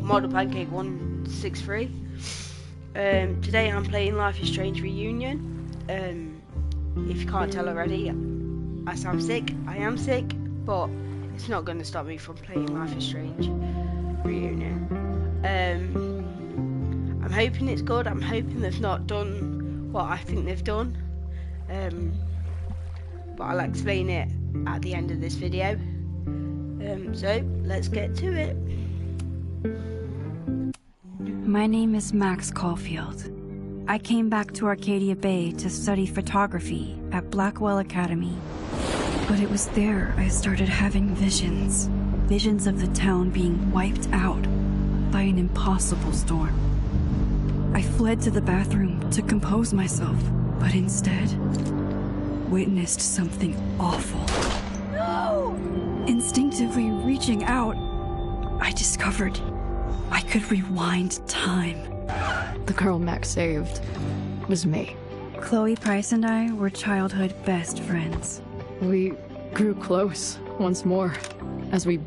Model Pancake 163. Today I'm playing Life is Strange Reunion. If you can't tell already, I sound sick. I am sick, but it's not going to stop me from playing Life is Strange Reunion. I'm hoping it's good. I'm hoping they've not done what I think they've done. But I'll explain it at the end of this video. So let's get to it. My name is Max Caulfield. I came back to Arcadia Bay to study photography at Blackwell Academy. But it was there I started having visions. Visions of the town being wiped out by an impossible storm. I fled to the bathroom to compose myself, but instead witnessed something awful. No! Instinctively reaching out, I discovered I could rewind time. The girl Max saved was me. Chloe Price and I were childhood best friends. We grew close once more as we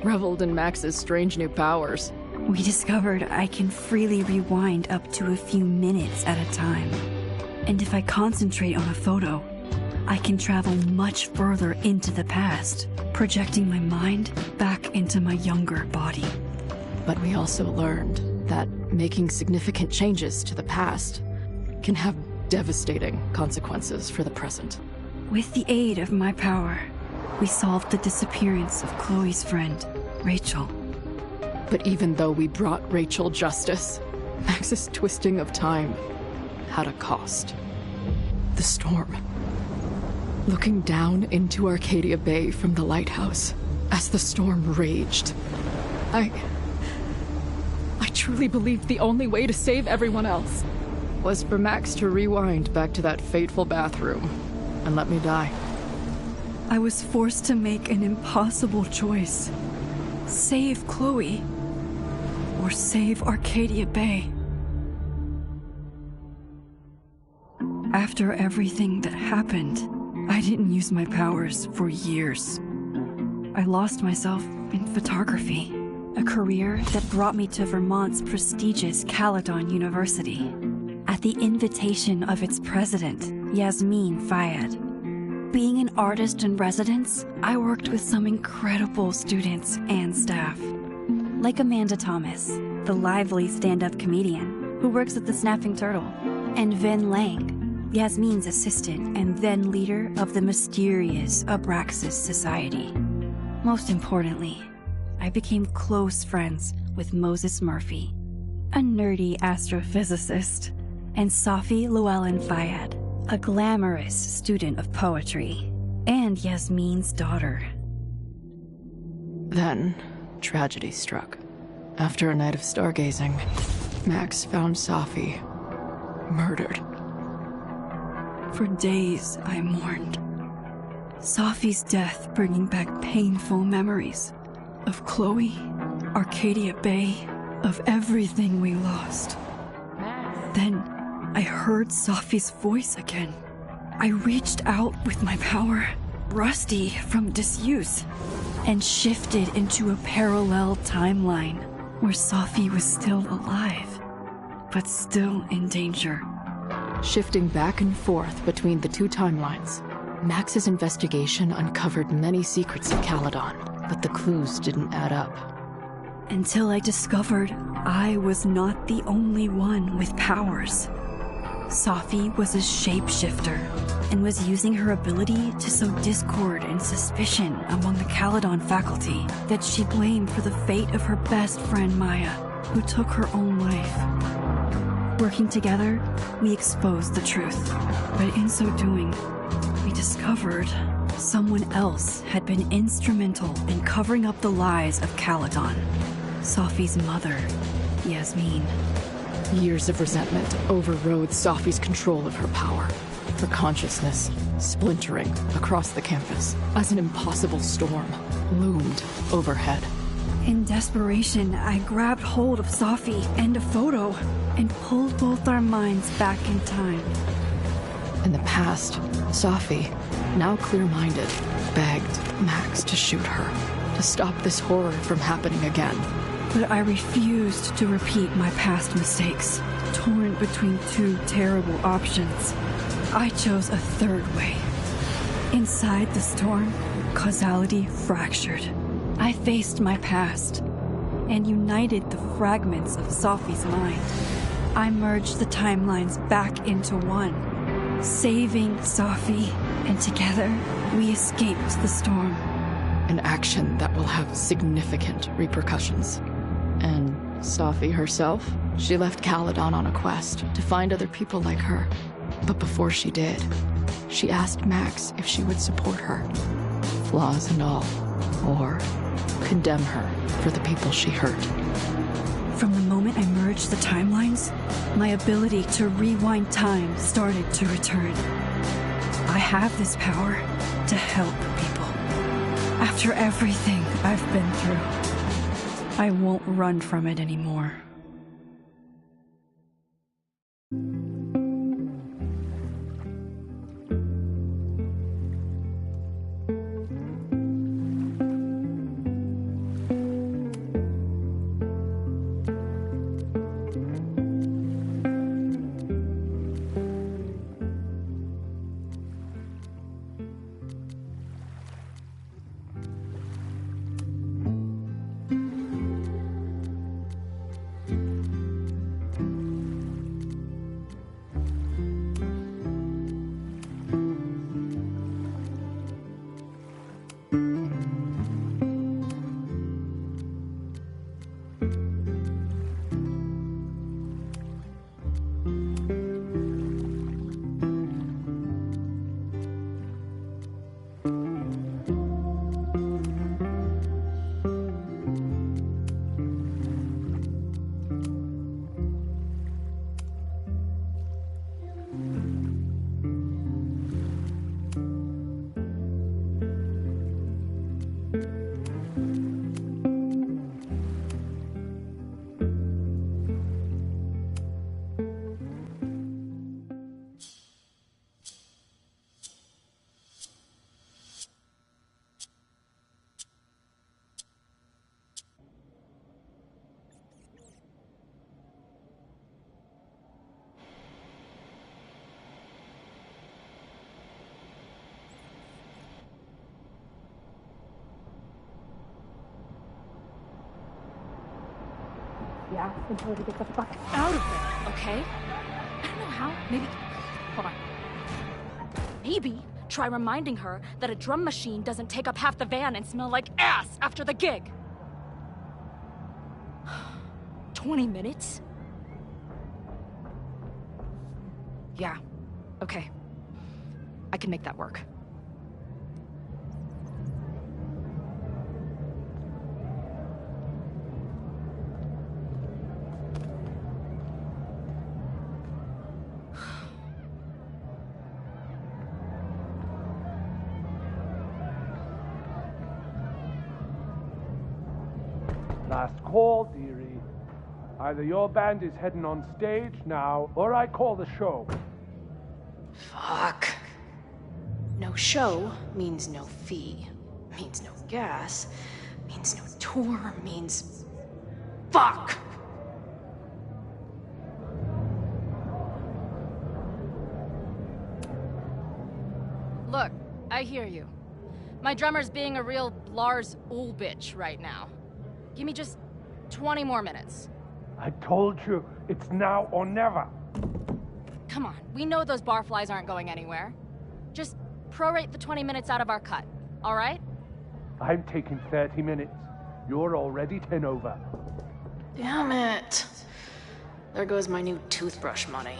reveled in Max's strange new powers. We discovered I can freely rewind up to a few minutes at a time. And if I concentrate on a photo, I can travel much further into the past, projecting my mind back into my younger body. But we also learned that making significant changes to the past can have devastating consequences for the present. With the aid of my power, we solved the disappearance of Chloe's friend, Rachel. But even though we brought Rachel justice, Max's twisting of time had a cost. The storm. Looking down into Arcadia Bay from the lighthouse as the storm raged, I truly believed the only way to save everyone else was for Max to rewind back to that fateful bathroom and let me die. I was forced to make an impossible choice. Save Chloe, or save Arcadia Bay. After everything that happened, I didn't use my powers for years. I lost myself in photography, a career that brought me to Vermont's prestigious Caledon University, at the invitation of its president, Yasmin Fayyad. Being an artist in residence, I worked with some incredible students and staff, like Amanda Thomas, the lively stand-up comedian who works at the Snapping Turtle, and Vin Lang, Yasmin's assistant and then leader of the mysterious Abraxas Society. Most importantly, I became close friends with Moses Murphy, a nerdy astrophysicist, and Safi Llewellyn Fayyad, a glamorous student of poetry, and Yasmin's daughter. Then, tragedy struck. After a night of stargazing, Max found Safi murdered. For days, I mourned. Safi's death bringing back painful memories of Chloe, Arcadia Bay, of everything we lost. Then, I heard Safi's voice again. I reached out with my power, rusty from disuse, and shifted into a parallel timeline where Safi was still alive, but still in danger. Shifting back and forth between the two timelines, Max's investigation uncovered many secrets of Caledon, but the clues didn't add up. Until I discovered I was not the only one with powers. Safi was a shapeshifter and was using her ability to sow discord and suspicion among the Caledon faculty that she blamed for the fate of her best friend Maya, who took her own life. Working together, we exposed the truth, but in so doing, we discovered someone else had been instrumental in covering up the lies of Caledon. Safi's mother, Yasmin. Years of resentment overrode Safi's control of her power, her consciousness splintering across the campus as an impossible storm loomed overhead. In desperation, I grabbed hold of Safi and a photo and pulled both our minds back in time. In the past, Safi, now clear-minded, begged Max to shoot her, to stop this horror from happening again. But I refused to repeat my past mistakes. Torn between two terrible options, I chose a third way. Inside the storm, causality fractured. I faced my past and united the fragments of Safi's mind. I merged the timelines back into one, saving Safi, and together we escaped the storm. An action that will have significant repercussions. And Safi herself? She left Caledon on a quest to find other people like her. But before she did, she asked Max if she would support her, flaws and all, or condemn her for the people she hurt. From the moment I merged the timelines, my ability to rewind time started to return. I have this power to help people. After everything I've been through, I won't run from it anymore. Yeah, until we get the fuck out of there, okay? I don't know how. Maybe... Hold on. Maybe try reminding her that a drum machine doesn't take up half the van and smell like ass after the gig. 20 minutes? Yeah. Okay. I can make that work. Last call, dearie. Either your band is heading on stage now, or I call the show. Fuck. No show means no fee, means no gas, means no tour, means... Fuck! Look, I hear you. My drummer's being a real Lars Ulrich right now. Give me just 20 more minutes. I told you, it's now or never. Come on, we know those barflies aren't going anywhere. Just prorate the 20 minutes out of our cut, all right? I'm taking 30 minutes. You're already 10 over. Damn it. There goes my new toothbrush money.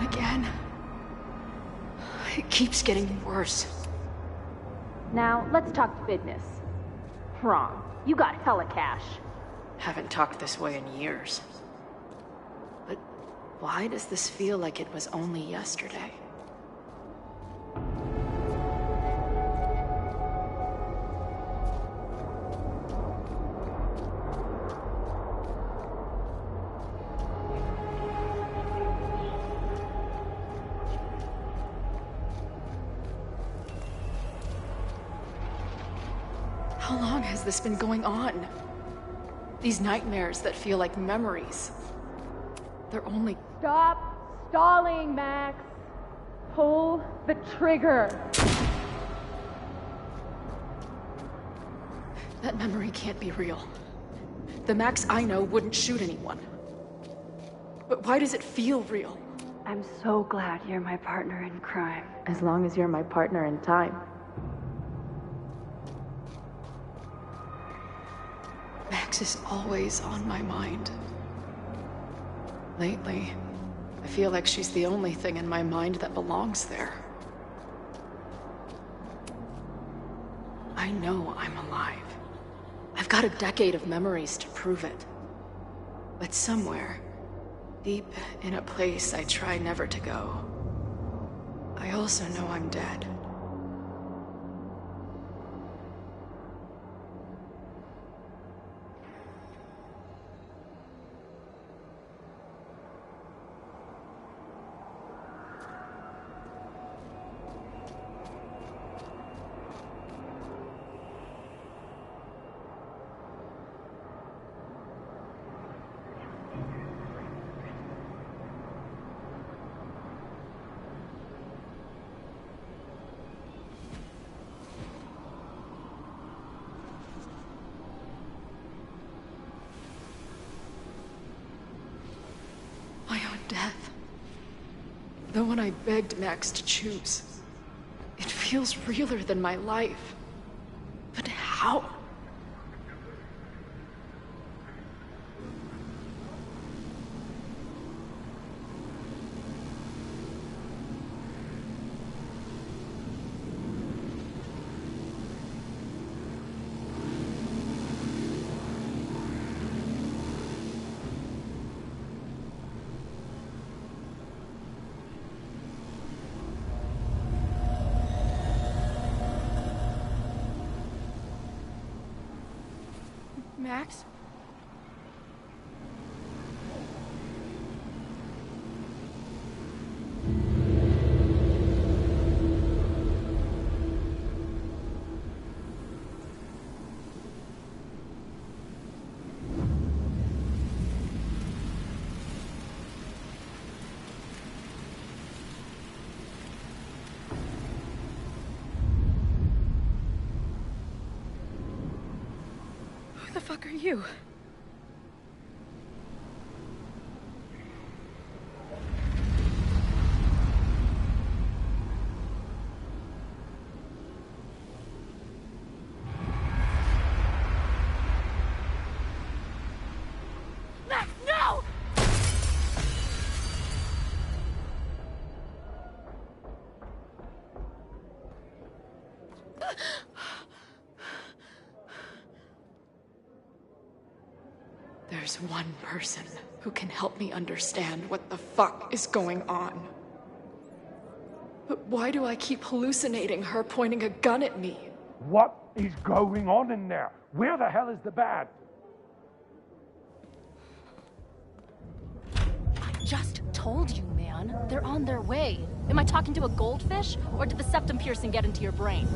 again. It keeps getting worse. Now, let's talk business. Wrong. You got hella cash. Haven't talked this way in years. But why does this feel like it was only yesterday? How long has this been going on? These nightmares that feel like memories. They're only... Stop stalling, Max. Pull the trigger. That memory can't be real. The Max I know wouldn't shoot anyone. But why does it feel real? I'm so glad you're my partner in crime. As long as you're my partner in time. Max is always on my mind. Lately, I feel like she's the only thing in my mind that belongs there. I know I'm alive. I've got a decade of memories to prove it. But somewhere, deep in a place I try never to go, I also know I'm dead. Death. The one I begged Max to choose. It feels realer than my life. But how? Max? Who the fuck are you? Max, no! There's one person who can help me understand what the fuck is going on. But why do I keep hallucinating her pointing a gun at me? What is going on in there? Where the hell is the bad? I just told you, man. They're on their way. Am I talking to a goldfish, or did the septum piercing get into your brain?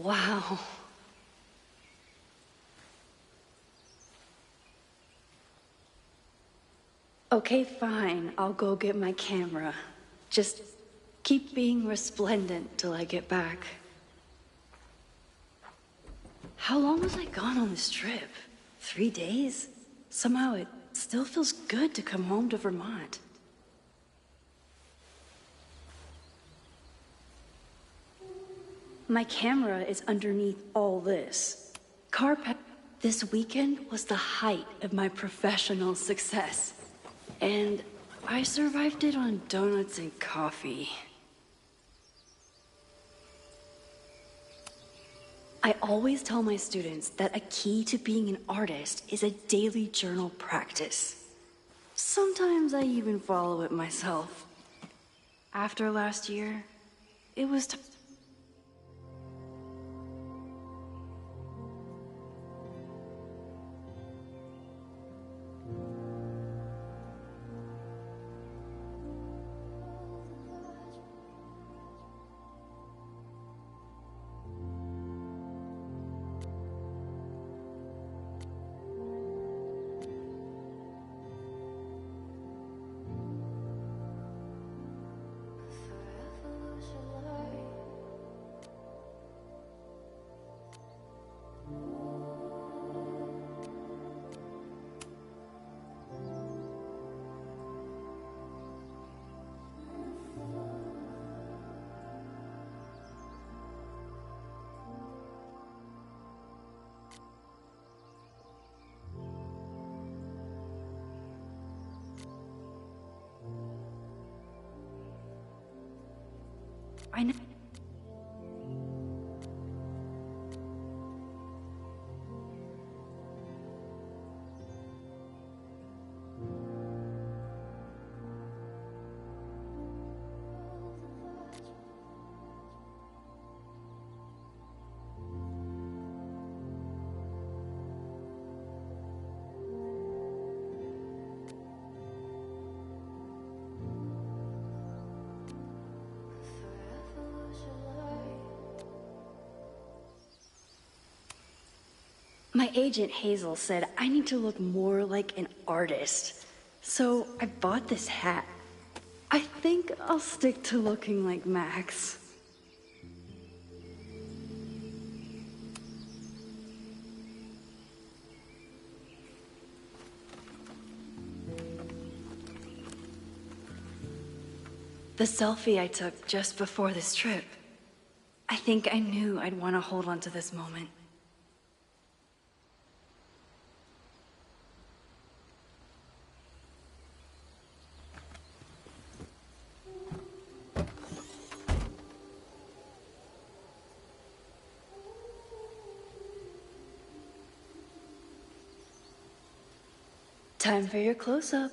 Wow. Okay, fine. I'll go get my camera. Just keep being resplendent till I get back. How long was I gone on this trip? 3 days? Somehow it still feels good to come home to Vermont. My camera is underneath all this. This weekend was the height of my professional success. And I survived it on donuts and coffee. I always tell my students that a key to being an artist is a daily journal practice. Sometimes I even follow it myself. After last year, it was I know. My agent Hazel said I need to look more like an artist. So I bought this hat. I think I'll stick to looking like Max. The selfie I took just before this trip. I think I knew I'd want to hold on to this moment. Time for your close-up.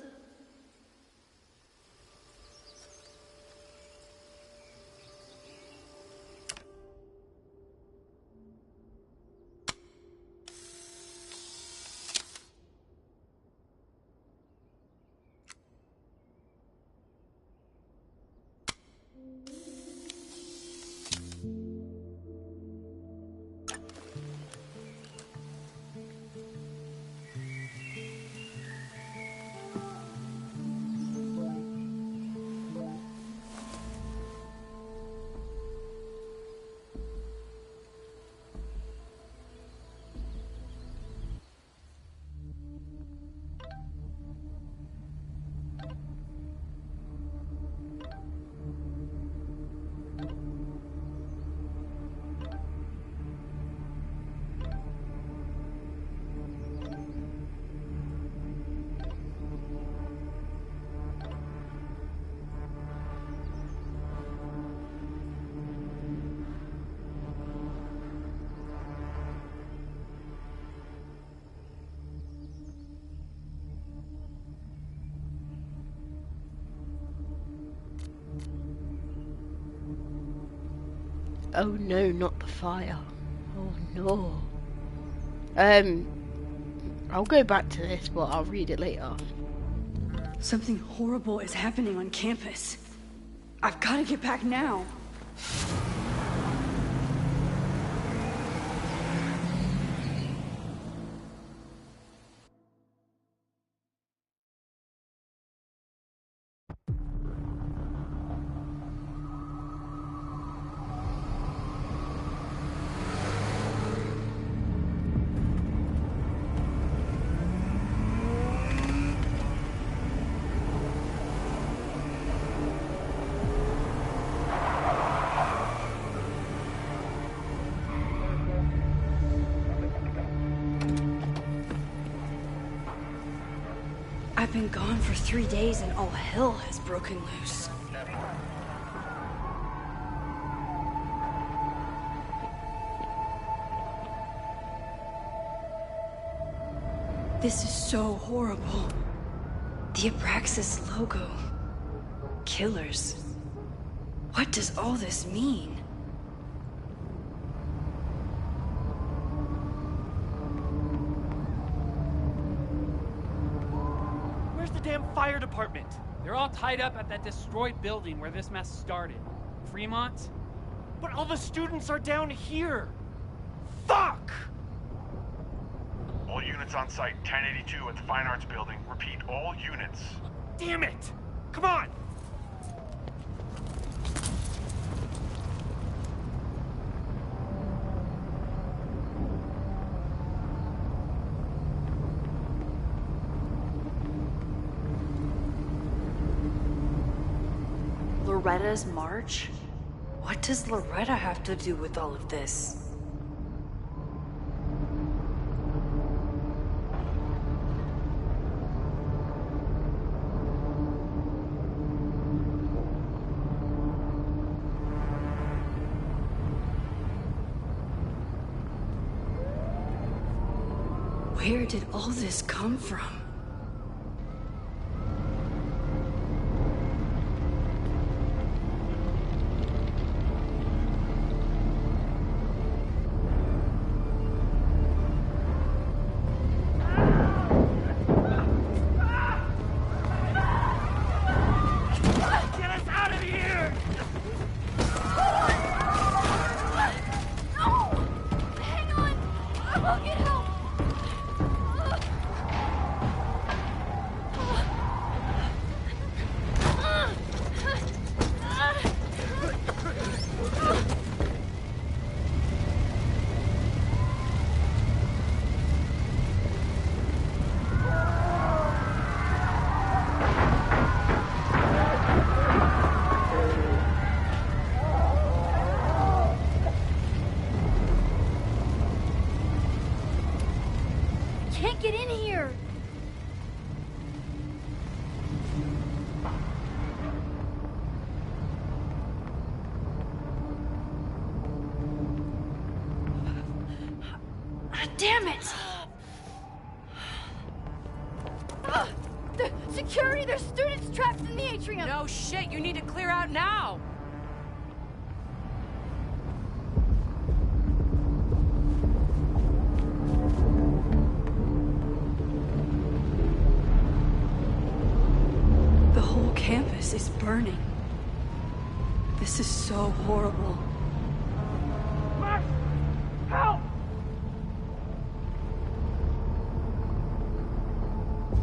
Oh no, not the fire. Oh no. I'll go back to this, but I'll read it later. Something horrible is happening on campus. I've got to get back now. been gone for 3 days and all hell has broken loose. This is so horrible. The Abraxas logo. Killers. What does all this mean? Where's the damn fire department? They're all tied up at that destroyed building where this mess started. Fremont? But all the students are down here. Fuck! All units on site, 1082 at the Fine Arts Building. Repeat, all units. Damn it! Come on! Loretta's march? What does Loretta have to do with all of this? Where did all this come from? Can't get in here! Damn it! The security! There's students trapped in the atrium! No shit, you need to clear out now! The whole campus is burning. This is so horrible. Max! Help!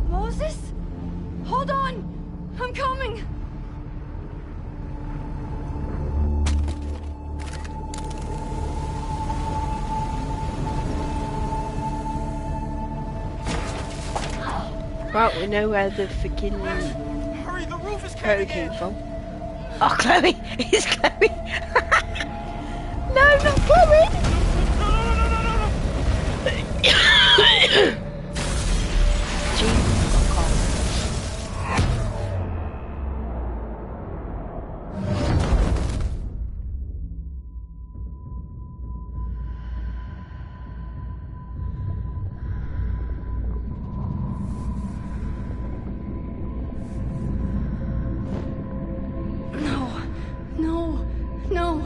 Moses? Hold on! I'm coming! Right, we know where the freaking Hurry, the roof is Chloe caving came in! from. Oh, Chloe! It's Chloe! No, not Chloe! No.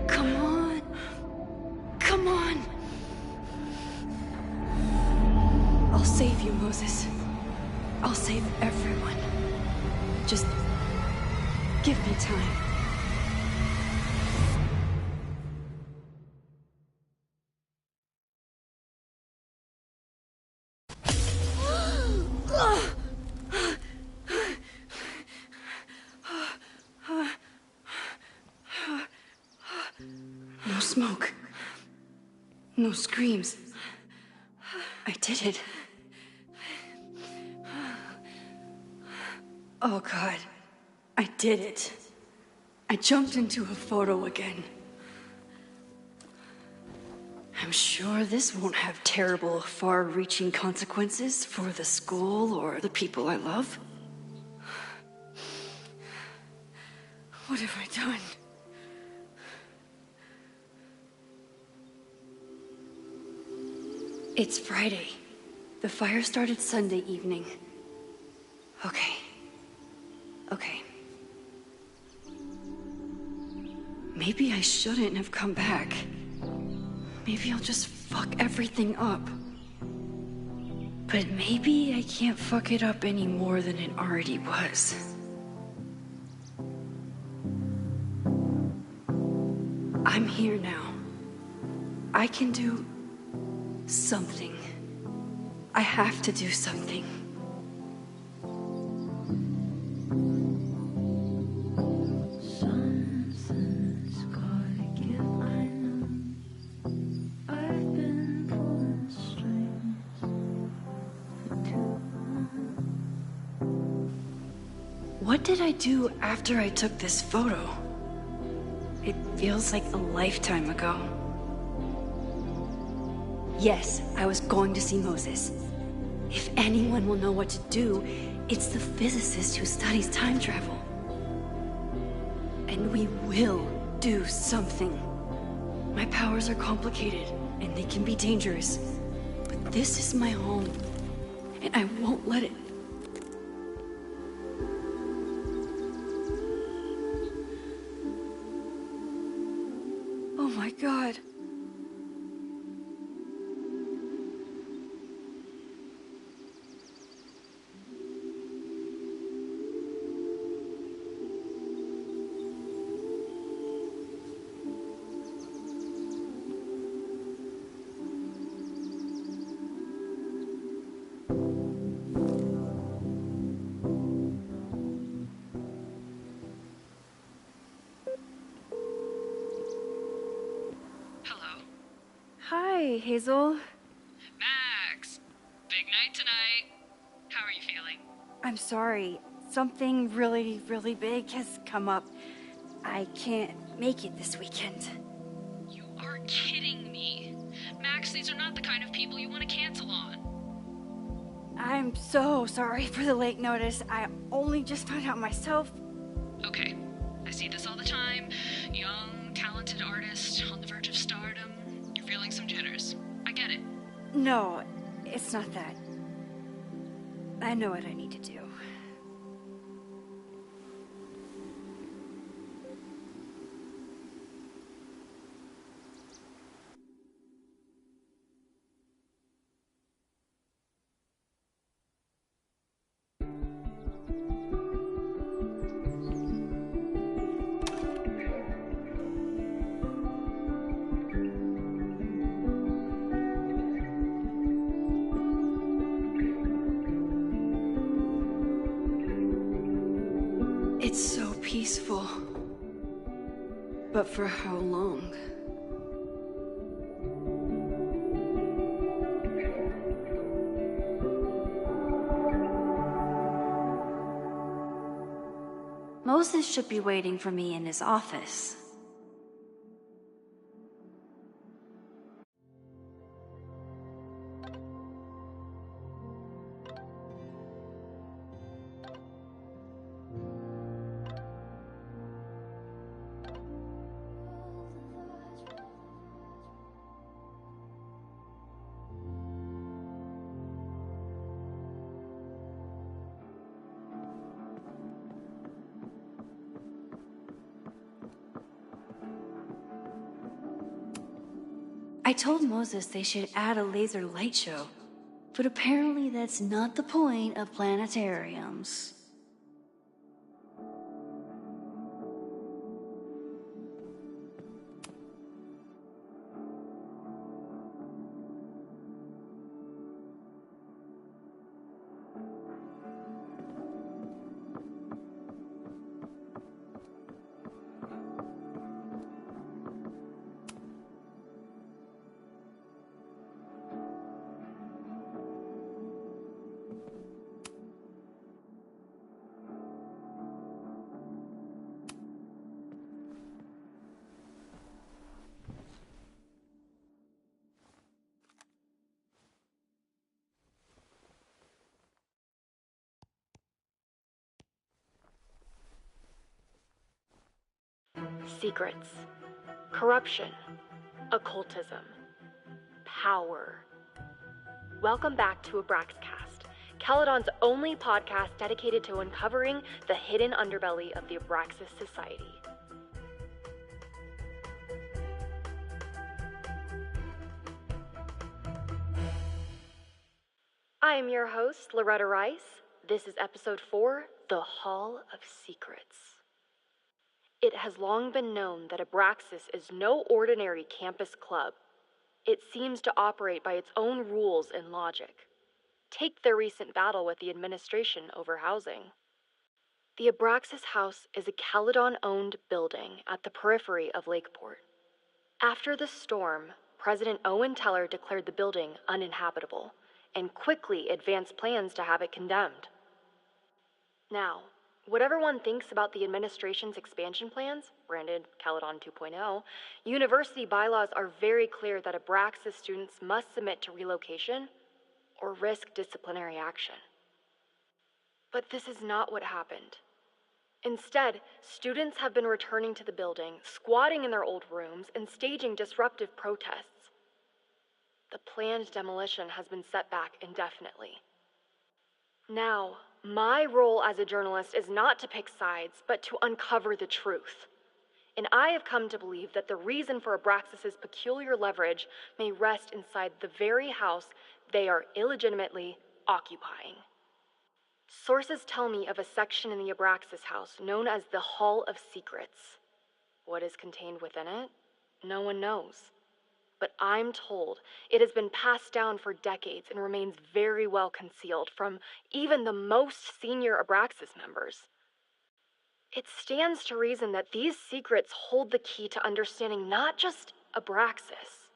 Come on. Come on. I'll save you, Moses. I'll save everyone. Just give me time. No smoke. No screams. I did it. Oh god. I did it. I jumped into a photo again. I'm sure this won't have terrible, far-reaching consequences for the school or the people I love. What have I done? It's Friday. The fire started Sunday evening. Okay. Maybe I shouldn't have come back. Maybe I'll just fuck everything up. But maybe I can't fuck it up any more than it already was. I'm here now. I can do something. I have to do something. Something's gotta give, I know. I've been pulling strings for too long. What did I do after I took this photo? It feels like a lifetime ago. Yes, I was going to see Moses. If anyone will know what to do, it's the physicist who studies time travel. And we will do something. My powers are complicated, and they can be dangerous. But this is my home, and I won't let it. Oh my god. Hi, Hazel. Max! Big night tonight. How are you feeling? I'm sorry. Something really, really big has come up. I can't make it this weekend. You are kidding me. Max, these are not the kind of people you want to cancel on. I'm so sorry for the late notice. I only just found out myself. Okay, I see this all the time. Young, talented artist on the verge of stardom. You're feeling some jitters. I get it. No, it's not that. I know what I need to do. It's so peaceful. But for how long? Moses should be waiting for me in his office. I told Moses they should add a laser light show, but apparently that's not the point of planetariums. secrets, corruption, occultism, power. Welcome back to Abraxcast, Caledon's only podcast dedicated to uncovering the hidden underbelly of the Abraxas Society. I am your host, Loretta Rice. This is episode 4, The Hall of Secrets. It has long been known that Abraxas is no ordinary campus club. It seems to operate by its own rules and logic. Take their recent battle with the administration over housing. The Abraxas House is a Caledon-owned building at the periphery of Lakeport. After the storm, President Owen Teller declared the building uninhabitable and quickly advanced plans to have it condemned. Now, whatever one thinks about the administration's expansion plans, branded Caledon 2.0, university bylaws are very clear that Abraxas students must submit to relocation or risk disciplinary action. But this is not what happened. Instead, students have been returning to the building, squatting in their old rooms, and staging disruptive protests. The planned demolition has been set back indefinitely. Now, my role as a journalist is not to pick sides, but to uncover the truth. And I have come to believe that the reason for Abraxas' peculiar leverage may rest inside the very house they are illegitimately occupying. Sources tell me of a section in the Abraxas house known as the Hall of Secrets. What is contained within it? No one knows. But I'm told it has been passed down for decades and remains very well concealed from even the most senior Abraxas members. It stands to reason that these secrets hold the key to understanding not just Abraxas,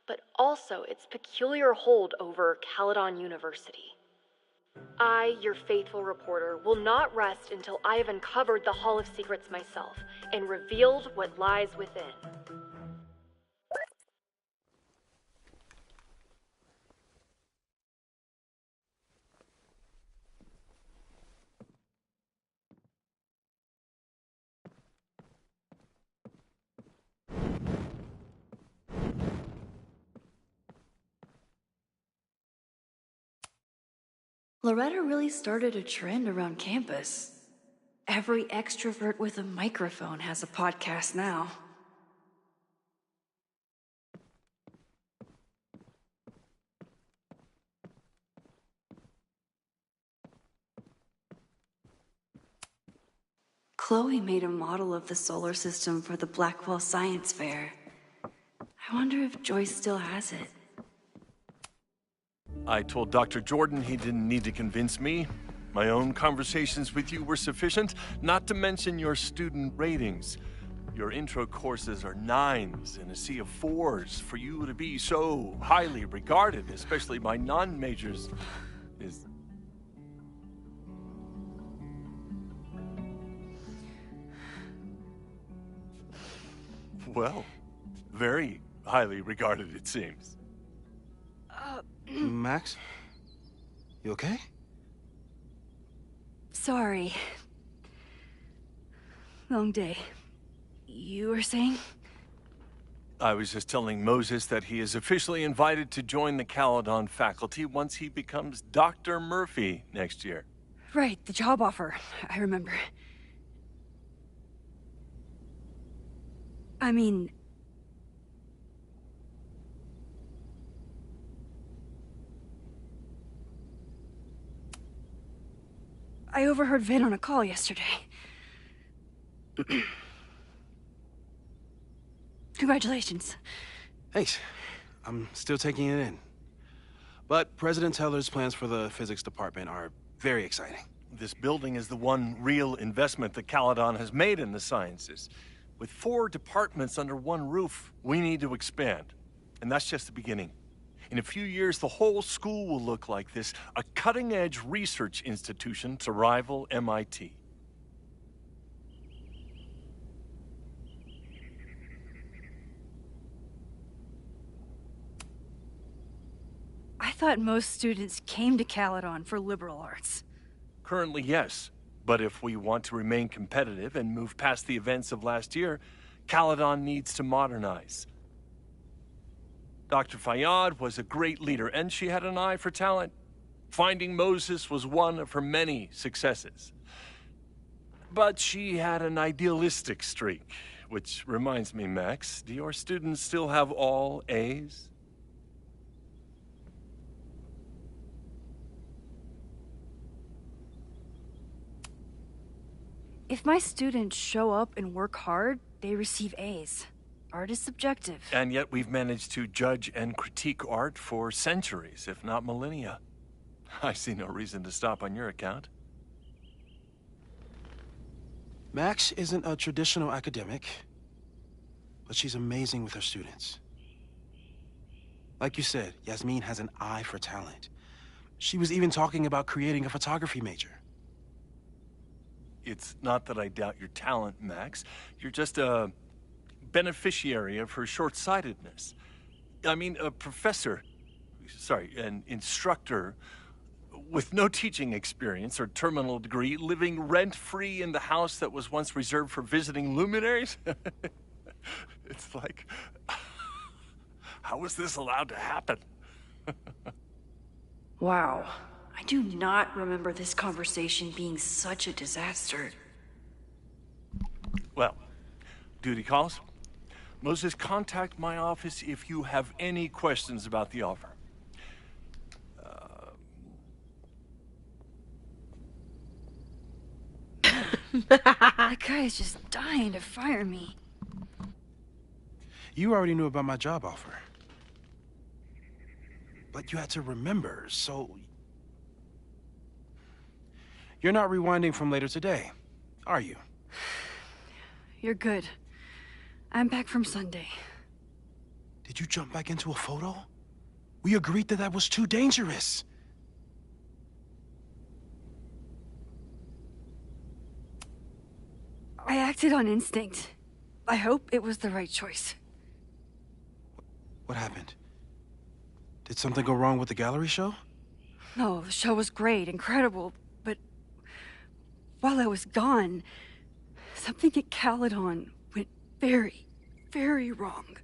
but also its peculiar hold over Caledon University. I, your faithful reporter, will not rest until I have uncovered the Hall of Secrets myself and revealed what lies within. Loretta really started a trend around campus. Every extrovert with a microphone has a podcast now. Chloe made a model of the solar system for the Blackwell Science Fair. I wonder if Joyce still has it. I told Dr. Jordan he didn't need to convince me. My own conversations with you were sufficient, not to mention your student ratings. Your intro courses are 9s in a sea of 4s. For you to be so highly regarded, especially by non-majors, is... well, very highly regarded, it seems. Max? You okay? Sorry. Long day. You were saying? I was just telling Moses that he is officially invited to join the Caledon faculty once he becomes Dr. Murphy next year. Right, the job offer. I remember. I mean... I overheard Vin on a call yesterday. Congratulations. Thanks. I'm still taking it in. But President Teller's plans for the physics department are very exciting. This building is the one real investment that Caledon has made in the sciences. With 4 departments under one roof, we need to expand. And that's just the beginning. In a few years, the whole school will look like this, a cutting-edge research institution to rival MIT. I thought most students came to Caledon for liberal arts. Currently, yes. But if we want to remain competitive and move past the events of last year, Caledon needs to modernize. Dr. Fayyad was a great leader, and she had an eye for talent. Finding Moses was one of her many successes. But she had an idealistic streak, which reminds me, Max, do your students still have all A's? If my students show up and work hard, they receive A's. Art is subjective. And yet we've managed to judge and critique art for centuries, if not millennia. I see no reason to stop on your account. Max isn't a traditional academic, but she's amazing with her students. Like you said, Yasmin has an eye for talent. She was even talking about creating a photography major. It's not that I doubt your talent, Max. You're just a beneficiary of her short-sightedness. I mean, an instructor with no teaching experience or terminal degree, living rent-free in the house that was once reserved for visiting luminaries? It's like, how was this allowed to happen? Wow. I do not remember this conversation being such a disaster. Well, duty calls. Moses, contact my office if you have any questions about the offer. That guy is just dying to fire me. You already knew about my job offer. But you had to remember, so... You're not rewinding from later today, are you? You're good. I'm back from Sunday. Did you jump back into a photo? We agreed that that was too dangerous. I acted on instinct. I hope it was the right choice. What happened? Did something go wrong with the gallery show? No, the show was great, incredible, but while I was gone, something at Caledon went very, very wrong.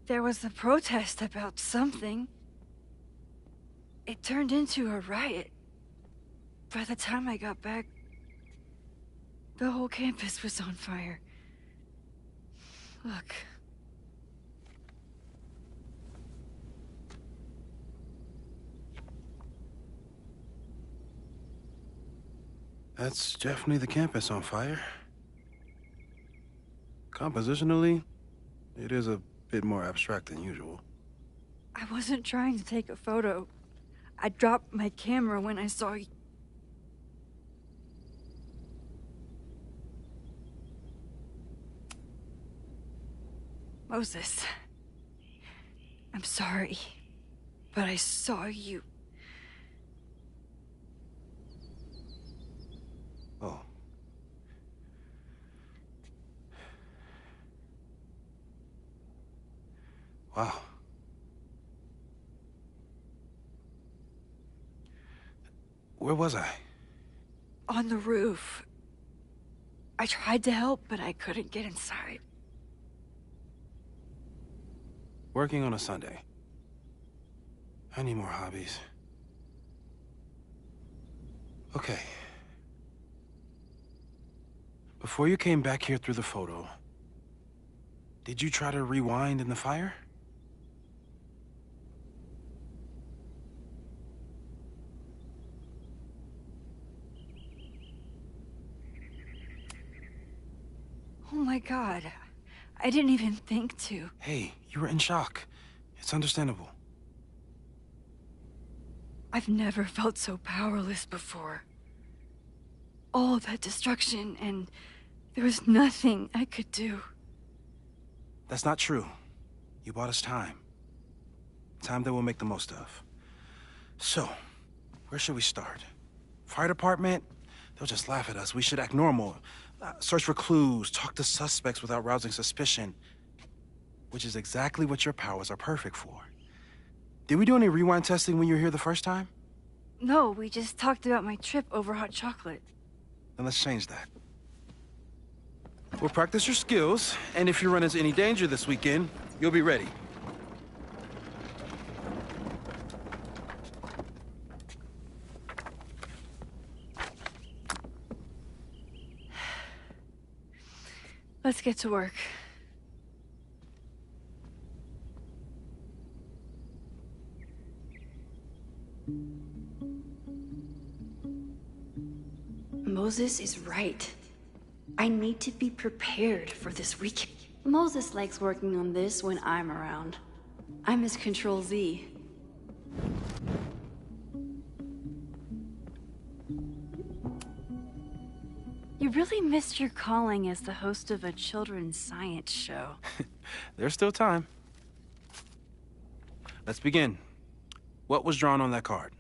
There was a protest about something. It turned into a riot. By the time I got back, the whole campus was on fire. Look. That's definitely the campus on fire. Compositionally, it is a bit more abstract than usual. I wasn't trying to take a photo. I dropped my camera when I saw you. Moses, I'm sorry, but I saw you. Oh. Wow. Where was I? On the roof. I tried to help, but I couldn't get inside. Working on a Sunday. I need more hobbies. Okay. Before you came back here through the photo, did you try to rewind in the fire? Oh my God. I didn't even think to. Hey, you were in shock. It's understandable. I've never felt so powerless before. All that destruction, and there was nothing I could do. That's not true. You bought us time. Time that we'll make the most of. So, where should we start? Fire department? They'll just laugh at us. We should act normal. Search for clues, talk to suspects without rousing suspicion. Which is exactly what your powers are perfect for. Did we do any rewind testing when you were here the first time? No, we just talked about my trip over hot chocolate. Then let's change that. We'll practice your skills, and if you run into any danger this weekend, you'll be ready. Let's get to work. Moses is right. I need to be prepared for this week. Moses likes working on this when I'm around. I'm his Control Z. You really missed your calling as the host of a children's science show. There's still time. Let's begin. What was drawn on that card?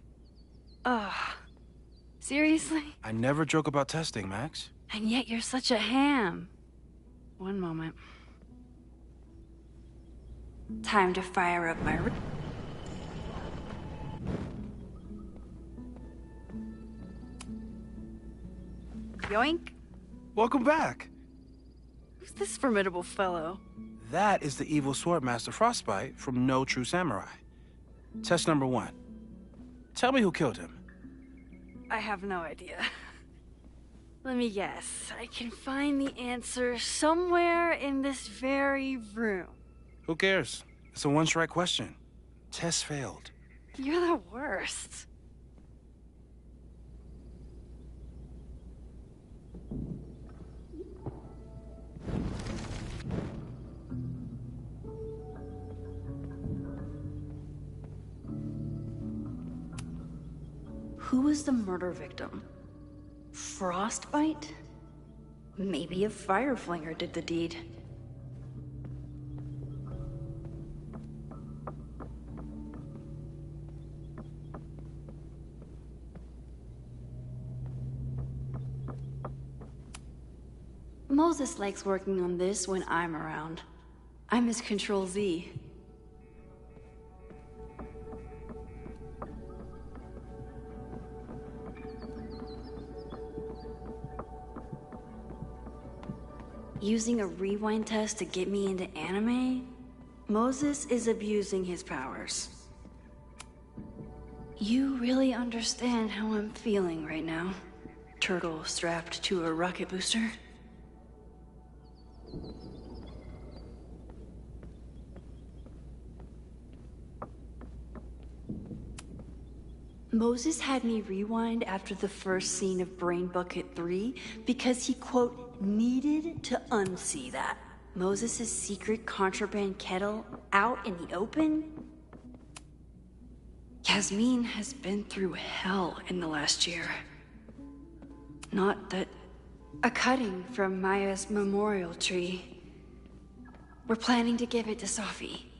Seriously? I never joke about testing, Max. And yet you're such a ham. One moment. Time to fire up my... Yoink. Welcome back. Who's this formidable fellow? That is the evil Swordmaster Frostbite from No True Samurai. Test number 1. Tell me who killed him. I have no idea. Let me guess. I can find the answer somewhere in this very room. Who cares? It's a one-strike question. Test failed. You're the worst. Who was the murder victim? Frostbite? Maybe a Fireflinger did the deed. Moses likes working on this when I'm around. I'm his Control Z. Using a rewind test to get me into anime? Moses is abusing his powers. You really understand how I'm feeling right now. Turtle strapped to a rocket booster. Moses had me rewind after the first scene of Brain Bucket 3 because he, quote, needed to unsee that. Moses' secret contraband kettle out in the open? Yasmin has been through hell in the last year. Not that... A cutting from Maya's memorial tree. We're planning to give it to Sophie,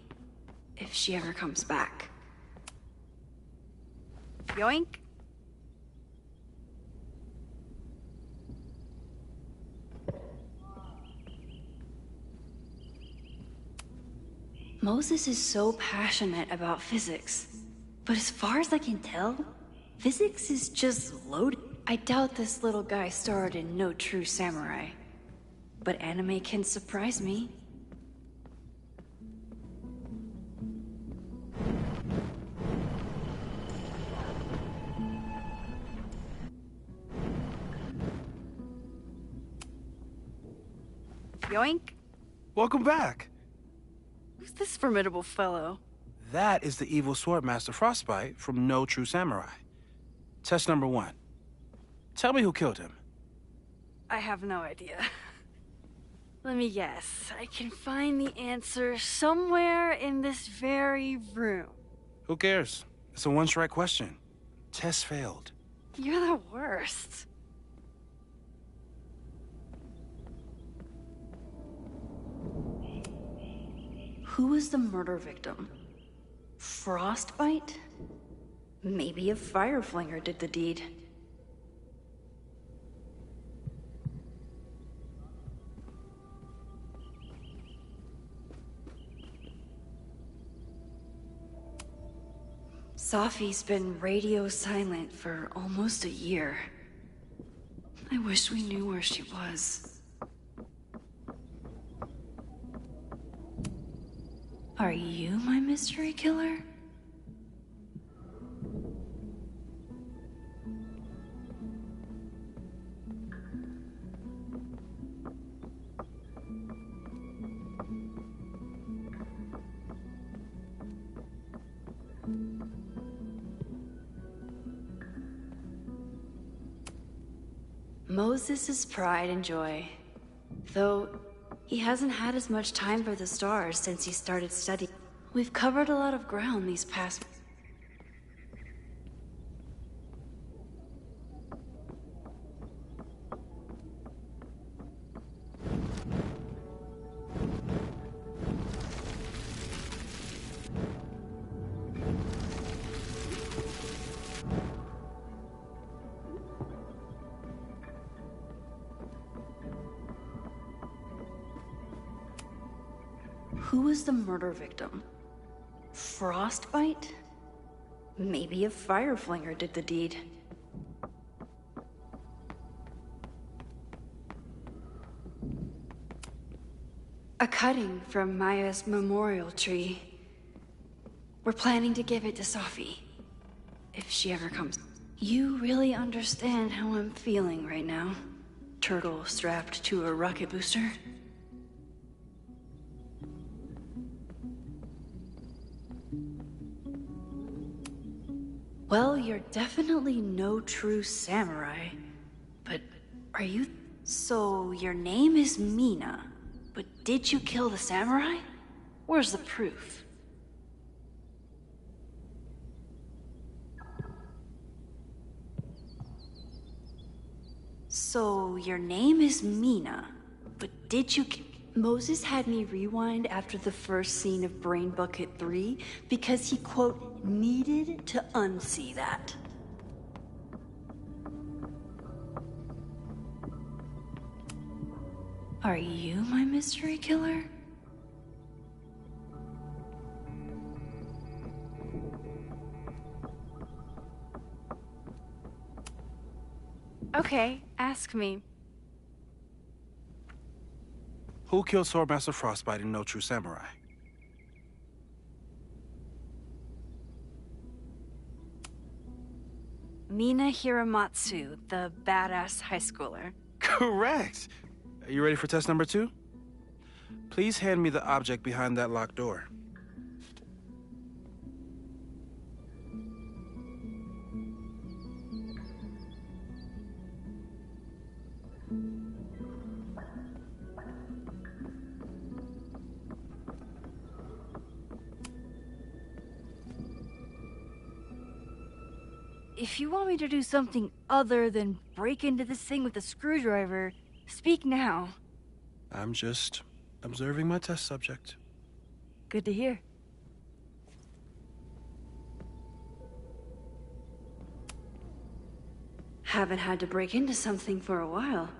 if she ever comes back. Yoink. Moses is so passionate about physics, but as far as I can tell, physics is just loaded. I doubt this little guy starred in No True Samurai, but anime can surprise me. Yoink. Welcome back. Who's this formidable fellow? That is the evil Swordmaster Frostbite from No True Samurai. Test number 1. Tell me who killed him. I have no idea. Let me guess. I can find the answer somewhere in this very room. Who cares? It's a one-strike question. Test failed. You're the worst. Who was the murder victim? Frostbite? Maybe a Fireflinger did the deed. Safi's been radio silent for almost a year. I wish we knew where she was. Are you my mystery killer? Moses is pride and joy, though he hasn't had as much time for the stars since he started studying. We've covered a lot of ground these past... Who was the murder victim? Frostbite? Maybe a Fireflinger did the deed. A cutting from Maya's memorial tree. We're planning to give it to Safi, if she ever comes. You really understand how I'm feeling right now? Turtle strapped to a rocket booster? Well, you're definitely no true samurai. But are you... So, your name is Mina. But did you kill the samurai? Where's the proof? So, your name is Mina. But did you... Moses had me rewind after the first scene of Brain Bucket 3 because he, quote, needed to unsee that. Are you my mystery killer? Okay, ask me. Who killed Swordmaster Frostbite in No True Samurai? Mina Hiramatsu, the badass high schooler. Correct! Are you ready for test number 2? Please hand me the object behind that locked door. If you want me to do something other than break into this thing with a screwdriver, speak now. I'm just observing my test subject. Good to hear. Haven't had to break into something for a while.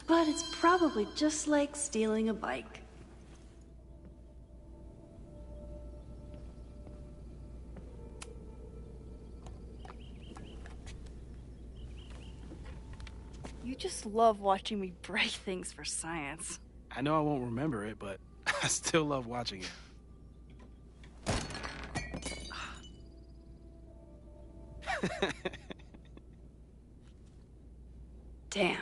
But it's probably just like stealing a bike. You just love watching me break things for science. I know I won't remember it, but I still love watching it. Damn.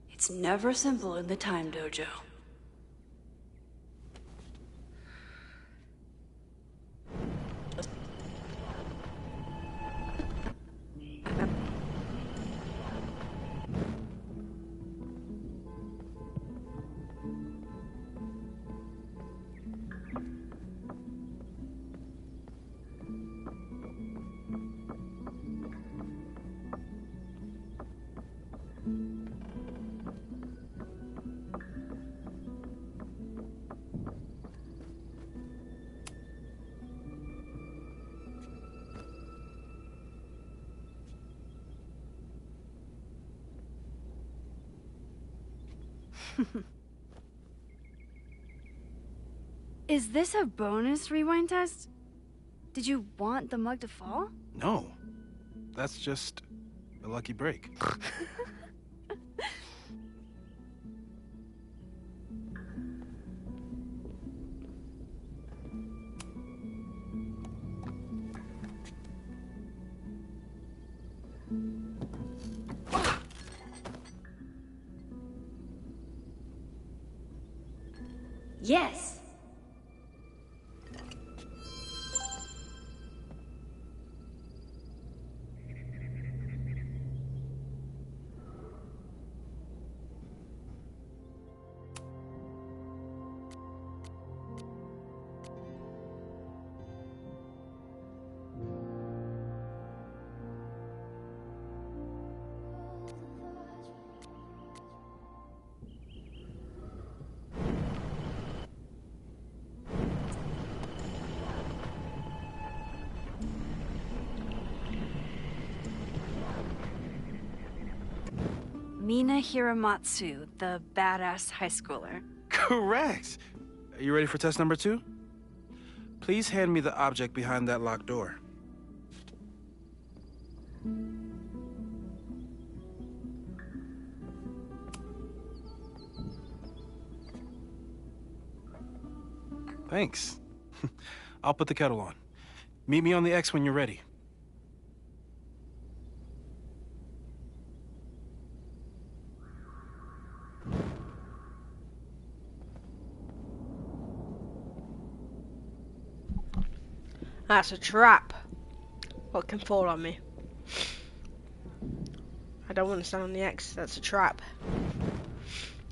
It's never simple in the Time Dojo. Is this a bonus rewind test? Did you want the mug to fall? No. That's just a lucky break. Yes! Mina Hiramatsu, the badass high schooler. Correct! Are you ready for test number 2? Please hand me the object behind that locked door. Thanks. I'll put the kettle on. Meet me on the X when you're ready. That's a trap. What can fall on me? I don't want to stand on the X. That's a trap.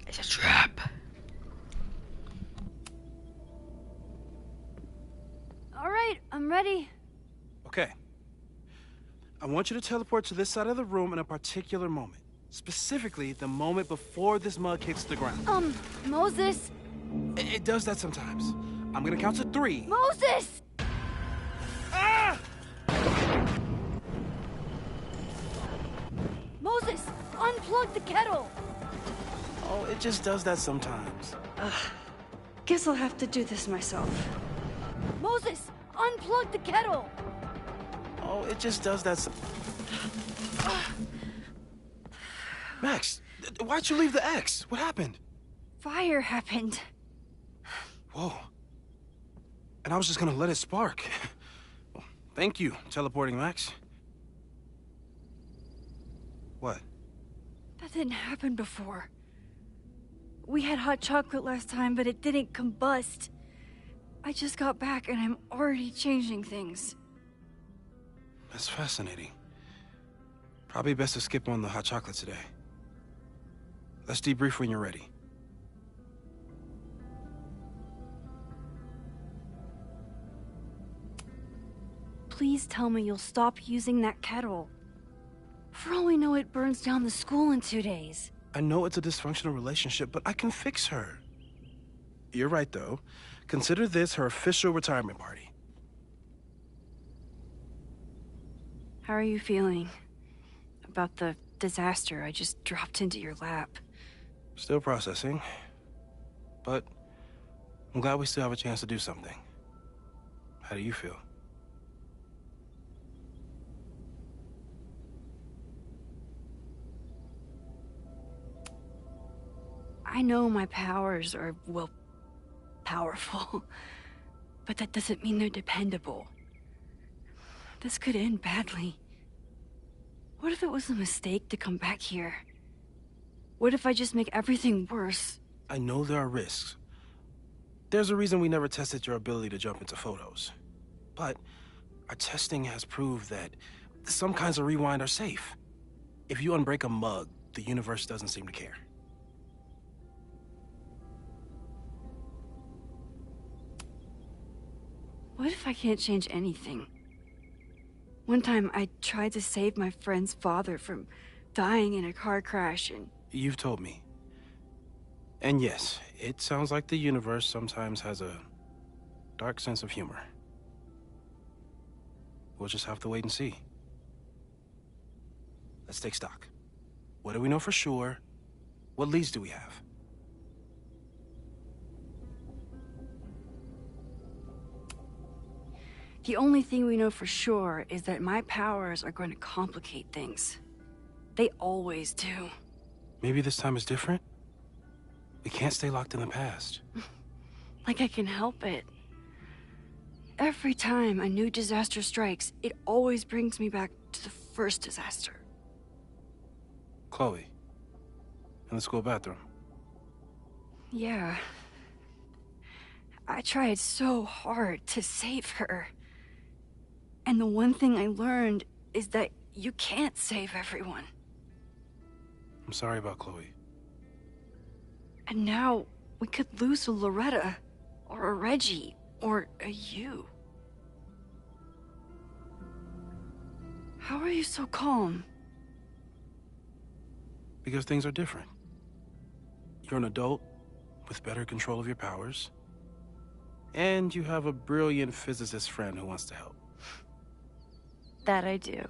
It's a trap. Alright, I'm ready. Okay. I want you to teleport to this side of the room in a particular moment. Specifically, the moment before this mug hits the ground. Moses! It does that sometimes. I'm gonna count to 3. Moses! Ah! Moses! Unplug the kettle! Oh, it just does that sometimes. Guess I'll have to do this myself. Moses! Unplug the kettle! Oh, it just does that Max, why'd you leave the X? What happened? Fire happened. Whoa. And I was just gonna let it spark. Well, thank you, teleporting Max. What? That didn't happen before. We had hot chocolate last time, but it didn't combust. I just got back and I'm already changing things. That's fascinating. Probably best to skip on the hot chocolate today. Let's debrief when you're ready. Please tell me you'll stop using that kettle. For all we know, it burns down the school in 2 days. I know it's a dysfunctional relationship, but I can fix her. You're right, though. Consider this her official retirement party. How are you feeling about the disaster I just dropped into your lap? Still processing. But I'm glad we still have a chance to do something. How do you feel? I know my powers are, well, powerful. But that doesn't mean they're dependable. This could end badly. What if it was a mistake to come back here? What if I just make everything worse? I know there are risks. There's a reason we never tested your ability to jump into photos. But our testing has proved that some kinds of rewind are safe. If you unbreak a mug, the universe doesn't seem to care. What if I can't change anything? One time I tried to save my friend's father from dying in a car crash and... You've told me. And yes, it sounds like the universe sometimes has a dark sense of humor. We'll just have to wait and see. Let's take stock. What do we know for sure? What leads do we have? The only thing we know for sure is that my powers are going to complicate things. They always do. Maybe this time is different? We can't stay locked in the past. Like I can help it. Every time a new disaster strikes, it always brings me back to the first disaster. Chloe, in the school bathroom. Yeah. I tried so hard to save her. And the one thing I learned is that you can't save everyone. I'm sorry about Chloe. And now we could lose a Loretta, or a Reggie, or a you. How are you so calm? Because things are different. You're an adult with better control of your powers. And you have a brilliant physicist friend who wants to help. That I do.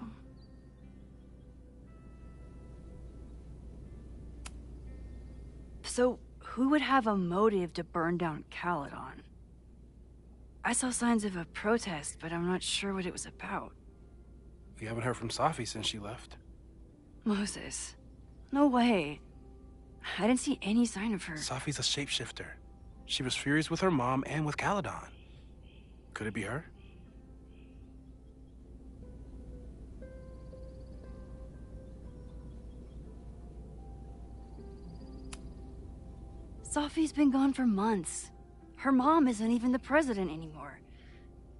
So, who would have a motive to burn down Caledon? I saw signs of a protest, but I'm not sure what it was about. We haven't heard from Safi since she left. Moses. No way. I didn't see any sign of her. Safi's a shapeshifter. She was furious with her mom and with Caledon. Could it be her? Safi's been gone for months. Her mom isn't even the president anymore.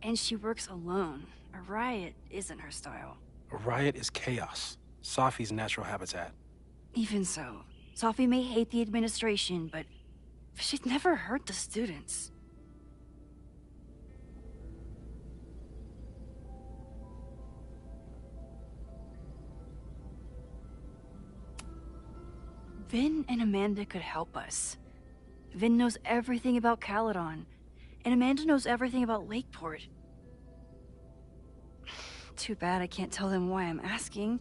And she works alone. A riot isn't her style. A riot is chaos. Safi's natural habitat. Even so, Safi may hate the administration, but she's never hurt the students. Vin and Amanda could help us. Vin knows everything about Caledon, and Amanda knows everything about Lakeport. Too bad I can't tell them why I'm asking.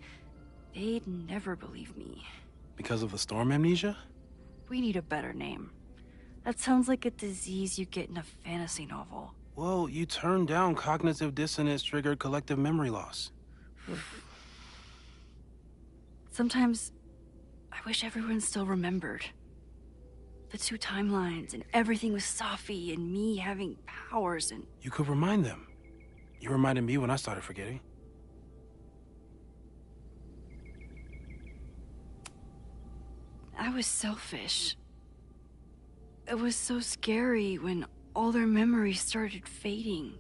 They'd never believe me. Because of the storm amnesia? We need a better name. That sounds like a disease you get in a fantasy novel. Well, you turned down cognitive dissonance triggered collective memory loss. Sometimes, I wish everyone still remembered. The two timelines and everything with Safi and me having powers and... You could remind them. You reminded me when I started forgetting. I was selfish. It was so scary when all their memories started fading.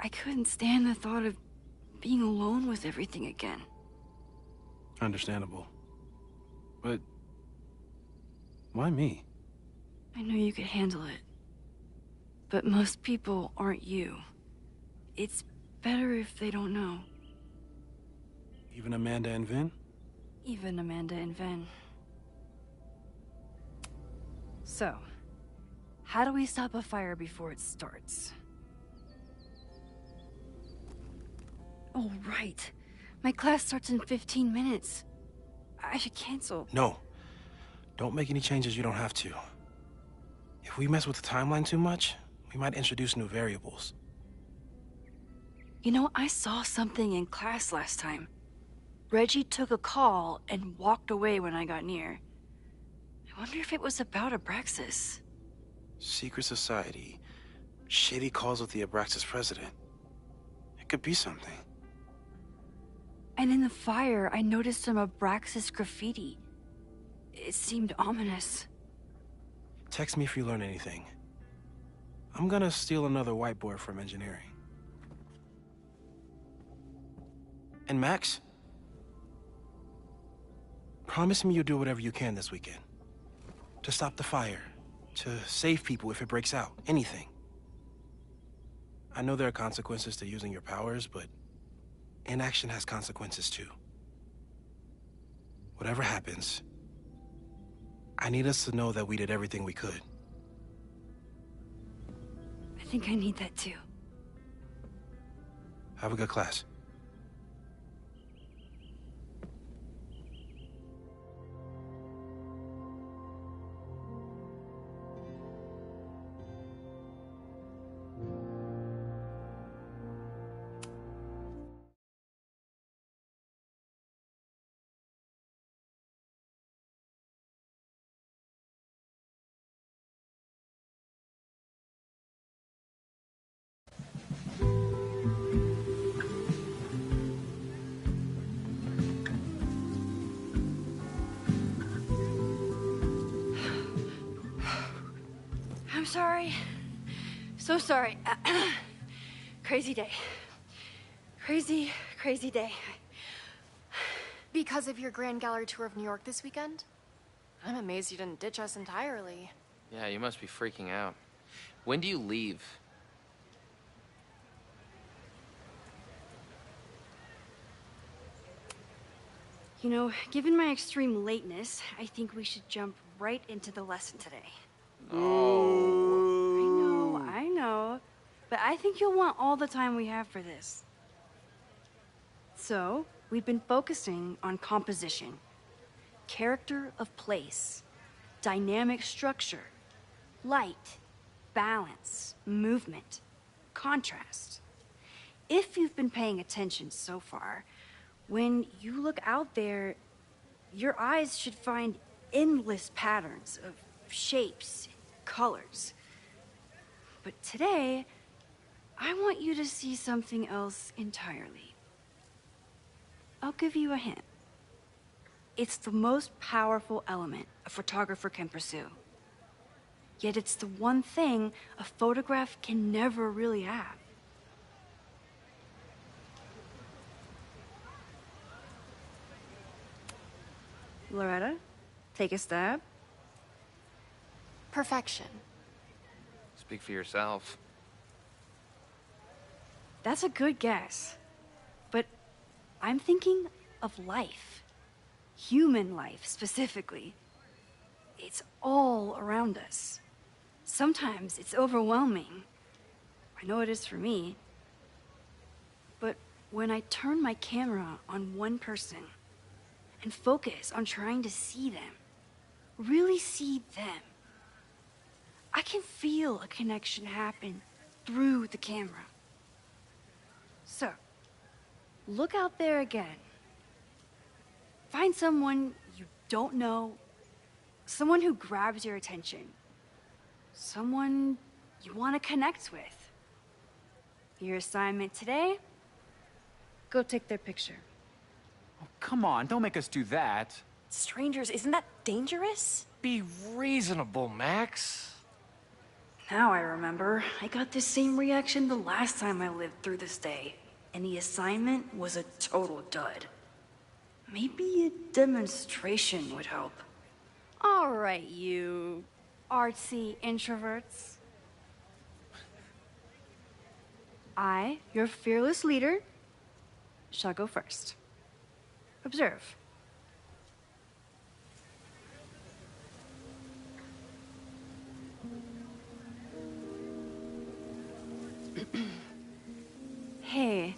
I couldn't stand the thought of being alone with everything again. Understandable. But why me? I knew you could handle it. But most people aren't you. It's better if they don't know. Even Amanda and Vin? Even Amanda and Vin. So, how do we stop a fire before it starts? Oh, right. My class starts in 15 minutes. I should cancel. No. Don't make any changes you don't have to. If we mess with the timeline too much, we might introduce new variables. You know, I saw something in class last time. Reggie took a call and walked away when I got near. I wonder if it was about Abraxas. Secret society. Shady calls with the Abraxas president. It could be something. And in the fire, I noticed some Abraxas graffiti. It seemed ominous. Text me if you learn anything. I'm gonna steal another whiteboard from engineering. And Max? Promise me you'll do whatever you can this weekend. To stop the fire. To save people if it breaks out. Anything. I know there are consequences to using your powers, but inaction has consequences too. Whatever happens, I need us to know that we did everything we could. I think I need that too. Have a good class. I'm sorry. So sorry. Crazy day. Crazy, crazy day. Because of your Grand Gallery tour of New York this weekend? I'm amazed you didn't ditch us entirely. Yeah, you must be freaking out. When do you leave? You know, given my extreme lateness, I think we should jump right into the lesson today. Oh. I know. But I think you'll want all the time we have for this. So, we've been focusing on composition, character of place, dynamic structure, light, balance, movement, contrast. If you've been paying attention so far, when you look out there, your eyes should find endless patterns of shapes, colors. But today, I want you to see something else entirely. I'll give you a hint. It's the most powerful element a photographer can pursue. Yet it's the one thing a photograph can never really have. Loretta, take a stab. Perfection. Speak for yourself. That's a good guess. But I'm thinking of life. Human life, specifically. It's all around us. Sometimes it's overwhelming. I know it is for me. But when I turn my camera on one person and focus on trying to see them, really see them, I can feel a connection happen through the camera. So, look out there again. Find someone you don't know, someone who grabs your attention, someone you want to connect with. Your assignment today, go take their picture. Oh, come on, don't make us do that. Strangers, isn't that dangerous? Be reasonable, Max. Now I remember. I got the same reaction the last time I lived through this day, and the assignment was a total dud. Maybe a demonstration would help. All right, you artsy introverts. I, your fearless leader, shall go first. Observe. Hey,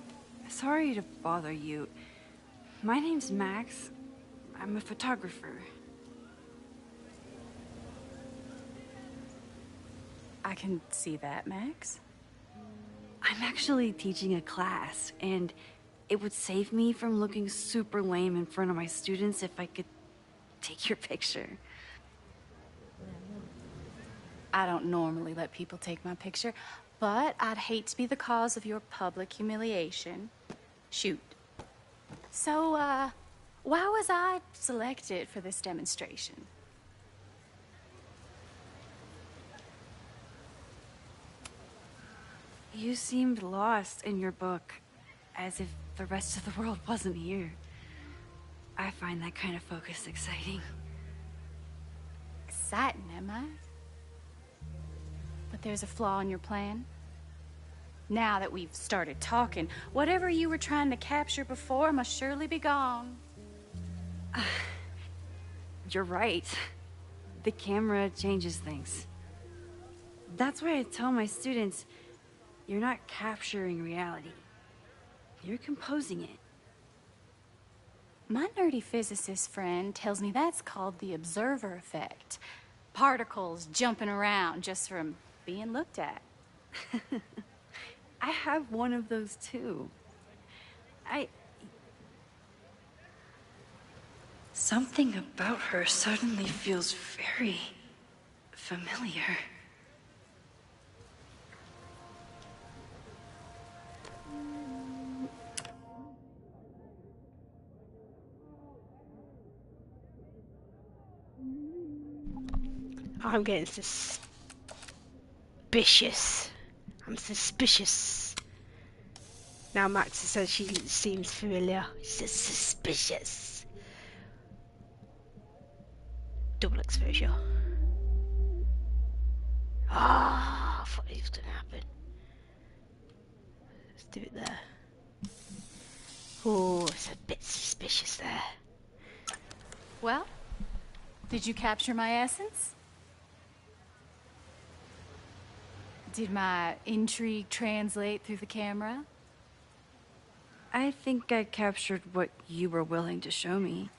sorry to bother you. My name's Max. I'm a photographer. I can see that, Max. I'm actually teaching a class, and it would save me from looking super lame in front of my students if I could take your picture. I don't normally let people take my picture, but I'd hate to be the cause of your public humiliation. Shoot. So, why was I selected for this demonstration? You seemed lost in your book, as if the rest of the world wasn't here. I find that kind of focus exciting. Exciting, am I? But there's a flaw in your plan. Now that we've started talking, whatever you were trying to capture before must surely be gone. You're right. The camera changes things. That's why I tell my students, you're not capturing reality. You're composing it. My nerdy physicist friend tells me that's called the observer effect. Particles jumping around just from being looked at. I have one of those too. Something about her suddenly feels very familiar. I'm getting this. suspicious. I'm suspicious. Now Max says she seems familiar. She says suspicious. Double exposure. Ah, I thought it was gonna happen. Let's do it there. Oh, it's a bit suspicious there. Well, did you capture my essence? Did my intrigue translate through the camera? I think I captured what you were willing to show me.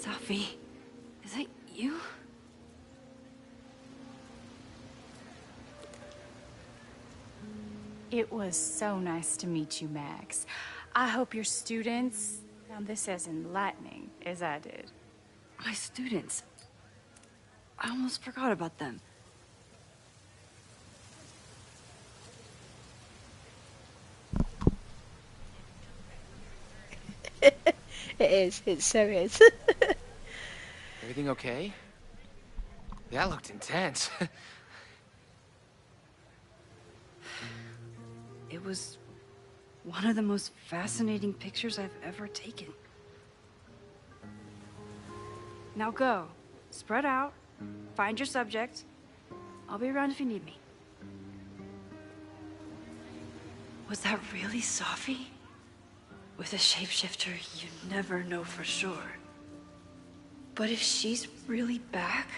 Safi, is that you? It was so nice to meet you, Max. I hope your students found this as enlightening as I did. My students. I almost forgot about them. It is. It so is. Everything okay? That looked intense. It was one of the most fascinating pictures I've ever taken. Now go. Spread out. Find your subject. I'll be around if you need me. Was that really Safi? With a shapeshifter, you never know for sure. But if she's really back,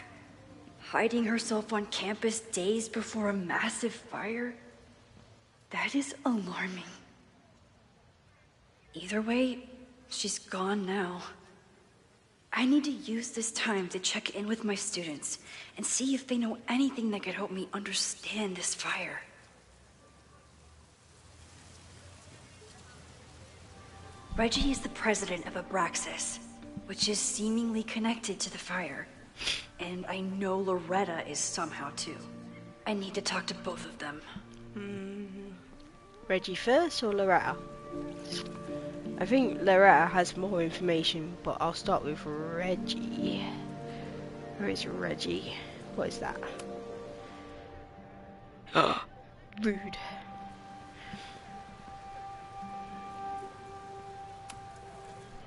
hiding herself on campus days before a massive fire, that is alarming. Either way, she's gone now. I need to use this time to check in with my students and see if they know anything that could help me understand this fire. Reggie is the president of Abraxas, which is seemingly connected to the fire. And I know Loretta is somehow too. I need to talk to both of them. Reggie first or Loretta? I think Loretta has more information, but I'll start with Reggie. Where is Reggie? What is that? Rude.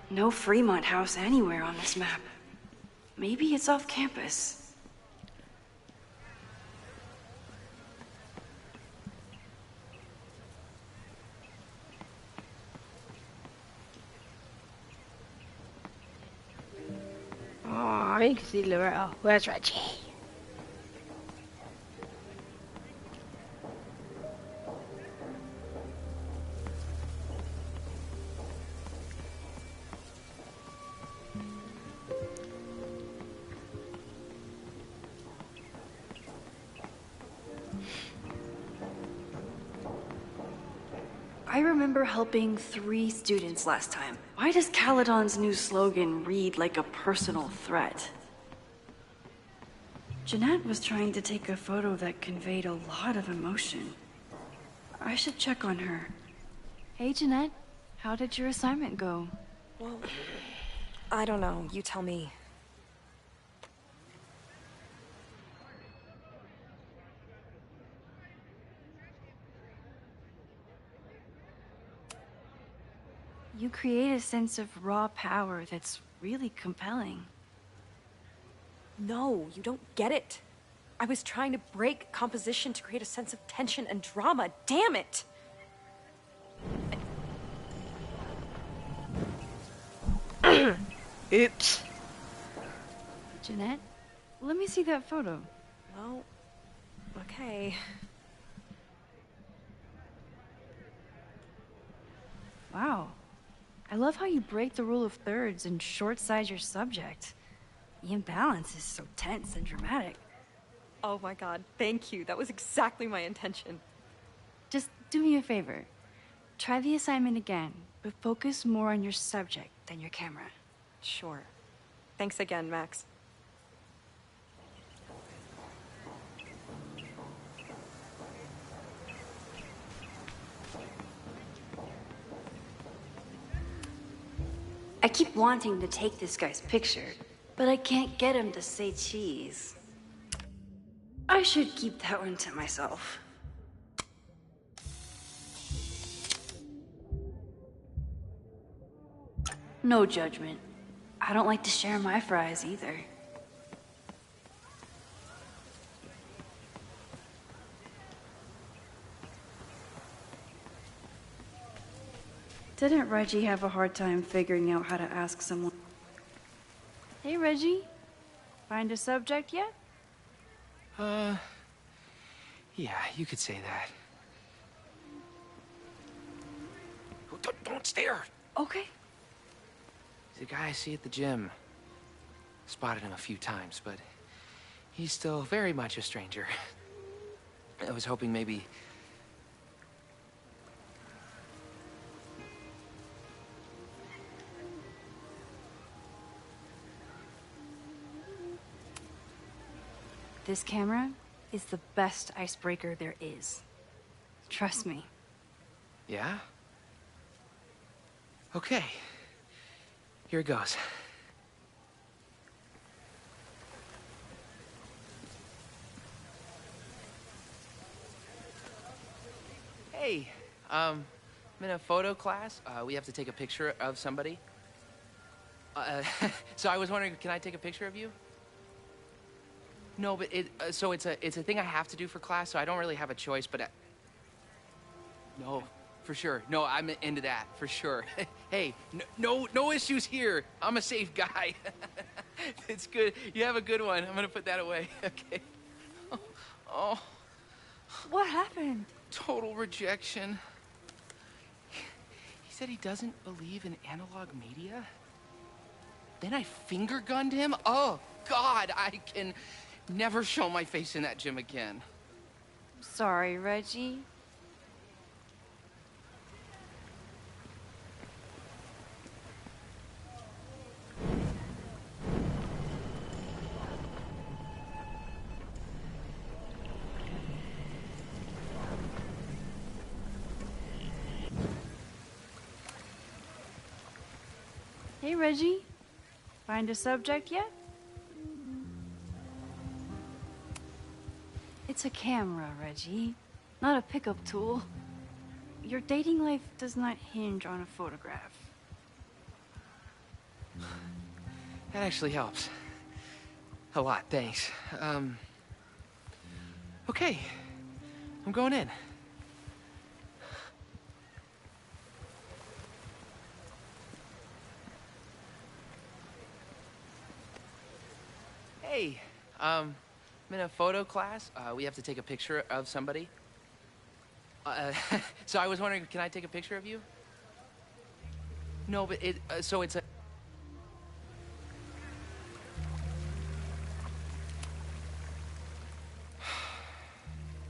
No Fremont House anywhere on this map. Maybe it's off campus. Oh, I can see Loretta. Where's Reggie? I remember helping 3 students last time. Why does Caledon's new slogan read like a personal threat? Jeanette was trying to take a photo that conveyed a lot of emotion. I should check on her. Hey, Jeanette. How did your assignment go? Well, I don't know. You tell me. You create a sense of raw power that's really compelling. No, you don't get it. I was trying to break composition to create a sense of tension and drama. Damn it! Oops. Jeanette, let me see that photo. Well, okay. Wow. I love how you break the rule of thirds and short-size your subject. The imbalance is so tense and dramatic. Oh my god, thank you. That was exactly my intention. Just do me a favor. Try the assignment again, but focus more on your subject than your camera. Sure. Thanks again, Max. I keep wanting to take this guy's picture, but I can't get him to say cheese. I should keep that one to myself. No judgment. I don't like to share my fries either. Didn't Reggie have a hard time figuring out how to ask someone? Hey, Reggie. Find a subject yet? Yeah, you could say that. Don't stare! Okay. He's a guy I see at the gym. Spotted him a few times, but he's still very much a stranger. I was hoping maybe... This camera is the best icebreaker there is. Trust me. Yeah? Okay. Here it goes. Hey, I'm in a photo class. We have to take a picture of somebody. So I was wondering, can I take a picture of you? No, but so it's a thing I have to do for class, so I don't really have a choice, but no, for sure. No, I'm into that, for sure. Hey, no issues here. I'm a safe guy. It's good. You have a good one. I'm gonna put that away. Okay. Oh. What happened? Total rejection. He said he doesn't believe in analog media. Then I finger gunned him. Oh, God, I can never show my face in that gym again. Sorry, Reggie. Hey, Reggie. Find a subject yet? It's a camera, Reggie, not a pickup tool. Your dating life does not hinge on a photograph. That actually helps. A lot, thanks. Okay. I'm going in. Hey, I'm in a photo class. We have to take a picture of somebody. So I was wondering, can I take a picture of you? No, but so it's a...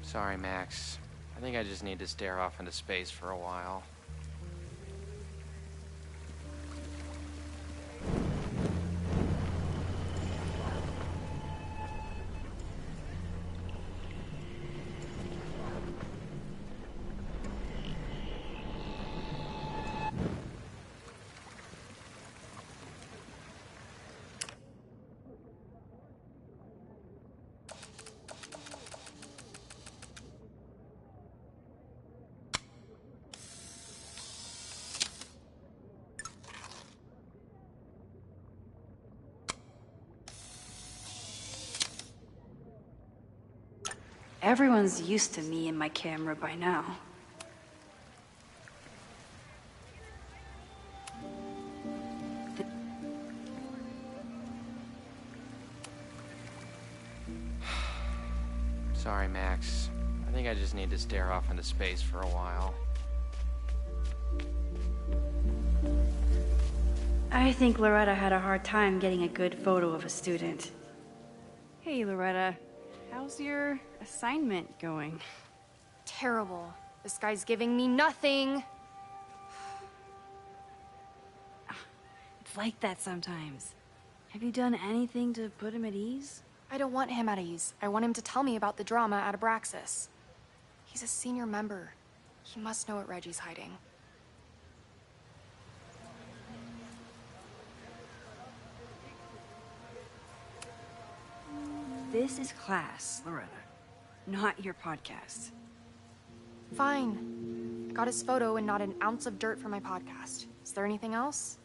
Sorry, Max. I think I just need to stare off into space for a while. Everyone's used to me and my camera by now. Sorry, Max. I think I just need to stare off into space for a while. I think Loretta had a hard time getting a good photo of a student. Hey, Loretta. How's your assignment going? Terrible. This guy's giving me nothing. It's like that sometimes. Have you done anything to put him at ease? I don't want him at ease. I want him to tell me about the drama at Abraxas. He's a senior member. He must know what Reggie's hiding. This is class, Loretta, not your podcast. Fine. I got his photo and not an ounce of dirt for my podcast. Is there anything else?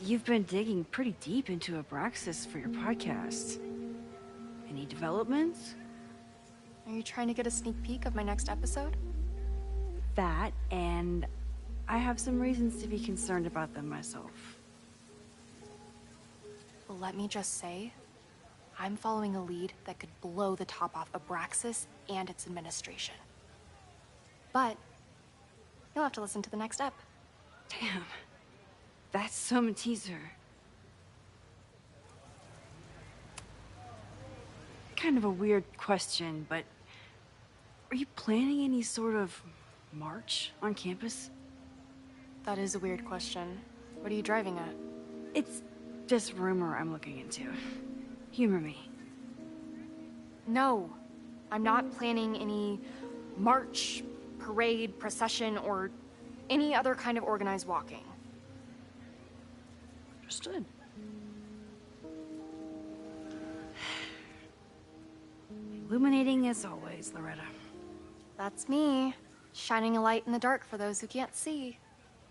You've been digging pretty deep into Abraxas for your podcast. Any developments? Are you trying to get a sneak peek of my next episode? That, and I have some reasons to be concerned about them myself. Well, let me just say, I'm following a lead that could blow the top off Abraxas and its administration. But you'll have to listen to the next ep. Damn. That's some teaser. Kind of a weird question, but are you planning any sort of march on campus? That is a weird question. What are you driving at? It's just rumor I'm looking into. Humor me. No, I'm not planning any march, parade, procession, or any other kind of organized walking. Understood. Illuminating as always, Loretta. That's me, shining a light in the dark for those who can't see.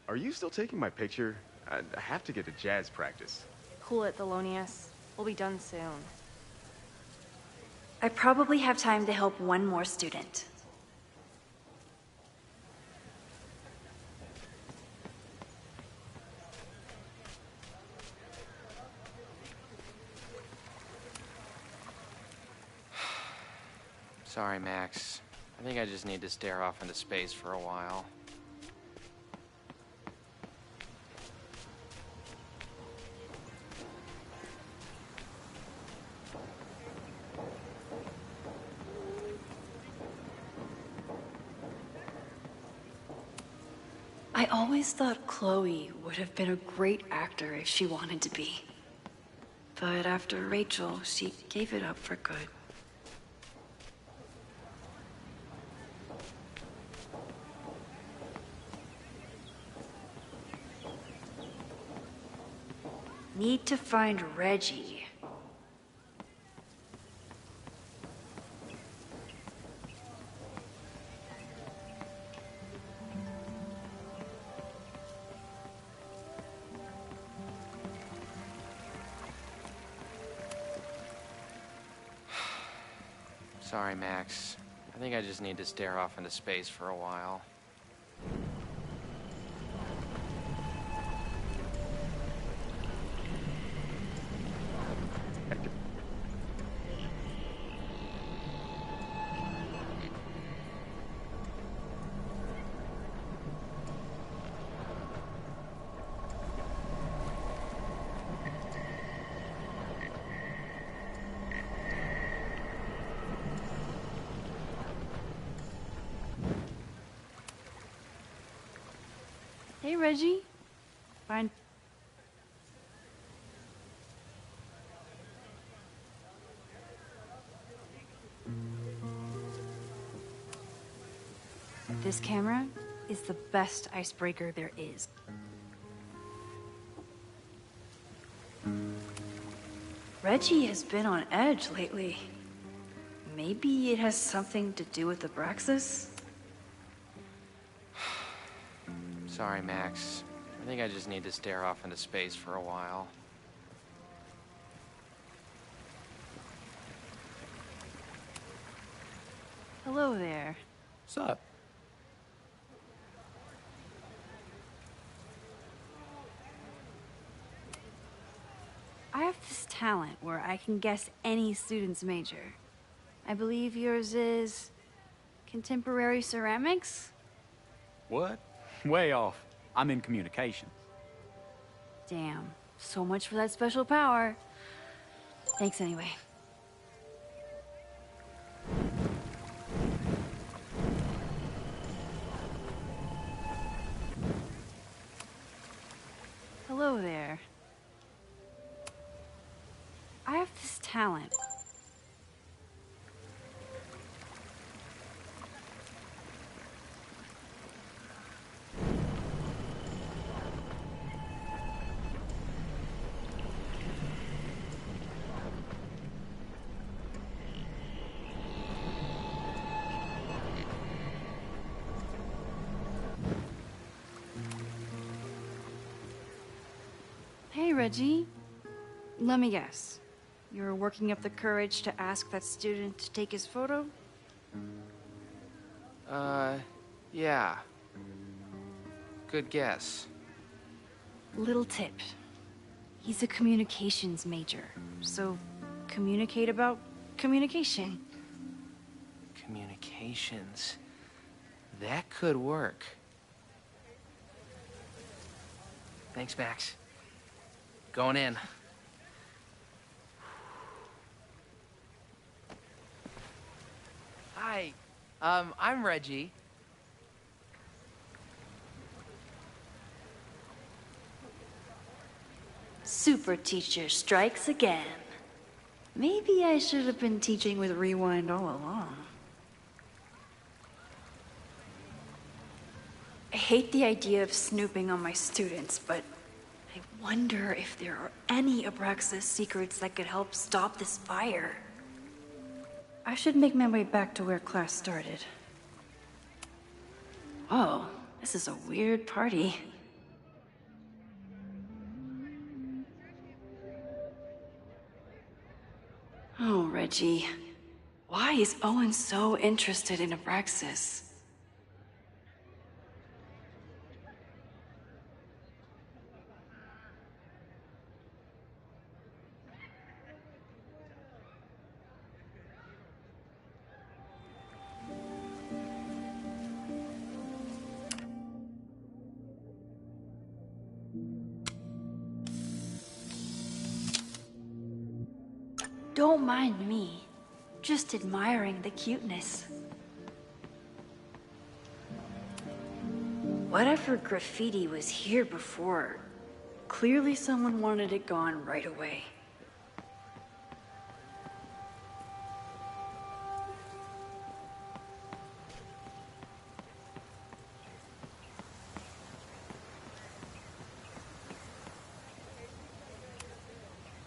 Are you still taking my picture? I have to get to jazz practice. Cool it, Thelonious. We'll be done soon. I probably have time to help one more student. Sorry, Max. I think I just need to stare off into space for a while. I always thought Chloe would have been a great actor if she wanted to be. But after Rachel, she gave it up for good. Need to find Reggie. Sorry, Max. I think I just need to stare off into space for a while. Hey, Reggie. Fine. This camera is the best icebreaker there is. Reggie has been on edge lately. Maybe it has something to do with Abraxas? Sorry, Max. I think I just need to stare off into space for a while. Hello there. What's up? I have this talent where I can guess any student's major. I believe yours is contemporary ceramics? What? Way off. I'm in communications. Damn. So much for that special power. Thanks anyway. Hello there. I have this talent. Hey, Reggie. Let me guess. You're working up the courage to ask that student to take his photo? Yeah. Good guess. Little tip. He's a communications major, so communicate about communication. Communications. That could work. Thanks, Max. Going in. Hi. I'm Reggie. Super teacher strikes again. Maybe I should have been teaching with Rewind all along. I hate the idea of snooping on my students, but I wonder if there are any Abraxas secrets that could help stop this fire. I should make my way back to where class started. Whoa, this is a weird party. Oh, Reggie. Why is Owen so interested in Abraxas? Don't mind me. Just admiring the cuteness. Whatever graffiti was here before, clearly someone wanted it gone right away.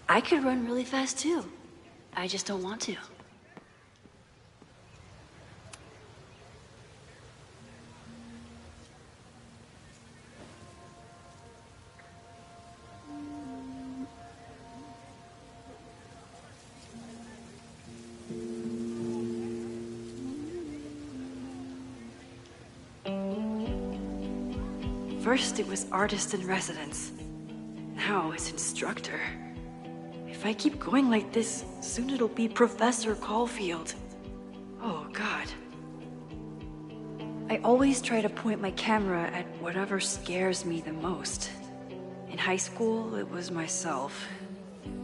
I could run really fast too. I just don't want to. First it was artist in residence. Now it's instructor. If I keep going like this, soon it'll be Professor Caulfield. Oh, God. I always try to point my camera at whatever scares me the most. In high school, it was myself.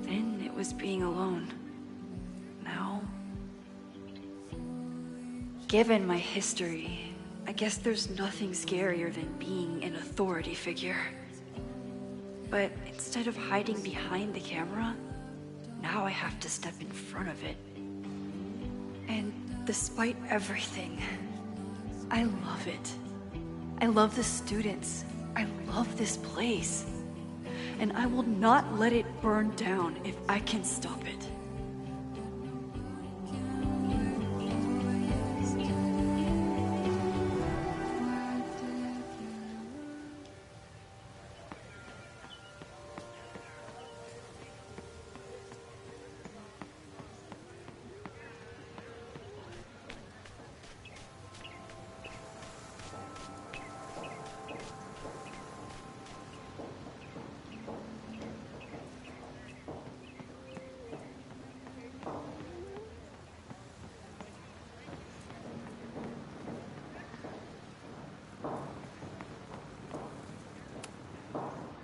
Then it was being alone. Now... Given my history, I guess there's nothing scarier than being an authority figure. But instead of hiding behind the camera, now I have to step in front of it. And despite everything, I love it. I love the students. I love this place. And I will not let it burn down if I can stop it.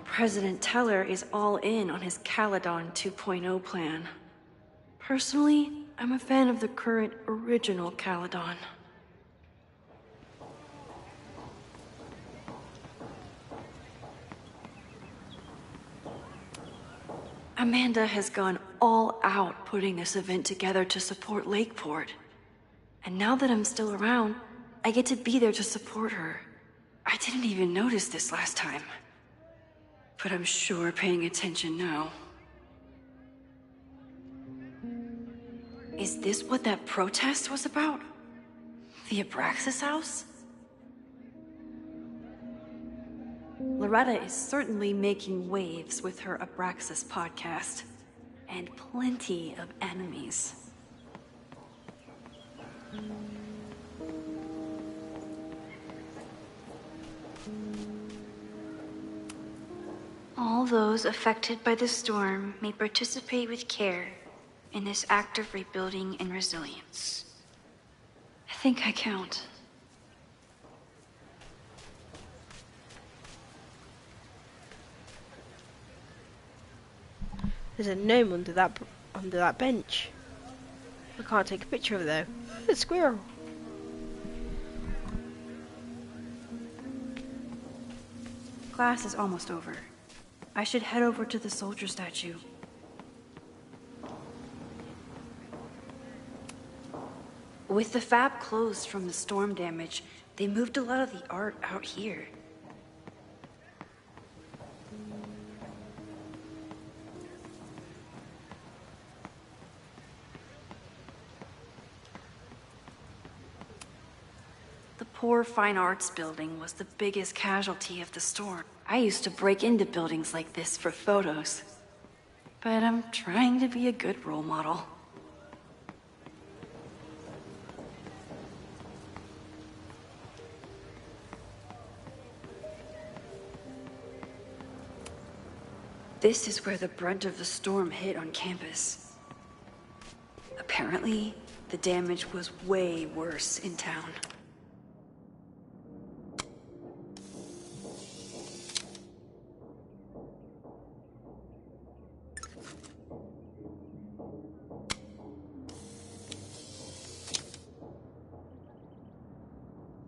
President Teller is all in on his Caledon 2.0 plan. Personally, I'm a fan of the current original Caledon. Amanda has gone all out putting this event together to support Lakeport. And now that I'm still around, I get to be there to support her. I didn't even notice this last time. But I'm sure paying attention now. Is this what that protest was about? The Abraxas house? Loretta is certainly making waves with her Abraxas podcast. And plenty of enemies. All those affected by the storm may participate with care in this act of rebuilding and resilience. I think I count. There's a gnome under that bench. I can't take a picture of it though. A squirrel. Class is almost over. I should head over to the soldier statue. With the fab closed from the storm damage, they moved a lot of the art out here. The poor fine arts building was the biggest casualty of the storm. I used to break into buildings like this for photos. But I'm trying to be a good role model. This is where the brunt of the storm hit on campus. Apparently, the damage was way worse in town.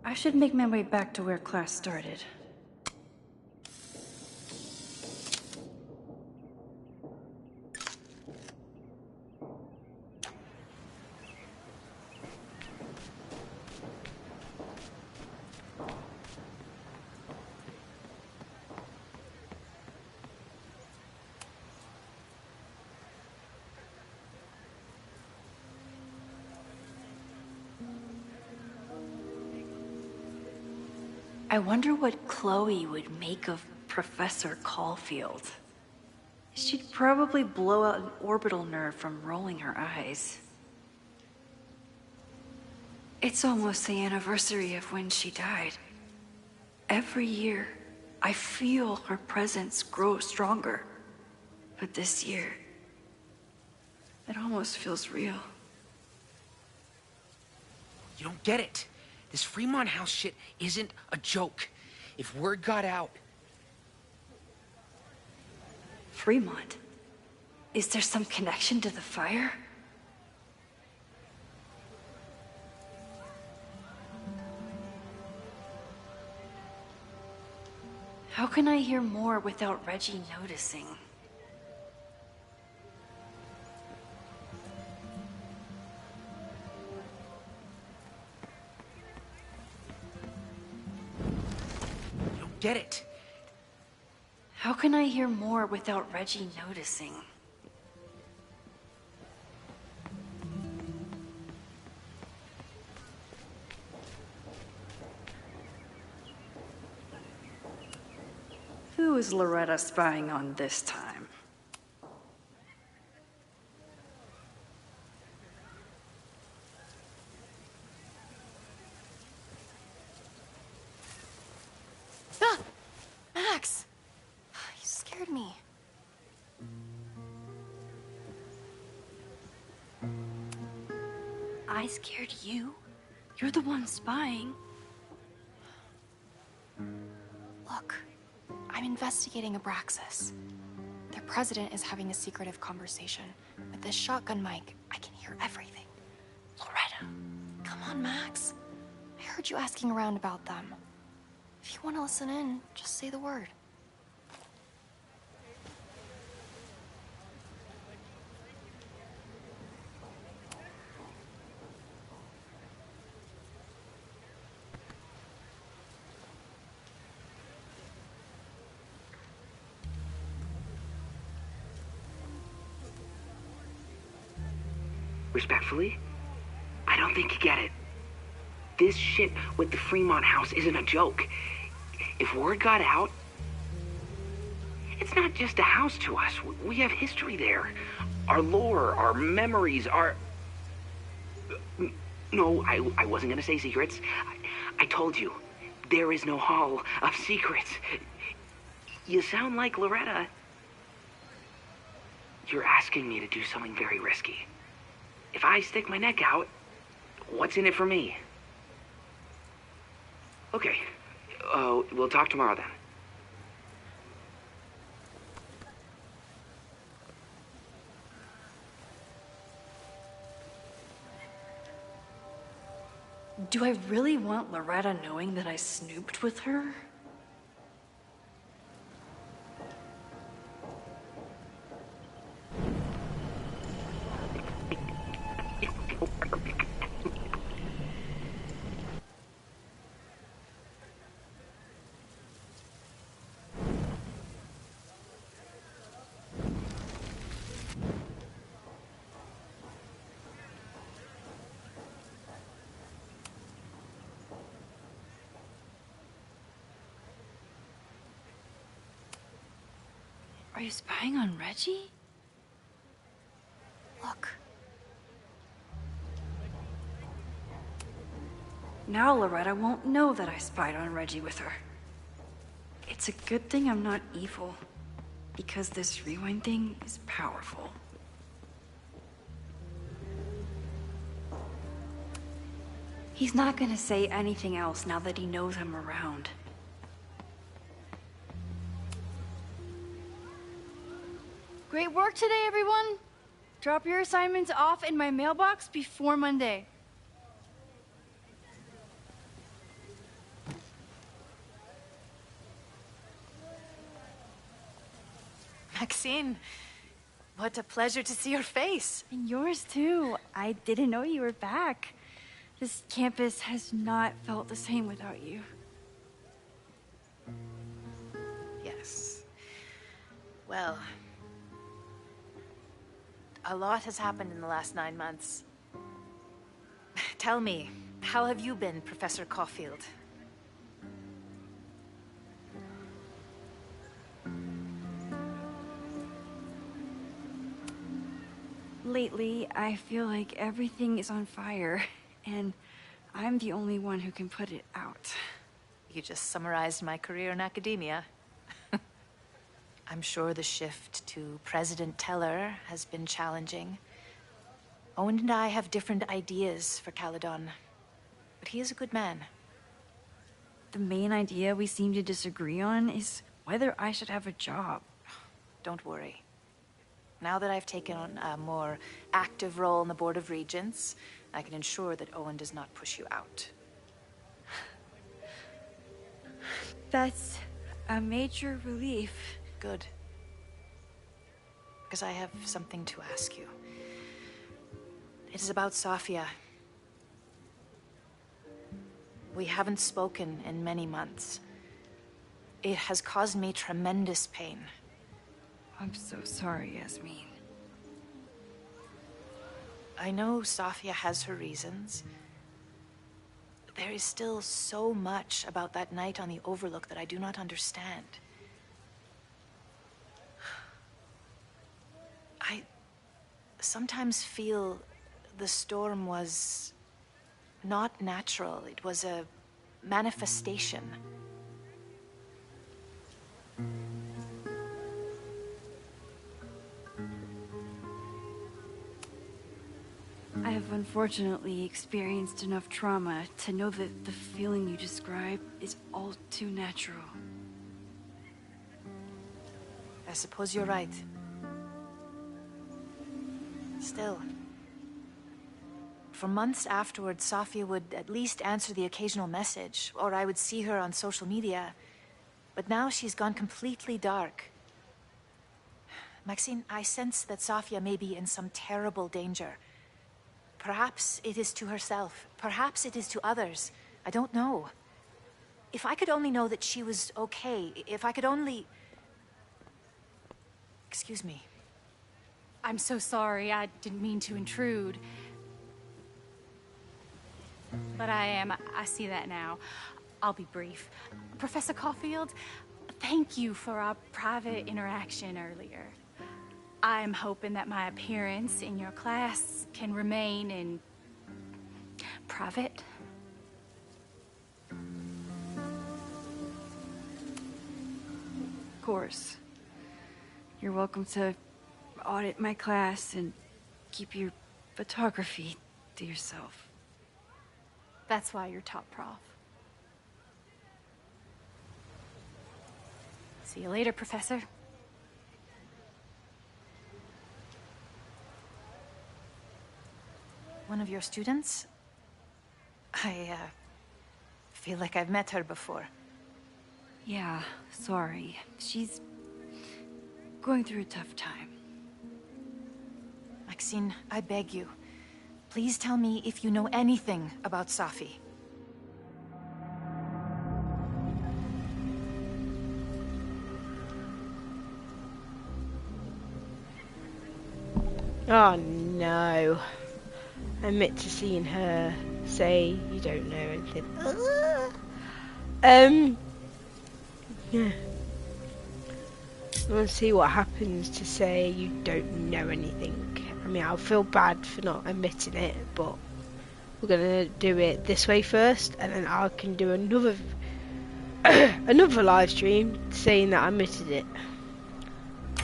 I should make my way back to where class started. I wonder what Chloe would make of Professor Caulfield. She'd probably blow out an orbital nerve from rolling her eyes. It's almost the anniversary of when she died. Every year, I feel her presence grow stronger. But this year, it almost feels real. You don't get it. This Fremont House shit isn't a joke. If word got out... Fremont? Is there some connection to the fire? How can I hear more without Reggie noticing? Get it. How can I hear more without Reggie noticing? Who is Loretta spying on this time? Max! You scared me. I scared you? You're the one spying. Look, I'm investigating Abraxas. Their president is having a secretive conversation. With this shotgun mic, I can hear everything. Loretta, come on, Max. I heard you asking around about them. If you want to listen in, just say the word. Respectfully, I don't think you get it. This shit with the Fremont House isn't a joke. If word got out, It's not just a house to us. We have history there. Our lore, our memories, our... No, I wasn't gonna say secrets. I told you, there is no Hall of Secrets. You sound like Loretta. You're asking me to do something very risky. If I stick my neck out, what's in it for me? Okay, we'll talk tomorrow then. Do I really want Loretta knowing that I snooped with her? Are you spying on Reggie? Look. Now Loretta won't know that I spied on Reggie with her. It's a good thing I'm not evil, because this rewind thing is powerful. He's not gonna say anything else now that he knows I'm around. Great work today, everyone. Drop your assignments off in my mailbox before Monday. Maxine, what a pleasure to see your face. And yours too. I didn't know you were back. This campus has not felt the same without you. Yes. Well, a lot has happened in the last 9 months. Tell me, how have you been, Professor Caulfield? Lately, I feel like everything is on fire, and I'm the only one who can put it out. You just summarized my career in academia. I'm sure the shift to President Teller has been challenging. Owen and I have different ideas for Caledon, but he is a good man. The main idea we seem to disagree on is whether I should have a job. Don't worry. Now that I've taken on a more active role in the Board of Regents, I can ensure that Owen does not push you out. That's a major relief. Good. Because I have something to ask you. It is about Sofia. We haven't spoken in many months. It has caused me tremendous pain. I'm so sorry, Yasmin. I know Sofia has her reasons. There is still so much about that night on the Overlook that I do not understand. I sometimes feel the storm was not natural. It was a manifestation. I have unfortunately experienced enough trauma to know that the feeling you describe is all too natural. I suppose you're right. Still, for months afterwards, Sofia would at least answer the occasional message, or I would see her on social media. But now she's gone completely dark. Maxine, I sense that Sofia may be in some terrible danger. Perhaps it is to herself. Perhaps it is to others. I don't know. If I could only know that she was okay, if I could only... Excuse me. I'm so sorry. I didn't mean to intrude. But I see that now. I'll be brief. Professor Caulfield, thank you for our private interaction earlier. I'm hoping that my appearance in your class can remain in private. Of course. You're welcome to audit my class and keep your photography to yourself. That's why you're top prof. See you later, Professor. One of your students? I feel like I've met her before. Yeah, sorry. She's going through a tough time. Maxine, I beg you. Please tell me if you know anything about Safi. Oh no. I admit to seeing her say you don't know anything. Yeah. I want to see what happens to say you don't know anything. I mean, I'll feel bad for not admitting it, but we're gonna do it this way first, and then I can do another another live stream saying that I admitted it.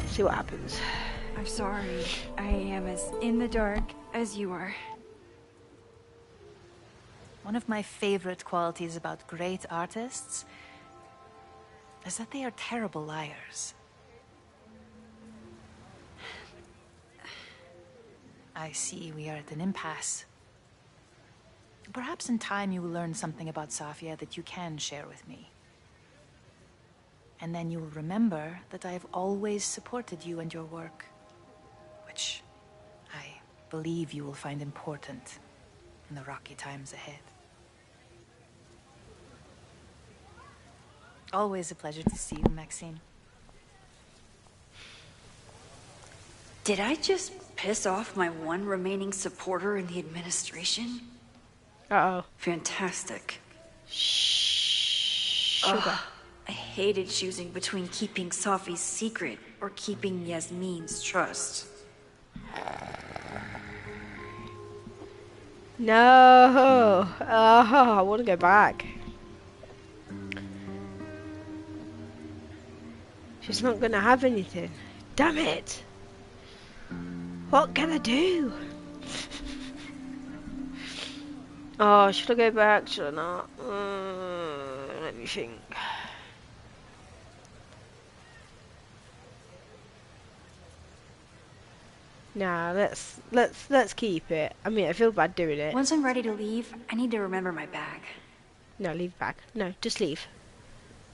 See what happens. I'm sorry. I am as in the dark as you are. One of my favorite qualities about great artists is that they are terrible liars. I see we are at an impasse. Perhaps in time you will learn something about Safia that you can share with me. And then you will remember that I have always supported you and your work, which I believe you will find important in the rocky times ahead. Always a pleasure to see you, Maxine. Did I just piss off my one remaining supporter in the administration? Uh-oh. Fantastic. Sugar. Ugh, I hated choosing between keeping Safi's secret or keeping Yasmin's trust. No. Oh, I want to go back. She's not going to have anything. Damn it. What can I do? Oh, should I go back? Should I not? Let me think. Nah, let's keep it. I mean, I feel bad doing it. Once I'm ready to leave, I need to remember my bag. No, leave bag. No, just leave.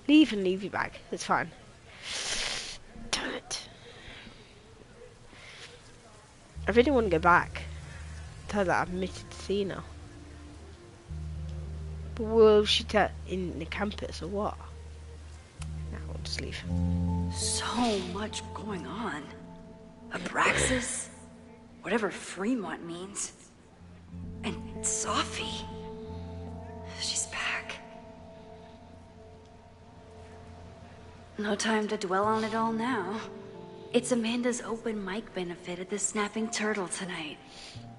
Leave and leave your bag. It's fine. Damn it. I really want to go back. Tell her that I've admitted to seeing her. But will she tell in the campus or what? No, we'll just leave. So much going on. Abraxas, whatever Fremont means, and Safi. She's back. No time to dwell on it all now. It's Amanda's open mic benefit at the Snapping Turtle tonight.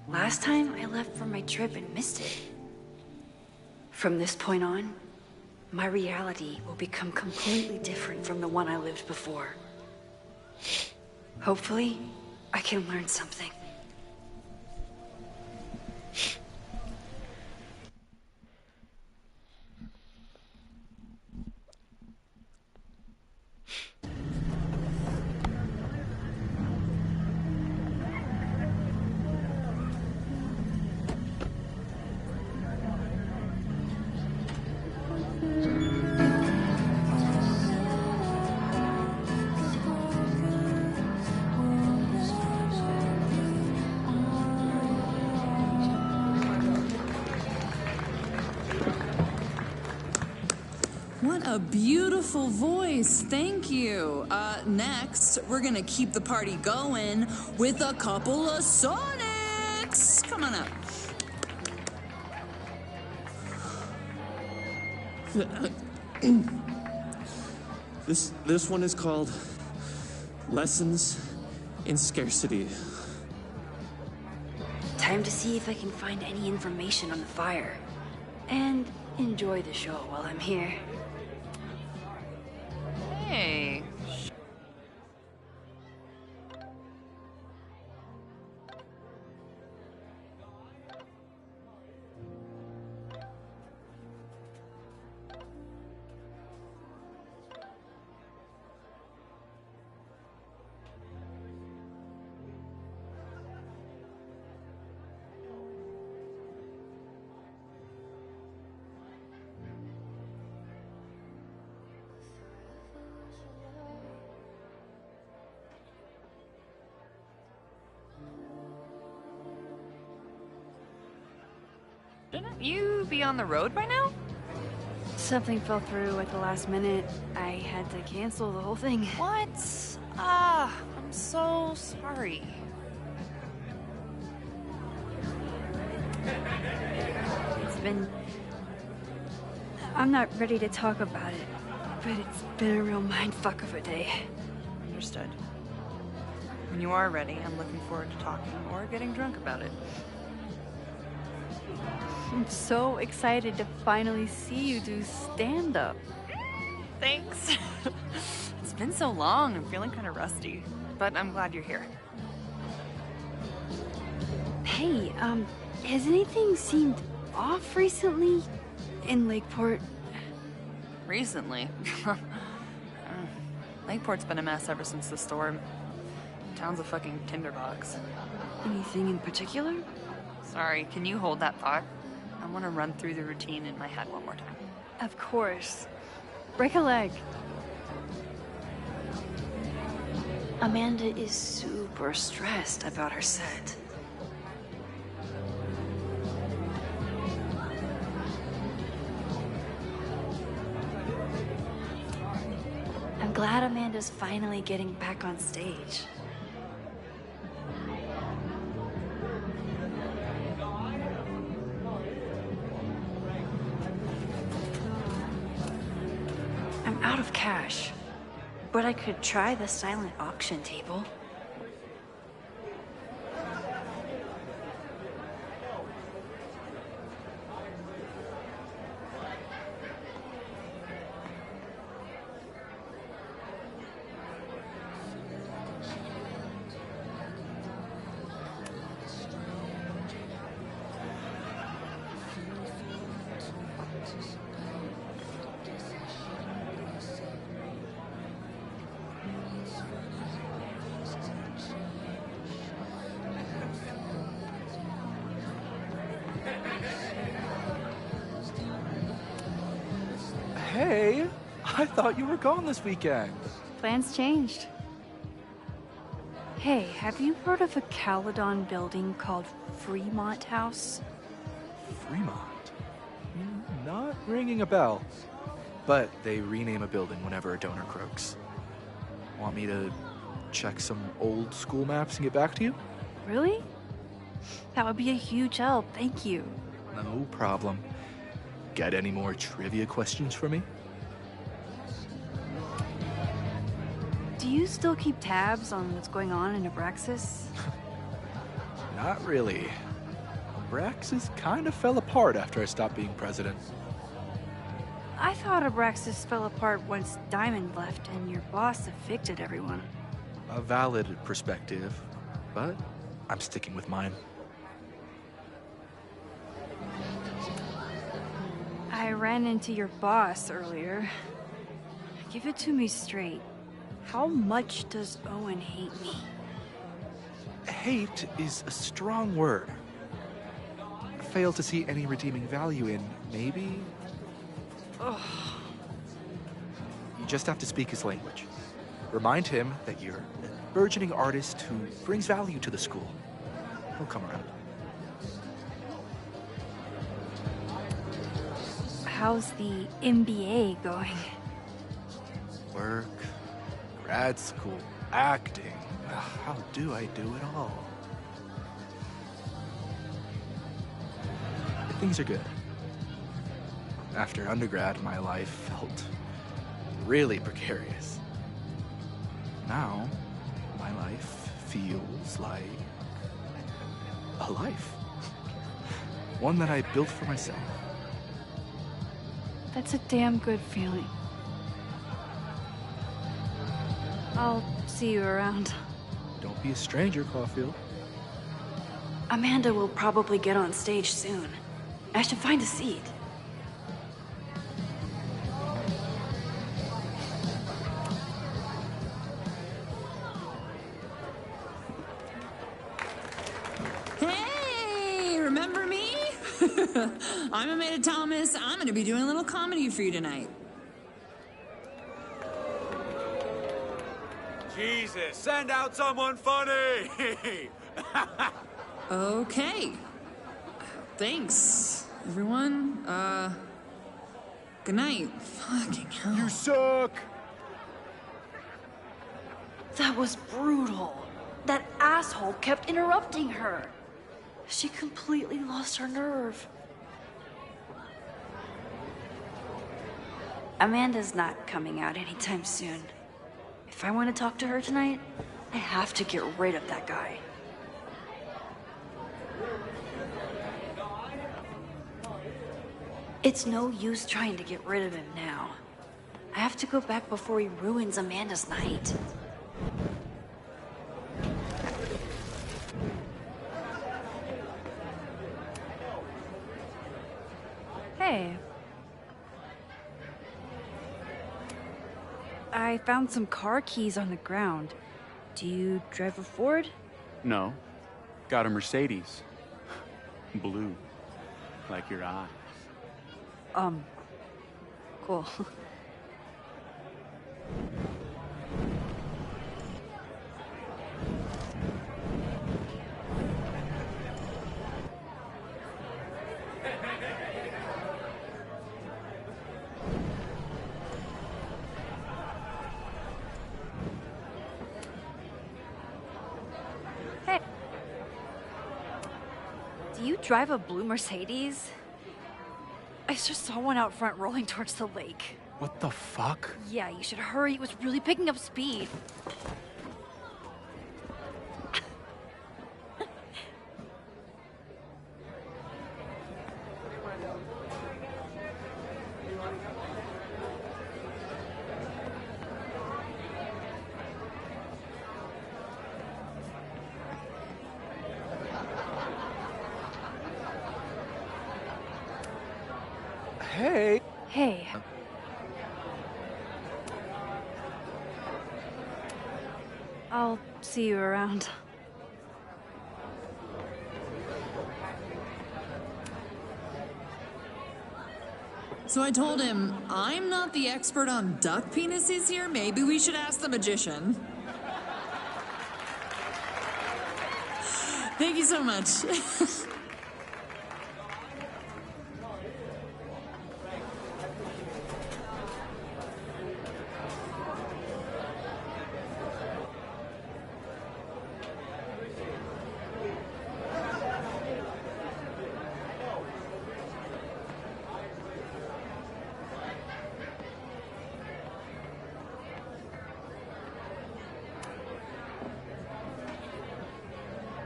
Last time I left for my trip and missed it. From this point on, my reality will become completely different from the one I lived before. Hopefully, I can learn something. What a beautiful voice. Thank you. Next, we're gonna keep the party going with a couple of sonics. Come on up. This one is called Lessons in Scarcity. Time to see if I can find any information on the fire. And enjoy the show while I'm here. Hey. Shouldn't you be on the road by now? Something fell through at the last minute. I had to cancel the whole thing. What? Ah, I'm so sorry. It's been... I'm not ready to talk about it, but it's been a real mindfuck of a day. Understood. When you are ready, I'm looking forward to talking or getting drunk about it. I'm so excited to finally see you do stand-up. Thanks. It's been so long, I'm feeling kind of rusty, but I'm glad you're here. Hey, has anything seemed off recently in Lakeport? Recently? Lakeport's been a mess ever since the storm. Town's a fucking tinderbox. Anything in particular? Sorry, can you hold that thought? I want to run through the routine in my head one more time. Of course. Break a leg. Amanda is super stressed about her set. I'm glad Amanda's finally getting back on stage. I'm out of cash, but I could try the silent auction table. Hey, I thought you were gone this weekend. Plans changed. Hey, have you heard of a Caledon building called Fremont House? Fremont? Not ringing a bell. But they rename a building whenever a donor croaks. Want me to check some old school maps and get back to you? Really? That would be a huge help, thank you. No problem. Got any more trivia questions for me? Do you still keep tabs on what's going on in Abraxas? Not really. Abraxas kind of fell apart after I stopped being president. I thought Abraxas fell apart once Diamond left and your boss evicted everyone. A valid perspective, but I'm sticking with mine. I ran into your boss earlier. Give it to me straight. How much does Owen hate me? Hate is a strong word. Fail to see any redeeming value in, maybe? Ugh. You just have to speak his language. Remind him that you're a burgeoning artist who brings value to the school. He'll come around. How's the MBA going? Work, grad school, acting. How do I do it all? Things are good. After undergrad, my life felt really precarious. Now, my life feels like a life. One that I built for myself. That's a damn good feeling. I'll see you around. Don't be a stranger, Caulfield. Amanda will probably get on stage soon. I should find a seat. Hey, remember me? I'm Amanda Thomas. I'm gonna be doing a little comedy for you tonight. Jesus, send out someone funny! Okay. Thanks, everyone. Good night. Fucking hell. You suck! That was brutal. That asshole kept interrupting her. She completely lost her nerve. Amanda's not coming out anytime soon. If I want to talk to her tonight, I have to get rid of that guy. It's no use trying to get rid of him now. I have to go back before he ruins Amanda's night. Hey. I found some car keys on the ground. Do you drive a Ford? No. Got a Mercedes. Blue. Like your eye. Cool. Hey. Do you drive a blue Mercedes? I just saw one out front rolling towards the lake. What the fuck? Yeah, you should hurry. It was really picking up speed. Hey. Hey. I'll see you around. So I told him, I'm not the expert on duck penises here. Maybe we should ask the magician. Thank you so much.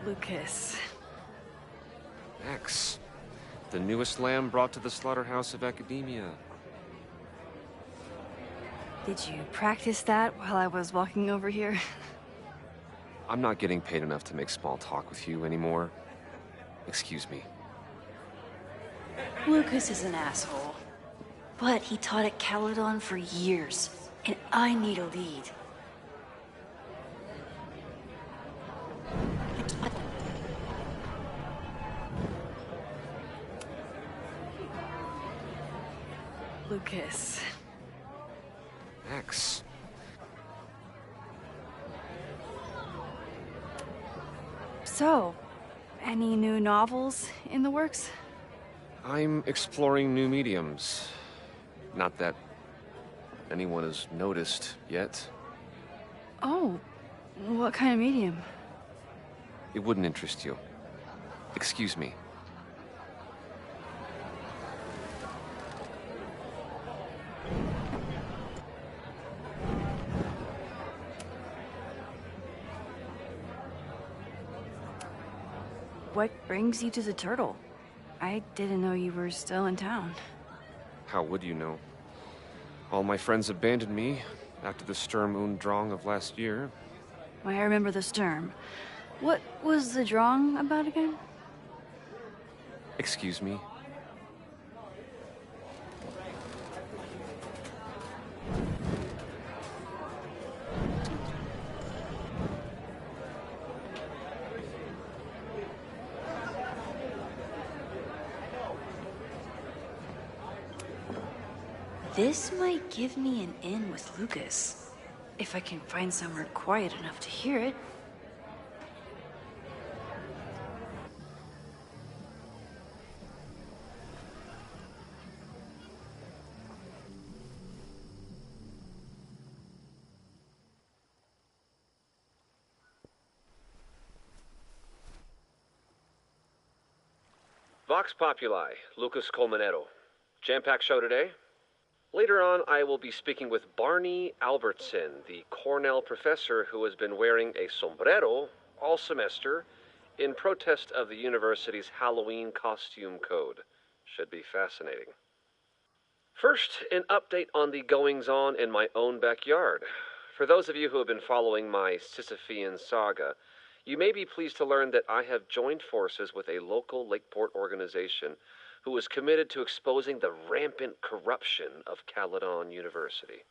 Lucas. X. The newest lamb brought to the slaughterhouse of academia. Did you practice that while I was walking over here? I'm not getting paid enough to make small talk with you anymore. Excuse me. Lucas is an asshole. But he taught at Caledon for years, and I need a lead. Lucas. X. So, any new novels in the works? I'm exploring new mediums. Not that anyone has noticed yet. Oh, what kind of medium? It wouldn't interest you. Excuse me. what brings you to the Turtle? I didn't know you were still in town. How would you know? All my friends abandoned me after the Sturm und Drang of last year. I remember the Sturm. What was the Drang about again? Excuse me? This might give me an in with Lucas, if I can find somewhere quiet enough to hear it. Vox Populi, Lucas Colmenero. Jam-packed show today? Later on, I will be speaking with Barney Albertson, the Cornell professor who has been wearing a sombrero all semester in protest of the university's Halloween costume code. Should be fascinating. First, an update on the goings-on in my own backyard. For those of you who have been following my Sisyphean saga, you may be pleased to learn that I have joined forces with a local Lakeport organization who is committed to exposing the rampant corruption of Caledon University.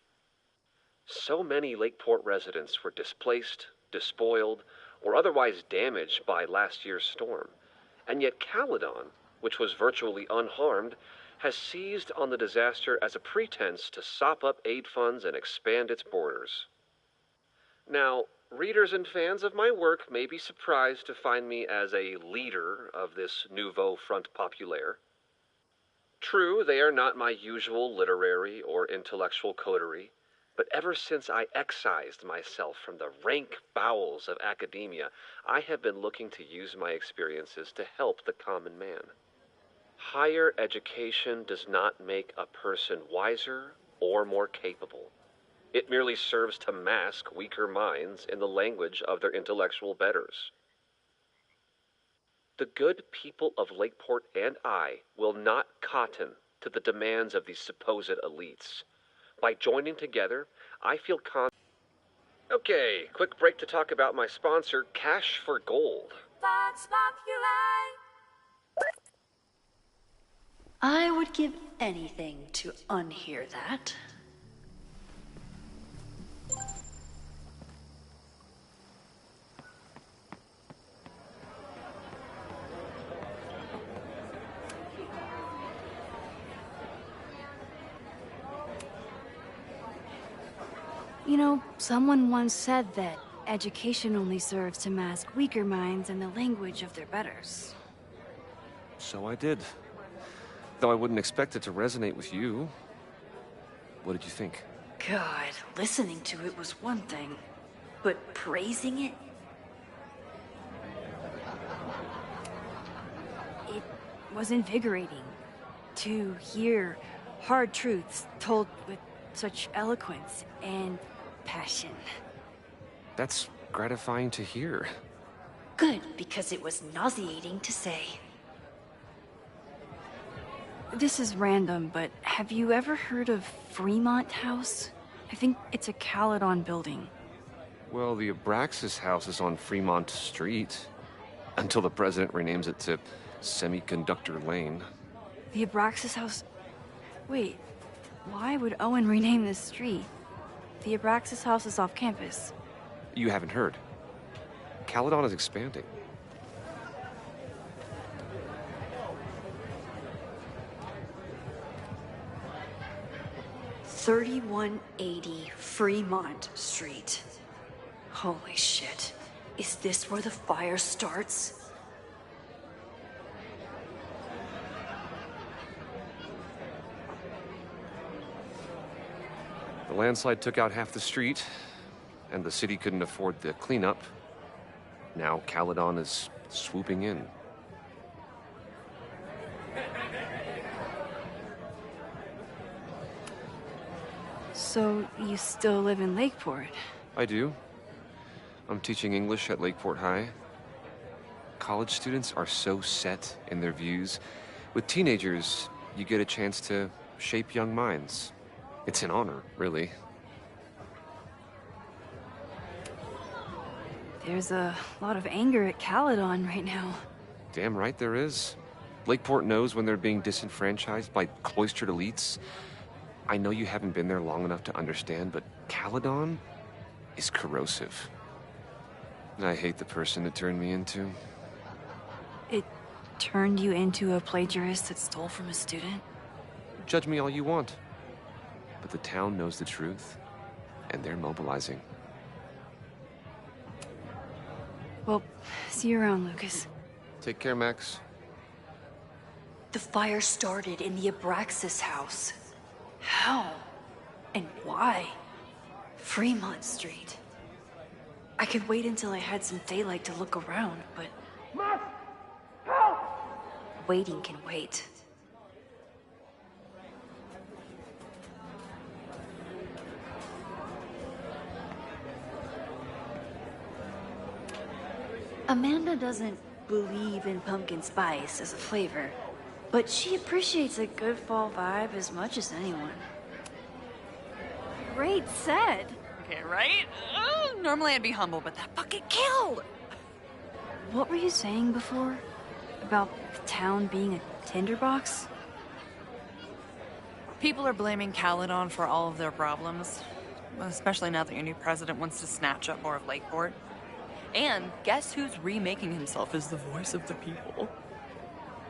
So many Lakeport residents were displaced, despoiled, or otherwise damaged by last year's storm, and yet Caledon, which was virtually unharmed, has seized on the disaster as a pretense to sop up aid funds and expand its borders. Now, readers and fans of my work may be surprised to find me as a leader of this nouveau front populaire. True, they are not my usual literary or intellectual coterie, but ever since I excised myself from the rank bowels of academia, I have been looking to use my experiences to help the common man. Higher education does not make a person wiser or more capable. It merely serves to mask weaker minds in the language of their intellectual betters. The good people of Lakeport and I will not cotton to the demands of these supposed elites. By joining together, I feel Okay, quick break to talk about my sponsor, Cash for Gold. Vox Populi. I would give anything to unhear that. You know, someone once said that education only serves to mask weaker minds in the language of their betters. So I did. Though I wouldn't expect it to resonate with you. What did you think? God, listening to it was one thing, but praising it? It was invigorating to hear hard truths told with such eloquence and passion. That's gratifying to hear. Good, because it was nauseating to say. This is random, but have you ever heard of Fremont House? I think it's a Caledon building. Well, the Abraxas house is on Fremont Street. Until the president renames it to Semiconductor Lane. The Abraxas house? Wait, why would Owen rename this street? The Abraxas house is off campus. You haven't heard. Caledon is expanding. $3180 Fremont Street. Holy shit. Is this where the fire starts? The landslide took out half the street, and the city couldn't afford the cleanup. Now Caledon is swooping in. So, you still live in Lakeport? I do. I'm teaching English at Lakeport High. College students are so set in their views. With teenagers, you get a chance to shape young minds. It's an honor, really. There's a lot of anger at Caledon right now. Damn right there is. Lakeport knows when they're being disenfranchised by cloistered elites. I know you haven't been there long enough to understand, but Caledon is corrosive. And I hate the person it turned me into. It turned you into a plagiarist that stole from a student? Judge me all you want. But the town knows the truth, and they're mobilizing. Well, see you around, Lucas. Take care, Max. The fire started in the Abraxas house. How? And why? Fremont Street. I could wait until I had some daylight to look around, but... Max! Help! Waiting can wait. Amanda doesn't believe in pumpkin spice as a flavor, but she appreciates a good fall vibe as much as anyone. Great set. Okay, right? Normally I'd be humble, but that fucking killed! What were you saying before? About the town being a tinderbox? People are blaming Caledon for all of their problems, especially now that your new president wants to snatch up more of Lakeport. And guess who's remaking himself as the voice of the people?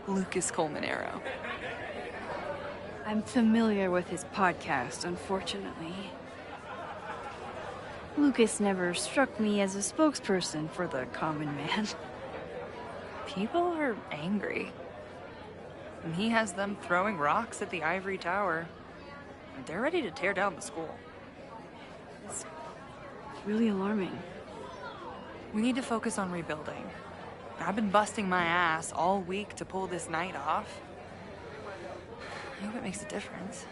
Lucas Colmenero. I'm familiar with his podcast, unfortunately. Lucas never struck me as a spokesperson for the common man. People are angry. And he has them throwing rocks at the Ivory Tower. And they're ready to tear down the school. It's really alarming. We need to focus on rebuilding. I've been busting my ass all week to pull this night off. I hope it makes a difference.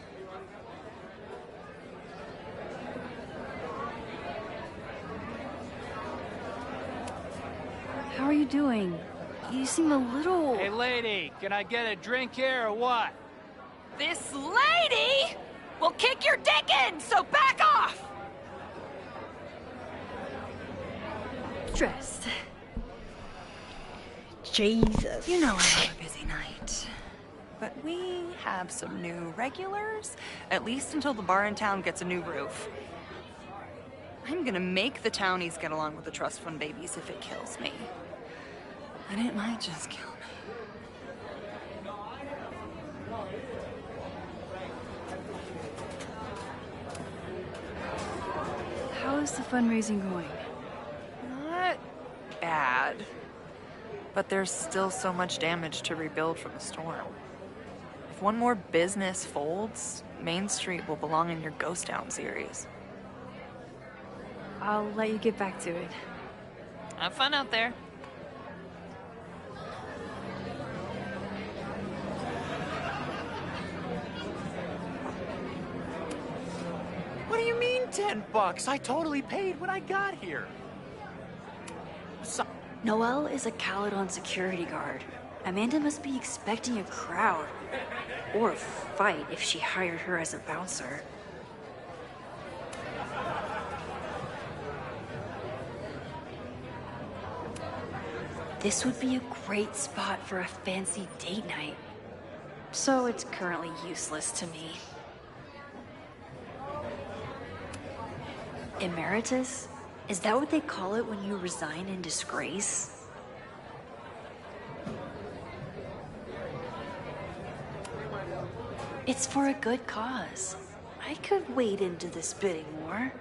How are you doing? You seem a little... Hey, lady, can I get a drink here or what? This lady will kick your dick in, so back off! Dressed. Jesus. You know I have a busy night. But we have some new regulars, at least until the bar in town gets a new roof. I'm gonna make the townies get along with the trust fund babies if it kills me. And it might just kill me. How is the fundraising going? Not bad. But there's still so much damage to rebuild from the storm. If one more business folds, Main Street will belong in your Ghost Town series. I'll let you get back to it. Have fun out there. What do you mean $10? I totally paid when I got here. Noelle is a Caledon security guard. Amanda must be expecting a crowd. Or a fight if she hired her as a bouncer. This would be a great spot for a fancy date night. So it's currently useless to me. Emeritus? Is that what they call it when you resign in disgrace? It's for a good cause. I could wade into this bidding war.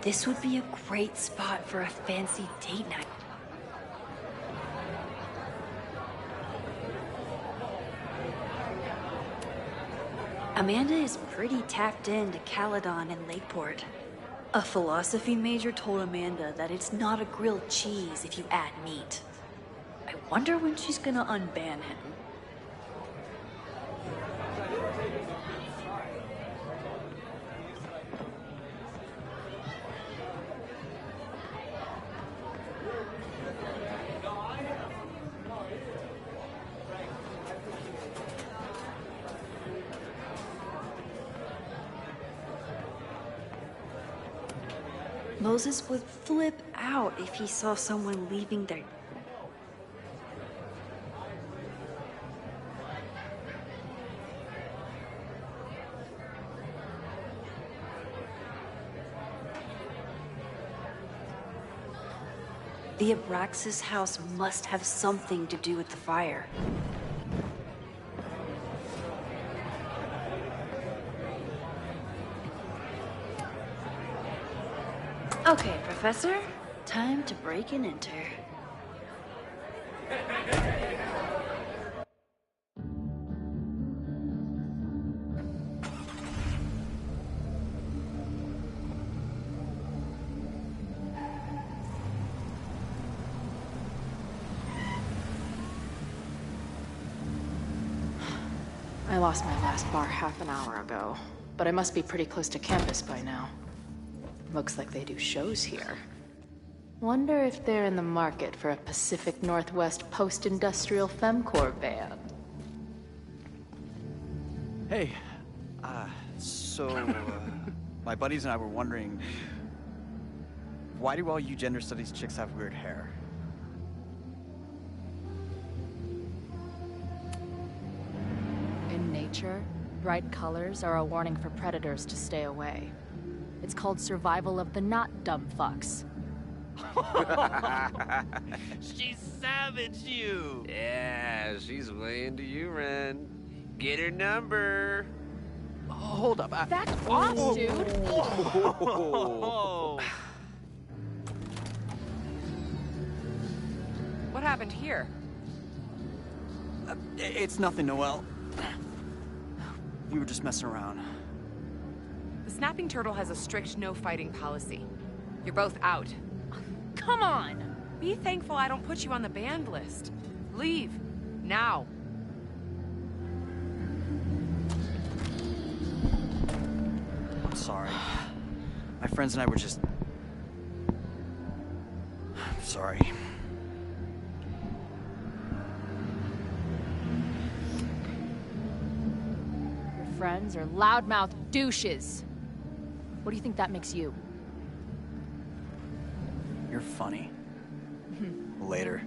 This would be a great spot for a fancy date night. Amanda is pretty tapped into Caledon and Lakeport. A philosophy major told Amanda that it's not a grilled cheese if you add meat. I wonder when she's gonna unban him. Moses would flip out if he saw someone leaving their... The Abraxas house must have something to do with the fire. Okay, Professor. Time to break and enter. I lost my last bar half an hour ago, but I must be pretty close to campus by now. Looks like they do shows here. Wonder if they're in the market for a Pacific Northwest post-industrial femcorps band. Hey, my buddies and I were wondering, why do all you gender studies chicks have weird hair? In nature, bright colors are a warning for predators to stay away. It's called survival of the not dumb fucks. She savaged you! Yeah, she's way into you, Ren. Get her number. Hold up. That's off, dude! What happened here? It's nothing, Noelle. We were just messing around. The Snapping Turtle has a strict no-fighting policy. You're both out. Come on! Be thankful I don't put you on the banned list. Leave. Now. I'm sorry. My friends and I were just... I'm sorry. Your friends are loudmouth douches. What do you think that makes you? You're funny. Later.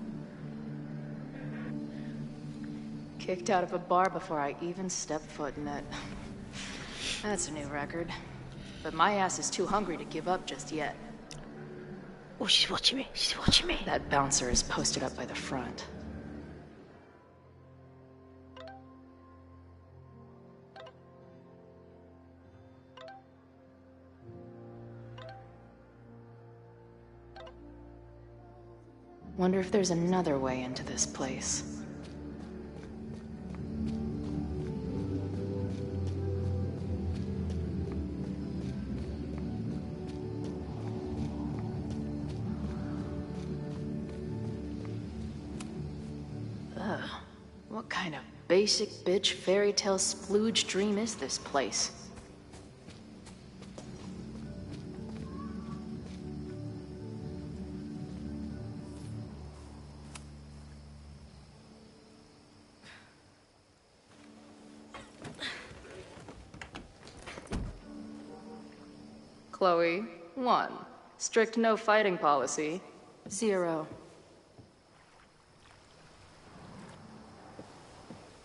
Kicked out of a bar before I even stepped foot in it. That's a new record. But my ass is too hungry to give up just yet. Oh, she's watching me. She's watching me. That bouncer is posted up by the front. Wonder if there's another way into this place. Ugh. What kind of basic bitch fairy tale splooge dream is this place? Chloe, 1. Strict no fighting policy. 0.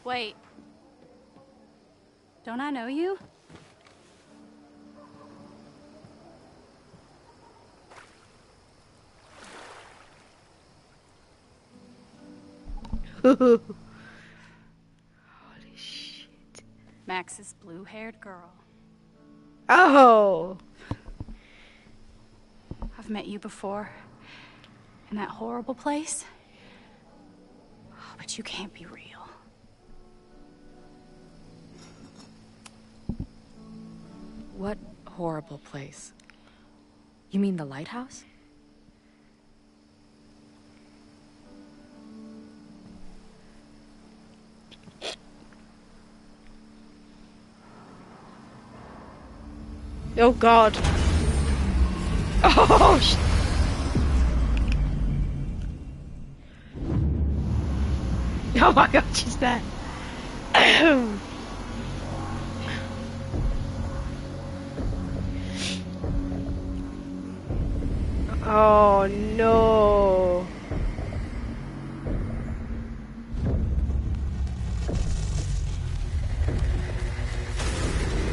Wait. Don't I know you? Holy shit. Max's blue-haired girl. Oh! I've met you before. In that horrible place. Oh, but you can't be real. What horrible place? You mean the lighthouse? Oh God. Oh sh Oh my God, she's there. Oh no.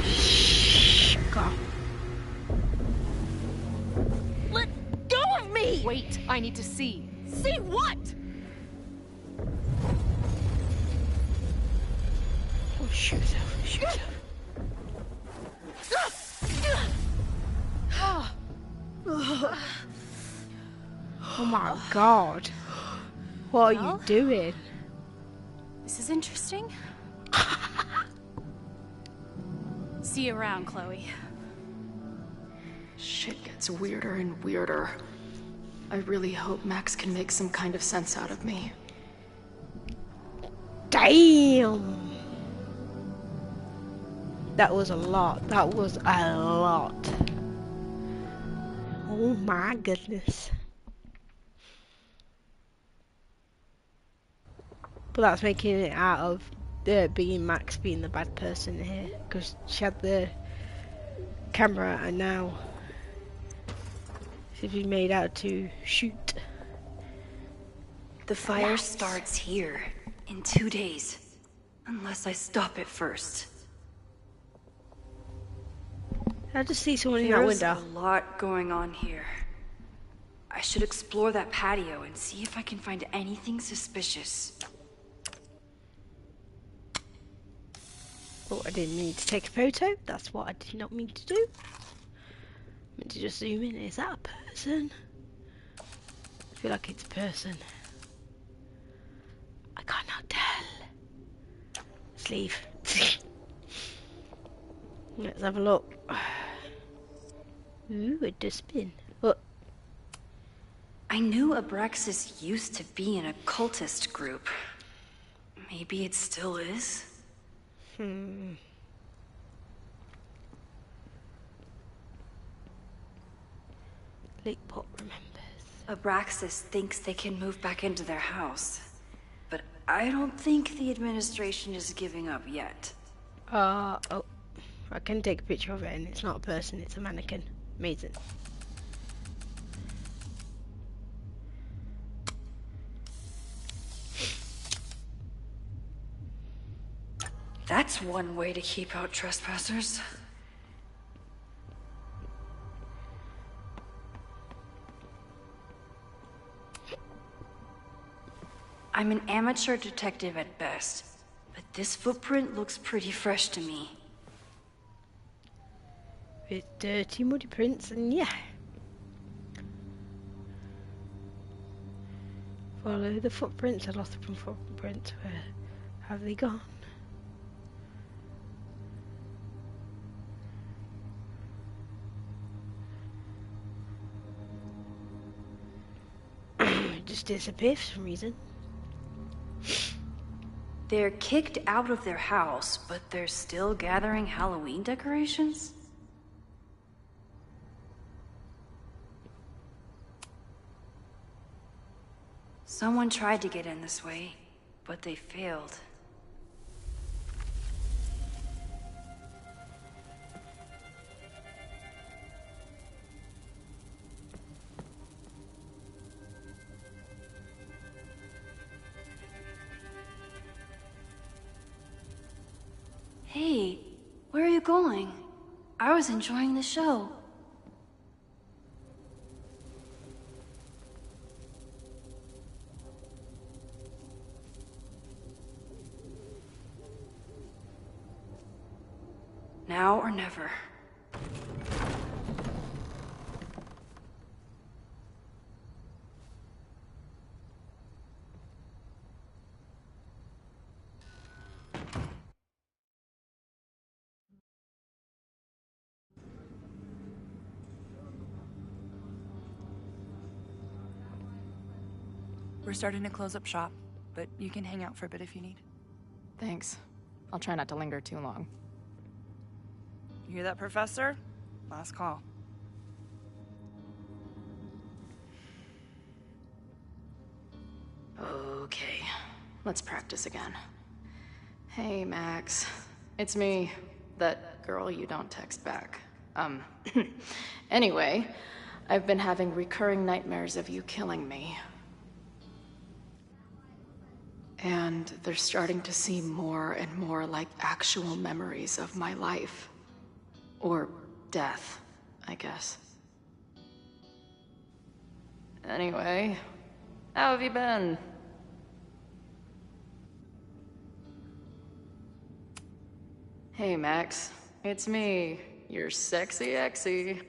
Shh. God. Let go of me! Wait, I need to see. See what? Oh, shoot yourself. Shoot yourself. Oh my god. What are you doing? This is interesting. See you around, Chloe. Shit gets weirder and weirder. I really hope Max can make some kind of sense out of me. Damn. That was a lot. That was a lot. Oh my goodness. But that's making it out of being Max being the bad person here, because she had the camera and now she's been made out to shoot. The fire starts here in 2 days, unless I stop it first. I just see someone in that There's window. a lot going on here. I should explore that patio and see if I can find anything suspicious. Oh, I didn't mean to take a photo. That's what I did not mean to do. I meant to just zoom in. Is that a person? I feel like it's a person. I cannot tell. Let's leave. Let's have a look. Ooh, a dustbin. What? I knew Abraxas used to be an occultist group. Maybe it still is? Lakeport remembers. Abraxas thinks they can move back into their house. But I don't think the administration is giving up yet. Oh, I can take a picture of it and it's not a person, it's a mannequin. Amazing. That's one way to keep out trespassers. I'm an amateur detective at best, but this footprint looks pretty fresh to me. With dirty muddy prints and yeah. Follow the footprints. I lost the footprints. Where have they gone? Just disappeared for some reason. They're kicked out of their house, but they're still gathering Halloween decorations? Someone tried to get in this way, but they failed. Hey, where are you going? I was enjoying the show. Now or never. We're starting to close up shop, but you can hang out for a bit if you need. Thanks. I'll try not to linger too long. You hear that, Professor? Last call. Okay, let's practice again. Hey, Max. It's me. That girl you don't text back. Anyway, I've been having recurring nightmares of you killing me. And they're starting to seem more and more like actual memories of my life. Or death, I guess. Anyway, how have you been? Hey, Max. It's me, your sexy exy.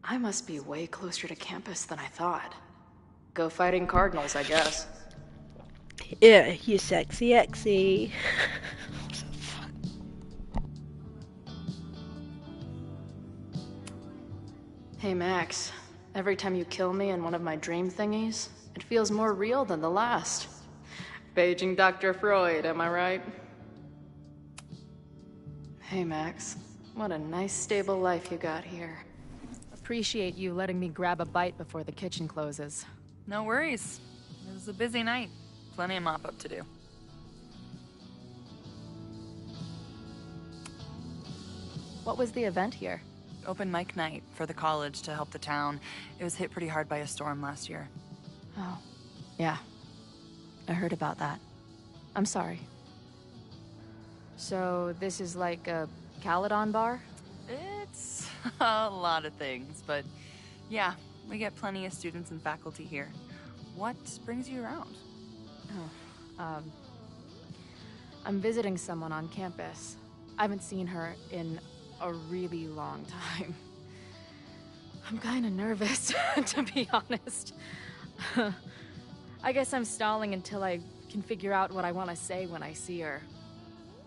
I must be way closer to campus than I thought. Go fighting Cardinals, I guess. Yeah, you sexy exy. Hey, Max. Every time you kill me in one of my dream thingies, it feels more real than the last. Paging Dr. Freud, am I right? Hey, Max. What a nice, stable life you got here. Appreciate you letting me grab a bite before the kitchen closes. No worries. It was a busy night. Plenty of mop-up to do. What was the event here? Open mic night for the college to help the town. It was hit pretty hard by a storm last year. Oh, yeah. I heard about that. I'm sorry. So, this is like a Caledon bar? It's a lot of things, but yeah, we get plenty of students and faculty here. What brings you around? Oh, I'm visiting someone on campus. I haven't seen her in a really long time. I'm kinda nervous, to be honest. I guess I'm stalling until I can figure out what I want to say when I see her.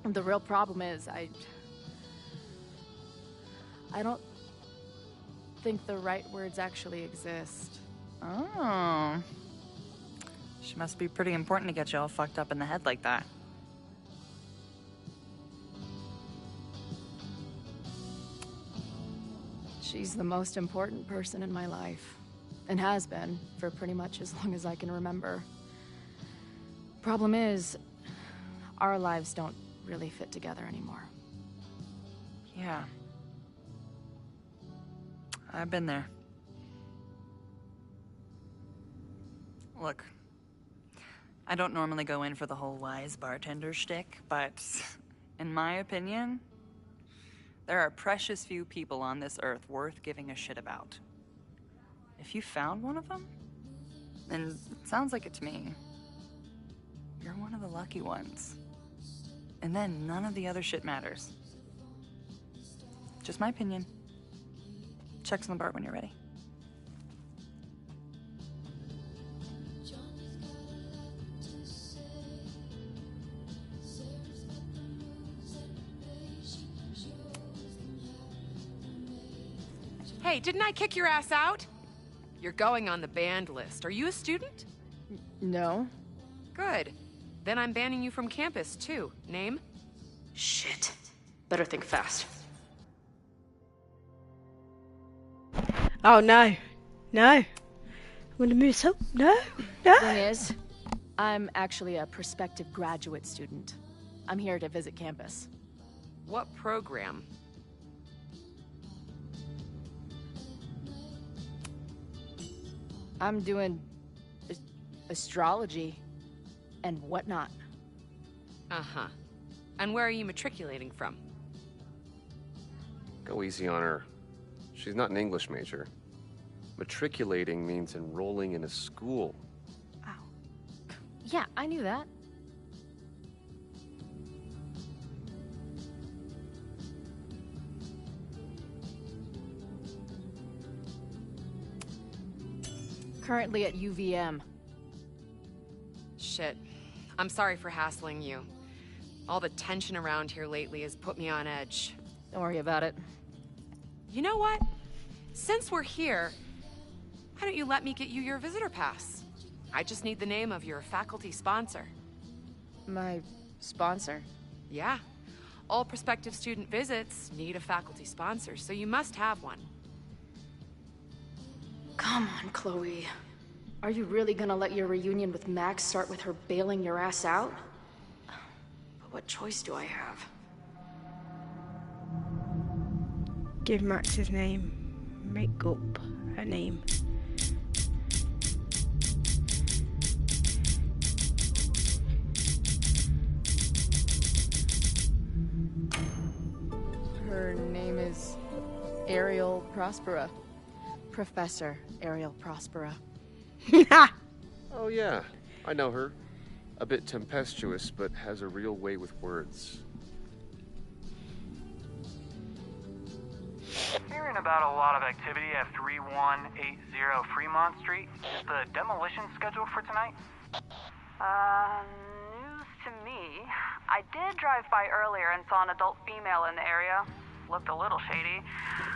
The real problem is, I don't think the right words actually exist. Oh. She must be pretty important to get you all fucked up in the head like that. She's the most important person in my life, and has been for pretty much as long as I can remember. Problem is, our lives don't really fit together anymore. Yeah. I've been there. Look, I don't normally go in for the whole wise bartender shtick, but in my opinion, there are precious few people on this earth worth giving a shit about. If you found one of them, then it sounds like it to me. You're one of the lucky ones. And then none of the other shit matters. Just my opinion. Check's on the bar when you're ready. Hey, didn't I kick your ass out? You're going on the banned list. Are you a student? No. Good. Then I'm banning you from campus, too. Name? Shit. Better think fast. Oh no. No. I'm gonna move so. No. No. Thing is, I'm actually a prospective graduate student. I'm here to visit campus. What program? I'm doing astrology and whatnot. Uh-huh. And where are you matriculating from? Go easy on her. She's not an English major. Matriculating means enrolling in a school. Yeah, I knew that. Currently at UVM. Shit. I'm sorry for hassling you. All the tension around here lately has put me on edge. Don't worry about it. You know what? Since we're here, why don't you let me get you your visitor pass? I just need the name of your faculty sponsor. My sponsor? Yeah. All prospective student visits need a faculty sponsor, so you must have one. Come on, Chloe. Are you really gonna let your reunion with Max start with her bailing your ass out? But what choice do I have? Give Max his name. Make up her name. Her name is Ariel Prospera. Professor Ariel Prospera. Oh yeah, I know her. A bit tempestuous, but has a real way with words. Hearing about a lot of activity at 3180 Fremont Street. Is the demolition scheduled for tonight? News to me. I did drive by earlier and saw an adult female in the area. Looked a little shady.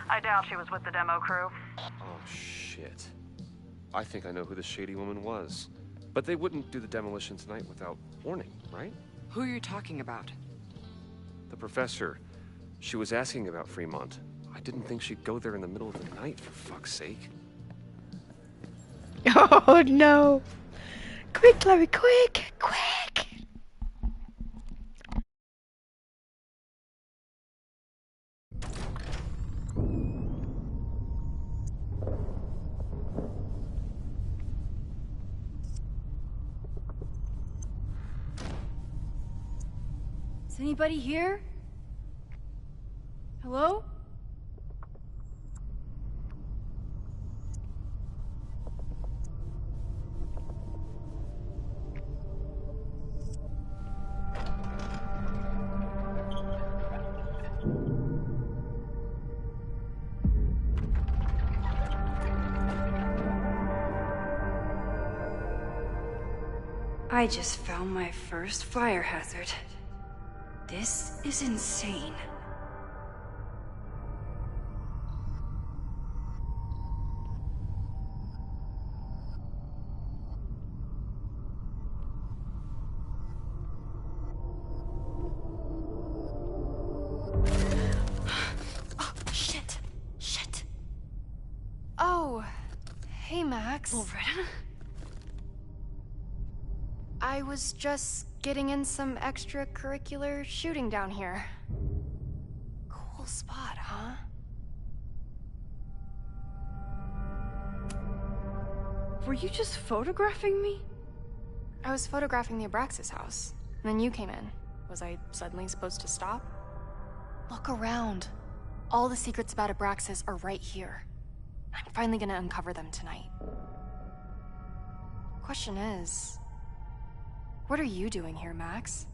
I doubt she was with the demo crew. Oh shit. I think I know who the shady woman was. But they wouldn't do the demolition tonight without warning, right? Who are you talking about? The professor. She was asking about Fremont. I didn't think she'd go there in the middle of the night, for fuck's sake. Oh no! Quick, Chloe, quick! Quick! Is anybody here? Hello? I just found my first fire hazard. This is insane. Oh, shit. Shit. Oh, hey, Max. Loretta? I was just getting in some extracurricular shooting down here. Cool spot, huh? Were you just photographing me? I was photographing the Abraxas house, and then you came in. Was I suddenly supposed to stop? Look around. All the secrets about Abraxas are right here. I'm finally gonna uncover them tonight. Question is, what are you doing here, Max?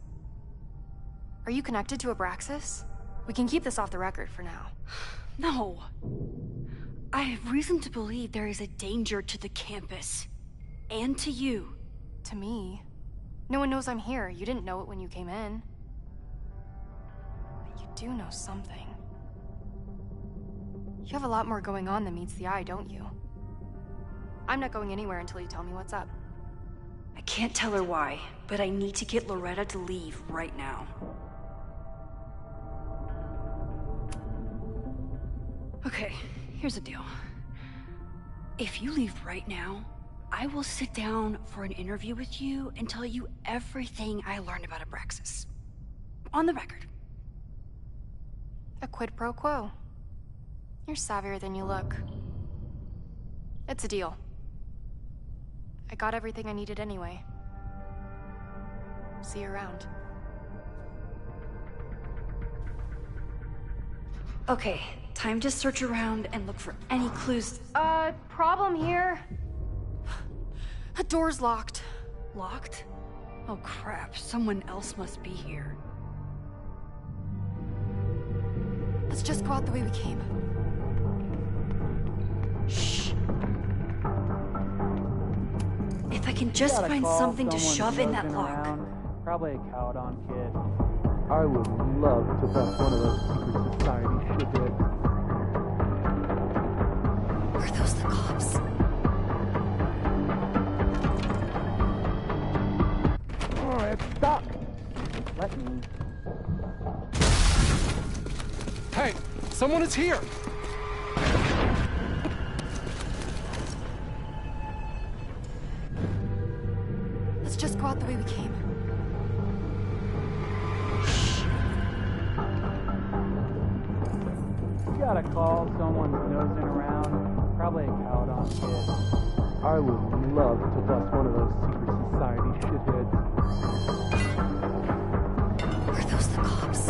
Are you connected to Abraxas? We can keep this off the record for now. No. I have reason to believe there is a danger to the campus. And to you. To me? No one knows I'm here. You didn't know it when you came in. But you do know something. You have a lot more going on than meets the eye, don't you? I'm not going anywhere until you tell me what's up. I can't tell her why, but I need to get Loretta to leave right now. Okay, here's the deal. If you leave right now, I will sit down for an interview with you and tell you everything I learned about Abraxas. On the record. A quid pro quo. You're savvier than you look. It's a deal. I got everything I needed anyway. See you around. Okay, time to search around and look for any clues. Problem here. The door's locked. Locked? Oh crap, someone else must be here. Let's just go out the way we came. Shh. If I can just find something to shove in that lock. Probably a Caledon kid. I would love to bust one of those secret society shitheads. Are those the cops? Alright, stop! Let me. Hey, someone is here! Let's just go out the way we came. You gotta call someone who's nosing around. ballet Caledon, kid. I would love to bust one of those secret society shitheads. Are those the cops?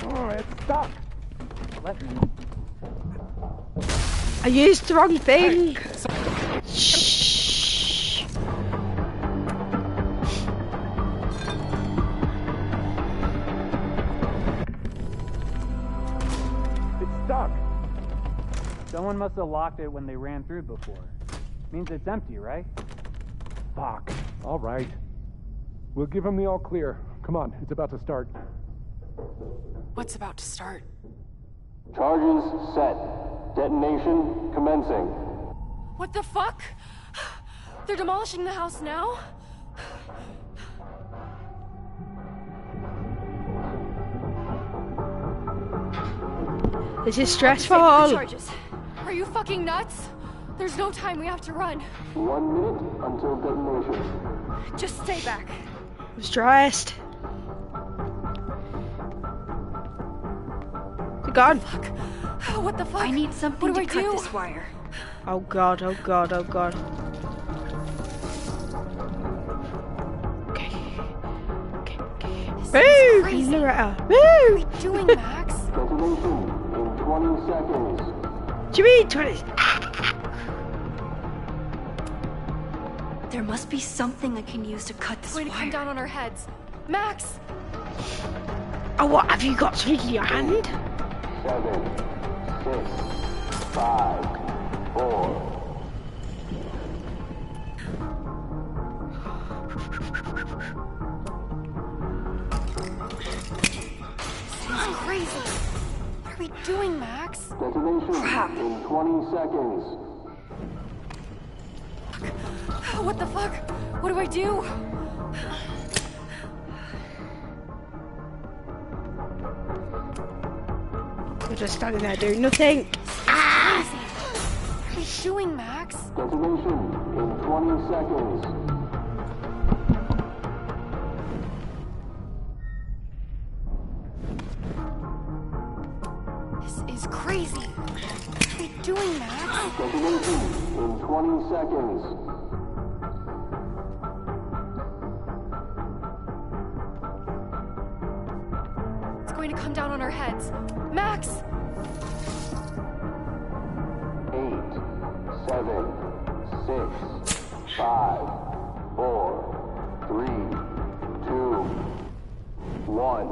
Oh, it's stuck. Let me. I used the wrong thing. Shh. Someone must have locked it when they ran through before. Means it's empty, right? Fuck. All right. We'll give him the all clear. Come on, it's about to start. What's about to start? Charges set. Detonation commencing. What the fuck? They're demolishing the house now? This is stressful. Charges. Are you fucking nuts? There's no time, we have to run. 1 minute until detonation. Just stay back. I'm stressed. God. Fuck. What the fuck? I need something to cut do? this wire. Oh god, oh god, oh god. Okay. This Woo! Loretta. What Woo! are we doing, Max? Detonation in 20 seconds. What do you mean 20? There must be something I can use to cut this It's going to come wire. down on our heads. Max! Oh, what? Have you got something in your hand? 7, 6, 5, 4. This is crazy. What are we doing, Max? Detonation in 20 seconds. What the fuck? What do I do? We're just standing there doing nothing. Ah! What are we doing, Max? Detonation in 20 seconds. This is crazy. What are we doing, Max? Detonation in 20 seconds. It's going to come down on our heads. Max! 8, 7, 6, 5, 4, 3, 2, 1.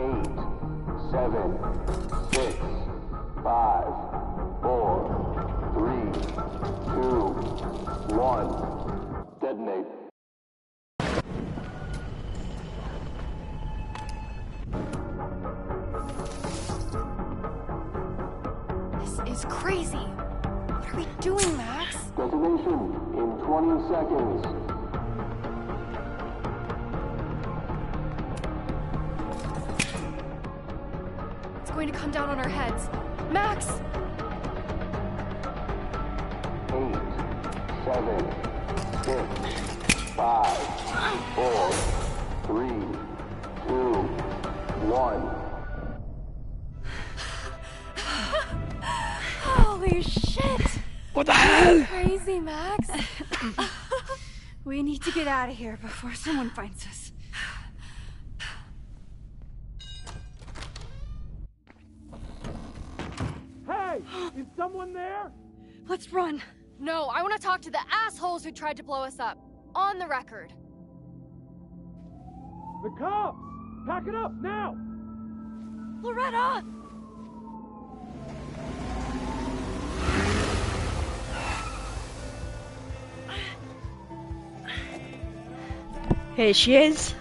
8, 7, 6, 5, 4, 3, 2, 1. Detonate. This is crazy. What are we doing, Max? Detonation in 20 seconds. It's going to come down on our heads. Max! 8, 7, 6, 5, 4, 3, 2, 1. Holy shit! What the hell? Crazy, Max. We need to get out of here before someone finds us. Hey! Is someone there? Let's run. No, I want to talk to the assholes who tried to blow us up. On the record. The cops! Pack it up, now! Loretta! Here she is.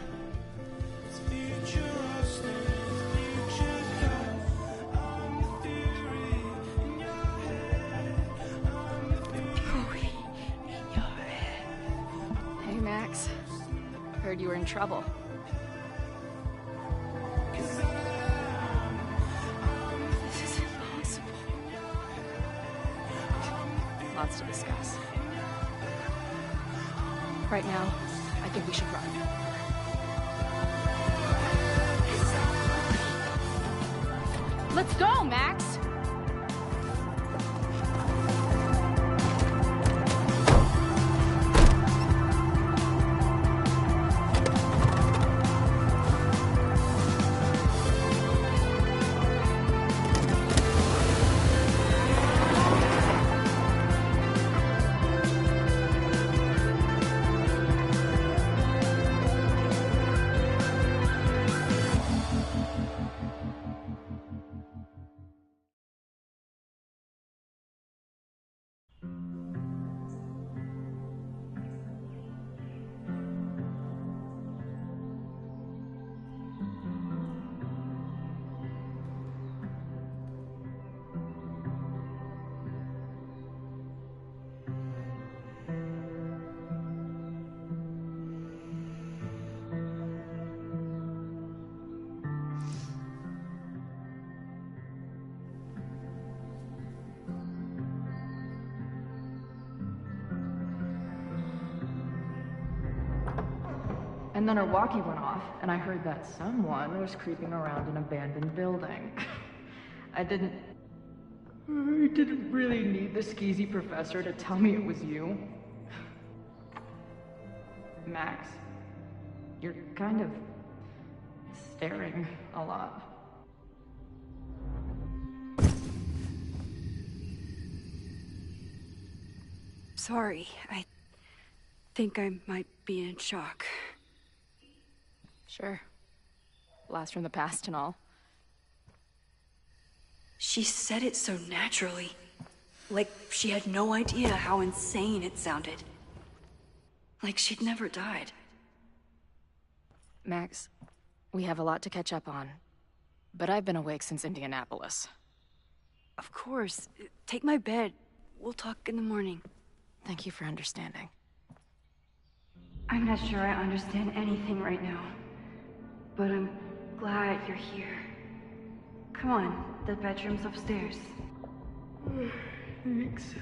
Hey, Max. Heard you were in trouble. This is impossible. Lots to discuss. Right now, I think we should run. Let's go, Max! And then her walkie went off, and I heard that someone was creeping around an abandoned building. I didn't really need the skeezy professor to tell me it was you. Max, you're kind of staring a lot. Sorry, I think I might be in shock. Sure. Blast from the past and all. She said it so naturally. Like she had no idea how insane it sounded. Like she'd never died. Max, we have a lot to catch up on. But I've been awake since Indianapolis. Of course. Take my bed. We'll talk in the morning. Thank you for understanding. I'm not sure I understand anything right now. But I'm glad you're here. Come on, the bedroom's upstairs. Thanks.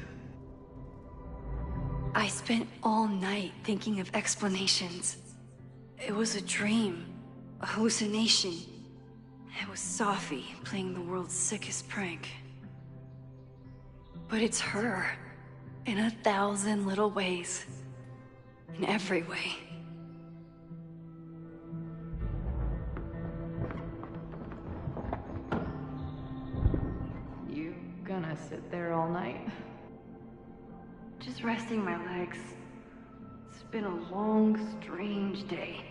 I spent all night thinking of explanations. It was a dream, a hallucination. It was Sophie playing the world's sickest prank. But it's her, in 1,000 little ways. In every way. Gonna sit there all night? Just resting my legs. It's been a long, strange day.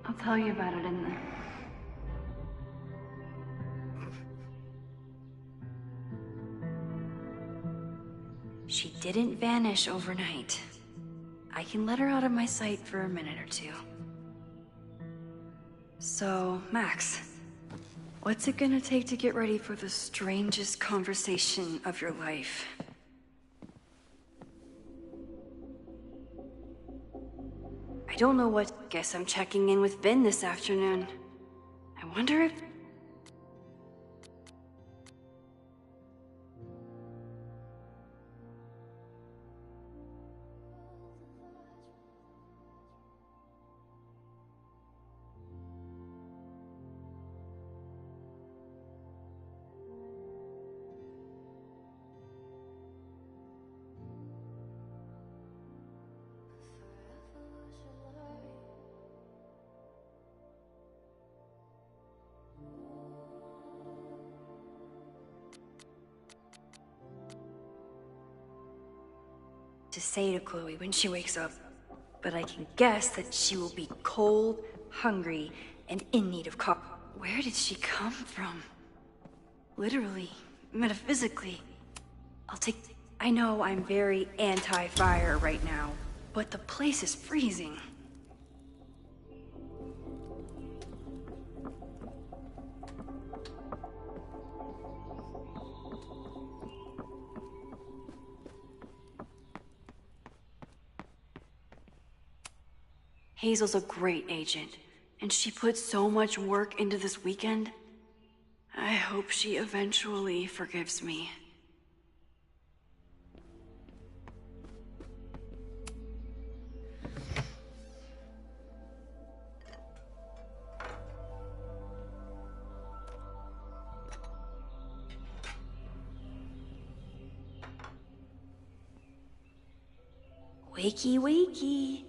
I'll tell you about it in the... She didn't vanish overnight. I can let her out of my sight for a minute or two. So, Max, what's it gonna take to get ready for the strangest conversation of your life? I don't know what... Guess I'm checking in with Ben this afternoon. I wonder if... to say to Chloe when she wakes up, but I can guess that she will be cold, hungry, and in need of coffee. Where did she come from? Literally, metaphysically. I know I'm very anti-fire right now, but the place is freezing. Hazel's a great agent, and she put so much work into this weekend. I hope she eventually forgives me. Wakey, wakey.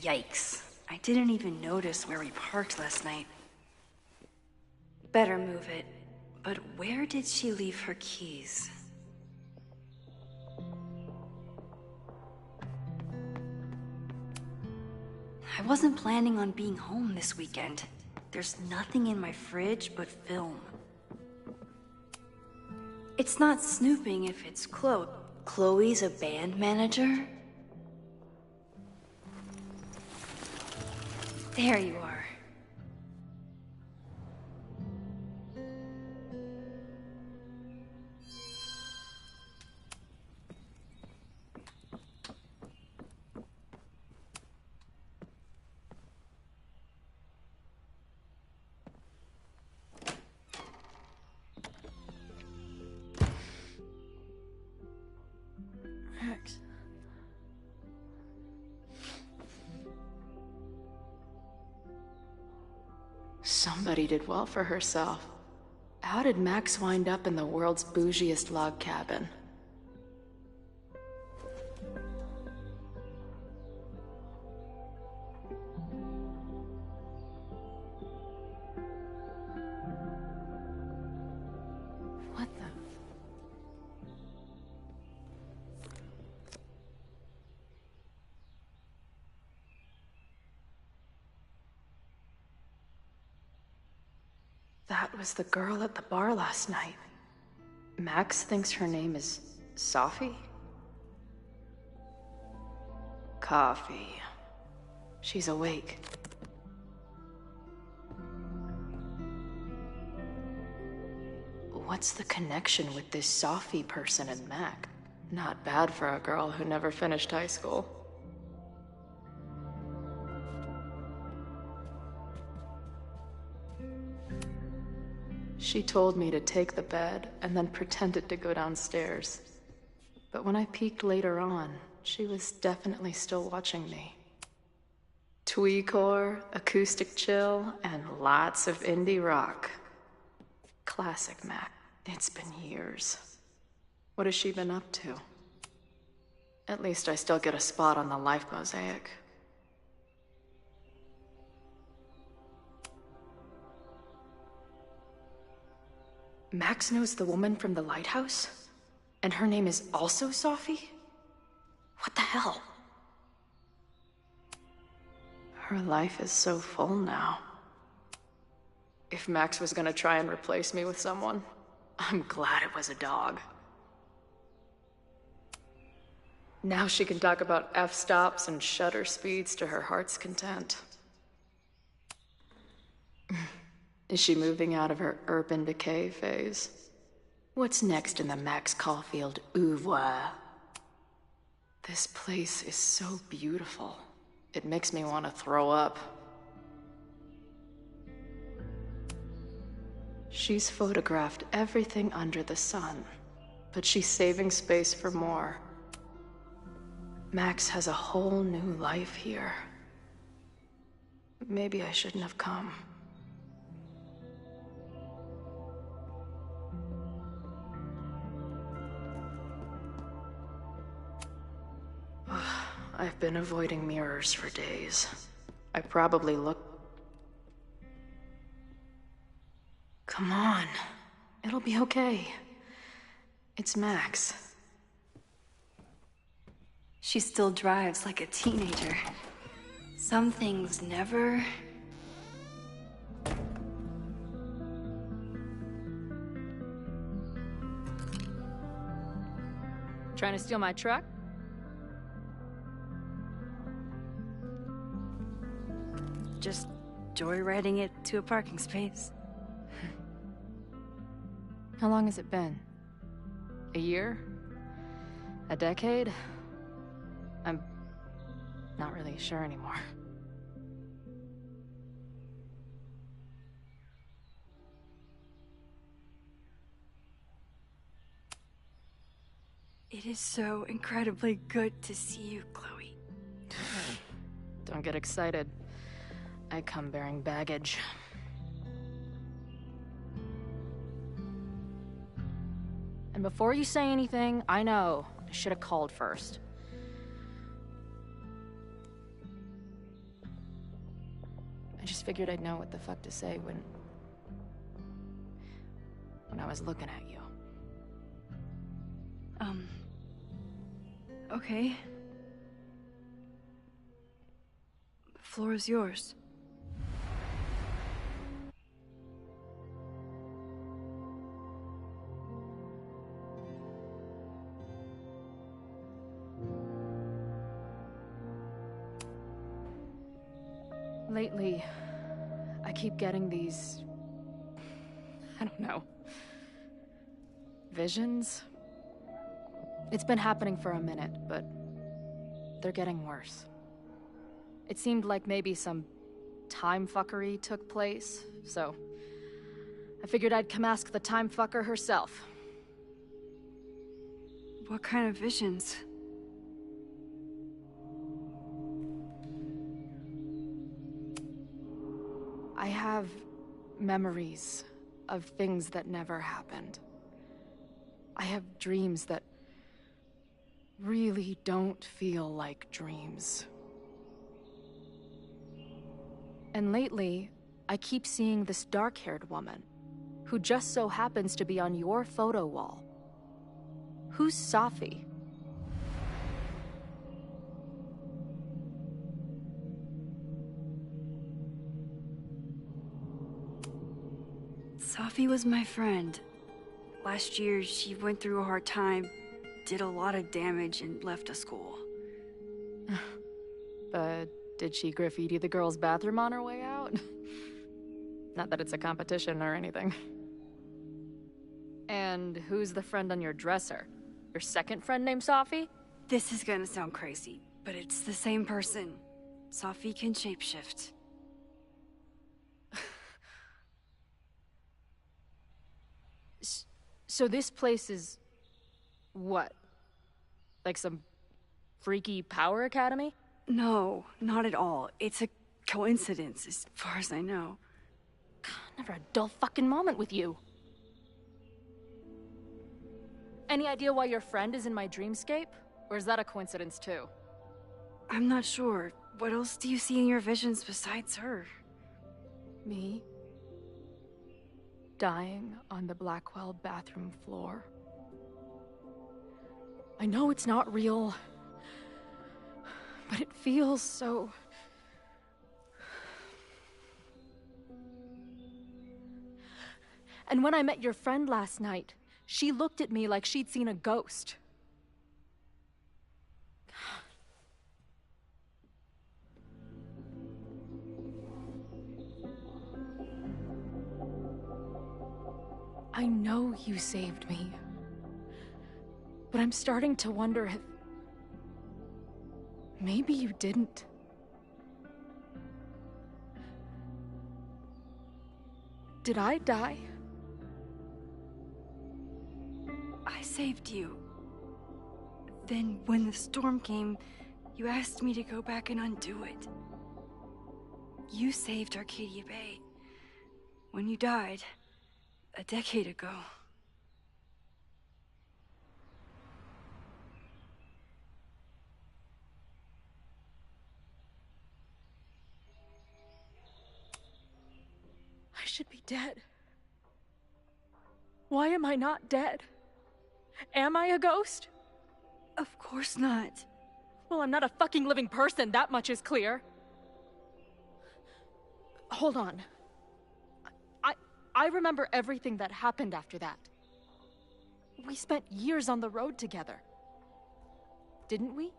Yikes. I didn't even notice where we parked last night. Better move it. But where did she leave her keys? I wasn't planning on being home this weekend. There's nothing in my fridge but film. It's not snooping if it's Chloe. Chloe's a band manager? There you are. Max. Somebody did well for herself. How did Max wind up in the world's bougiest log cabin? What the? That was the girl at the bar last night. Max thinks her name is Sophie? Coffee. She's awake. What's the connection with this Sophie person and Mac? Not bad for a girl who never finished high school. She told me to take the bed and then pretended to go downstairs. But when I peeked later on, she was definitely still watching me. Tweecore, acoustic chill, and lots of indie rock. Classic Mac. It's been years. What has she been up to? At least I still get a spot on the life mosaic. Max knows the woman from the lighthouse? And her name is also Sophie? What the hell? Her life is so full now. If Max was gonna try and replace me with someone, I'm glad it was a dog. Now she can talk about f-stops and shutter speeds to her heart's content. Is she moving out of her urban decay phase? What's next in the Max Caulfield oeuvre? This place is so beautiful. It makes me want to throw up. She's photographed everything under the sun, but she's saving space for more. Max has a whole new life here. Maybe I shouldn't have come. I've been avoiding mirrors for days. I probably look... Come on. It'll be okay. It's Max. She still drives like a teenager. Some things never... Trying to steal my truck? Just joyriding it to a parking space. How long has it been? A year? A decade? I'm not really sure anymore. It is so incredibly good to see you, Chloe. Don't get excited. I come bearing baggage. And before you say anything, I know I should have called first. I just figured I'd know what the fuck to say when I was looking at you. Okay. The floor is yours. Lately, I keep getting these... I don't know. Visions? It's been happening for a minute, but they're getting worse. It seemed like maybe some time fuckery took place, so I figured I'd come ask the time fucker herself. What kind of visions? I have memories of things that never happened. I have dreams that really don't feel like dreams. And lately, I keep seeing this dark-haired woman, who just so happens to be on your photo wall. Who's Safi? Safi was my friend. Last year, she went through a hard time, did a lot of damage, and left the school. But did she graffiti the girls' bathroom on her way out? Not that it's a competition or anything. And who's the friend on your dresser? Your second friend named Safi? This is gonna sound crazy, but it's the same person. Safi can shapeshift. So this place is... what? Like some freaky power academy? No, not at all. It's a coincidence, as far as I know. God, never a dull fucking moment with you. Any idea why your friend is in my dreamscape? Or is that a coincidence too? I'm not sure. What else do you see in your visions besides her? Me? Dying on the Blackwell bathroom floor. I know it's not real, but it feels so... And when I met your friend last night, she looked at me like she'd seen a ghost. I know you saved me, but I'm starting to wonder if... maybe you didn't. Did I die? I saved you. Then, when the storm came, you asked me to go back and undo it. You saved Arcadia Bay. When you died, a decade ago. I should be dead. Why am I not dead? Am I a ghost? Of course not. Well, I'm not a fucking living person, that much is clear. Hold on. I remember everything that happened after that. We spent years on the road together. Didn't we?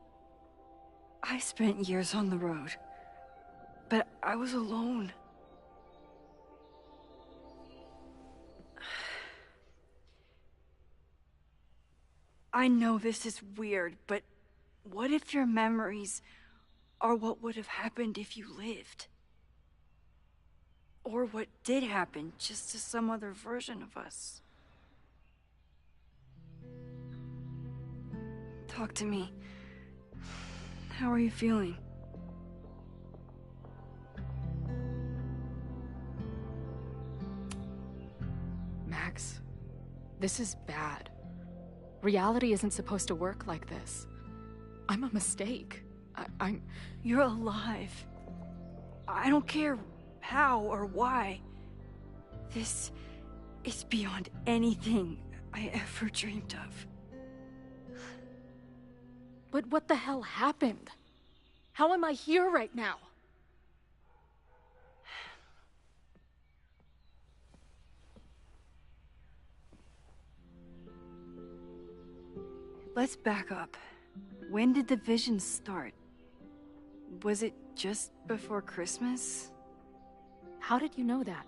I spent years on the road. But I was alone. I know this is weird, but what if your memories are what would have happened if you lived? Or what did happen, just to some other version of us? Talk to me. How are you feeling? Max, this is bad. Reality isn't supposed to work like this. I'm a mistake. I'm... You're alive. I don't care how or why. This is beyond anything I ever dreamed of. But what the hell happened? How am I here right now? Let's back up. When did the visions start? Was it just before Christmas? How did you know that?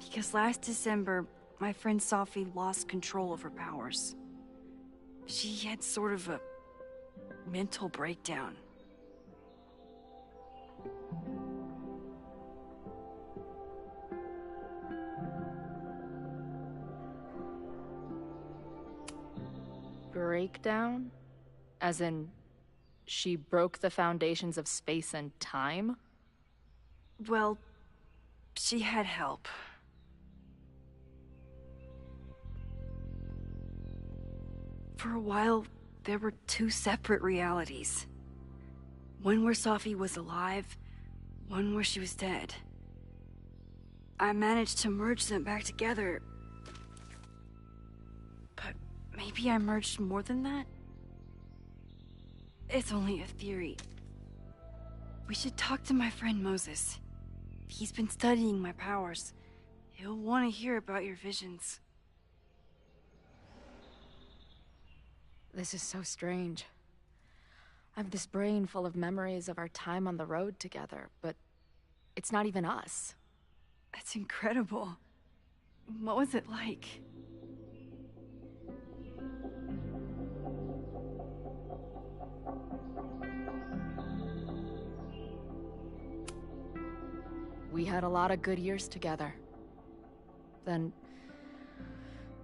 Because last December, my friend Sophie lost control of her powers. She had sort of a mental breakdown. Breakdown? As in, she broke the foundations of space and time? Well, she had help. For a while, there were two separate realities. One where Sophie was alive, one where she was dead. I managed to merge them back together. But maybe I merged more than that? It's only a theory. We should talk to my friend Moses. He's been studying my powers. He'll want to hear about your visions. This is so strange. I have this brain full of memories of our time on the road together, but it's not even us. That's incredible. What was it like? We had a lot of good years together. Then...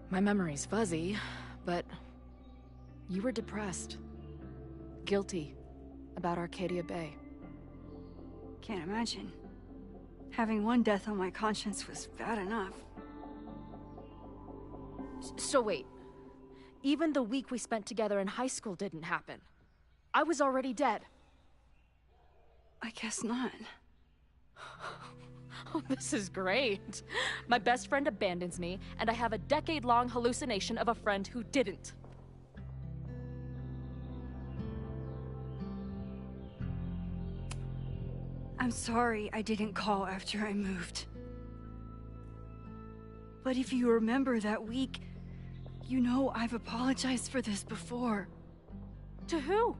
my memory's fuzzy, but... you were depressed. Guilty about Arcadia Bay. Can't imagine. Having one death on my conscience was bad enough. So wait. Even the week we spent together in high school didn't happen. I was already dead. I guess not. Oh, this is great. My best friend abandons me, and I have a decade-long hallucination of a friend who didn't. I'm sorry I didn't call after I moved. But if you remember that week, you know I've apologized for this before. To who?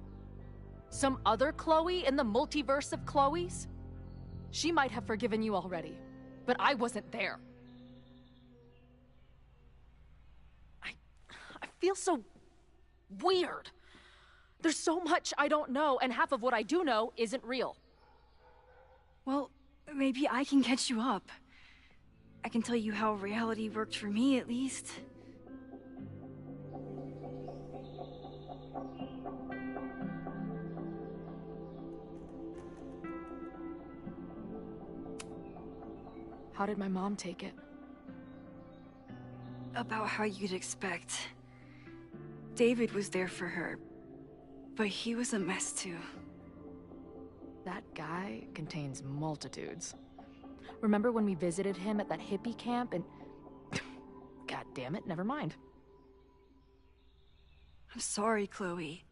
Some other Chloe in the multiverse of Chloes? She might have forgiven you already, but I wasn't there. I feel so weird. There's so much I don't know, and half of what I do know isn't real. Well, maybe I can catch you up. I can tell you how reality worked for me, at least. How did my mom take it? About how you'd expect. David was there for her, but he was a mess too. That guy contains multitudes. Remember when we visited him at that hippie camp and... God damn it, never mind. I'm sorry, Chloe.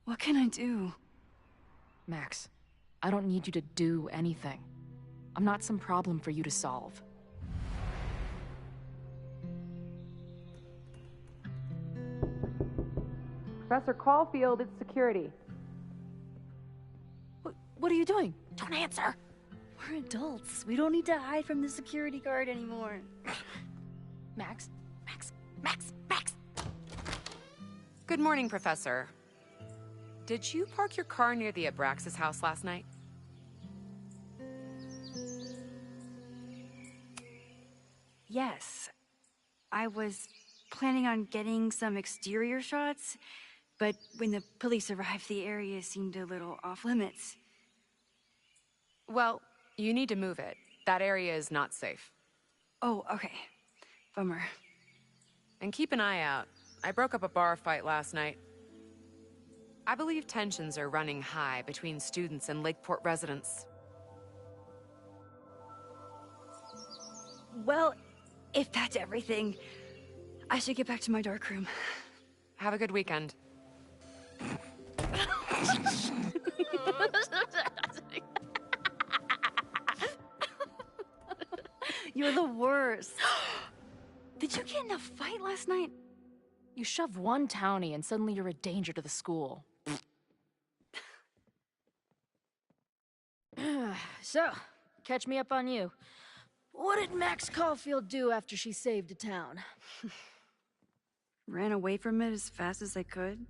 What can I do? Max, I don't need you to do anything. I'm not some problem for you to solve. Professor Caulfield, it's security. What are you doing? Don't answer! We're adults. We don't need to hide from the security guard anymore. Max? Good morning, Professor. Did you park your car near the Abraxas house last night? Yes. I was planning on getting some exterior shots, but when the police arrived, the area seemed a little off-limits. Well, you need to move it. That area is not safe. Oh, okay. Bummer. And keep an eye out. I broke up a bar fight last night. I believe tensions are running high between students and Lakeport residents. Well, if that's everything, I should get back to my dark room. Have a good weekend. You're the worst. Did you get in a fight last night? You shove one townie and suddenly you're a danger to the school. So, catch me up on you. What did Max Caulfield do after she saved a town? Ran away from it as fast as I could.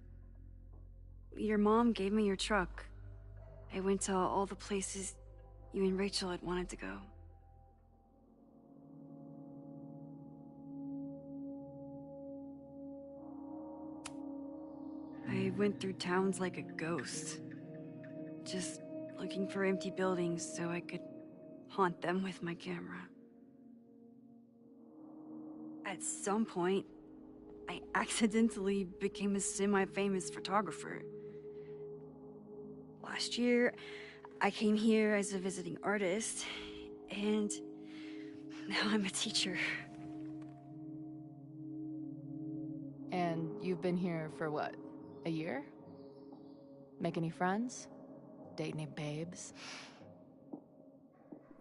Your mom gave me your truck. I went to all the places you and Rachel had wanted to go. I went through towns like a ghost. Just looking for empty buildings so I could haunt them with my camera. At some point, I accidentally became a semi-famous photographer. Last year, I came here as a visiting artist, and now I'm a teacher. And you've been here for what? A year? Make any friends? Date any babes?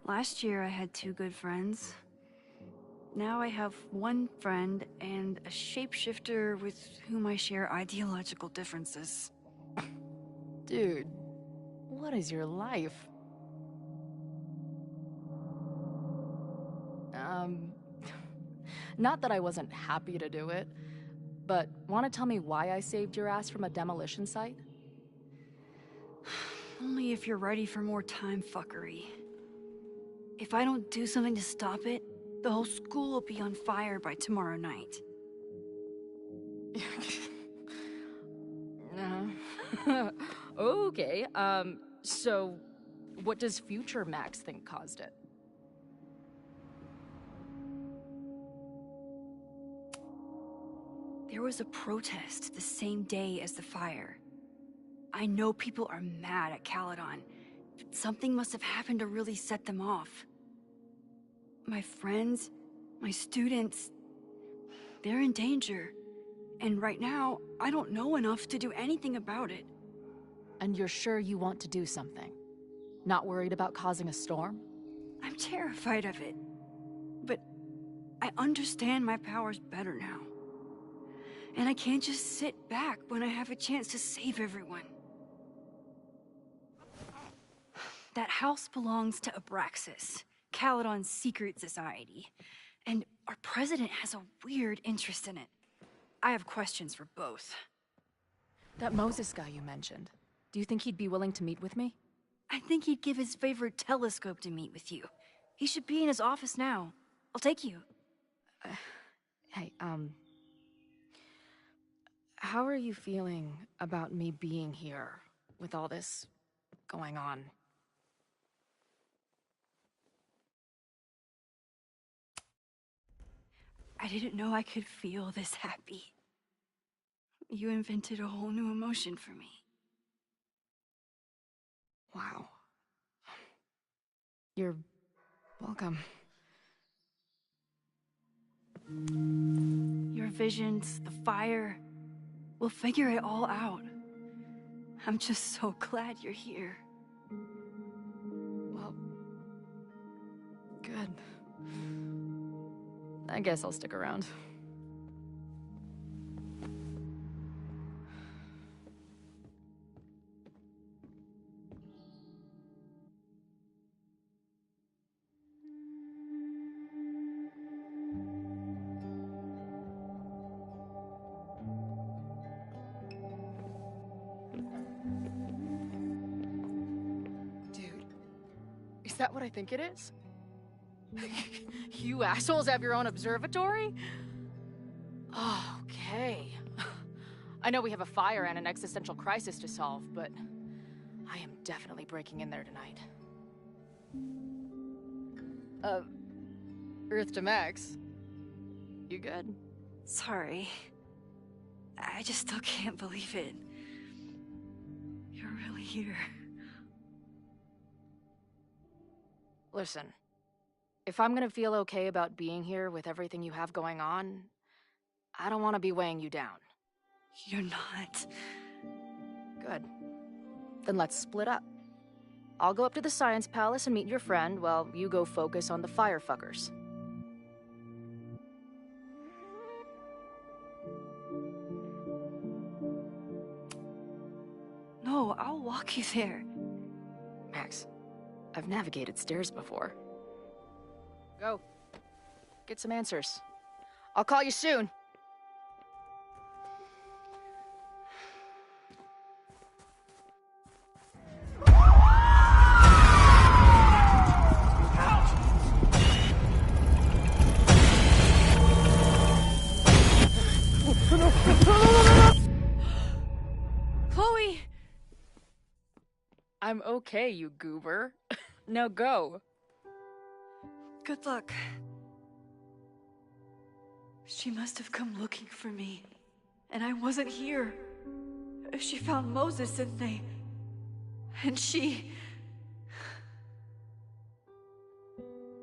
Last year, I had 2 good friends. Now I have 1 friend and a shapeshifter with whom I share ideological differences. Dude, what is your life? Not that I wasn't happy to do it, but want to tell me why I saved your ass from a demolition site? Only if you're ready for more time fuckery. If I don't do something to stop it, the whole school will be on fire by tomorrow night. Okay, so what does future Max think caused it? There was a protest the same day as the fire. I know people are mad at Caledon, but something must have happened to really set them off. My friends, my students, they're in danger. And right now, I don't know enough to do anything about it. And you're sure you want to do something? Not worried about causing a storm? I'm terrified of it. But I understand my powers better now. And I can't just sit back when I have a chance to save everyone. That house belongs to Abraxas, Caledon's secret society. And our president has a weird interest in it. I have questions for both. That Moses guy you mentioned, do you think he'd be willing to meet with me? I think he'd give his favorite telescope to meet with you. He should be in his office now. I'll take you. Hey, how are you feeling about me being here with all this going on? I didn't know I could feel this happy. You invented a whole new emotion for me. Wow. You're welcome. Your visions, the fire, we'll figure it all out. I'm just so glad you're here. Well, good. I guess I'll stick around. Dude, is that what I think it is? You assholes have your own observatory? Okay. I know we have a fire and an existential crisis to solve, but I am definitely breaking in there tonight. Earth to Max. You good? Sorry. I just still can't believe it. You're really here. Listen, if I'm gonna feel okay about being here with everything you have going on, I don't want to be weighing you down. You're not. Good. Then let's split up. I'll go up to the Science Palace and meet your friend while you go focus on the firefuckers. No, I'll walk you there. Max, I've navigated stairs before. Go. Get some answers. I'll call you soon. Chloe! I'm okay, you goober. Now go. Good luck. She must have come looking for me, and I wasn't here. She found Moses and she...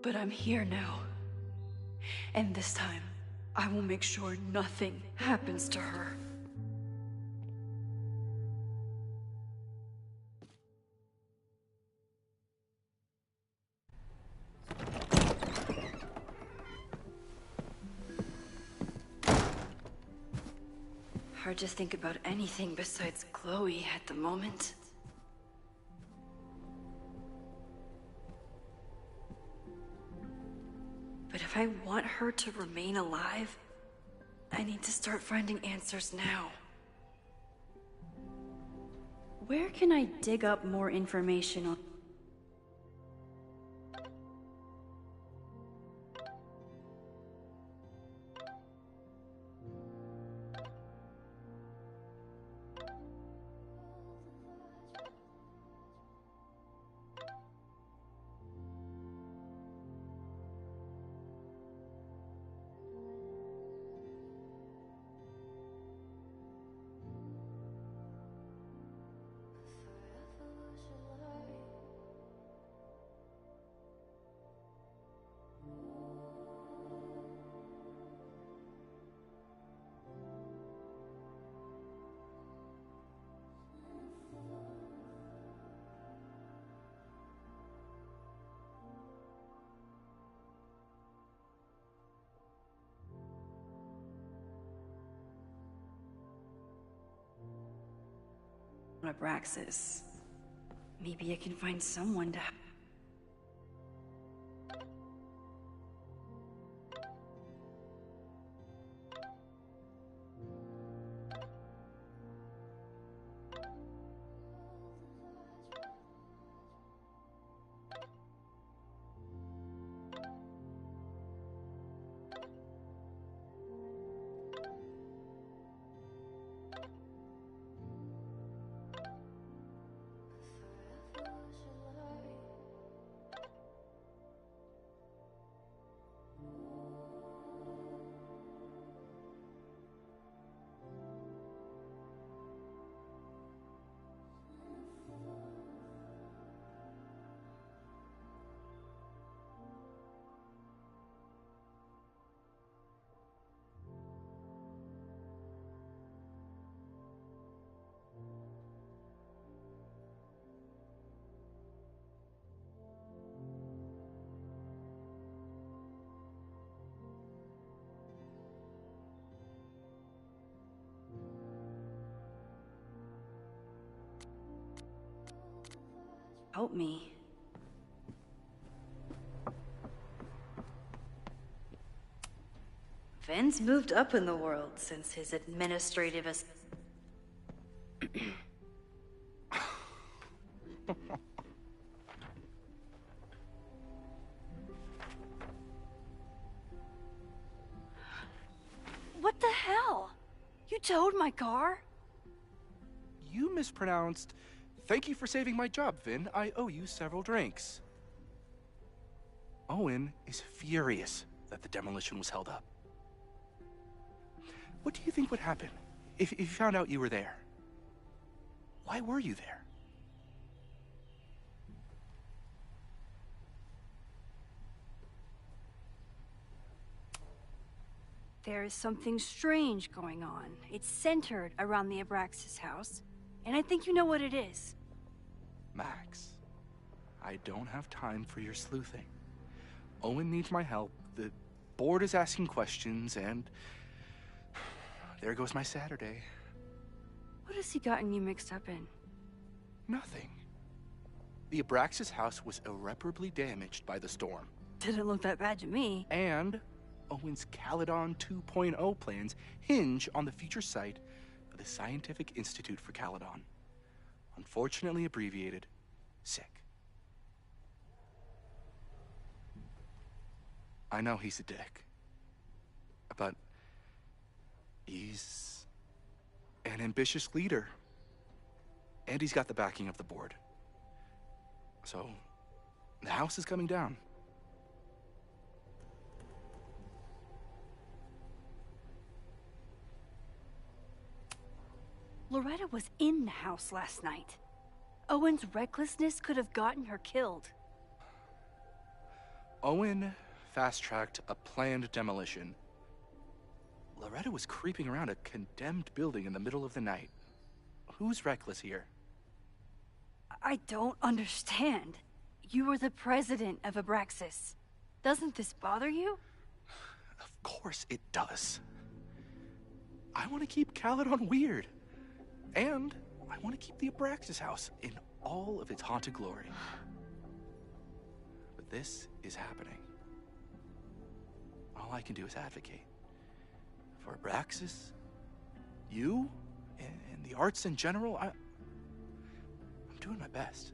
But I'm here now. And this time, I will make sure nothing happens to her. Hard to think about anything besides Chloe at the moment. But if I want her to remain alive, I need to start finding answers now. Where can I dig up more information on... Abraxas. Maybe I can find someone to... Help me. Ven's moved up in the world since his administrative What the towed my car? You mispronounced, "Thank you for saving my job, Vin. I owe you several drinks." Owen is furious that the demolition was held up. What do you think would happen if he found out you were there? Why were you there? There is something strange going on. It's centered around the Abraxas house, and I think you know what it is. Max, I don't have time for your sleuthing. Owen needs my help, the board is asking questions, and there goes my Saturday. What has he gotten you mixed up in? Nothing. The Abraxas house was irreparably damaged by the storm. Didn't look that bad to me. And Owen's Caledon 2.0 plans hinge on the future site of the Scientific Institute for Caledon. Unfortunately abbreviated, SICK. I know he's a dick, but he's an ambitious leader, and he's got the backing of the board. So, the house is coming down. Loretta was in the house last night. Owen's recklessness could have gotten her killed. Owen fast-tracked a planned demolition. Loretta was creeping around a condemned building in the middle of the night. Who's reckless here? I don't understand. You were the president of Abraxas. Doesn't this bother you? Of course it does. I want to keep Caledon weird. And I want to keep the Abraxas house in all of its haunted glory. But this is happening. All I can do is advocate. For Abraxas, you, and the arts in general, I'm doing my best.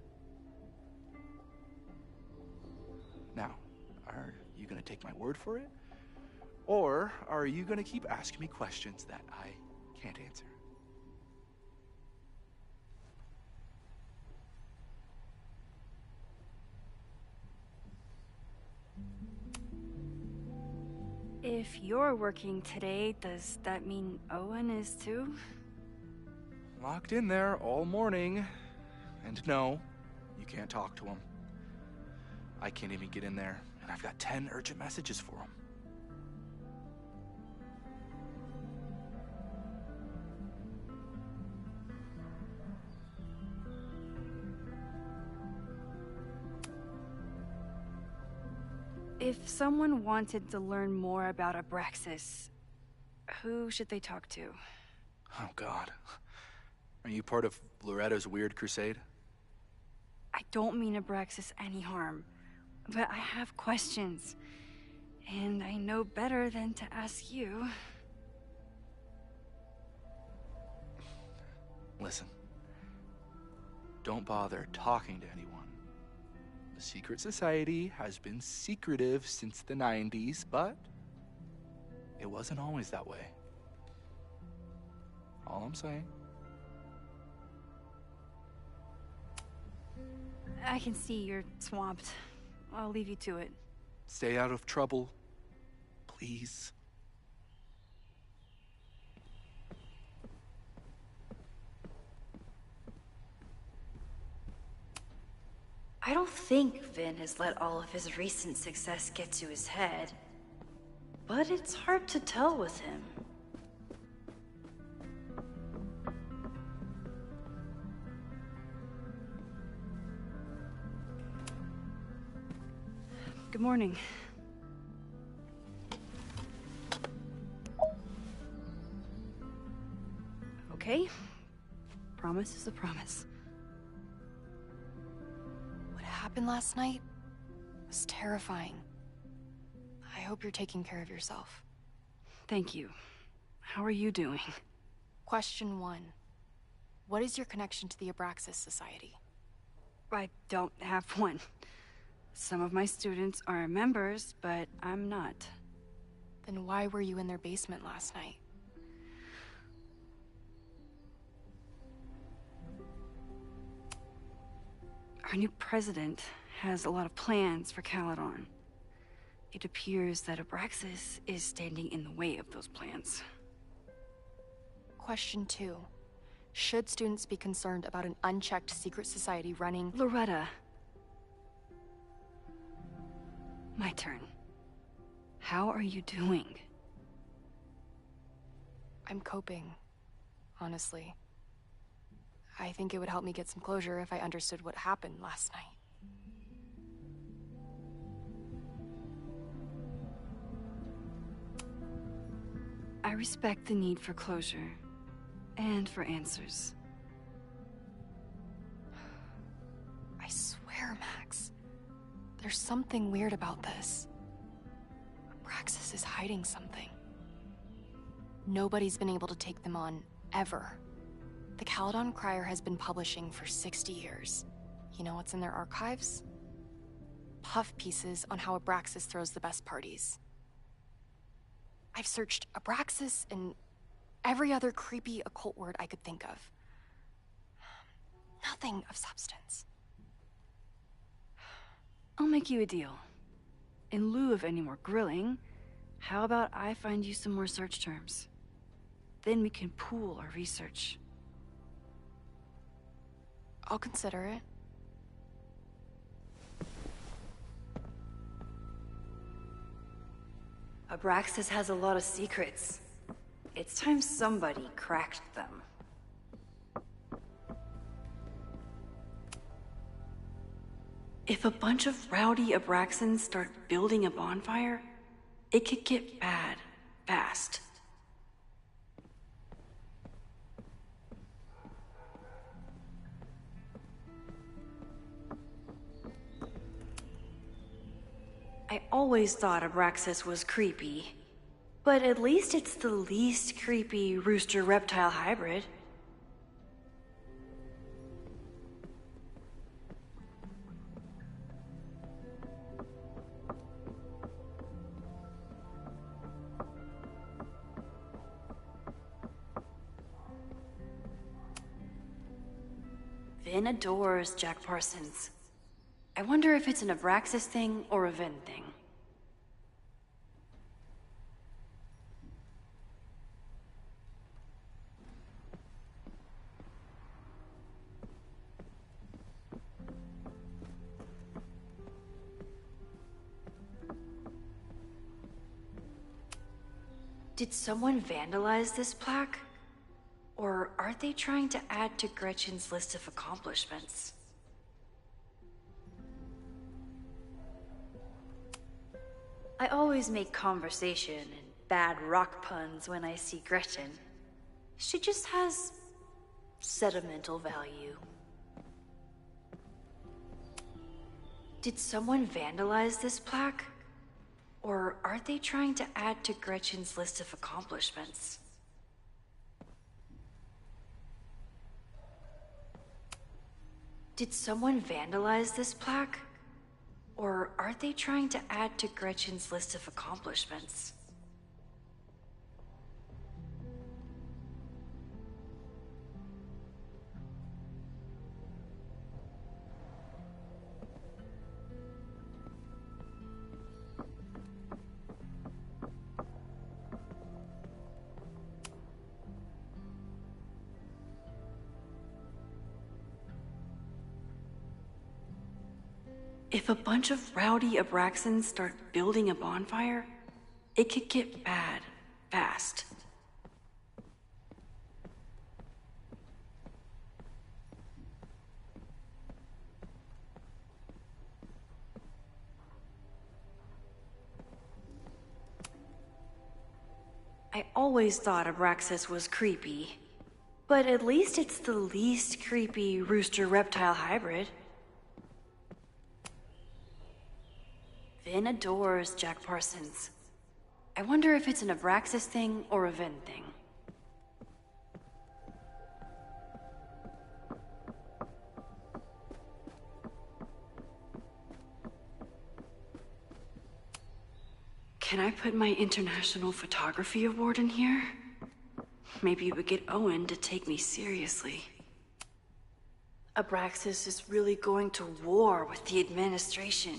Now, are you gonna take my word for it? Or are you gonna keep asking me questions that I can't answer? If you're working today, does that mean Owen is too? Locked in there all morning. And no, you can't talk to him. I can't even get in there, and I've got 10 urgent messages for him. If someone wanted to learn more about Abraxas, who should they talk to? Oh, God. Are you part of Loretta's weird crusade? I don't mean Abraxas any harm, but I have questions, and I know better than to ask you. Listen, don't bother talking to anyone. The secret society has been secretive since the 90s, but it wasn't always that way. All I'm saying. I can see you're swamped. I'll leave you to it. Stay out of trouble, please. I don't think Vin has let all of his recent success get to his head, but it's hard to tell with him. Good morning. Okay. Promise is a promise. What happened last night was terrifying. I hope you're taking care of yourself. Thank you. How are you doing? Question 1. What is your connection to the Abraxas Society? I don't have one. Some of my students are members, but I'm not. Then why were you in their basement last night? Our new president has a lot of plans for Caledon. It appears that Abraxas is standing in the way of those plans. Question 2. Should students be concerned about an unchecked secret society running— Loretta. My turn. How are you doing? I'm coping, honestly. I think it would help me get some closure if I understood what happened last night. I respect the need for closure, and for answers. I swear, Max, there's something weird about this. Abraxas is hiding something. Nobody's been able to take them on, ever. The Caledon Crier has been publishing for 60 years. You know what's in their archives? Puff pieces on how Abraxas throws the best parties. I've searched Abraxas and every other creepy occult word I could think of. Nothing of substance. I'll make you a deal. In lieu of any more grilling, how about I find you some more search terms? Then we can pool our research. I'll consider it. Abraxas has a lot of secrets. It's time somebody cracked them. If a bunch of rowdy Abraxans start building a bonfire, it could get bad, fast. I always thought Abraxas was creepy, but at least it's the least creepy rooster-reptile hybrid. Vin adores Jack Parsons. I wonder if it's an Abraxas thing or a Vin thing. Did someone vandalize this plaque? Or are they trying to add to Gretchen's list of accomplishments? I always make conversation and bad rock puns when I see Gretchen. She just has sentimental value. Did someone vandalize this plaque? Or are they trying to add to Gretchen's list of accomplishments? Did someone vandalize this plaque? Or are they trying to add to Gretchen's list of accomplishments? If a bunch of rowdy Abraxans start building a bonfire, it could get bad, fast. I always thought Abraxas was creepy, but at least it's the least creepy rooster-reptile hybrid. Vin adores Jack Parsons. I wonder if it's an Abraxas thing or a Vin thing. Can I put my International Photography Award in here? Maybe it would get Owen to take me seriously. Abraxas is really going to war with the administration.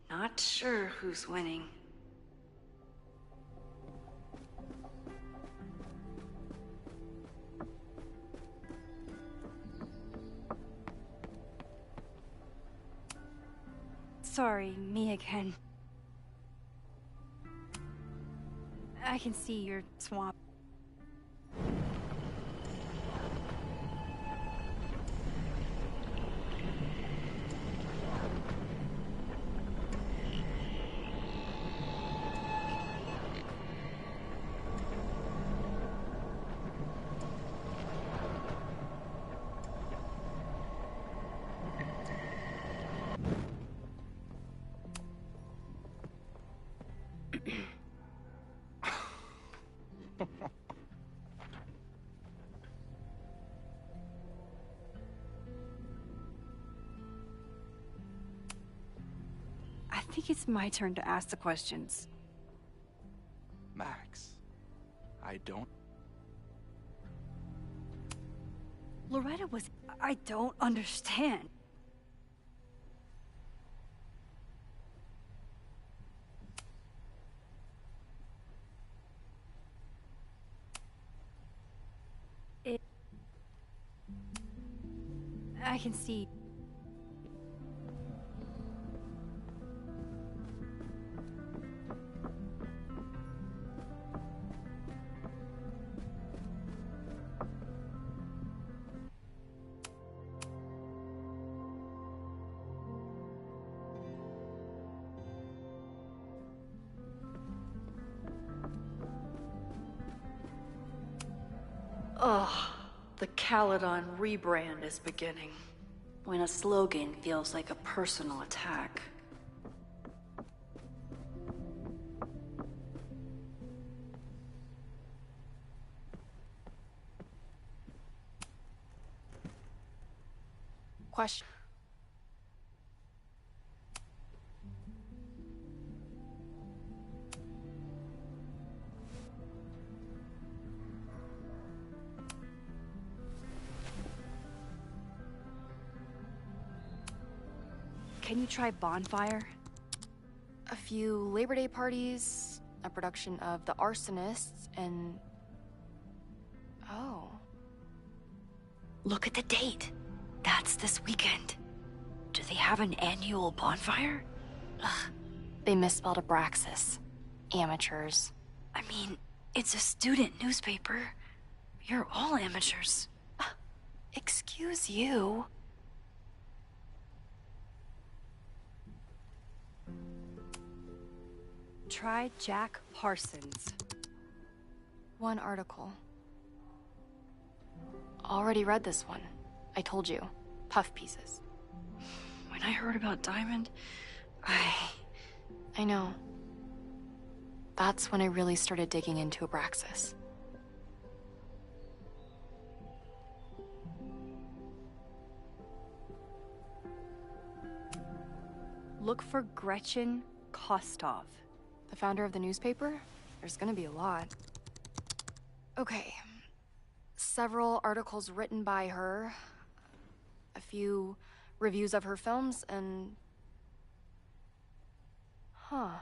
Not sure who's winning. Sorry, me again. I can see your swamp. I think it's my turn to ask the questions. Max, I don't... Loretta was... I don't understand. I can see. Ugh, the Caledon rebrand is beginning. When a slogan feels like a personal attack. Question. Can you try Bonfire? A few Labor Day parties, a production of The Arsonists, and... Oh. Look at the date. That's this weekend. Do they have an annual bonfire? Ugh. They misspelled Abraxas. Amateurs. I mean, it's a student newspaper. You're all amateurs. Excuse you. Try Jack Parsons. One article. Already read this one. I told you. Puff pieces. When I heard about Diamond, I know. That's when I really started digging into Abraxas. Look for Gretchen Kostov. The founder of the newspaper? There's gonna be a lot. Okay. Several articles written by her. A few reviews of her films, and... Huh.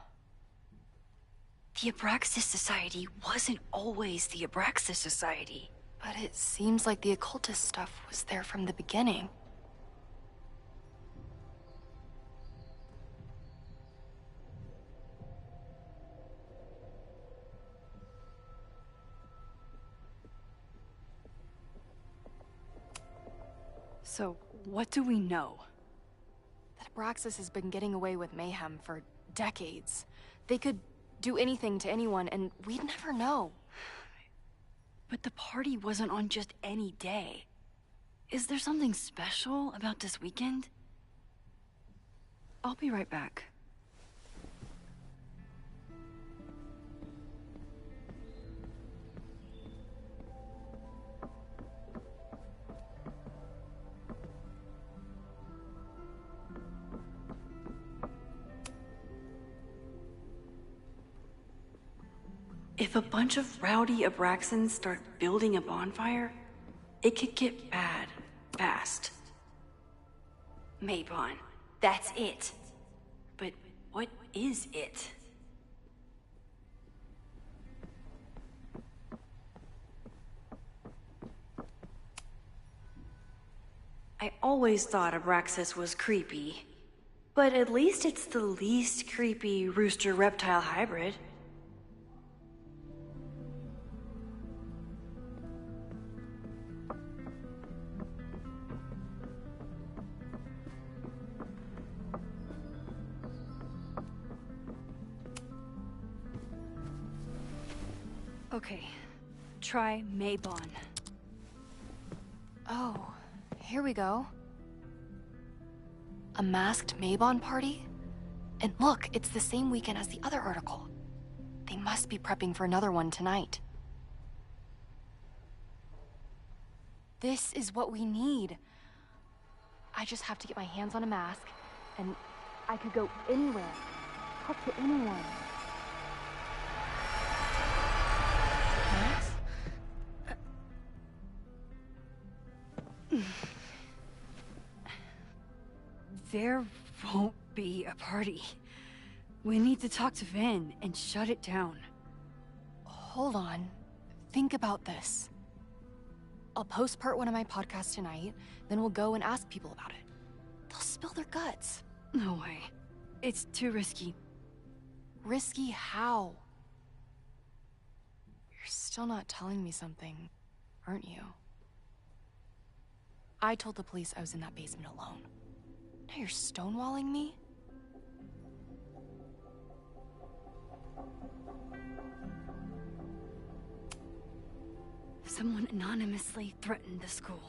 The Abraxas Society wasn't always the Abraxas Society. But it seems like the occultist stuff was there from the beginning. So, what do we know? That Abraxas has been getting away with mayhem for decades. They could do anything to anyone, and we'd never know. But the party wasn't on just any day. Is there something special about this weekend? I'll be right back. If a bunch of rowdy Abraxans start building a bonfire, it could get bad, fast. Mabon. That's it. But what is it? I always thought Abraxas was creepy. But at least it's the least creepy rooster-reptile hybrid. Okay, try Mabon. Oh, here we go. A masked Mabon party? And look, it's the same weekend as the other article. They must be prepping for another one tonight. This is what we need. I just have to get my hands on a mask, and I could go anywhere, talk to anyone. Max? There won't be a party. We need to talk to Vin and shut it down. Hold on. Think about this. I'll post part 1 of my podcast tonight, then we'll go and ask people about it. They'll spill their guts. No way. It's too risky. Risky how? You're still not telling me something, aren't you? I told the police I was in that basement alone. Now you're stonewalling me? Someone anonymously threatened the school.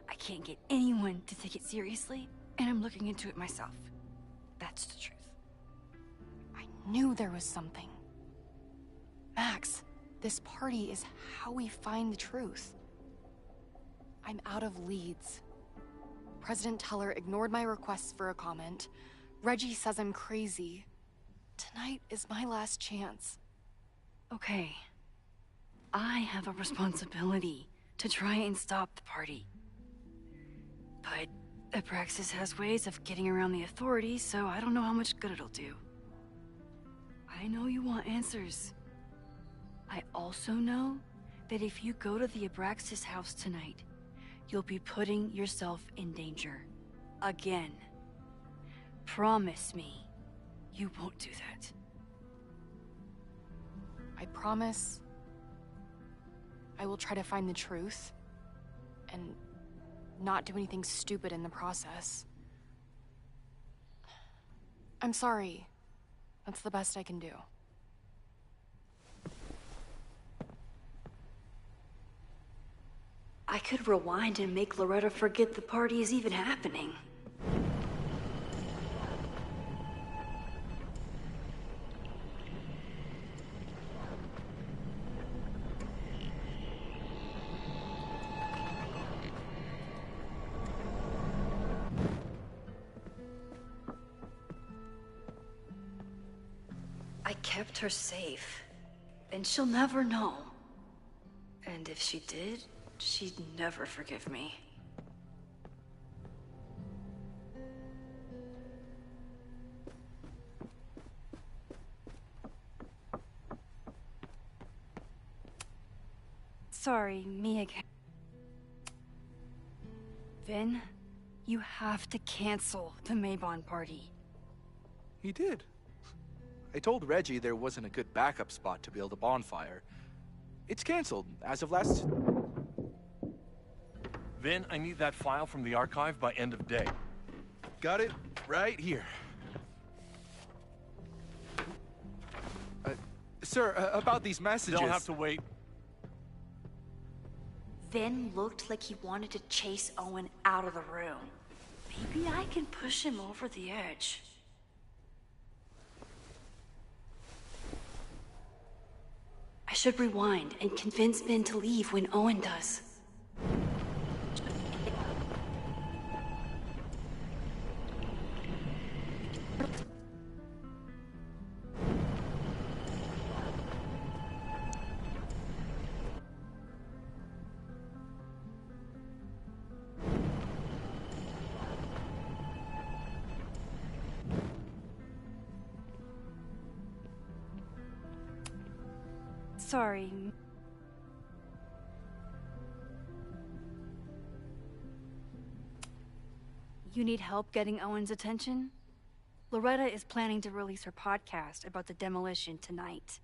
I can't get anyone to take it seriously, and I'm looking into it myself. That's the truth. I knew there was something. Max, this party is how we find the truth. I'm out of leads. President Teller ignored my requests for a comment. Reggie says I'm crazy. Tonight is my last chance. Okay. I have a responsibility to try and stop the party. But Abraxas has ways of getting around the authorities, so I don't know how much good it'll do. I know you want answers. I also know that if you go to the Abraxas house tonight, you'll be putting yourself in danger. Again. Promise me you won't do that. I promise I will try to find the truth and not do anything stupid in the process. I'm sorry. That's the best I can do. I could rewind and make Loretta forget the party is even happening. I kept her safe, and she'll never know. And if she did, she'd never forgive me. Sorry, me again. Vin, you have to cancel the Mabon party. He did. I told Reggie there wasn't a good backup spot to build a bonfire. It's canceled as of last... Vin, I need that file from the archive by end of day. Got it right here. Sir, about these messages... They'll have to wait. Vin looked like he wanted to chase Owen out of the room. Maybe I can push him over the edge. I should rewind and convince Ben to leave when Owen does. Sorry. You need help getting Owen's attention? Loretta is planning to release her podcast about the demolition tonight.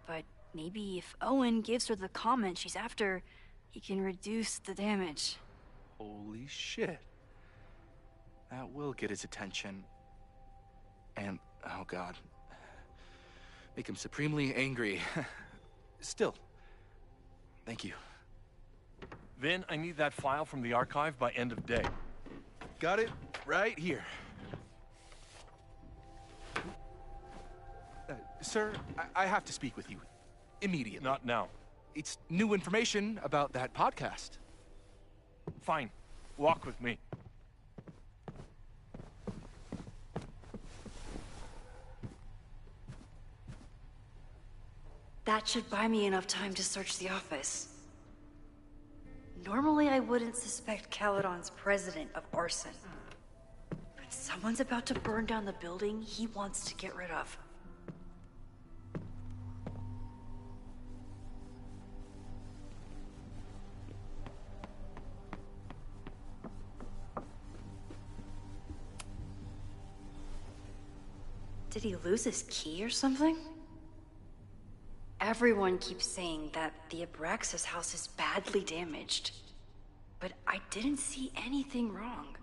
But maybe if Owen gives her the comment she's after, he can reduce the damage. Holy shit. That will get his attention. And, oh god, make him supremely angry. Still, thank you. Vin, I need that file from the archive by end of day. Got it right here. Sir, I have to speak with you. Immediately. Not now. It's new information about that podcast. Fine. Walk with me. That should buy me enough time to search the office. Normally I wouldn't suspect Caledon's president of arson. But someone's about to burn down the building he wants to get rid of. Did he lose his key or something? Everyone keeps saying that the Abraxas house is badly damaged, but I didn't see anything wrong.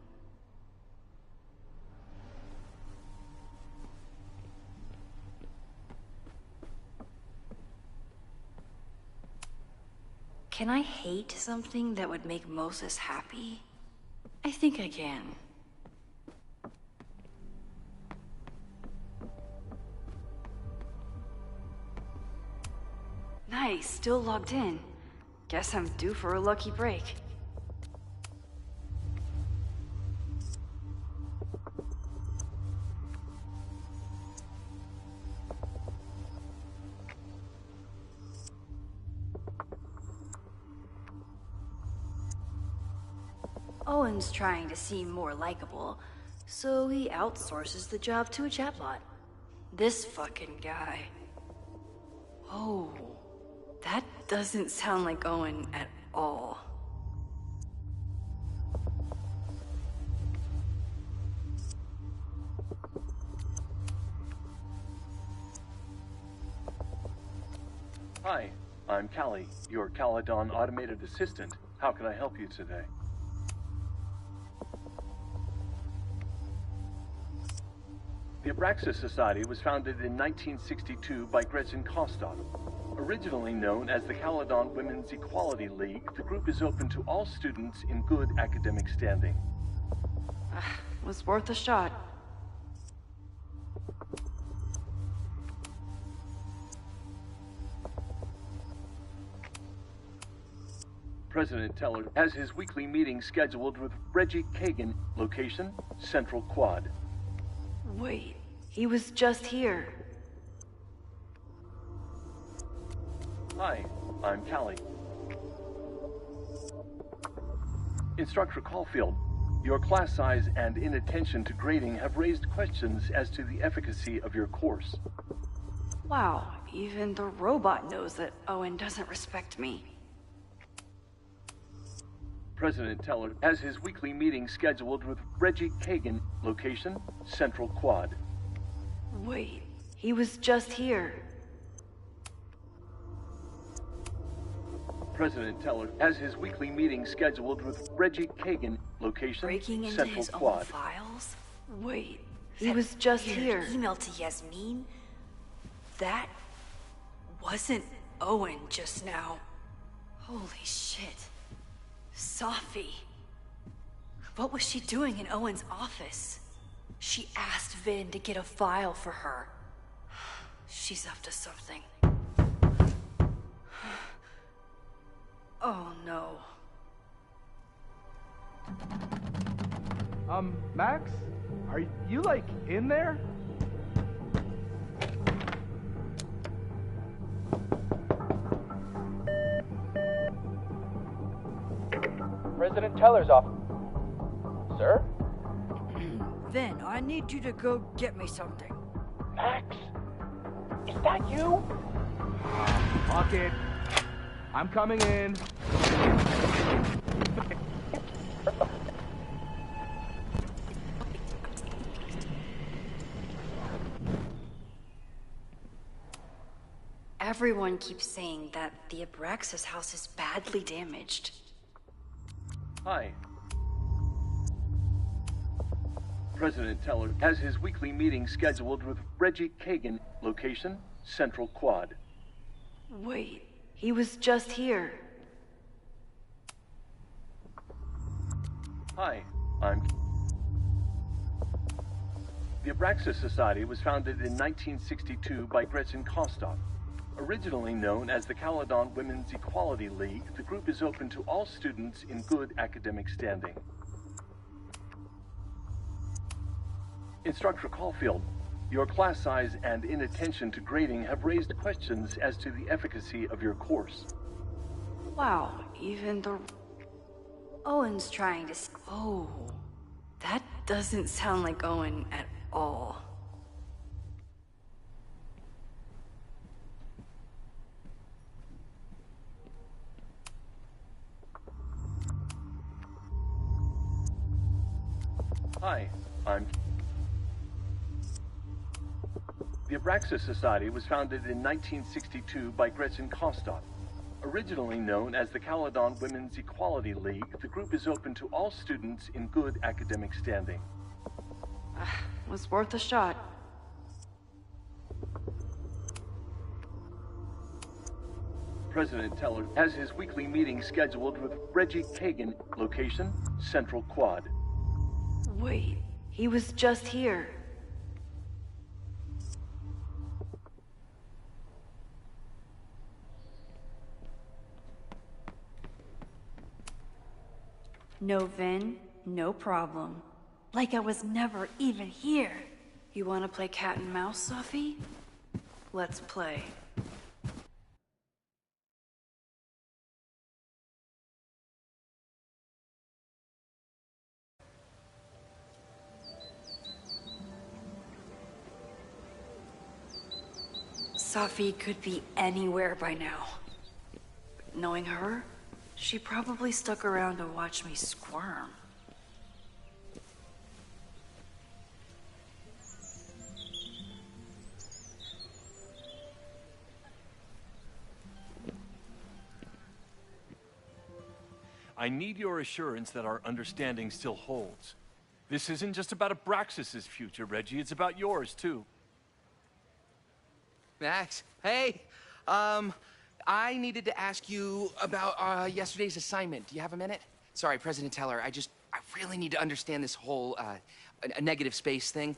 Can I hate something that would make Moses happy? I think I can. Nice, still logged in. Guess I'm due for a lucky break. Owen's trying to seem more likable, so he outsources the job to a chatbot. This fucking guy. Oh. That doesn't sound like Owen at all. Hi, I'm Callie, your Caledon automated assistant. How can I help you today? The Abraxas Society was founded in 1962 by Gretchen Kostad. Originally known as the Caledon Women's Equality League, the group is open to all students in good academic standing. Was worth a shot. President Teller has his weekly meeting scheduled with Reggie Kagan, location, Central Quad. Wait, he was just here. Hi, I'm Callie. Instructor Caulfield, your class size and inattention to grading have raised questions as to the efficacy of your course. Wow, even the robot knows that Owen doesn't respect me. President Teller has his weekly meeting scheduled with Reggie Kagan, location, Central Quad. Wait, he was just here. President Teller has his weekly meeting scheduled with Reggie Kagan, location, Breaking into Central his Quad. own files? Wait, he was just here. Email to Yasmin? That wasn't Owen just now. Holy shit. Safi. What was she doing in Owen's office? She asked Vin to get a file for her. She's up to something. Oh no. Max? Are you, like, in there? President Teller's office. Sir? Vin, I need you to go get me something. Max? Is that you? Lock it. I'm coming in. Everyone keeps saying that the Abraxas house is badly damaged. Hi. President Teller has his weekly meeting scheduled with Reggie Kagan. Location, Central Quad. Wait, he was just here. Hi, I'm... The Abraxas Society was founded in 1962 by Gretchen Kostok. Originally known as the Caledon Women's Equality League, the group is open to all students in good academic standing. Instructor Caulfield, your class size and inattention to grading have raised questions as to the efficacy of your course. Wow, even the... Owen's trying to... Oh, that doesn't sound like Owen at all. Hi, I'm... The Abraxas Society was founded in 1962 by Gretchen Kostok. Originally known as the Caledon Women's Equality League, the group is open to all students in good academic standing. Was worth a shot. President Teller has his weekly meeting scheduled with Reggie Kagan. Location, Central Quad. Wait, he was just here. No Vin, no problem. Like I was never even here. You want to play cat and mouse, Sophie? Let's play. Sophie could be anywhere by now. Knowing her, she probably stuck around to watch me squirm. I need your assurance that our understanding still holds. This isn't just about Abraxas' future, Reggie. It's about yours, too. Max, hey, I needed to ask you about yesterday's assignment. Do you have a minute? Sorry, President Teller, I really need to understand this whole, a negative space thing.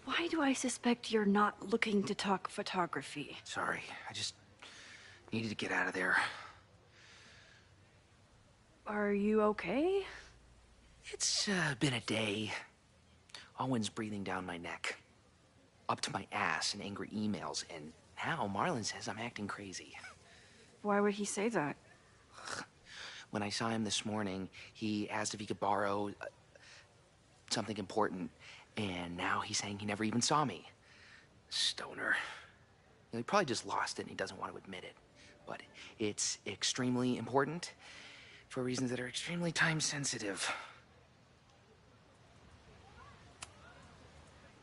Why do I suspect you're not looking to talk photography? Sorry, I just needed to get out of there. Are you okay? It's been a day. Owen's breathing down my neck, up to my ass in angry emails, and now Marlon says I'm acting crazy. Why would he say that? When I saw him this morning, he asked if he could borrow something important, and now he's saying he never even saw me. Stoner. He probably just lost it and he doesn't want to admit it. But it's extremely important for reasons that are extremely time-sensitive.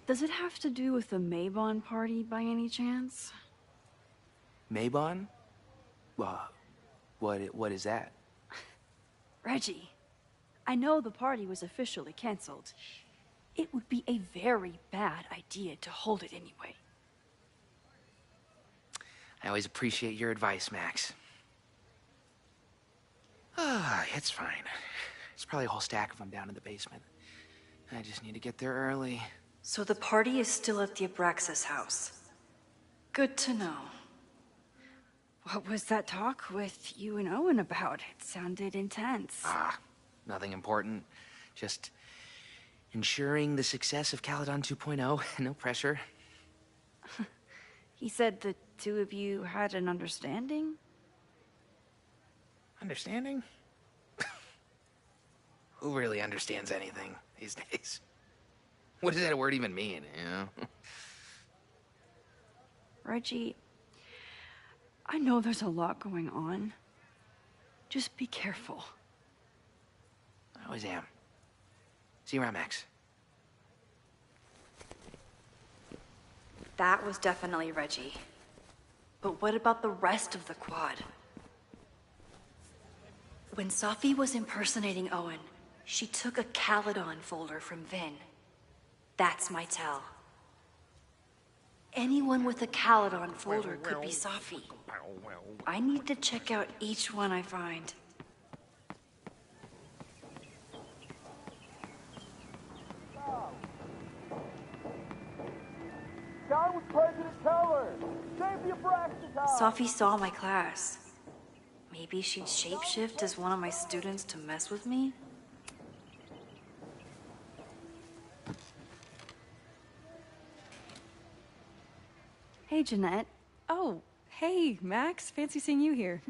Does it have to do with the Maybon party by any chance? Maybon? What is that? Reggie, I know the party was officially canceled. It would be a very bad idea to hold it anyway. I always appreciate your advice, Max. It's fine. It's probably a whole stack of them down in the basement. I just need to get there early. So the party is still at the Abraxas house. Good to know. What was that talk with you and Owen about? It sounded intense. Nothing important. Just ensuring the success of Caledon 2.0. No pressure. He said the two of you had an understanding? Understanding? Who really understands anything these days? What does that word even mean, you know? Reggie, I know there's a lot going on. Just be careful. I always am. See you around, Max. That was definitely Reggie. But what about the rest of the quad? When Safi was impersonating Owen, she took a Caledon folder from Vin. That's my tell. Anyone with a Caledon folder could be Safi. I need to check out each one I find. Down with President Teller! Save the Abraxas house! Safi saw my class. Maybe she'd shapeshift as one of my students to mess with me? Hey, Jeanette. Oh, hey, Max. Fancy seeing you here.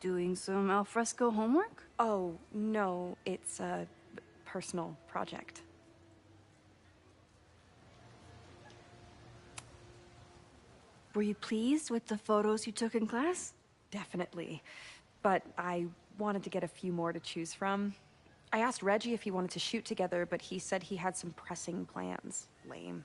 Doing some alfresco homework? Oh, no, it's a personal project. Were you pleased with the photos you took in class? Definitely. But I wanted to get a few more to choose from. I asked Reggie if he wanted to shoot together, but he said he had some pressing plans. Lame.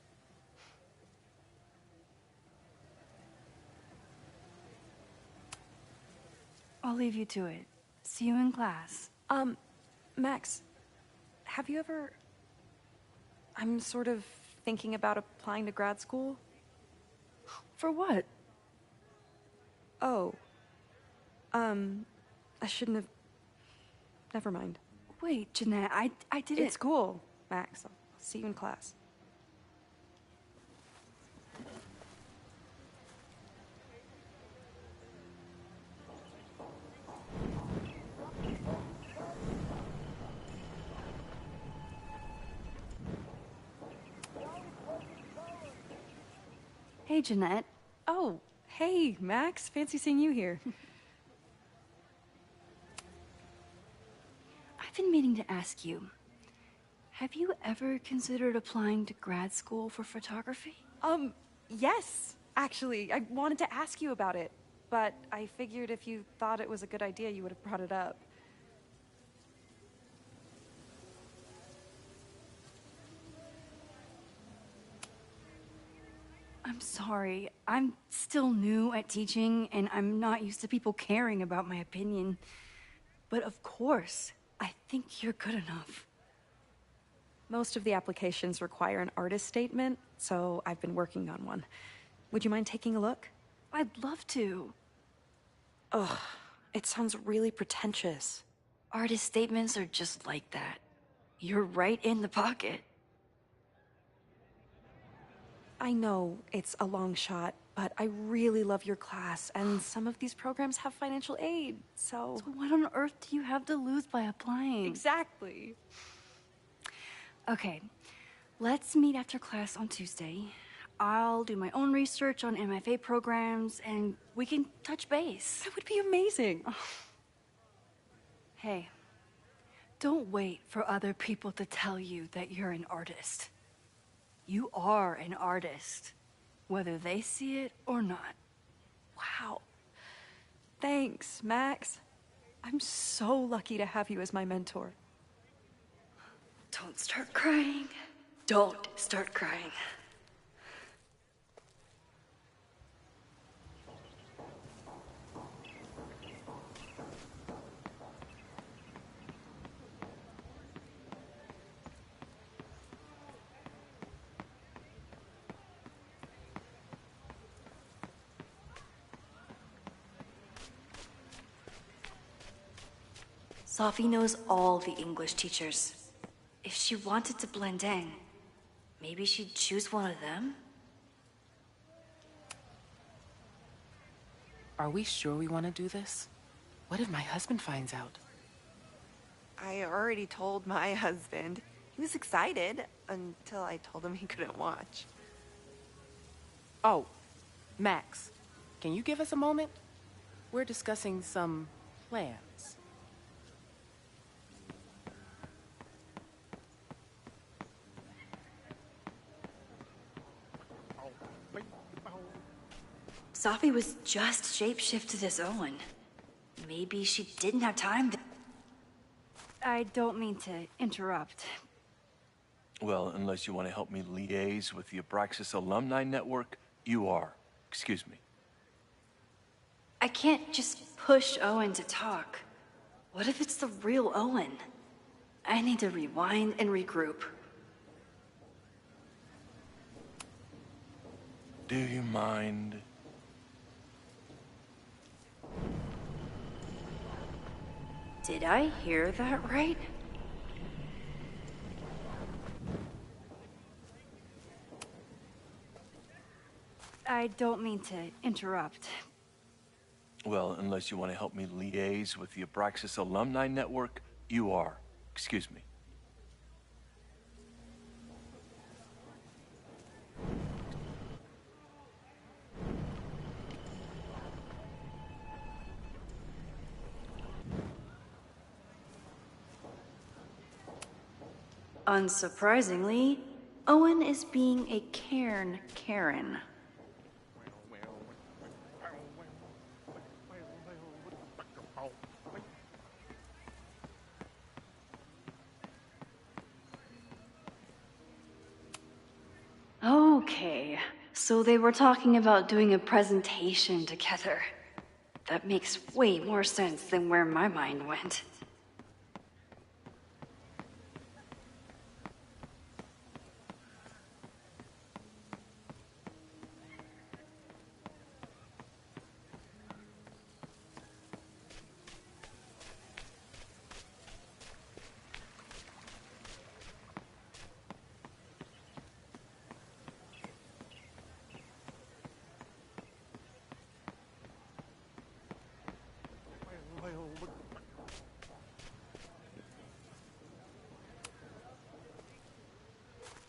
I'll leave you to it. See you in class. Max, have you ever... I'm sort of thinking about applying to grad school. For what? Oh. I shouldn't have... Never mind. Wait, Jeanette, I didn't... It's cool, Max. I'll see you in class. Hey, Jeanette. Oh, hey, Max. Fancy seeing you here. I've been meaning to ask you, have you ever considered applying to grad school for photography? Yes, actually. I wanted to ask you about it, but I figured if you thought it was a good idea, you would have brought it up. I'm sorry. I'm still new at teaching, and I'm not used to people caring about my opinion. But of course, I think you're good enough. Most of the applications require an artist statement, so I've been working on one. Would you mind taking a look? I'd love to. Ugh, it sounds really pretentious. Artist statements are just like that. You're right in the pocket. I know it's a long shot, but I really love your class, and some of these programs have financial aid, so... So what on earth do you have to lose by applying? Exactly. Okay, let's meet after class on Tuesday. I'll do my own research on MFA programs, and we can touch base. That would be amazing. Oh. Hey, don't wait for other people to tell you that you're an artist. You are an artist, whether they see it or not. Wow. Thanks, Max. I'm so lucky to have you as my mentor. Don't start crying. Don't start crying. Safi knows all the English teachers. If she wanted to blend in, maybe she'd choose one of them? Are we sure we want to do this? What if my husband finds out? I already told my husband. He was excited until I told him he couldn't watch. Oh, Max, can you give us a moment? We're discussing some plans. Safi was just shapeshifted as Owen. Maybe she didn't have time to... I don't mean to interrupt. Well, unless you want to help me liaise with the Abraxas Alumni Network, you are. Excuse me. I can't just push Owen to talk. What if it's the real Owen? I need to rewind and regroup. Do you mind? Did I hear that right? I don't mean to interrupt. Well, unless you want to help me liaise with the Abraxas Alumni Network, you are. Excuse me. Unsurprisingly, Owen is being a cairn Karen. Okay, so they were talking about doing a presentation together. That makes way more sense than where my mind went.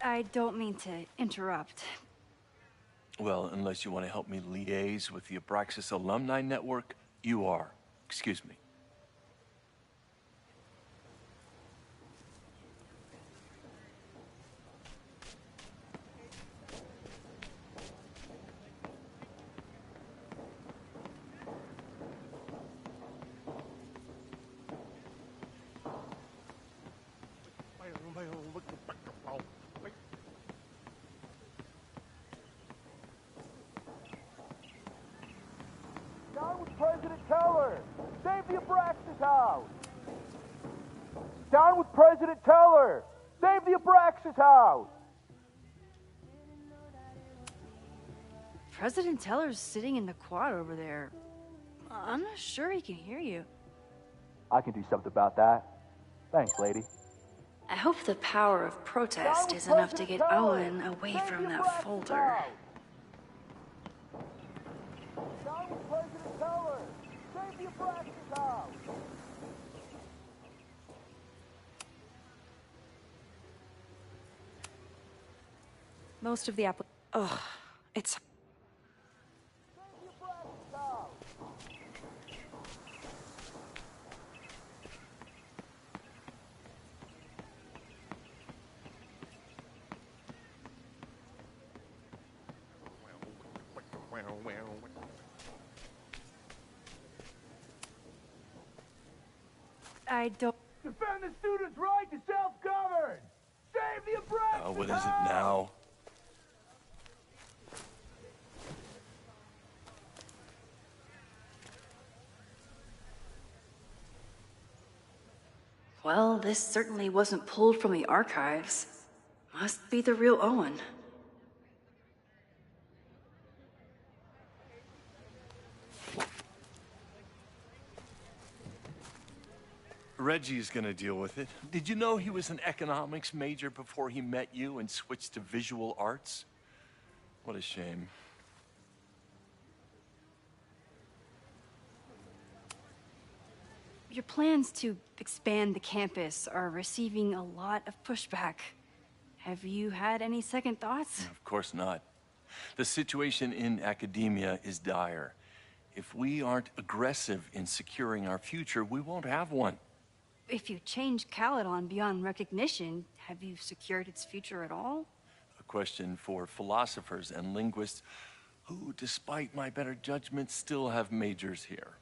I don't mean to interrupt. Well, unless you want to help me liaise with the Abraxas Alumni Network, you are. Excuse me. Down with President Teller! Save the Abraxas house! Down with President Teller! Save the Abraxas house! President Teller's sitting in the quad over there. I'm not sure he can hear you. I can do something about that. Thanks, lady. I hope the power of protest is enough to get Owen away from that folder. Down with President Teller! Save the Abraxas house! Most of the Ugh, it's... I don't... Defend the students' right to self-govern! Save the Abraxas What is it now? Well, this certainly wasn't pulled from the archives. Must be the real Owen. Reggie's gonna deal with it. Did you know he was an economics major before he met you and switched to visual arts? What a shame. Your plans to expand the campus are receiving a lot of pushback. Have you had any second thoughts? Of course not. The situation in academia is dire. If we aren't aggressive in securing our future, we won't have one. If you change Caledon beyond recognition, have you secured its future at all? A question for philosophers and linguists who, despite my better judgment, still have majors here.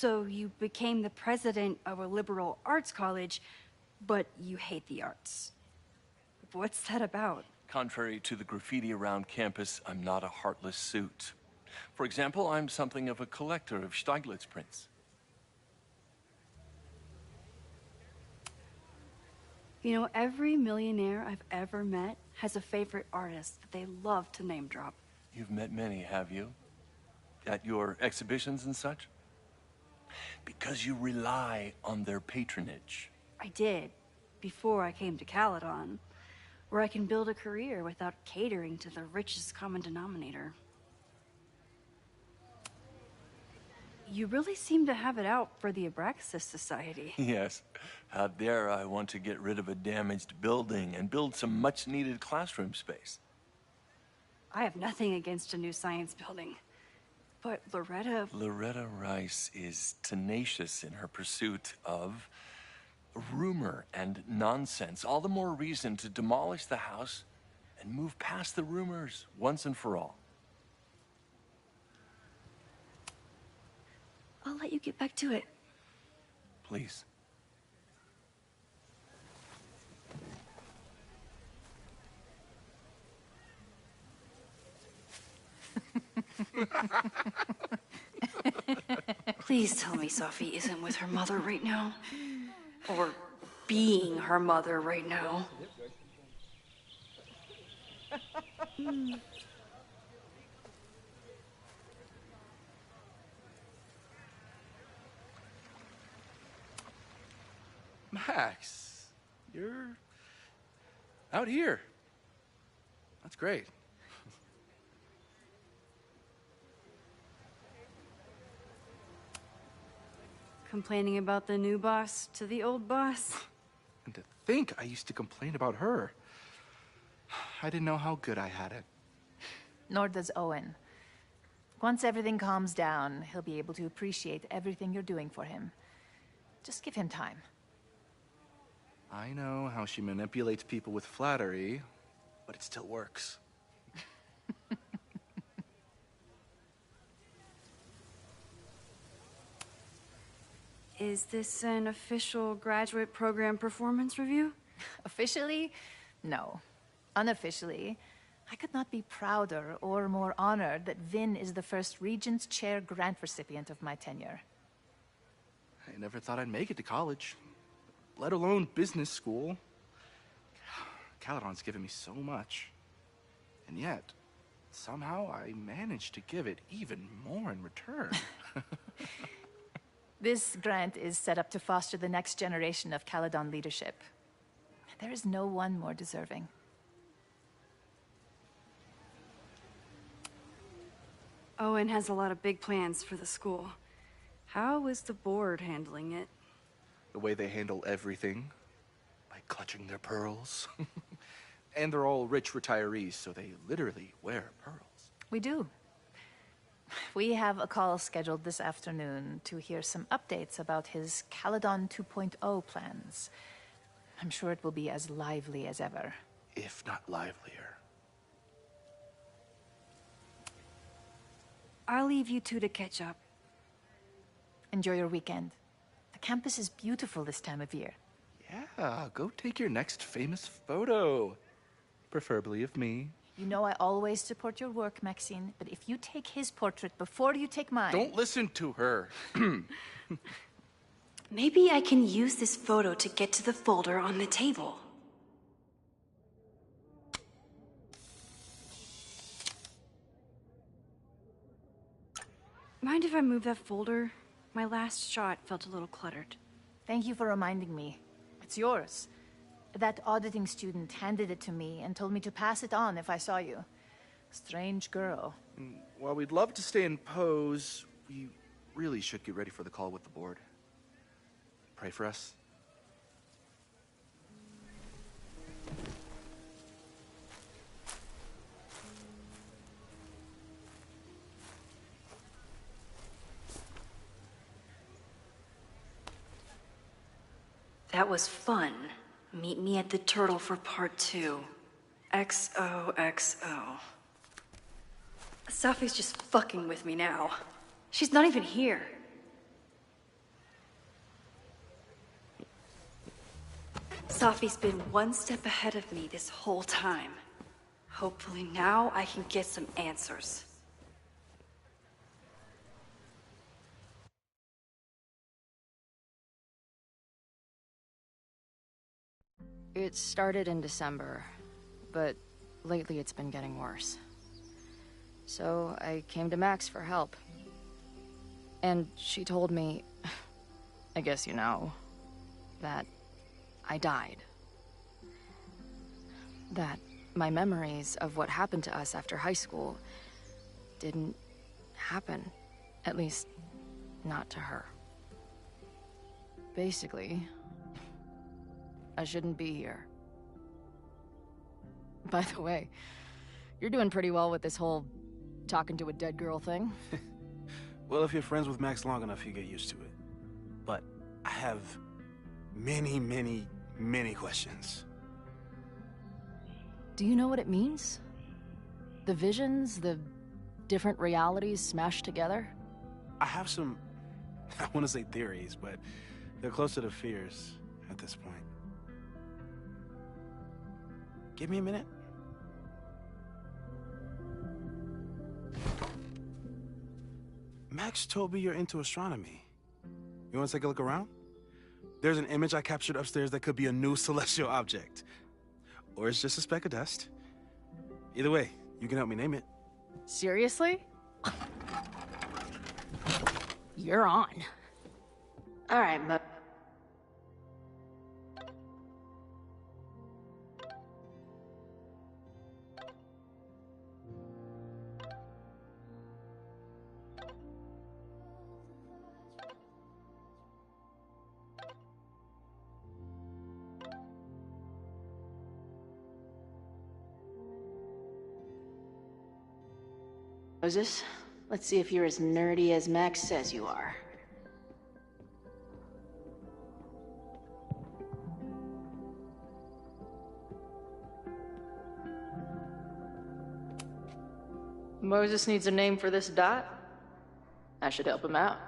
So you became the president of a liberal arts college, but you hate the arts. What's that about? Contrary to the graffiti around campus, I'm not a heartless suit. For example, I'm something of a collector of Stieglitz prints. You know, every millionaire I've ever met has a favorite artist that they love to name drop. You've met many, have you? At your exhibitions and such? Because you rely on their patronage. I did, before I came to Caledon, where I can build a career without catering to the richest common denominator. You really seem to have it out for the Abraxas Society. Yes. Out there, I want to get rid of a damaged building and build some much-needed classroom space. I have nothing against a new science building. But Loretta Rice is tenacious in her pursuit of rumor and nonsense. All the more reason to demolish the house and move past the rumors once and for all. I'll let you get back to it. Please. Please tell me Safi isn't with her mother right now. Or being her mother right now. Max, you're out here. That's great. Complaining about the new boss to the old boss? And to think I used to complain about her. I didn't know how good I had it. Nor does Owen. Once everything calms down, he'll be able to appreciate everything you're doing for him. Just give him time. I know how she manipulates people with flattery, but it still works. Is this an official graduate program performance review? Officially? No. Unofficially, I could not be prouder or more honored that Vin is the first Regents Chair grant recipient of my tenure. I never thought I'd make it to college, let alone business school. Caledon's given me so much. And yet, somehow I managed to give it even more in return. This grant is set up to foster the next generation of Caledon leadership. There is no one more deserving. Owen has a lot of big plans for the school. How is the board handling it? The way they handle everything, by clutching their pearls. And they're all rich retirees, so they literally wear pearls. We do. We have a call scheduled this afternoon to hear some updates about his Caledon 2.0 plans. I'm sure it will be as lively as ever. If not livelier. I'll leave you two to catch up. Enjoy your weekend. The campus is beautiful this time of year. Yeah, go take your next famous photo. Preferably of me. You know I always support your work, Maxine, but if you take his portrait before you take mine... Don't listen to her. Maybe I can use this photo to get to the folder on the table. Mind if I move that folder? My last shot felt a little cluttered. Thank you for reminding me. It's yours. That auditing student handed it to me and told me to pass it on if I saw you. Strange girl. While we'd love to stay in pose, we really should get ready for the call with the board. Pray for us. That was fun. Meet me at the Turtle for part 2. XOXO. Safi's just fucking with me now. She's not even here. Safi's been one step ahead of me this whole time. Hopefully now I can get some answers. It started in December, but lately it's been getting worse. So I came to Max for help. And she told me, I guess you know, that I died. That my memories of what happened to us after high school didn't happen. At least, not to her. Basically, I shouldn't be here. By the way, you're doing pretty well with this whole talking to a dead girl thing. Well, if you're friends with Max long enough, you get used to it. But I have many, many, many questions. Do you know what it means? The visions, the different realities smashed together? I have some, I want to say theories, but they're closer to fears at this point. Give me a minute. Max told me you're into astronomy. You want to take a look around? There's an image I captured upstairs that could be a new celestial object. Or it's just a speck of dust. Either way, you can help me name it. Seriously? You're on. All right, Mo. Moses, let's see if you're as nerdy as Max says you are. Moses needs a name for this dot. I should help him out.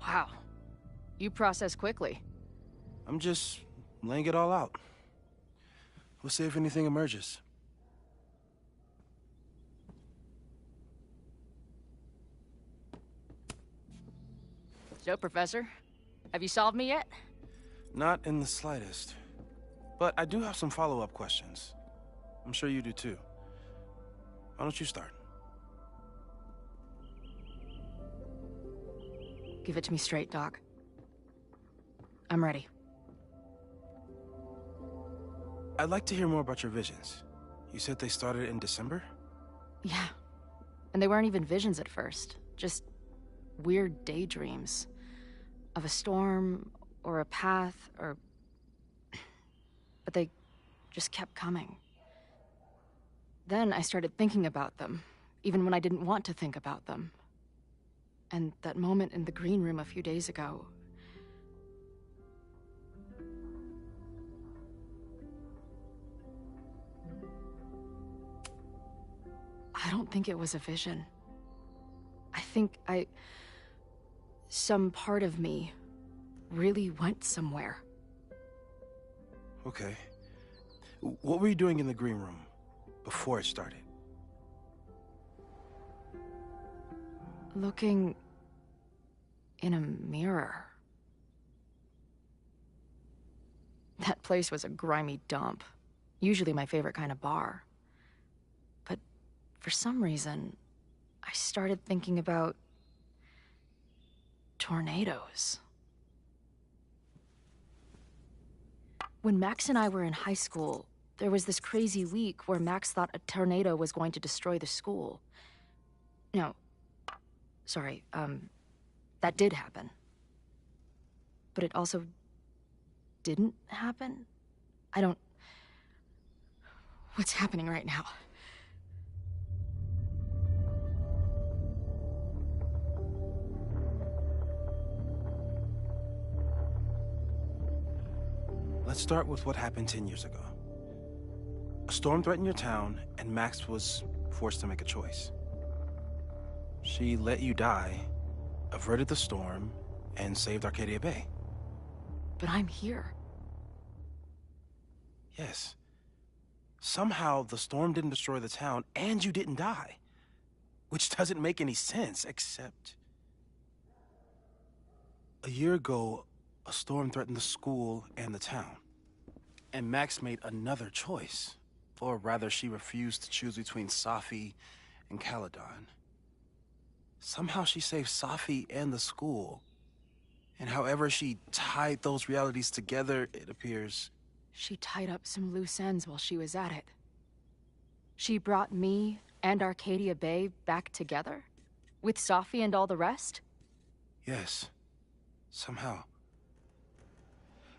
Wow. You process quickly. I'm just laying it all out. We'll see if anything emerges. So, Professor, have you solved me yet? Not in the slightest. But I do have some follow-up questions. I'm sure you do too. Why don't you start? Give it to me straight, Doc. I'm ready. I'd like to hear more about your visions. You said they started in December? Yeah. And they weren't even visions at first. Just weird daydreams. Of a storm, or a path, or... But they just kept coming. Then I started thinking about them, even when I didn't want to think about them. And that moment in the green room a few days ago... I don't think it was a vision. I think some part of me really went somewhere. Okay. What were you doing in the green room before it started? Looking in a mirror. That place was a grimy dump. Usually my favorite kind of bar. But for some reason, I started thinking about tornadoes. When Max and I were in high school, there was this crazy week where Max thought a tornado was going to destroy the school. No, sorry, that did happen. But it also didn't happen? What's happening right now? Let's start with what happened 10 years ago. A storm threatened your town, and Max was forced to make a choice. She let you die, averted the storm, and saved Arcadia Bay. But I'm here. Yes. Somehow, the storm didn't destroy the town, and you didn't die. Which doesn't make any sense, except... A year ago, a storm threatened the school and the town. And Max made another choice. Or rather, she refused to choose between Safi and Caledon. Somehow she saved Safi and the school. And however she tied those realities together, it appears... She tied up some loose ends while she was at it. She brought me and Arcadia Bay back together? With Safi and all the rest? Yes. Somehow.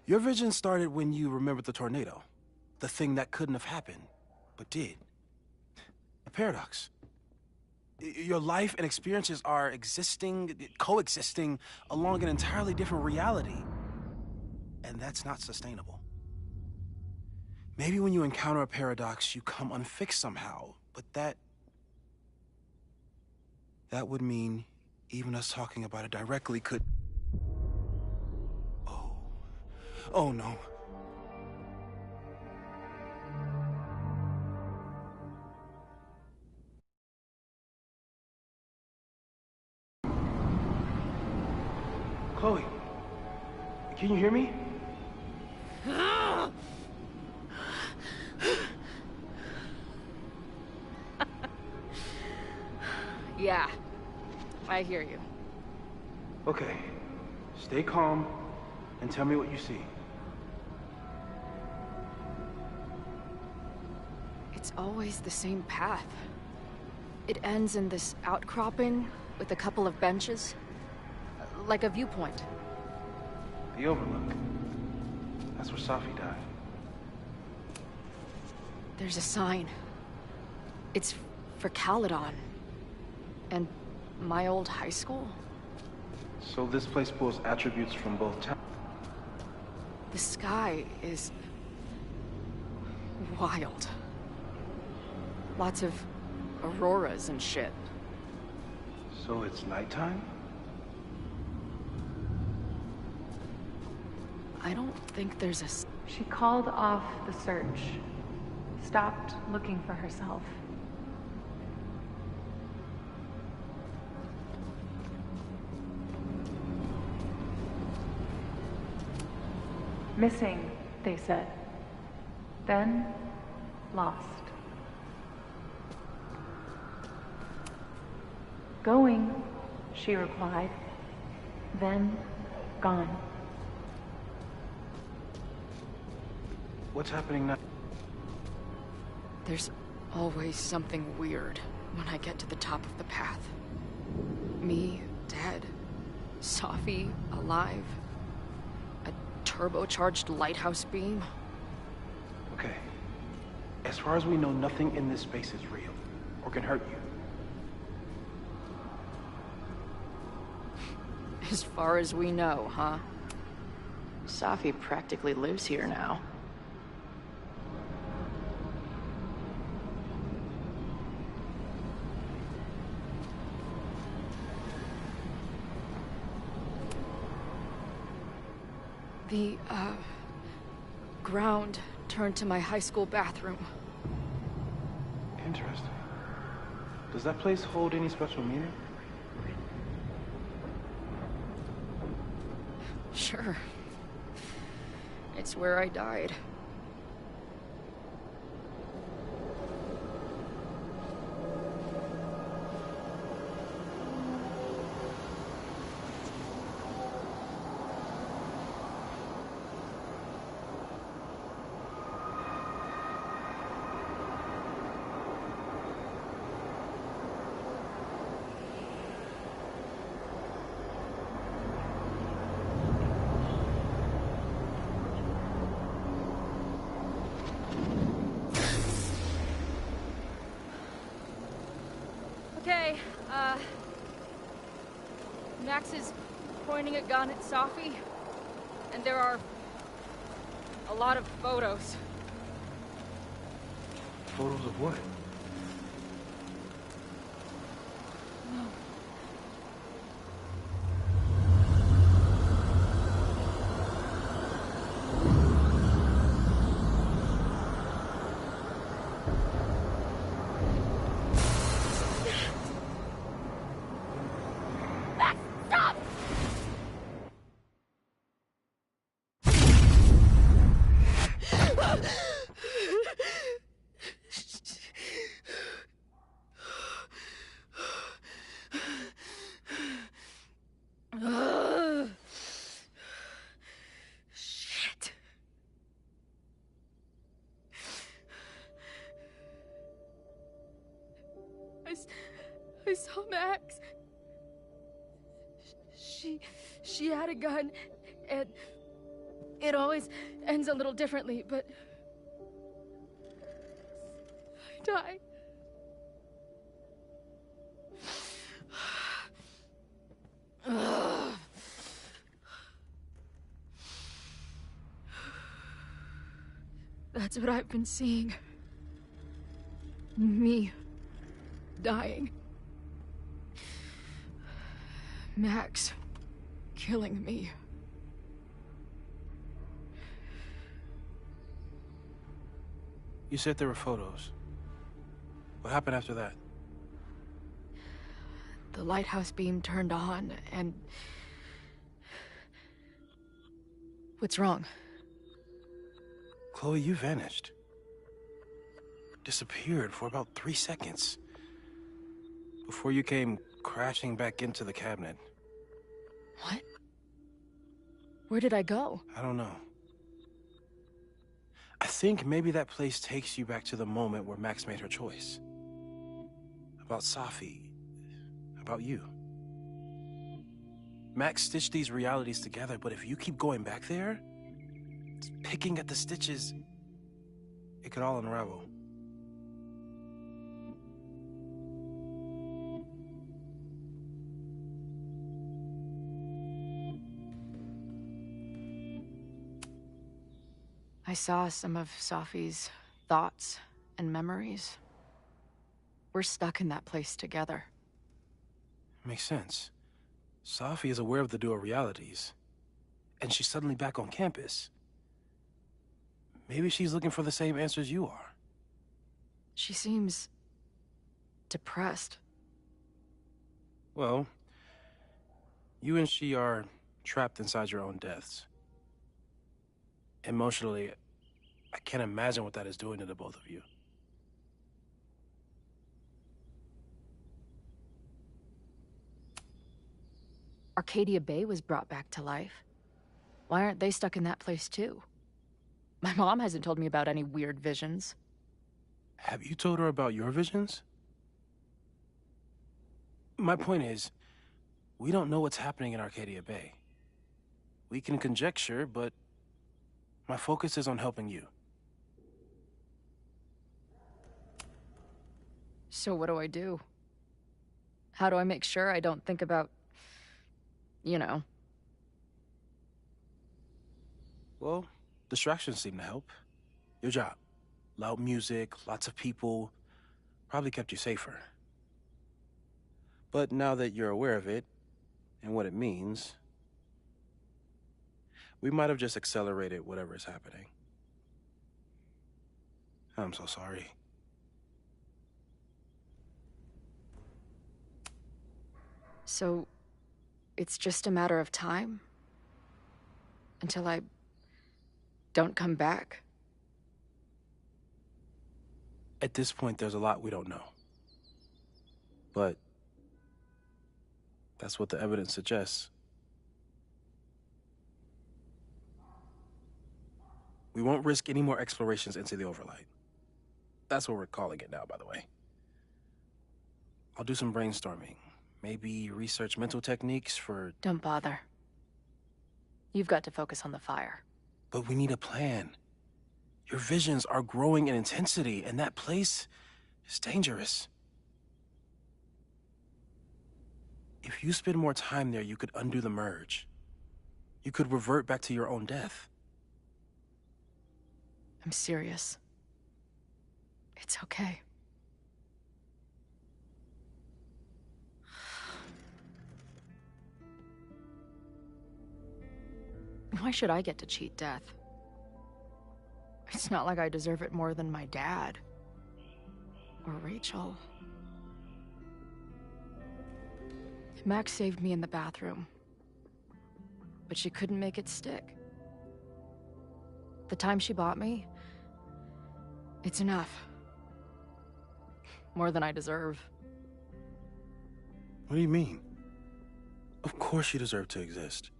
Your vision started when you remembered the tornado. The thing that couldn't have happened, but did. A paradox. Your life and experiences are coexisting along an entirely different reality. And that's not sustainable. Maybe when you encounter a paradox, you come unfixed somehow, but that would mean even us talking about it directly could... Oh no. Chloe, can you hear me? Yeah, I hear you. Okay, stay calm and tell me what you see. It's always the same path. It ends in this outcropping with a couple of benches. Like a viewpoint. The Overlook. That's where Safi died. There's a sign. It's for Caledon. And my old high school? So this place pulls attributes from both towns. The sky is wild. Lots of auroras and shit. So it's nighttime? I don't think there's a... She called off the search. Stopped looking for herself. Missing, they said. Then, lost. Going, she replied. Then, gone. What's happening now? There's always something weird when I get to the top of the path. Me, dead. Safi, alive. A turbocharged lighthouse beam. Okay. As far as we know, nothing in this space is real. Or can hurt you. As far as we know, huh? Safi practically lives here now. The, ground turned to my high school bathroom. Interesting. Does that place hold any special meaning? Sure. It's where I died. Okay, Max is pointing a gun at Safi, and there are a lot of photos. Photos of what? No. Shit. I saw Max. She had a gun, and it always ends a little differently, but I died. That's what I've been seeing. Me dying. Max killing me. You said there were photos. What happened after that? The lighthouse beam turned on, and... What's wrong? Chloe, you vanished. Disappeared for about 3 seconds. Before you came crashing back into the cabinet. What? Where did I go? I don't know. I think maybe that place takes you back to the moment where Max made her choice. About Safi. About you. Max stitched these realities together, but if you keep going back there, picking at the stitches, it could all unravel. I saw some of Safi's thoughts and memories. We're stuck in that place together. Makes sense. Safi is aware of the dual realities, and she's suddenly back on campus. Maybe she's looking for the same answers you are. She seems depressed. Well, you and she are trapped inside your own deaths. Emotionally, I can't imagine what that is doing to the both of you. Arcadia Bay was brought back to life. Why aren't they stuck in that place too? My mom hasn't told me about any weird visions. Have you told her about your visions? My point is, we don't know what's happening in Arcadia Bay. We can conjecture, but my focus is on helping you. So what do I do? How do I make sure I don't think about, you know? Well, distractions seem to help. Your job. Loud music, lots of people, probably kept you safer. But now that you're aware of it, and what it means, we might have just accelerated whatever is happening. I'm so sorry. So, it's just a matter of time? Until I don't come back? At this point, there's a lot we don't know. But that's what the evidence suggests. We won't risk any more explorations into the Overlight. That's what we're calling it now, by the way. I'll do some brainstorming. Maybe research mental techniques for... Don't bother. You've got to focus on the fire. But we need a plan. Your visions are growing in intensity, and that place is dangerous. If you spend more time there, you could undo the merge. You could revert back to your own death. I'm serious. It's okay. Why should I get to cheat death? It's not like I deserve it more than my dad. Or Rachel. Max saved me in the bathroom. But she couldn't make it stick. The time she bought me, it's enough. More than I deserve. What do you mean? Of course you deserve to exist.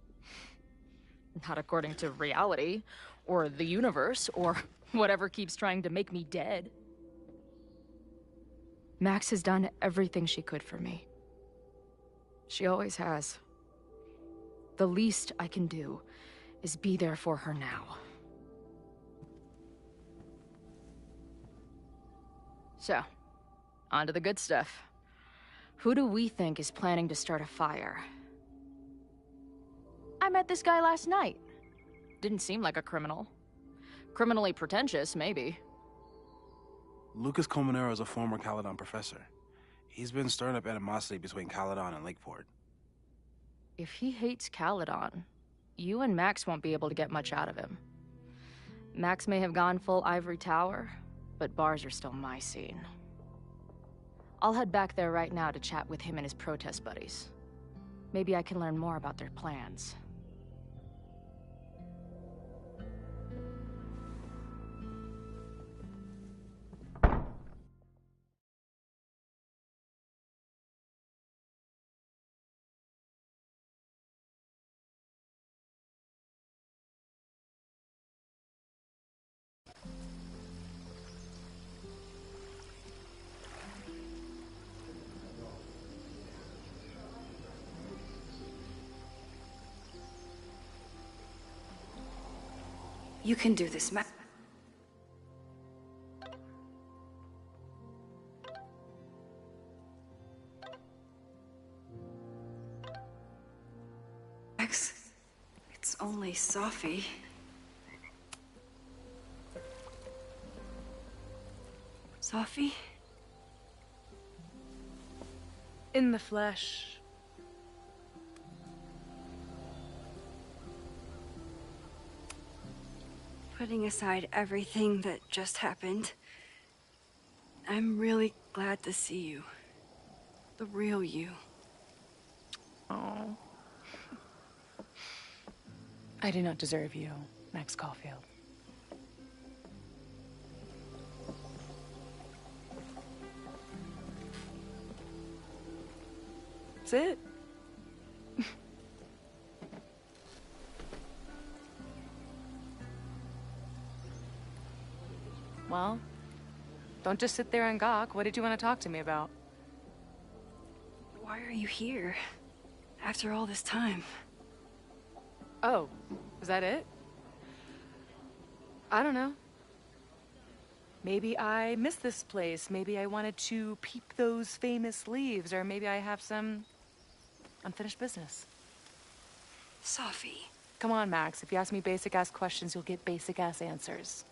Not according to reality, or the universe, or whatever keeps trying to make me dead. Max has done everything she could for me. She always has. The least I can do is be there for her now. So, on to the good stuff. Who do we think is planning to start a fire? I met this guy last night. Didn't seem like a criminal. Criminally pretentious, maybe. Lucas Colmenero is a former Caledon professor. He's been stirring up animosity between Caledon and Lakeport. If he hates Caledon, you and Max won't be able to get much out of him. Max may have gone full Ivory Tower, but bars are still my scene. I'll head back there right now to chat with him and his protest buddies. Maybe I can learn more about their plans. You can do this, Max. It's only Safi. Safi? In the flesh. Putting aside everything that just happened, I'm really glad to see you. The real you. Oh. I do not deserve you, Max Caulfield. That's it. Well, don't just sit there and gawk. What did you want to talk to me about? Why are you here? After all this time? Oh, was that it? I don't know. Maybe I missed this place. Maybe I wanted to peep those famous leaves, or maybe I have some unfinished business. Safi. Come on, Max. If you ask me basic-ass questions, you'll get basic-ass answers.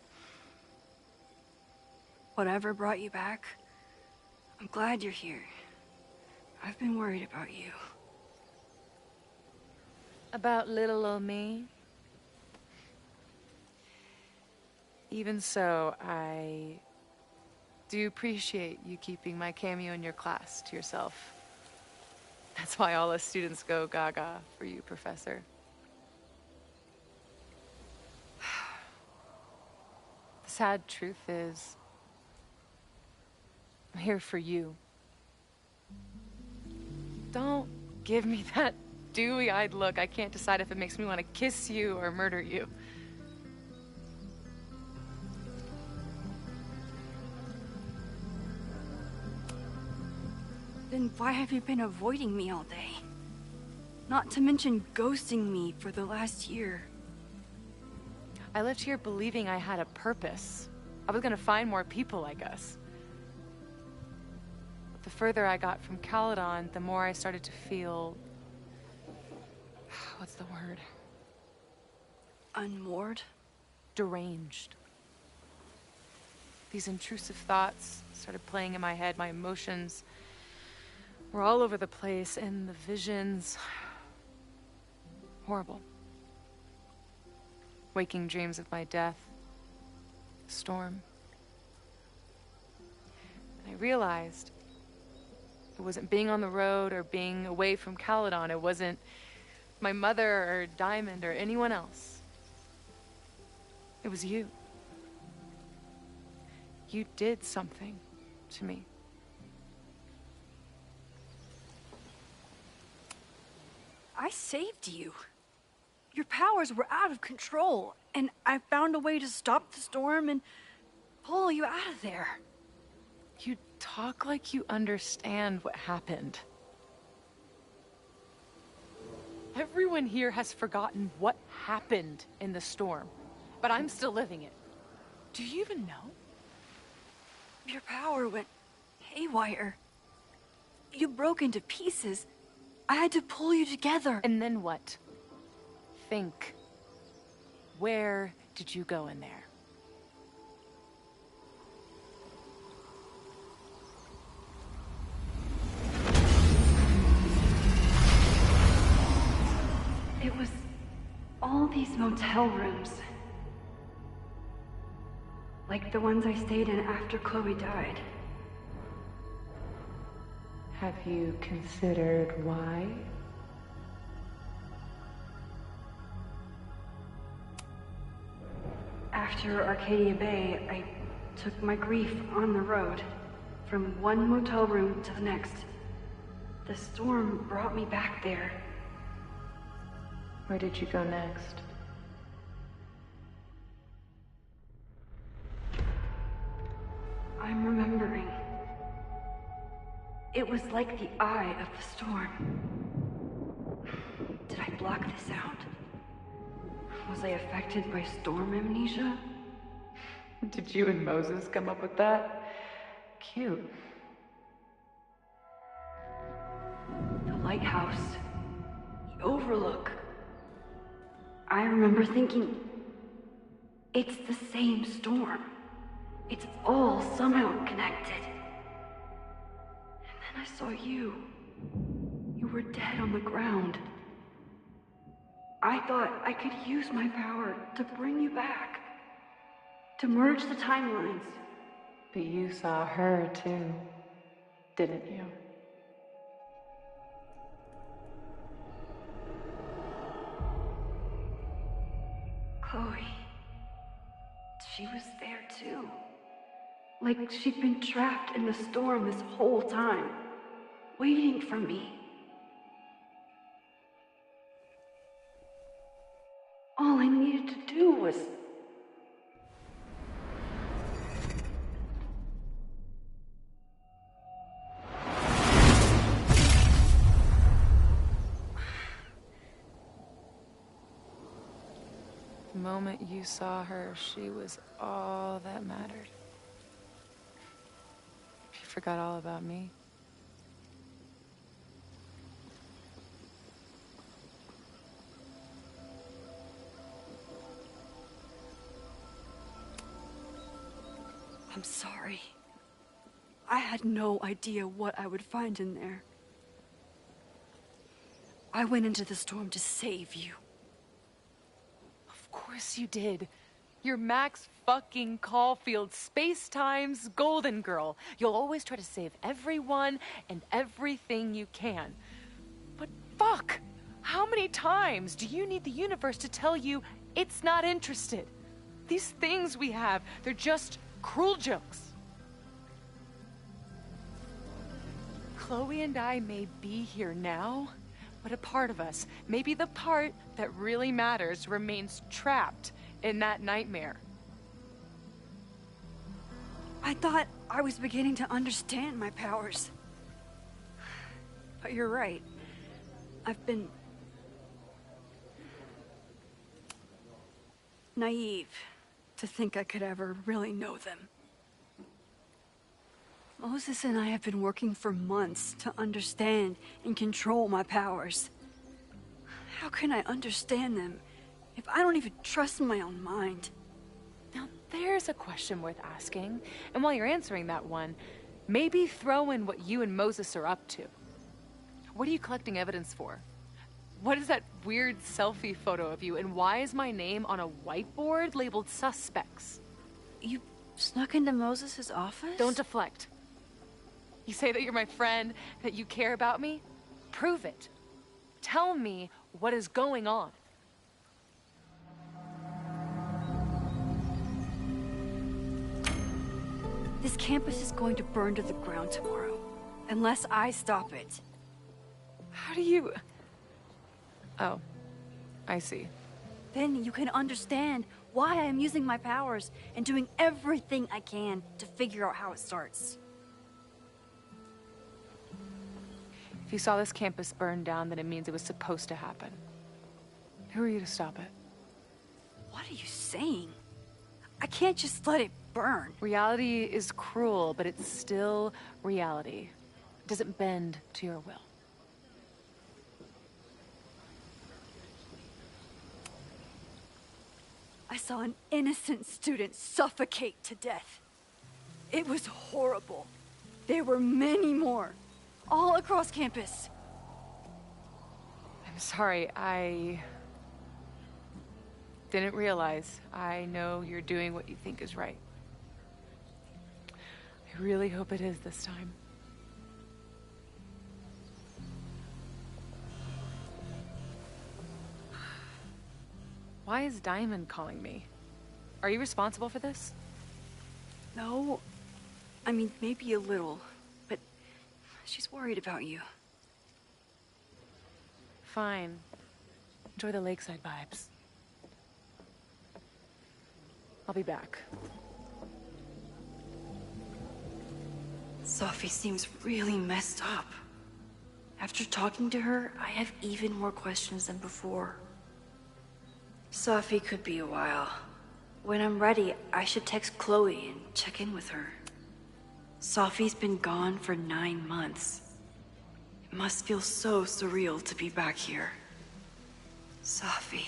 Whatever brought you back, I'm glad you're here. I've been worried about you. About little old me? Even so, I do appreciate you keeping my cameo in your class to yourself. That's why all us students go gaga for you, Professor. The sad truth is, I'm here for you. Don't give me that dewy-eyed look. I can't decide if it makes me want to kiss you or murder you. Then why have you been avoiding me all day? Not to mention ghosting me for the last year. I left here believing I had a purpose. I was gonna find more people like us. But the further I got from Caledon, the more I started to feel... what's the word? Unmoored? Deranged. These intrusive thoughts started playing in my head. My emotions were all over the place, and the visions... horrible. Waking dreams of my death. The storm. And I realized it wasn't being on the road or being away from Caledon. It wasn't my mother or Diamond or anyone else. It was you. You did something to me. I saved you. Your powers were out of control, and I found a way to stop the storm and pull you out of there. You talk like you understand what happened. Everyone here has forgotten what happened in the storm, but I'm still living it. Do you even know? Your power went haywire. You broke into pieces. I had to pull you together. And then what? Think. Where did you go in there? It was all these motel rooms. Like the ones I stayed in after Chloe died. Have you considered why? After Arcadia Bay, I took my grief on the road, from one motel room to the next. The storm brought me back there. Where did you go next? I'm remembering. It was like the eye of the storm. Did I block this out? Was I affected by storm amnesia? Did you and Moses come up with that? Cute. The lighthouse. The overlook. I remember thinking, it's the same storm. It's all somehow connected. And then I saw you. You were dead on the ground. I thought I could use my power to bring you back. To merge the timelines. But you saw her too, didn't you? Chloe. She was there too. Like she'd been trapped in the storm this whole time, waiting for me. All I needed to do was... The moment you saw her, she was all that mattered. She forgot all about me. I'm sorry. I had no idea what I would find in there. I went into the storm to save you. Of course you did. You're Max fucking Caulfield, Space-Time's golden girl. You'll always try to save everyone and everything you can. But fuck! How many times do you need the universe to tell you it's not interested? These things we have, they're just cruel jokes. Chloe and I may be here now, but a part of us, maybe the part that really matters, remains trapped in that nightmare. I thought I was beginning to understand my powers. But you're right. I've been... naive to think I could ever really know them. Moses and I have been working for months to understand and control my powers. How can I understand them if I don't even trust my own mind? Now, there's a question worth asking. And while you're answering that one, maybe throw in what you and Moses are up to. What are you collecting evidence for? What is that weird selfie photo of you? And why is my name on a whiteboard labeled suspects? You snuck into Moses' office? Don't deflect. You say that you're my friend, that you care about me? Prove it. Tell me what is going on. This campus is going to burn to the ground tomorrow, unless I stop it. How do you... Oh, I see. Then you can understand why I am using my powers and doing everything I can to figure out how it starts. If you saw this campus burn down, then it means it was supposed to happen. Who are you to stop it? What are you saying? I can't just let it burn. Reality is cruel, but it's still reality. It doesn't bend to your will. I saw an innocent student suffocate to death. It was horrible. There were many more, all across campus. I'm sorry, I didn't realize. I know you're doing what you think is right. I really hope it is this time. Why is Diamond calling me? Are you responsible for this? No. I mean, maybe a little, but she's worried about you. Fine. Enjoy the lakeside vibes. I'll be back. Sophie seems really messed up. After talking to her, I have even more questions than before. Safi could be a while. When I'm ready, I should text Chloe and check in with her. Safi's been gone for 9 months. It must feel so surreal to be back here. Safi.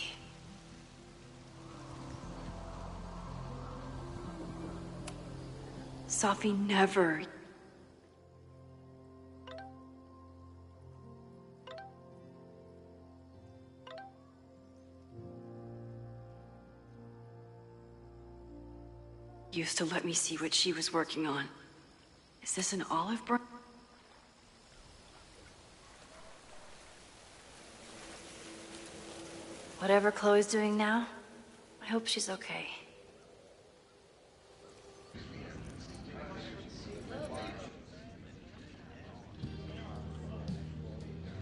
Safi never... used to let me see what she was working on. Is this an olive branch? Whatever Chloe's doing now, I hope she's okay.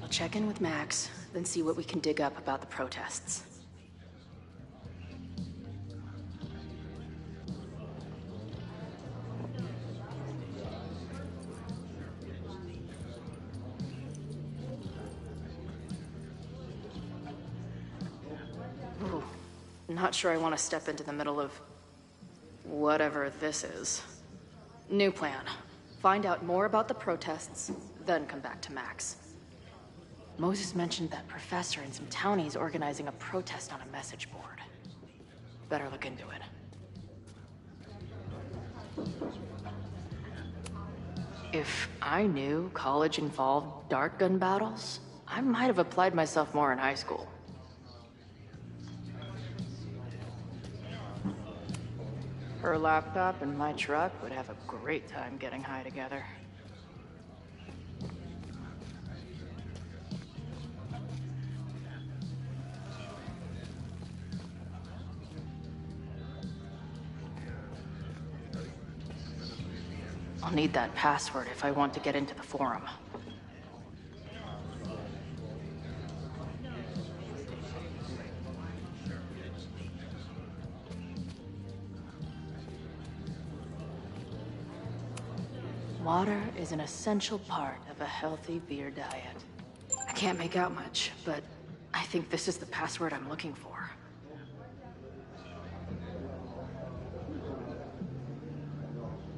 I'll check in with Max, then see what we can dig up about the protests. Ooh, not sure I want to step into the middle of whatever this is. New plan. Find out more about the protests, then come back to Max. Moses mentioned that professor and some townies organizing a protest on a message board. Better look into it. If I knew college involved dart gun battles, I might have applied myself more in high school. Her laptop and my truck would have a great time getting high together. I'll need that password if I want to get into the forum. Water is an essential part of a healthy beer diet. I can't make out much, but I think this is the password I'm looking for.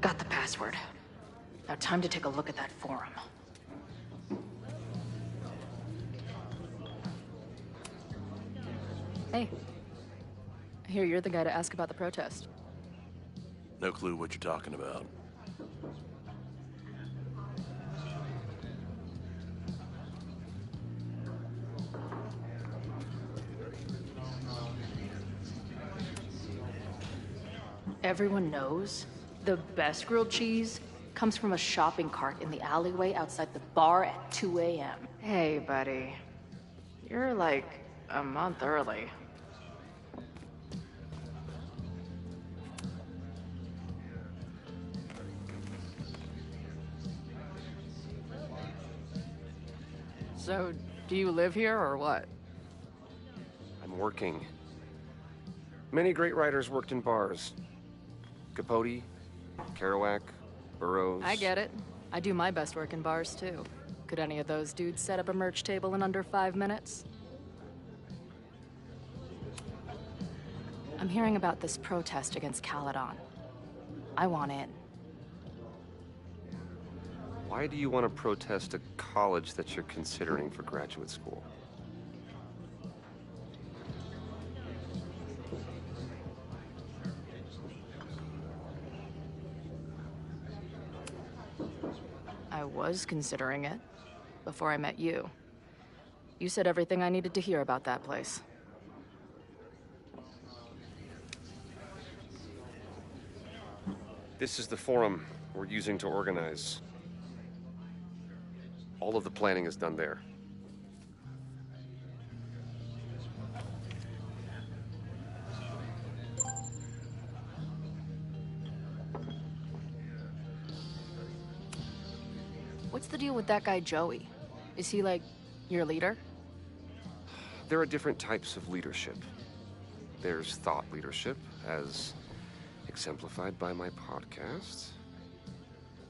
Got the password. Now time to take a look at that forum. Hey. I hear you're the guy to ask about the protest. No clue what you're talking about. Everyone knows the best grilled cheese comes from a shopping cart in the alleyway outside the bar at 2 a.m. Hey, buddy. You're like a month early. So, do you live here or what? I'm working. Many great writers worked in bars. Capote, Kerouac, Burroughs. I get it. I do my best work in bars, too. Could any of those dudes set up a merch table in under 5 minutes? I'm hearing about this protest against Caledon. I want in. Why do you want to protest a college that you're considering for graduate school? I was considering it before I met you. You said everything I needed to hear about that place. This is the forum we're using to organize. All of the planning is done there. What's the deal with that guy, Joey? Is he, like, your leader? There are different types of leadership. There's thought leadership, as exemplified by my podcast.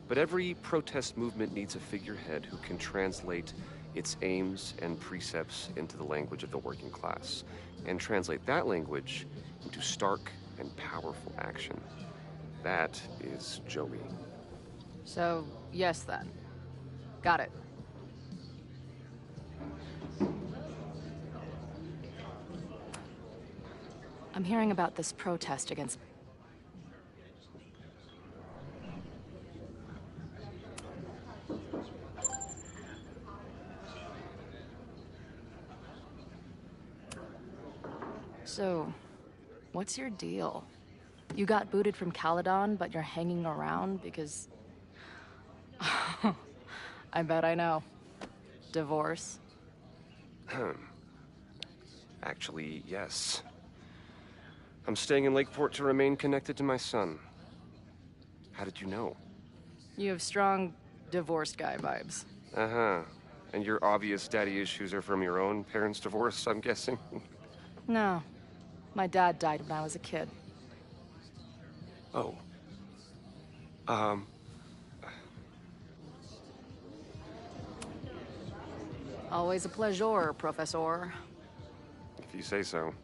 But every protest movement needs a figurehead who can translate its aims and precepts into the language of the working class, and translate that language into stark and powerful action. That is Joey. So, yes then. Got it. I'm hearing about this protest against... So, what's your deal? You got booted from Caledon, but you're hanging around because... I bet I know. Divorce? Actually, yes. I'm staying in Lakeport to remain connected to my son. How did you know? You have strong divorced guy vibes. Uh-huh. And your obvious daddy issues are from your own parents' divorce, I'm guessing? No. My dad died when I was a kid. Oh. Always a pleasure, Professor. If you say so.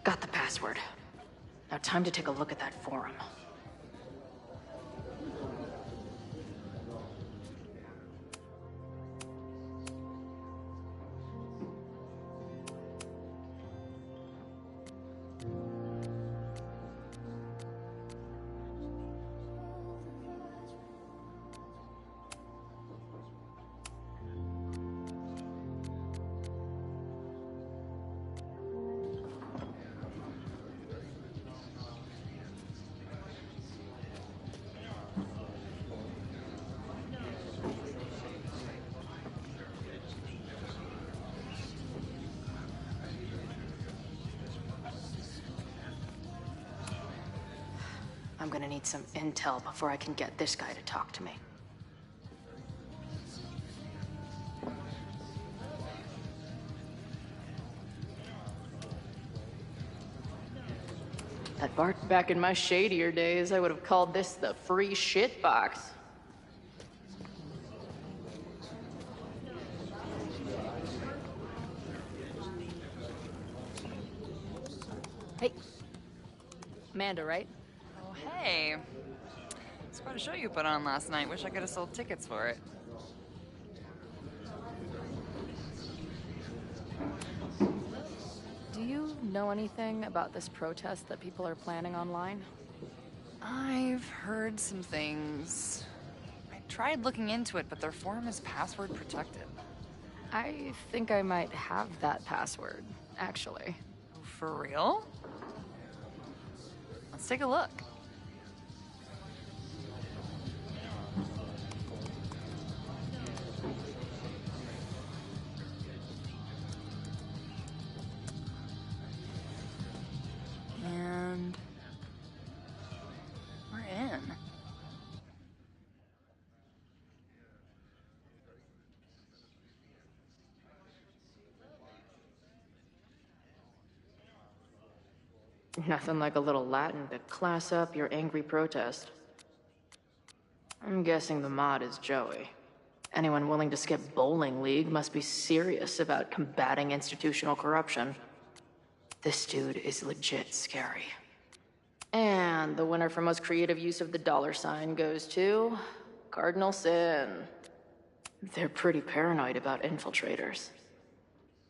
Got the password. Now time to take a look at that forum. I'm gonna need some intel before I can get this guy to talk to me. That bar back in my shadier days, I would have called this the free shit box. Hey. Amanda, right? Oh, hey. It's quite a show you put on last night. Wish I could have sold tickets for it. Do you know anything about this protest that people are planning online? I've heard some things. I tried looking into it, but their forum is password protected. I think I might have that password, actually. For real? Let's take a look. And we're in. Nothing like a little Latin to class up your angry protest. I'm guessing the mod is Joey. Anyone willing to skip bowling league must be serious about combating institutional corruption. This dude is legit scary. And the winner for most creative use of the $sign goes to Cardinal Sin. They're pretty paranoid about infiltrators.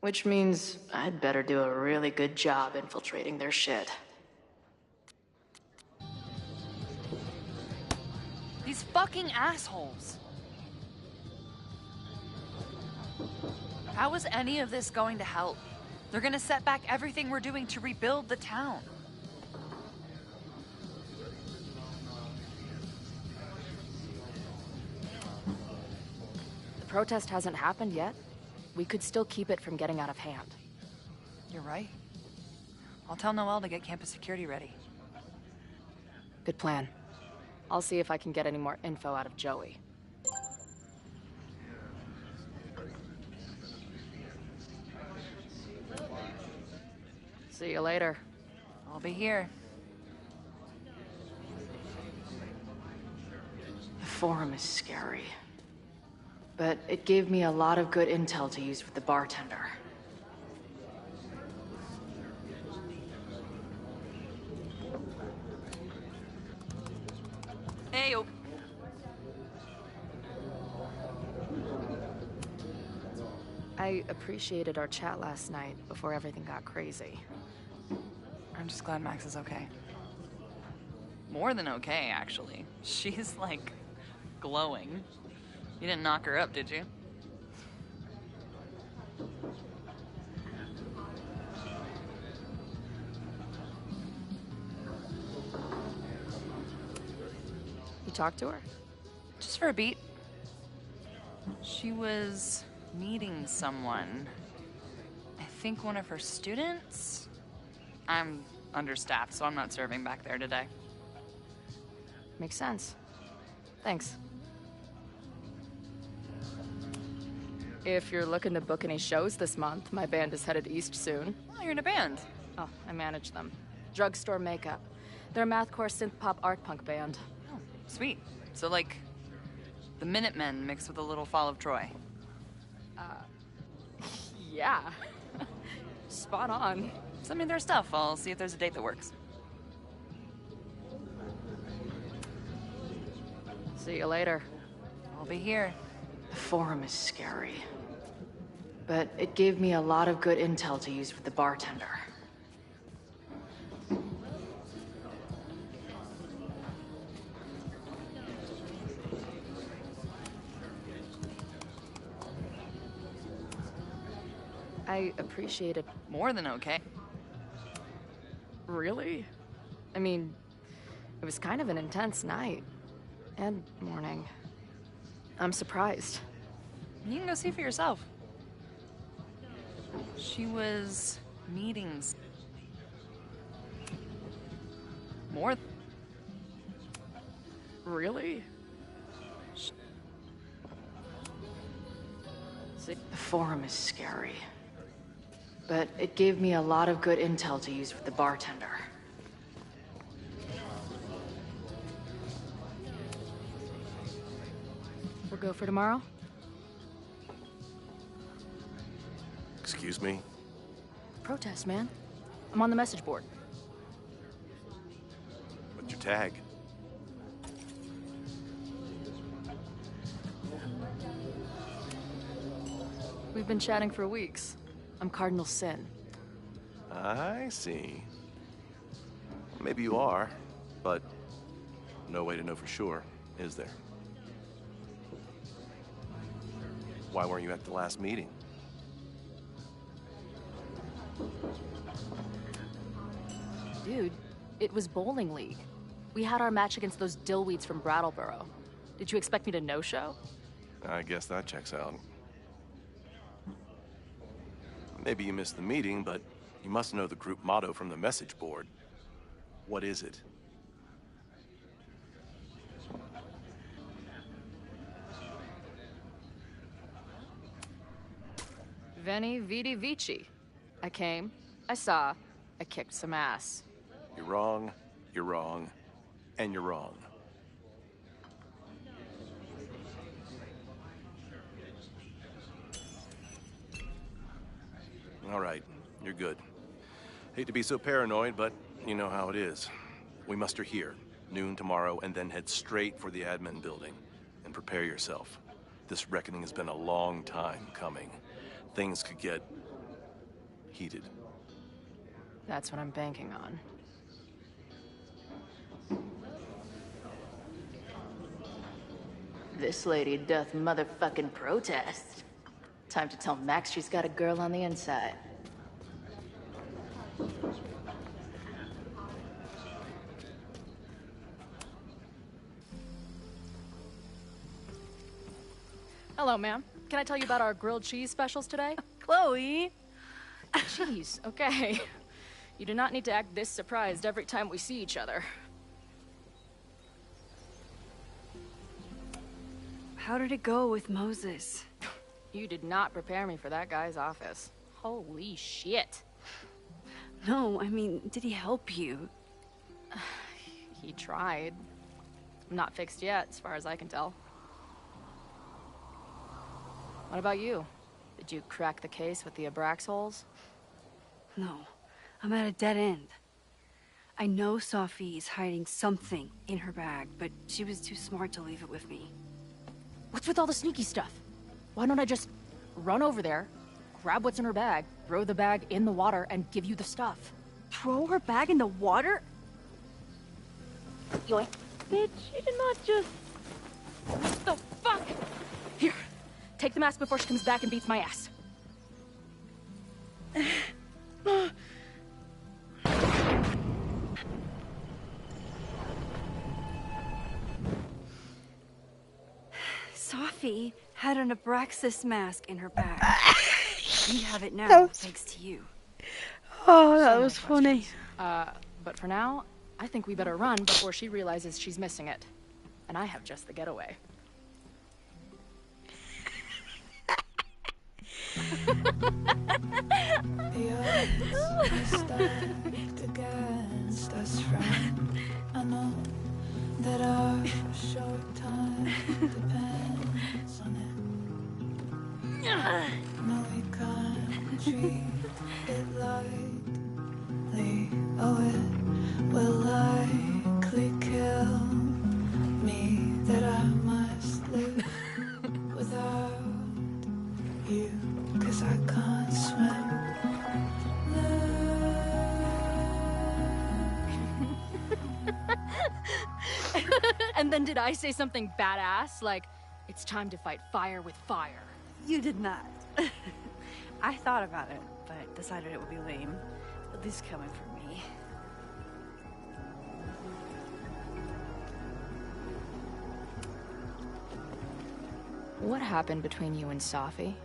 Which means I'd better do a really good job infiltrating their shit. These fucking assholes. How is any of this going to help? They're gonna set back everything we're doing to rebuild the town. The protest hasn't happened yet. We could still keep it from getting out of hand. You're right. I'll tell Noelle to get campus security ready. Good plan. I'll see if I can get any more info out of Joey. See you later. I'll be here. The forum is scary. but it gave me a lot of good intel to use with the bartender. Hey-o. I appreciated our chat last night before everything got crazy. I'm just glad Max is okay. More than okay, actually. She's, like, glowing. You didn't knock her up, did you? You talked to her? Just for a beat. She was meeting someone. I think one of her students? I'm understaffed, so I'm not serving back there today. Makes sense. Thanks. If you're looking to book any shows this month, my band is headed east soon. Oh, you're in a band? Oh, I manage them. Drugstore Makeup. They're a mathcore synth-pop art punk band. Oh, sweet. So, like, the Minutemen mixed with a little Fall of Troy. Yeah. Spot on. Send me their stuff. I'll see if there's a date that works. See you later. I'll be here. The Forum is scary. But it gave me a lot of good intel to use with the bartender. I appreciate it. More than okay. Really? I mean, it was kind of an intense night. And morning. I'm surprised. You can go see for yourself. She was meeting... More... Really? The Forum is scary. But it gave me a lot of good intel to use with the bartender. We'll go for tomorrow? Excuse me? Protest, man. I'm on the message board. What's your tag? We've been chatting for weeks. I'm Cardinal Sin. I see. Maybe you are, but no way to know for sure, is there? Why weren't you at the last meeting? Dude, it was bowling league. We had our match against those dillweeds from Brattleboro. Did you expect me to no-show? I guess that checks out. Maybe you missed the meeting, but you must know the group motto from the message board. What is it? Veni, Vidi, Vici. I came, I saw, I kicked some ass. You're wrong, and you're wrong. All right, you're good. Hate to be so paranoid, but you know how it is. We muster here, noon tomorrow, and then head straight for the admin building. And prepare yourself. This reckoning has been a long time coming. Things could get heated. That's what I'm banking on. This lady doth motherfucking protest. Time to tell Max she's got a girl on the inside. Hello, ma'am. Can I tell you about our grilled cheese specials today? Chloe! Cheese, okay. You do not need to act this surprised every time we see each other. How did it go with Moses? You did not prepare me for that guy's office. Holy shit. No, I mean, did he help you? He tried. Not fixed yet, as far as I can tell. What about you? Did you crack the case with the Abrax holes? No, I'm at a dead end. I know Sophie is hiding something in her bag, but she was too smart to leave it with me. What's with all the sneaky stuff? Why don't I just run over there, grab what's in her bag, throw the bag in the water, and give you the stuff? Throw her bag in the water? Yoink. Bitch, you did not just... What the fuck? Here, take the mask before she comes back and beats my ass. Sophie had an Abraxas mask in her bag. We have it now, thanks to you. Oh, that was funny. But for now, I think we better run before she realizes she's missing it. And I have just the getaway. The odds are stacked against us, friend. I know that our short time depends on it. No, we can't treat it lightly. Oh, it will likely kill me that I must live without you, 'cause I can't swim. And then did I say something badass? Like, it's time to fight fire with fire. You did not. I thought about it, but decided it would be lame. At least coming from me. What happened between you and Sophie?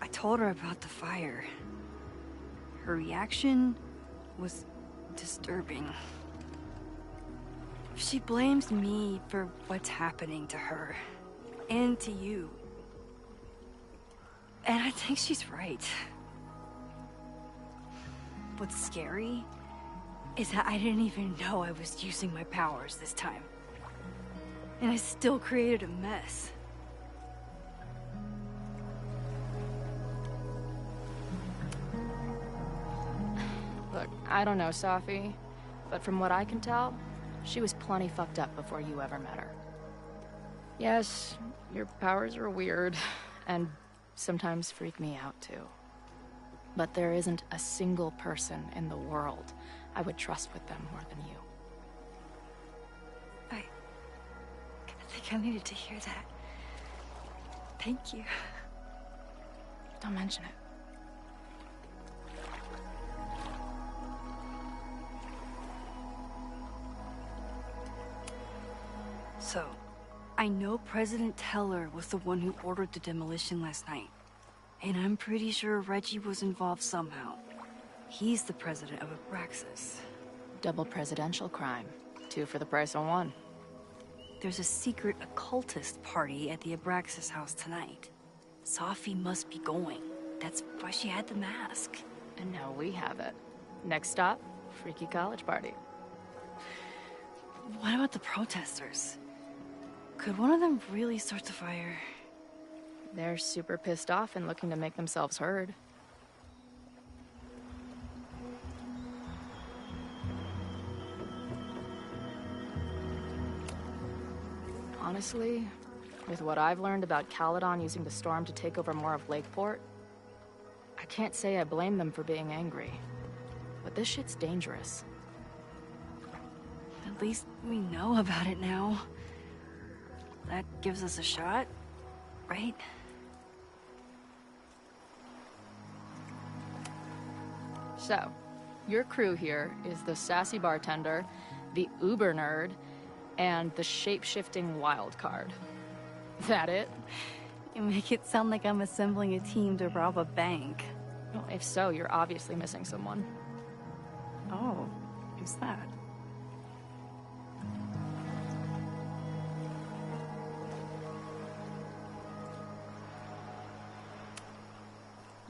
I told her about the fire. Her reaction was disturbing. She blames me for what's happening to her and to you. And I think she's right. What's scary is that I didn't even know I was using my powers this time. And I still created a mess. Look, I don't know Sophie, but from what I can tell, she was plenty fucked up before you ever met her. Yes, your powers are weird, and sometimes freak me out too. But there isn't a single person in the world I would trust with them more than you. I think I needed to hear that. Thank you. Don't mention it. So, I know President Teller was the one who ordered the demolition last night. And I'm pretty sure Reggie was involved somehow. He's the president of Abraxas. Double presidential crime. 2 for the price of 1. There's a secret occultist party at the Abraxas house tonight. Sophie must be going. That's why she had the mask. And now we have it. Next stop, freaky college party. What about the protesters? Could one of them really start the fire? They're super pissed off and looking to make themselves heard. Honestly, with what I've learned about Caledon using the storm to take over more of Lakeport, I can't say I blame them for being angry. But this shit's dangerous. At least we know about it now. That gives us a shot, right? So, your crew here is the sassy bartender, the uber nerd, and the shape-shifting wild card. That it? You make it sound like I'm assembling a team to rob a bank. Well, if so, you're obviously missing someone. Oh, who's that?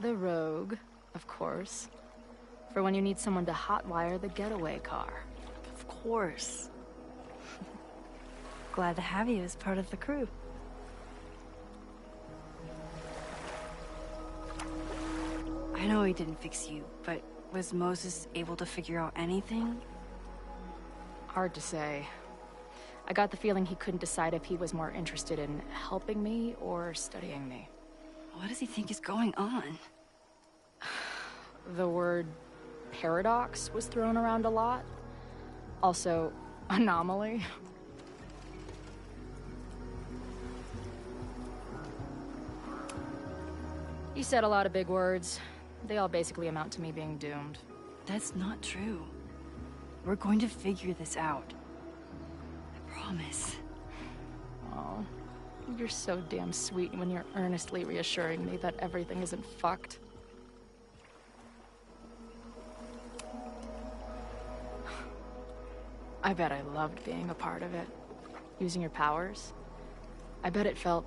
The Rogue, of course. For when you need someone to hotwire the getaway car. Of course. Glad to have you as part of the crew. I know he didn't fix you, but was Moses able to figure out anything? Hard to say. I got the feeling he couldn't decide if he was more interested in helping me or studying me. What does he think is going on? The word paradox was thrown around a lot. Also, anomaly. He said a lot of big words. They all basically amount to me being doomed. That's not true. We're going to figure this out. I promise. Oh, you're so damn sweet when you're earnestly reassuring me that everything isn't fucked. I bet I loved being a part of it. Using your powers. I bet it felt...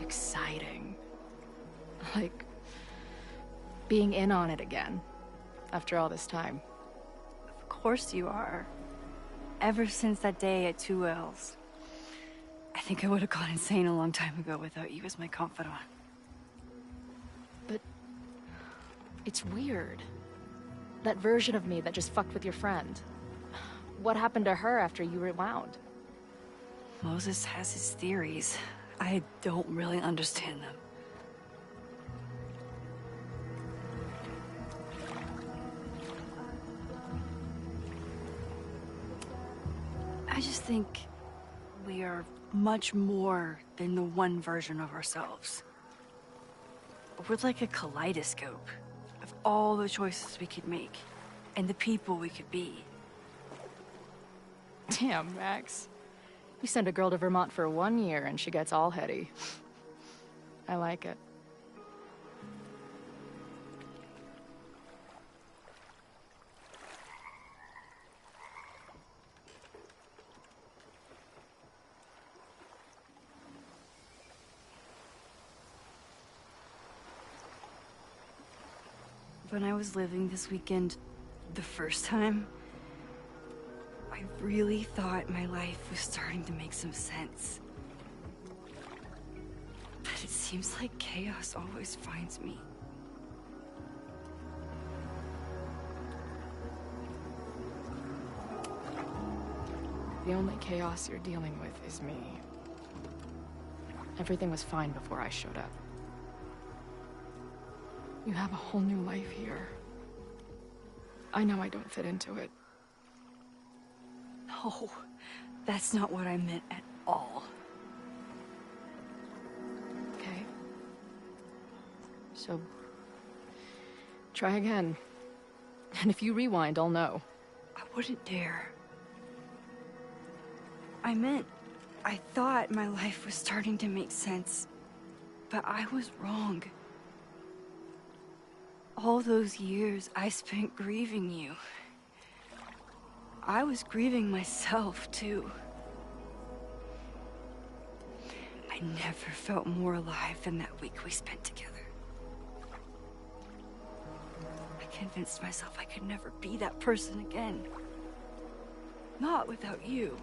exciting. Like... being in on it again. After all this time. Of course you are. Ever since that day at 2Ls. I think I would have gone insane a long time ago without you as my confidant. But... it's weird. That version of me that just fucked with your friend. What happened to her after you rewound? Moses has his theories. I don't really understand them. I just think we are much more than the one version of ourselves. We're like a kaleidoscope of all the choices we could make and the people we could be. Damn, Max. You send a girl to Vermont for 1 year and she gets all heady. I like it. When I was living this weekend, the first time, I really thought my life was starting to make some sense. But it seems like chaos always finds me. The only chaos you're dealing with is me. Everything was fine before I showed up. You have a whole new life here. I know I don't fit into it. No, that's not what I meant at all. Okay. So, try again. And if you rewind, I'll know. I wouldn't dare. I meant, I thought my life was starting to make sense, but I was wrong. All those years I spent grieving you. I was grieving myself, too. I never felt more alive than that week we spent together. I convinced myself I could never be that person again. Not without you.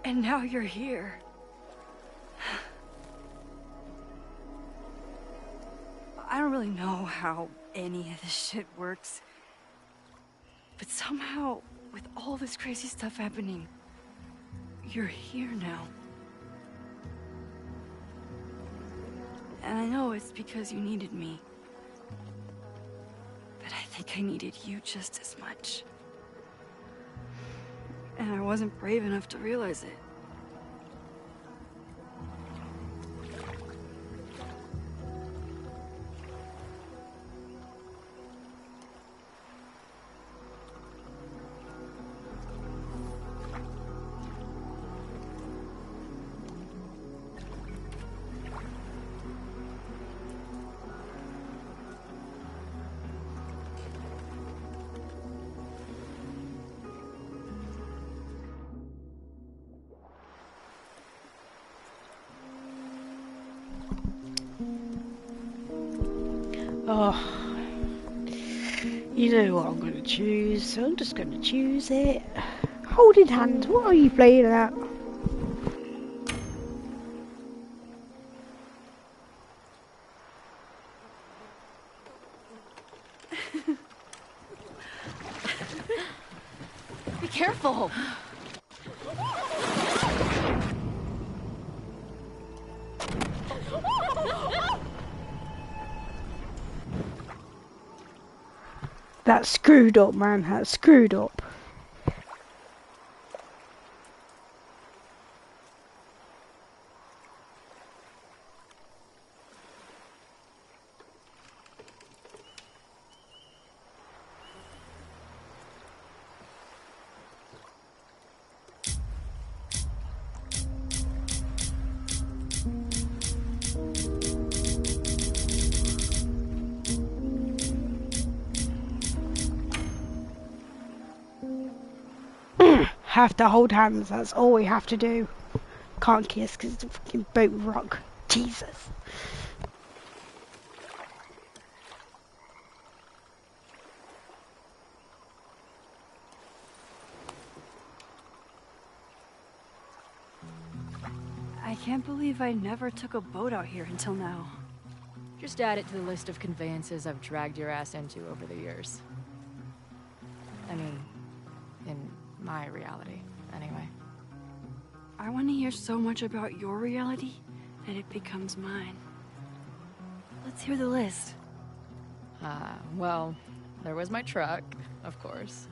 And now you're here. I don't really know how any of this shit works. But somehow, with all this crazy stuff happening, you're here now. And I know it's because you needed me. But I think I needed you just as much. And I wasn't brave enough to realize it. Oh, you know what I'm going to choose, so I'm just going to choose it. Holding hands, what are you playing at? awful! That's screwed up, man. That's screwed up. Have to hold hands, that's all we have to do. Can't kiss because it's a fucking boat rock. Jesus. I can't believe I never took a boat out here until now. Just add it to the list of conveyances I've dragged your ass into over the years. I mean, in my reality, anyway. I want to hear so much about your reality that it becomes mine. Let's hear the list. Well, there was my truck, of course.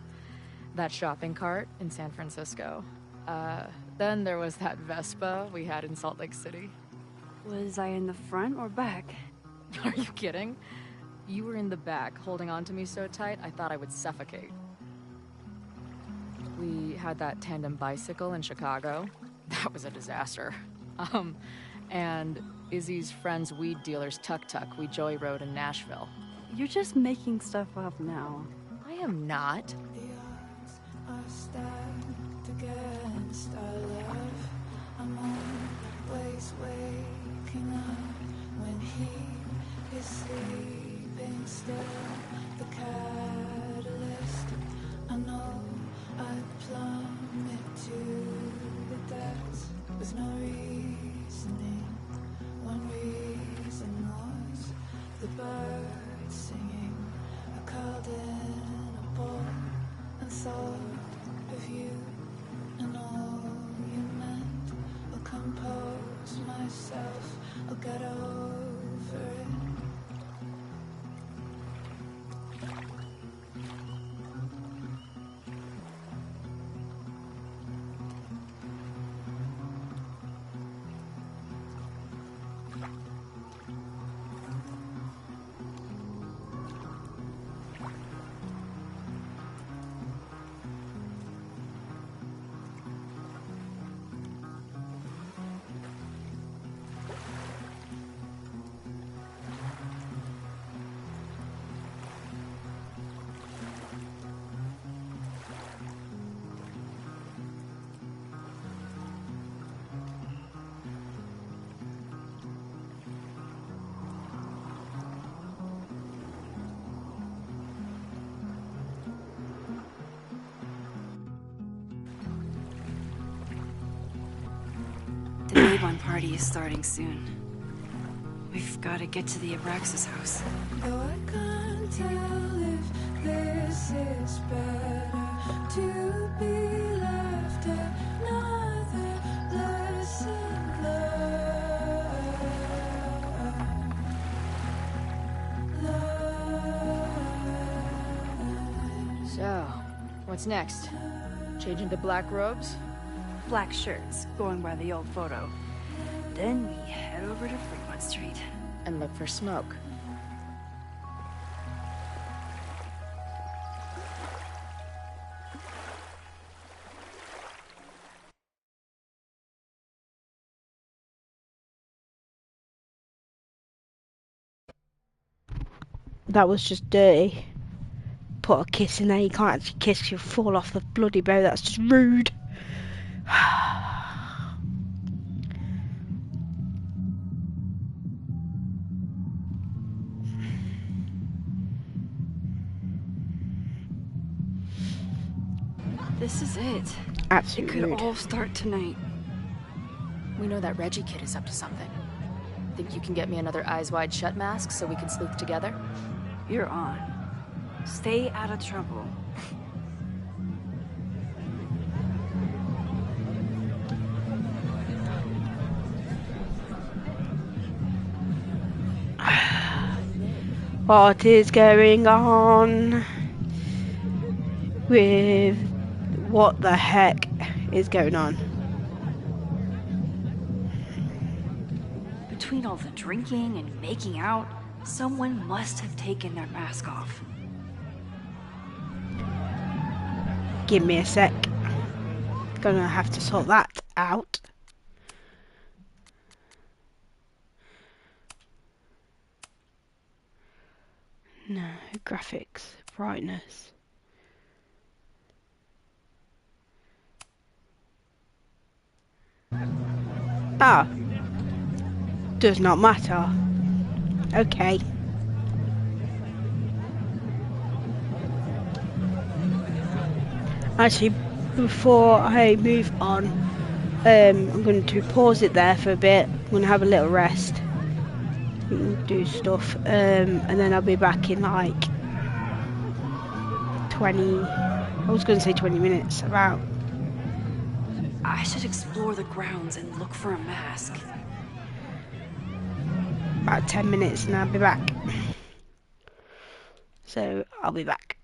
That shopping cart in San Francisco. Then there was that Vespa we had in Salt Lake City. Was I in the front or back? Are you kidding? You were in the back, holding on to me so tight, I thought I would suffocate. We had that tandem bicycle in Chicago. That was a disaster. And Izzy's friend's weed dealer's tuk-tuk we joyrode in Nashville. You're just making stuff up now. I am not. The odds are stacked against our love. I'm always waking up when he is sleeping still. The catalyst, I know I plummet to the depths with no reasoning. One reason was the birds singing. I curled in a ball and thought of you and all you meant. I'll compose myself, I'll get over it. The Avon party is starting soon. We've got to get to the Abraxas house. Though I can't tell if this is better to be left another lesson learned. So, what's next? Change into black robes? Black shirts, going by the old photo. Then we head over to Fremont Street. And look for smoke. That was just dirty. Put a kiss in there, you can't actually kiss, you'll fall off the bloody boat, that's just rude. This is it. Absolutely It could rude. all start tonight. We know that Reggie kid is up to something. Think you can get me another Eyes Wide Shut mask so we can sleuth together? You're on. Stay out of trouble. What is going on with what the heck is going on? Between all the drinking and making out, someone must have taken their mask off. Give me a sec. Gonna have to sort that out. No, graphics, brightness. Ah, does not matter. Okay. Actually, before I move on, I'm going to pause it there for a bit. I'm going to have a little rest. Do stuff, and then I'll be back in like 20, I was going to say 20 minutes, about. I should explore the grounds and look for a mask. About 10 minutes and I'll be back. So I'll be back.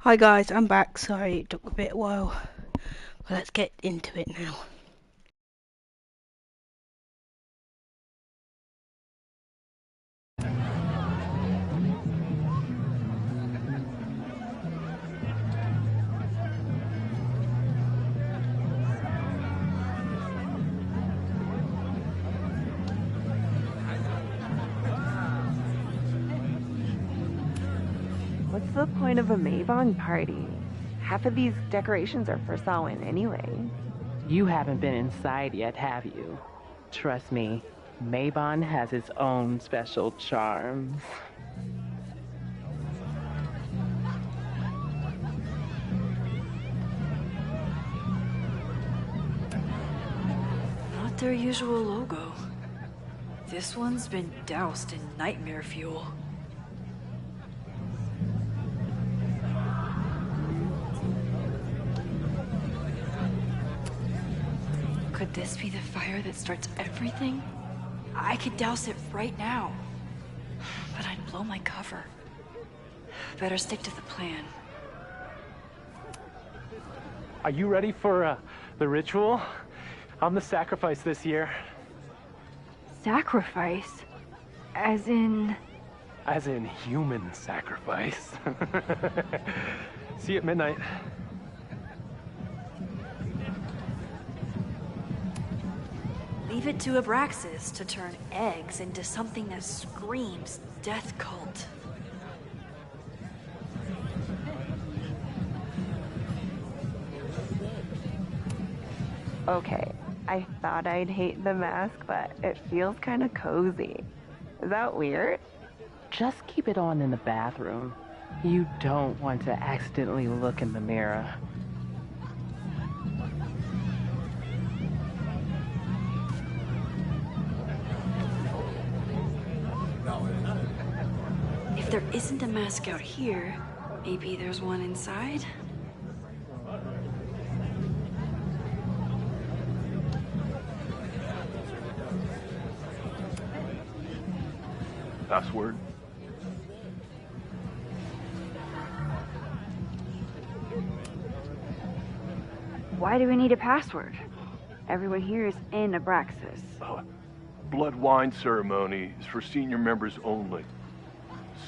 Hi guys, I'm back. Sorry it took a bit while. Well, let's get into it now. What's the point of a Mabon party? Half of these decorations are for Samhain anyway. You haven't been inside yet, have you? Trust me, Mabon has its own special charms. Not their usual logo. This one's been doused in nightmare fuel. Could this be the fire that starts everything? I could douse it right now. But I'd blow my cover. Better stick to the plan. Are you ready for the ritual? I'm the sacrifice this year. Sacrifice? As in... As in human sacrifice. See you at midnight. Leave it to Abraxas to turn eggs into something that screams death cult. Okay, I thought I'd hate the mask, but it feels kind of cozy. Is that weird? Just keep it on in the bathroom. You don't want to accidentally look in the mirror. If there isn't a mask out here, maybe there's one inside? Password? Why do we need a password? Everyone here is in Abraxas. Blood wine ceremony is for senior members only.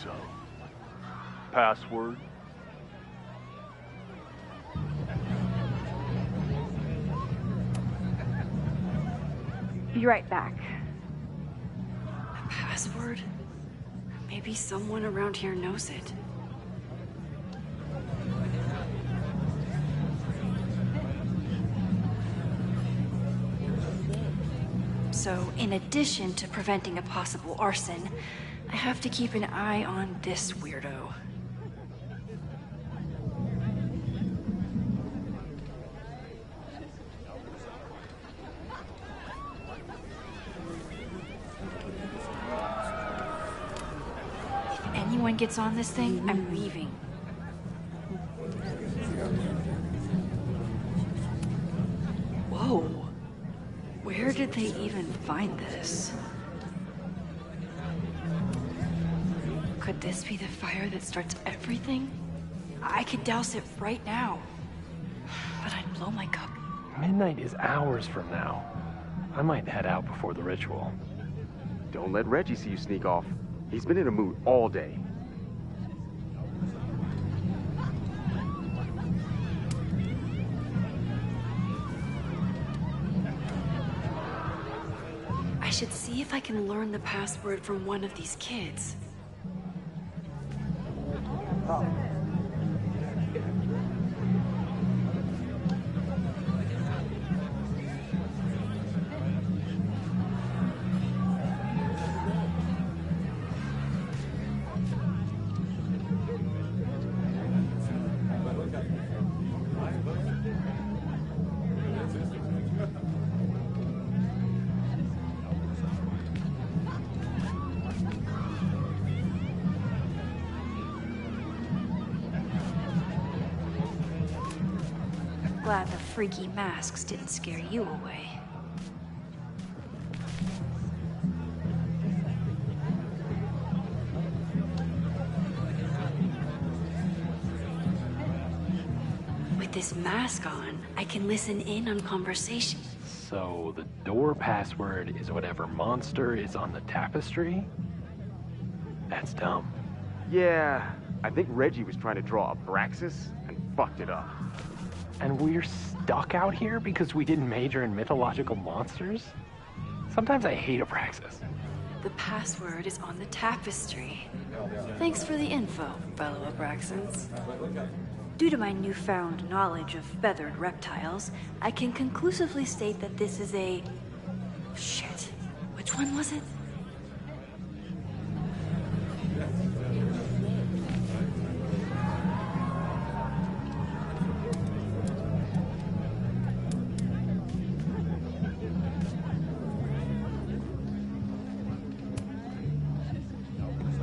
So, password? Be right back. A password? Maybe someone around here knows it. So, in addition to preventing a possible arson, I have to keep an eye on this weirdo. If anyone gets on this thing, I'm leaving. Whoa. Where did they even find this? Could this be the fire that starts everything? I could douse it right now. But I'd blow my cup. Midnight is hours from now. I might head out before the ritual. Don't let Reggie see you sneak off. He's been in a mood all day. I should see if I can learn the password from one of these kids. Glad the freaky masks didn't scare you away. with this mask on, I can listen in on conversations. So the door password is whatever monster is on the tapestry? That's dumb. Yeah, I think Reggie was trying to draw Abraxas and fucked it up. And we're stuck out here because we didn't major in mythological monsters? Sometimes I hate Abraxas. The password is on the tapestry. Thanks for the info, fellow Abraxans. Due to my newfound knowledge of feathered reptiles, I can conclusively state that this is a... Shit. Which one was it?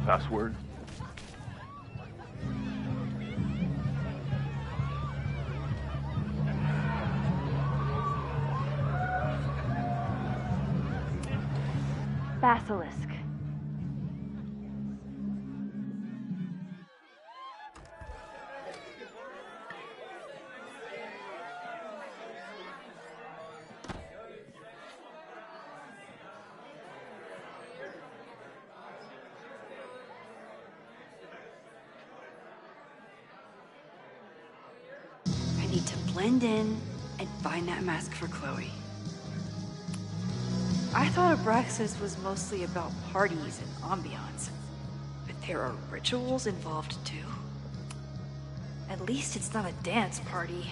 Password. Basilisk. I need to blend in and find that mask for Chloe. I thought Abraxas was mostly about parties and ambiance, but there are rituals involved too. At least it's not a dance party.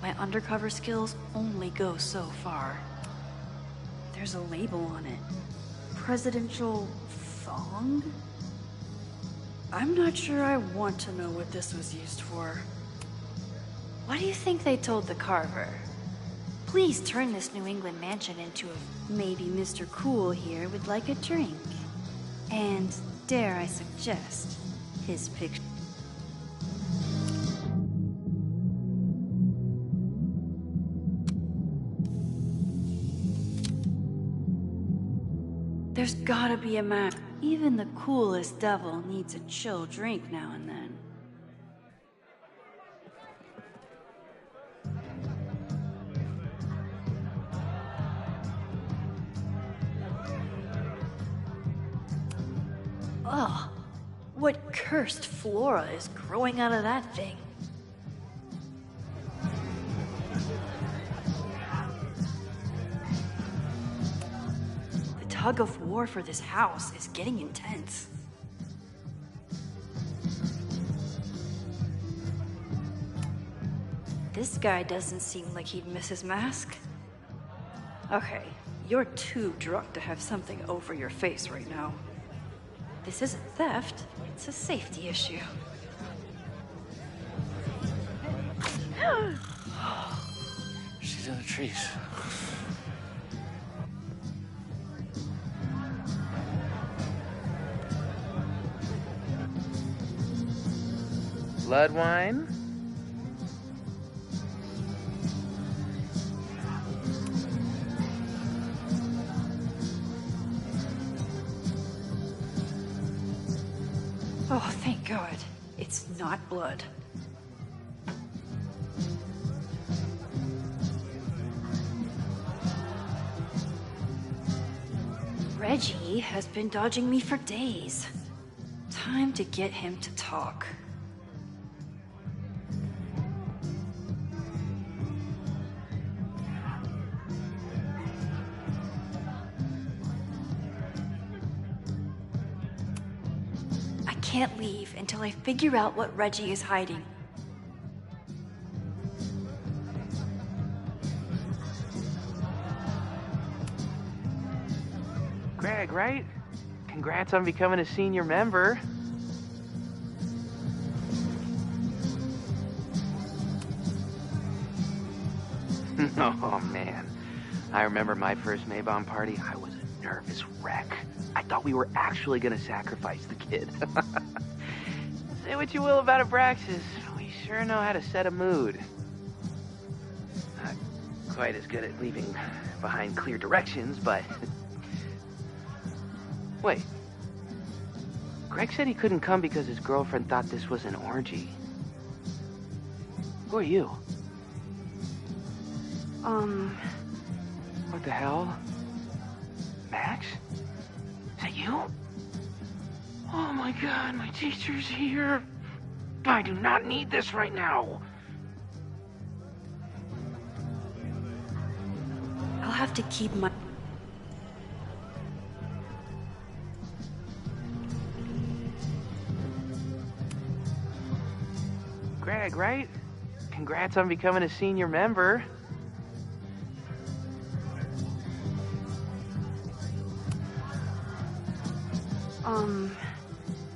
My undercover skills only go so far. There's a label on it. Presidential thong? I'm not sure I want to know what this was used for. What do you think they told the carver? Please turn this New England mansion into a... Maybe Mr. Cool here would like a drink. And dare I suggest, his picture... There's gotta be a map. Even the coolest devil needs a chill drink now and then. Ugh, what cursed flora is growing out of that thing? The tug of war for this house is getting intense. This guy doesn't seem like he'd miss his mask. Okay, you're too drunk to have something over your face right now. This isn't theft, it's a safety issue. She's in the trees. Blood wine? Oh, thank God. It's not blood. Reggie has been dodging me for days. Time to get him to talk. I can't leave until I figure out what Reggie is hiding. Greg, right? Congrats on becoming a senior member. Oh, man. I remember my first Maybon party. I was a nervous wreck. I thought we were actually gonna sacrifice the kid. Say what you will about Abraxas, we sure know how to set a mood. Not quite as good at leaving behind clear directions, but... Wait. Greg said he couldn't come because his girlfriend thought this was an orgy. Who are you? What the hell? Max? Is that you? Oh my god, my teacher's here. I do not need this right now. I'll have to keep my... Greg, right? Congrats on becoming a senior member.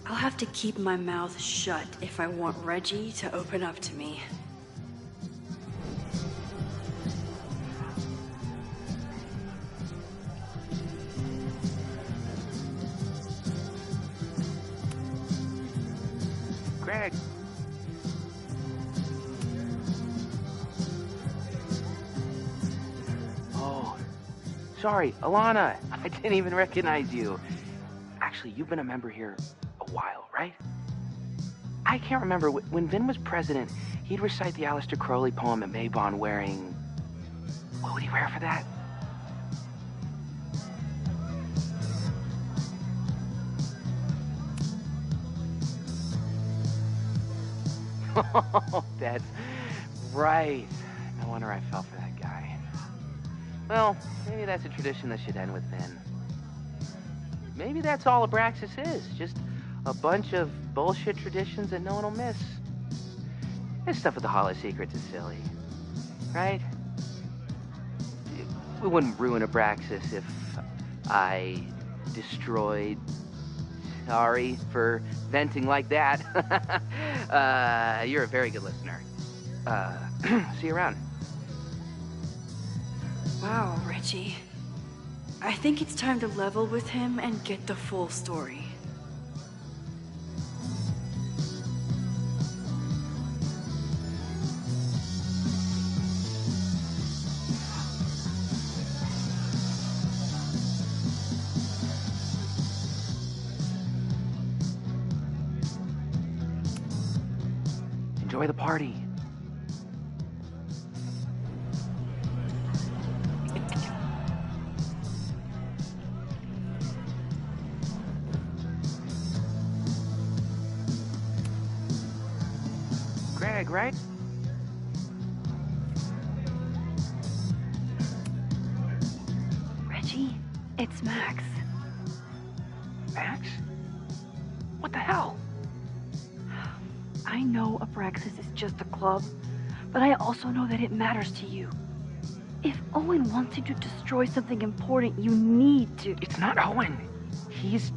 I'll have to keep my mouth shut if I want Reggie to open up to me. Greg. Oh, sorry, Alana. I didn't even recognize you. Actually, you've been a member here a while, right? I can't remember. When Vin was president, he'd recite the Aleister Crowley poem at Maybon wearing... What would he wear for that? Oh, that's right. No wonder I fell for that guy. Well, maybe that's a tradition that should end with Vin. Maybe that's all Abraxas is. Just a bunch of bullshit traditions that no one will miss. This stuff with the Hall of Secrets is silly. Right? We wouldn't ruin Abraxas if I destroyed... Sorry for venting like that. You're a very good listener. See you around. Wow, Reggie. I think it's time to level with him and get the full story. Enjoy the party. Greg, right? Reggie, it's Max. Max? What the hell? I know Abraxas is just a club, but I also know that it matters to you. If Owen wants you to destroy something important, you need to... It's not Owen. It's...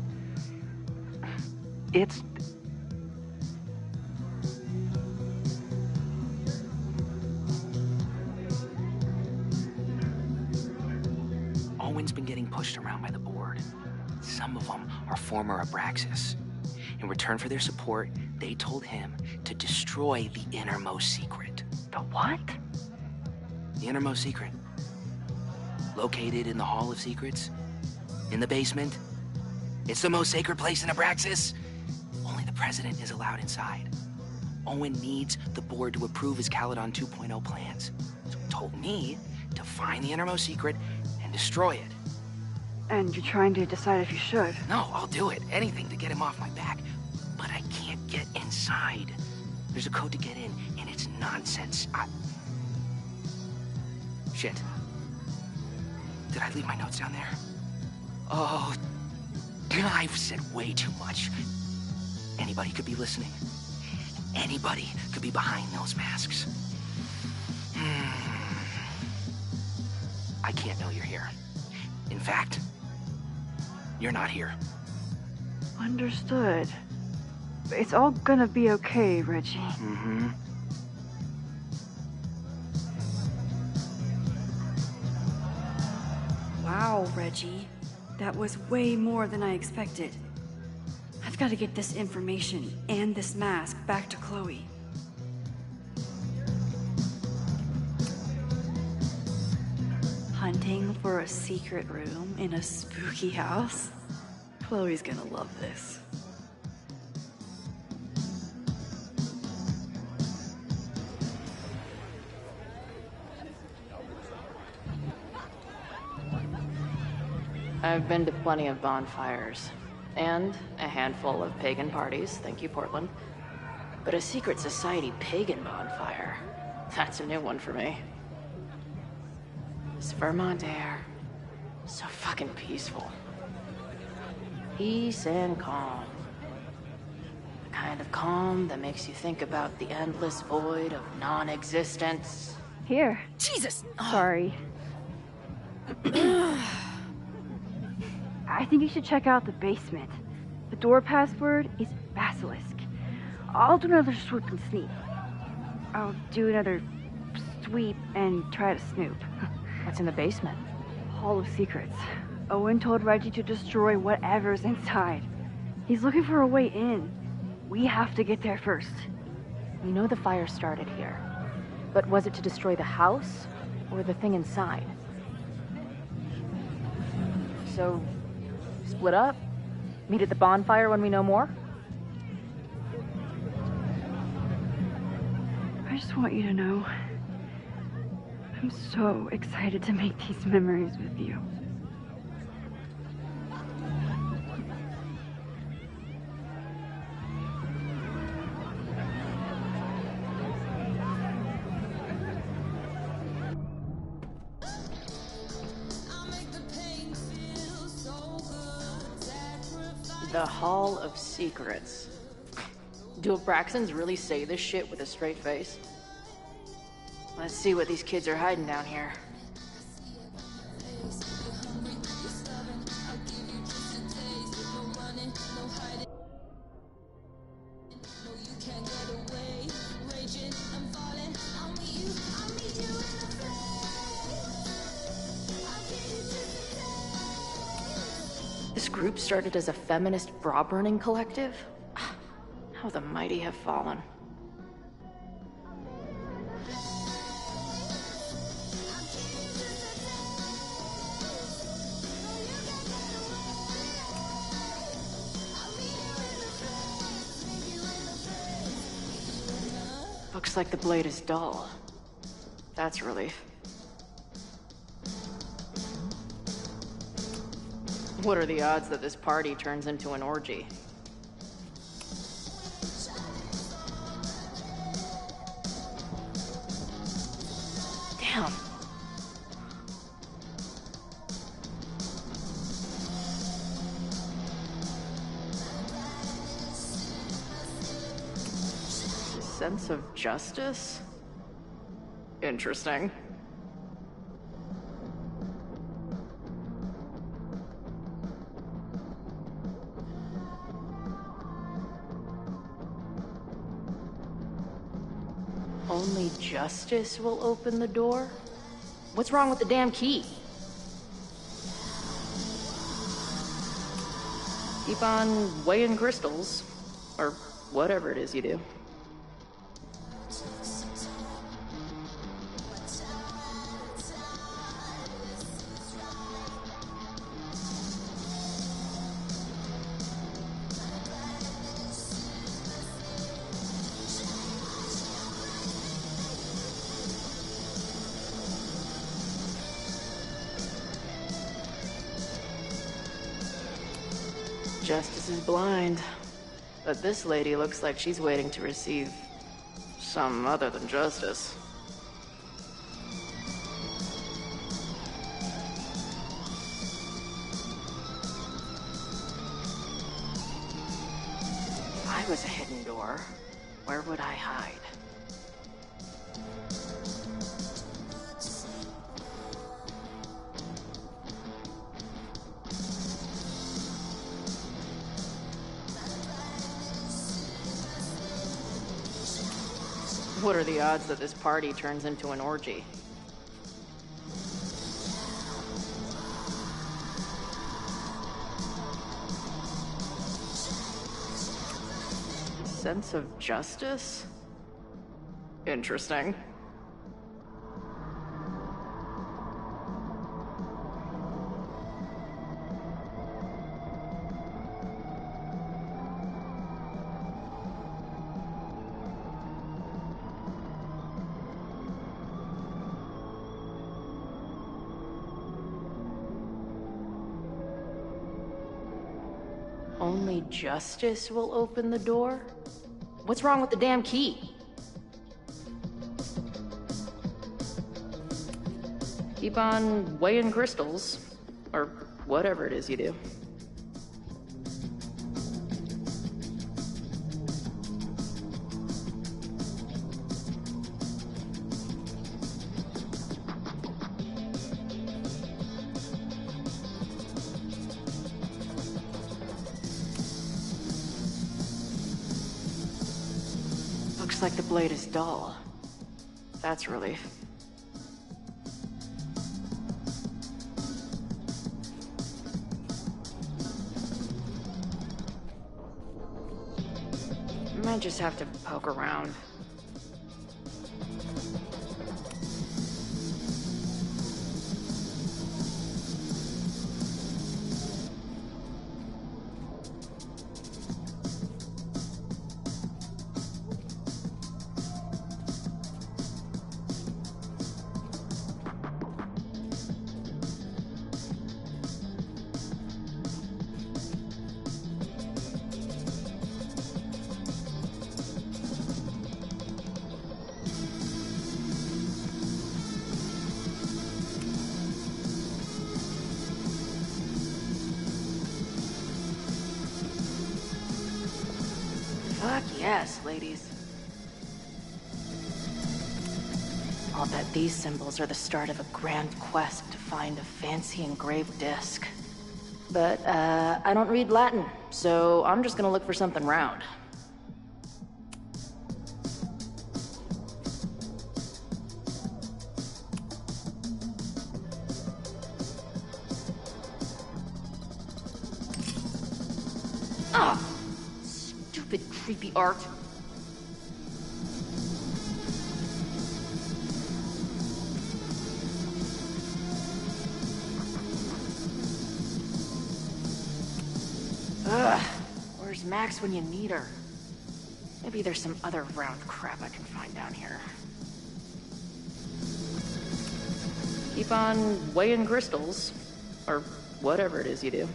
Owen's been getting pushed around by the board. Some of them are former Abraxas. In return for their support, they told him to destroy the innermost secret. The what? The innermost secret. Located in the Hall of Secrets. In the basement. It's the most sacred place in Abraxas. Only the president is allowed inside. Owen needs the board to approve his Caledon 2.0 plans. So he told me to find the innermost secret and destroy it. And you're trying to decide if you should? No, I'll do it. Anything to get him off my back. But I can't get inside. There's a code to get in, and it's nonsense. Shit. Did I leave my notes down there? Oh, I've said way too much. Anybody could be listening. Anybody could be behind those masks. I can't know you're here. In fact, you're not here. Understood. It's all gonna be okay, Reggie. Mm-hmm. Wow, Reggie. That was way more than I expected. I've got to get this information and this mask back to Chloe. Hunting for a secret room in a spooky house? Chloe's gonna love this. I've been to plenty of bonfires, and a handful of pagan parties, thank you, Portland. But a secret society pagan bonfire, that's a new one for me. This Vermont air, so fucking peaceful. Peace and calm. The kind of calm that makes you think about the endless void of non-existence. Here. Jesus! Sorry. I think you should check out the basement. The door password is Basilisk. I'll do another swoop and sneak. I'll do another sweep and try to snoop. What's in the basement? Hall of Secrets. Owen told Reggie to destroy whatever's inside. He's looking for a way in. We have to get there first. We know the fire started here. But was it to destroy the house or the thing inside? So, split up? Meet at the bonfire when we know more? I just want you to know, I'm so excited to make these memories with you. The Hall of Secrets. Do Abraxans really say this shit with a straight face? Let's see what these kids are hiding down here. This group started as a feminist bra-burning collective? How the mighty have fallen. Looks like the blade is dull. That's a relief. What are the odds that this party turns into an orgy? Damn. Sense of justice? Interesting. Only justice will open the door? What's wrong with the damn key? Keep on weighing crystals. Or whatever it is you do. Justice is blind, but this lady looks like she's waiting to receive some other than justice. If I was a hidden door, where would I hide? What are the odds that this party turns into an orgy? Sense of justice? Interesting. only justice will open the door? What's wrong with the damn key? Keep on weighing crystals, or whatever it is you do. Looks like the blade is dull. That's a relief. Might just have to poke around. Fuck yes, ladies. I'll bet these symbols are the start of a grand quest to find a fancy engraved disc. But, I don't read Latin, so I'm just gonna look for something round. Ah! Stupid, creepy art. Ugh. Where's Max when you need her? Maybe there's some other round crap I can find down here. Keep on weighing crystals. Or whatever it is you do.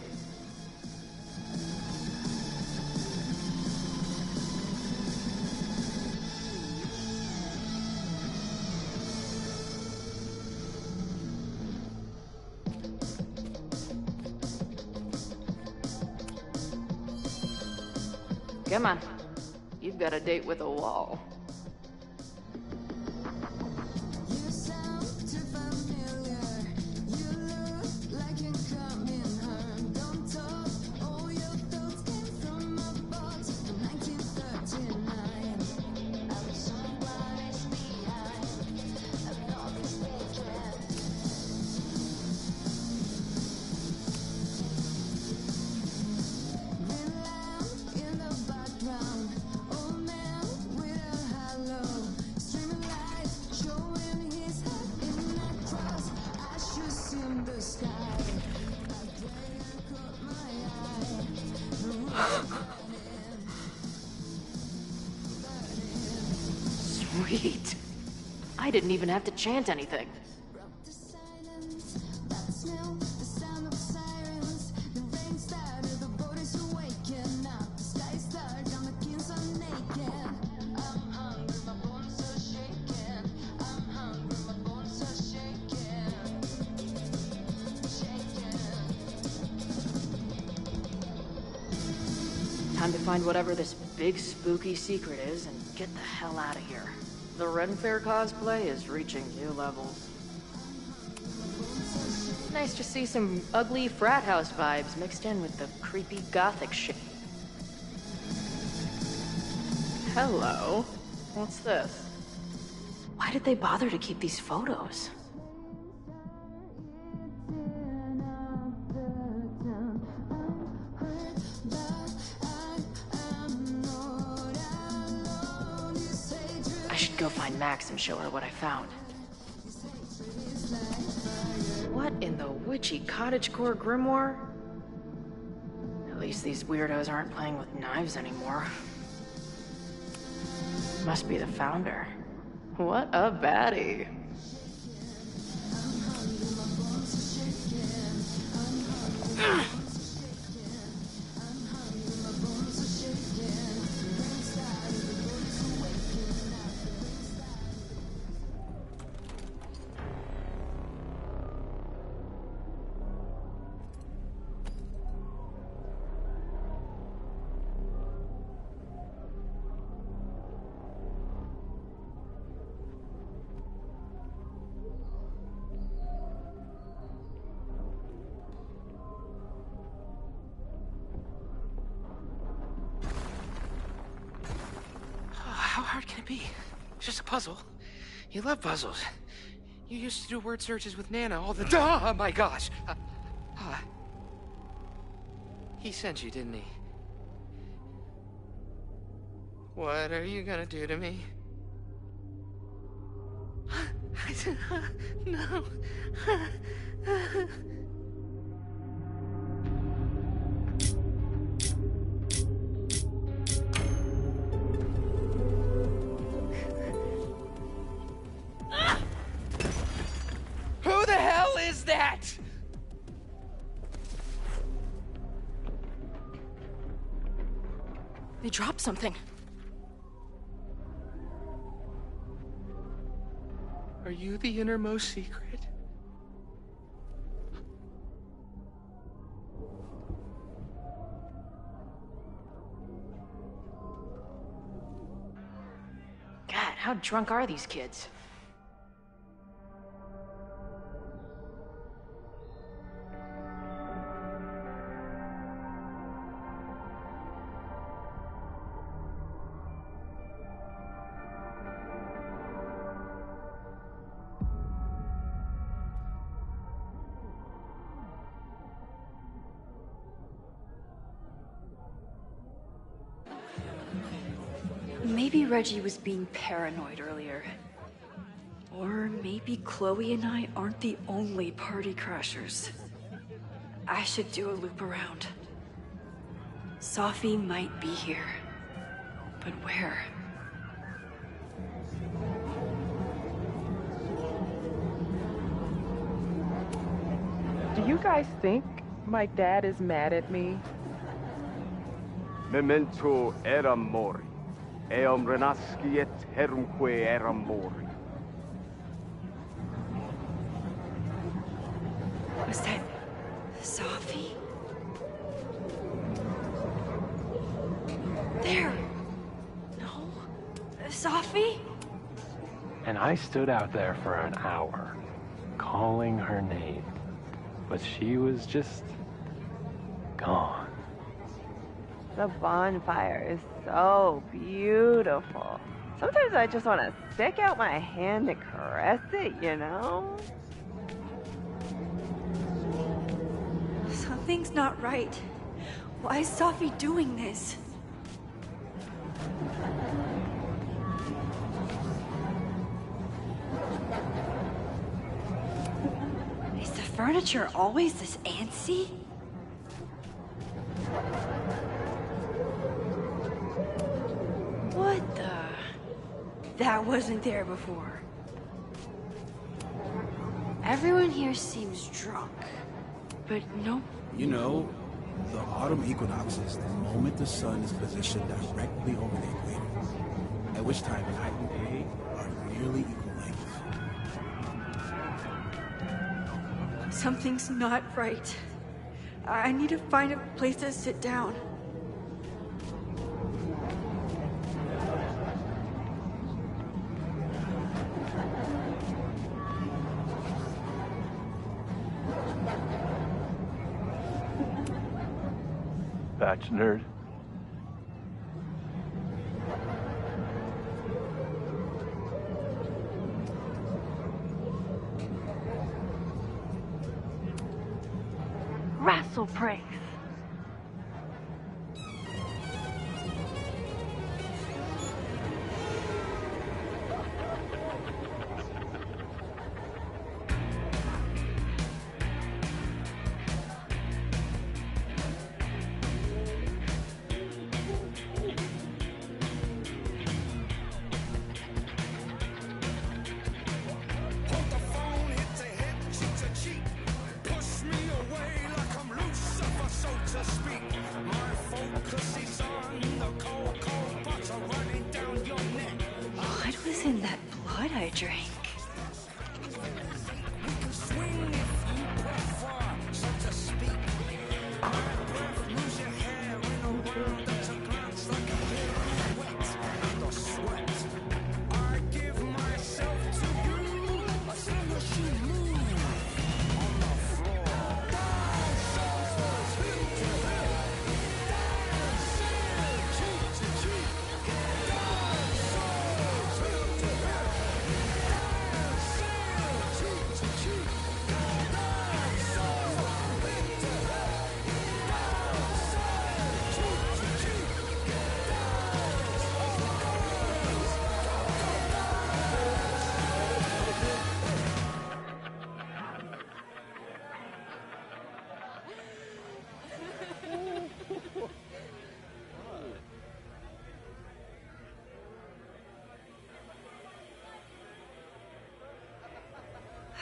Come on. You've got a date with a wall. Sweet. I didn't even have to chant anything. Time to find whatever this big spooky secret is and get the hell out of here. The Ren Fair cosplay is reaching new levels. Nice to see some ugly frat house vibes mixed in with the creepy gothic shit. Hello? What's this? Why did they bother to keep these photos? I should go find Max and show her what I found. What in the witchy cottagecore grimoire? At least these weirdos aren't playing with knives anymore. Must be the founder. What a baddie. be. It's just a puzzle. You love puzzles. You used to do word searches with Nana all the time. Oh my gosh. He sent you, didn't he? What are you gonna do to me? No. Who the hell is that? They dropped something. Are you the innermost secret? God, how drunk are these kids? Maybe Reggie was being paranoid earlier. Or maybe Chloe and I aren't the only party crashers. I should do a loop around. Sophie might be here. But where? Do you guys think my dad is mad at me? Memento eram mori. Eum renasciet herumque eram mori. Was that Sophie? There! No? Sophie? And I stood out there for an hour, calling her name. But she was just gone. The bonfire is so beautiful. Sometimes I just want to stick out my hand and caress it, you know? Something's not right. Why is Sophie doing this? Is the furniture always this antsy? What the? That wasn't there before. Everyone here seems drunk, but no. You know, the autumn equinox is the moment the sun is positioned directly over the equator, at which time night and day are nearly equal length. Something's not right. I need to find a place to sit down. Batch nerd. Wrestle praise. What was in that blood I drank?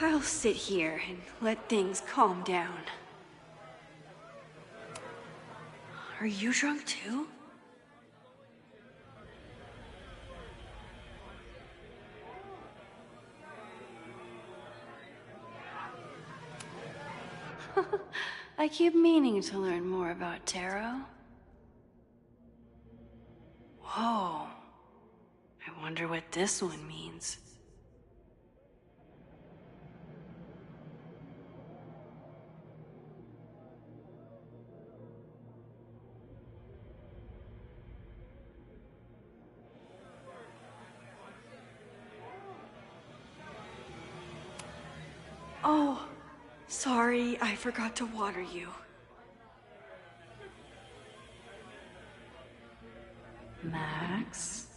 I'll sit here and let things calm down. Are you drunk too? I keep meaning to learn more about tarot. Whoa. I wonder what this one means. Oh, sorry, I forgot to water you. Max?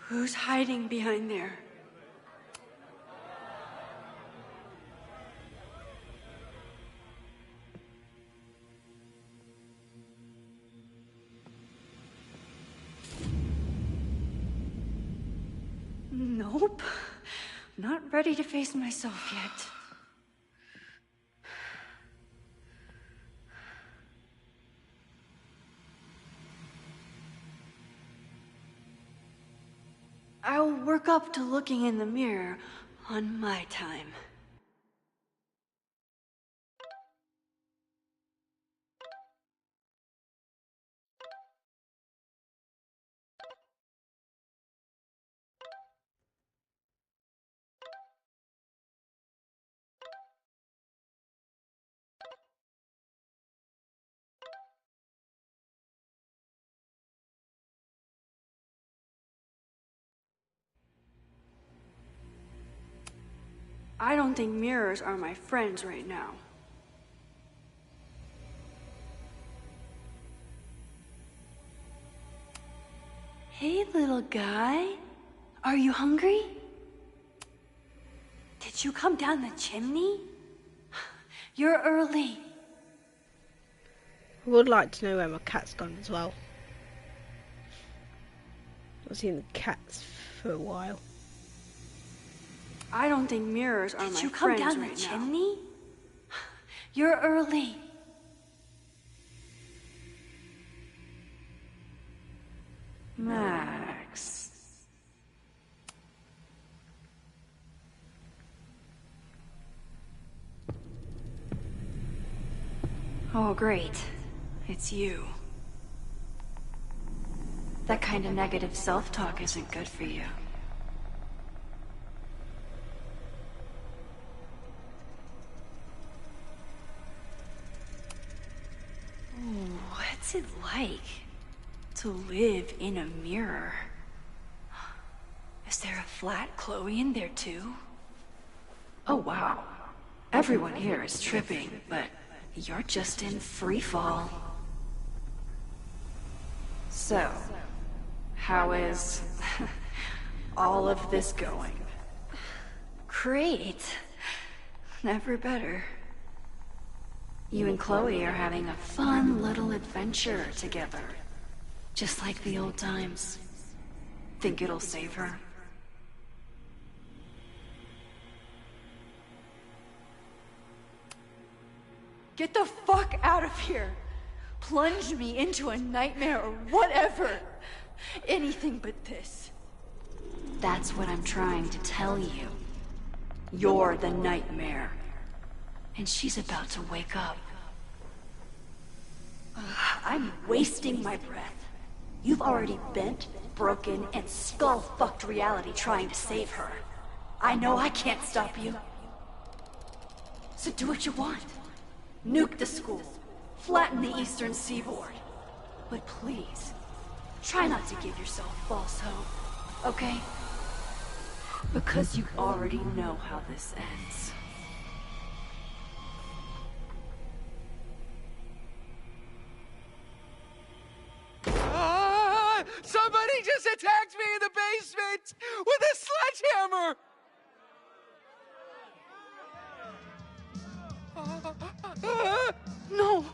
Who's hiding behind there? Nope. Not ready to face myself yet. I'll work up to looking in the mirror on my time. I don't think mirrors are my friends right now. Hey, little guy. Are you hungry? Did you come down the chimney? You're early. I would like to know where my cat's gone as well. I've seen the cats for a while. I don't think mirrors are my friends right now. Did you come down the chimney? You're early. Max. Oh, great. It's you. That kind of negative self-talk isn't good for you. What's it like to live in a mirror? Is there a flat Chloe in there too? Oh wow. Everyone here is tripping, but you're just in free fall. So, how is all of this going? Great. Never better. You and Chloe are having a fun little adventure together. Just like the old times. Think it'll save her? Get the fuck out of here! Plunge me into a nightmare or whatever! Anything but this. That's what I'm trying to tell you. You're the nightmare. And she's about to wake up. I'm wasting my breath. You've already bent, broken, and skull-fucked reality trying to save her. I know I can't stop you. So do what you want. Nuke the school. Flatten the eastern seaboard. But please, try not to give yourself false hope, okay? Because you already know how this ends. Somebody just attacked me in the basement with a sledgehammer! No!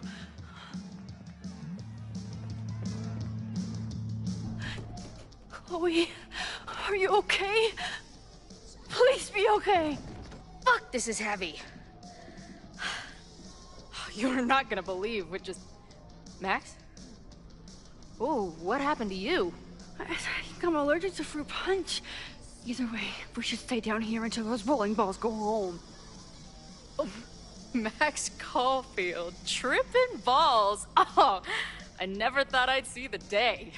Chloe, are you okay? Please be okay. Fuck, this is heavy. You're not gonna believe what just... Max? Oh, what happened to you? I think I'm allergic to fruit punch. Either way, we should stay down here until those bowling balls go home. Oh, Max Caulfield, tripping balls. Oh, I never thought I'd see the day.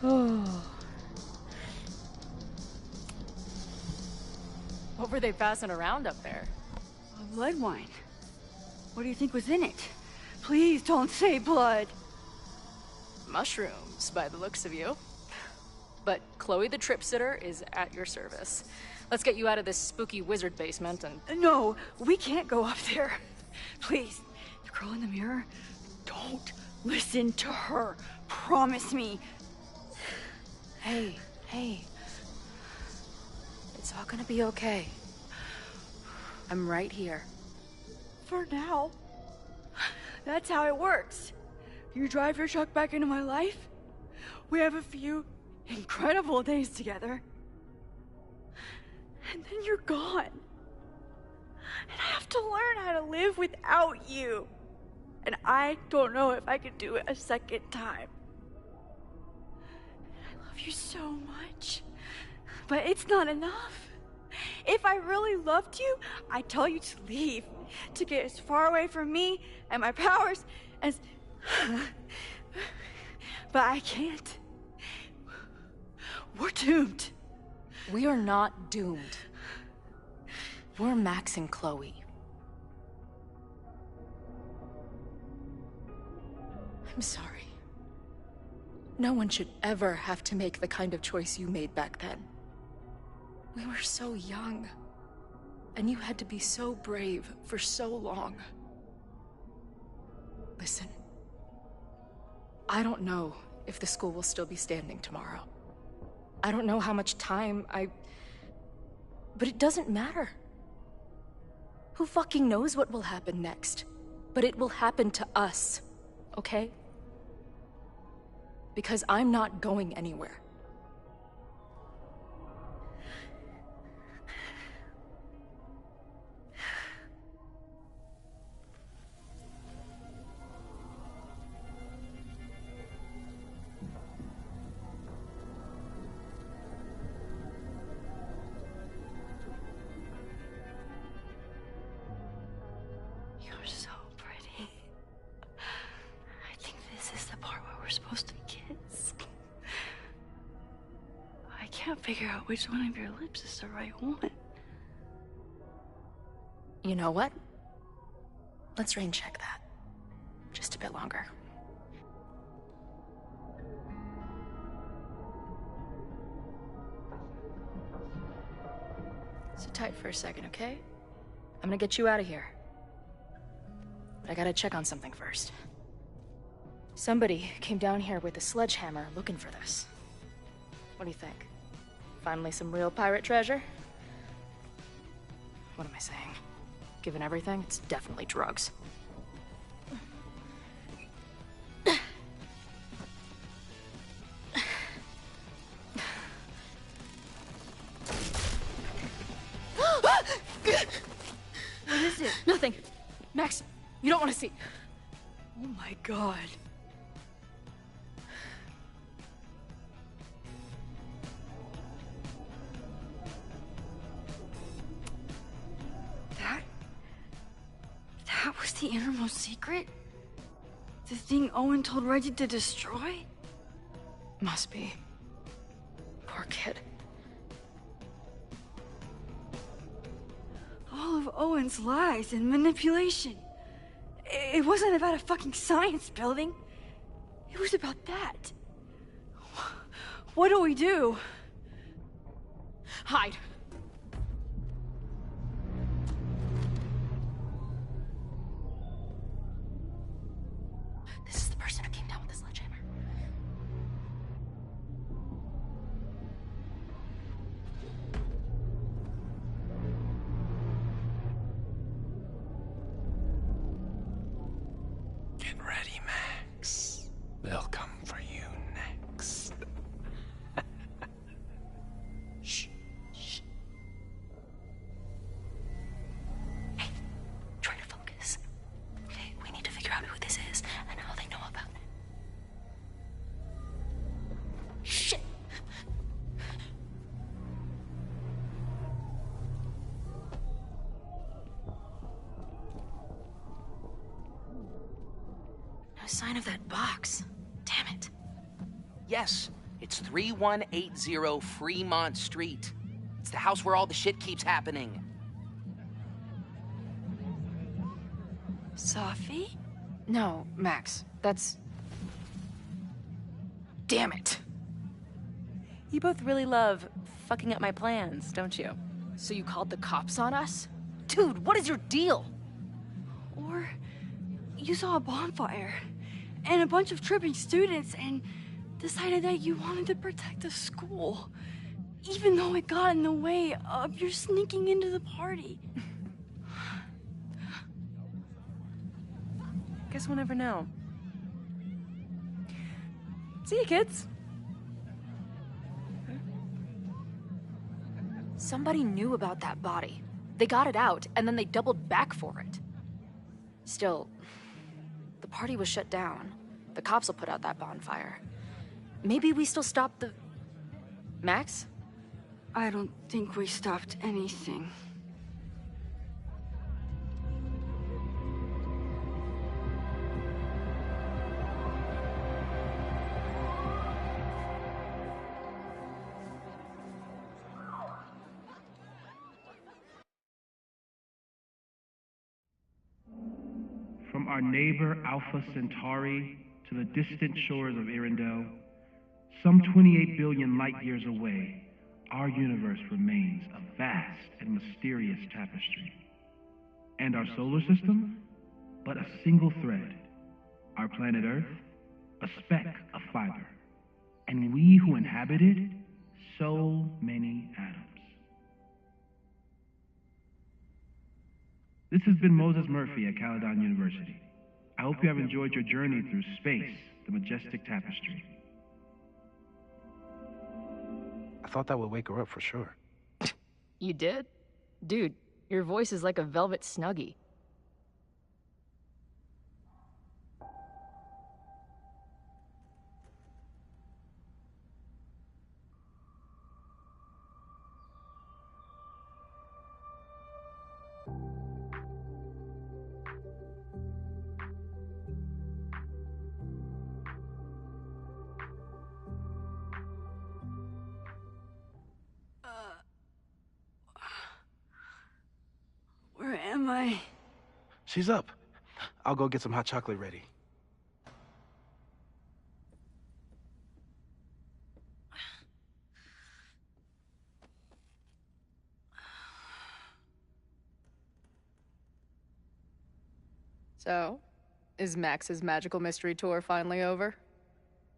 Oh. What were they passing around up there? Blood wine. What do you think was in it? Please don't say blood. Mushrooms, by the looks of you. But Chloe the Trip Sitter is at your service. Let's get you out of this spooky wizard basement and... No, we can't go up there. Please, the girl in the mirror, don't listen to her. Promise me. Hey. It's all gonna be okay. I'm right here. For now. That's how it works. You drive your truck back into my life. We have a few incredible days together. And then you're gone. And I have to learn how to live without you. And I don't know if I could do it a second time. I love you so much. But it's not enough. If I really loved you, I'd tell you to leave. To get as far away from me and my powers as... But I can't. We're doomed. We are not doomed. We're Max and Chloe. I'm sorry. No one should ever have to make the kind of choice you made back then. We were so young. And you had to be so brave for so long. Listen. I don't know if the school will still be standing tomorrow. I don't know how much time But it doesn't matter. Who fucking knows what will happen next? But it will happen to us, okay? Because I'm not going anywhere. Figure out which one of your lips is the right one. You know what? Let's rain check that. Just a bit longer. Sit tight for a second, okay? I'm gonna get you out of here. But I gotta check on something first. Somebody came down here with a sledgehammer looking for this. What do you think? Finally some real pirate treasure? What am I saying? Given everything, it's definitely drugs. What is it? Nothing. Max, you don't want to see. Oh my god. That was the innermost secret? The thing Owen told Reggie to destroy? Must be. Poor kid. All of Owen's lies and manipulation. It wasn't about a fucking science building. It was about that. What do we do? Hide. This is the person who came down with the sledgehammer. Get ready, Max. They'll come for you next. sign of that box. Damn it. Yes, it's 3180 Fremont Street. It's the house where all the shit keeps happening. Safi? No, Max. That's... Damn it. You both really love fucking up my plans, don't you? So you called the cops on us? Dude, what is your deal? Or you saw a bonfire and a bunch of tripping students and decided that you wanted to protect the school, even though it got in the way of your sneaking into the party. Guess we'll never know. See you, kids. Somebody knew about that body. They got it out, and then they doubled back for it. Still, the party was shut down. The cops will put out that bonfire. Maybe we still stopped the... Max? I don't think we stopped anything. From our neighbor Alpha Centauri to the distant shores of Arendelle, some 28 billion light years away, our universe remains a vast and mysterious tapestry. And our solar system, but a single thread. Our planet Earth, a speck of fiber. And we who inhabit it, so many atoms. This has been Moses Murphy at Caledon University. I hope you have enjoyed your journey through space, the majestic tapestry. I thought that would wake her up for sure. You did? Dude, your voice is like a velvet snuggie. Where am I? She's up. I'll go get some hot chocolate ready. So, is Max's magical mystery tour finally over?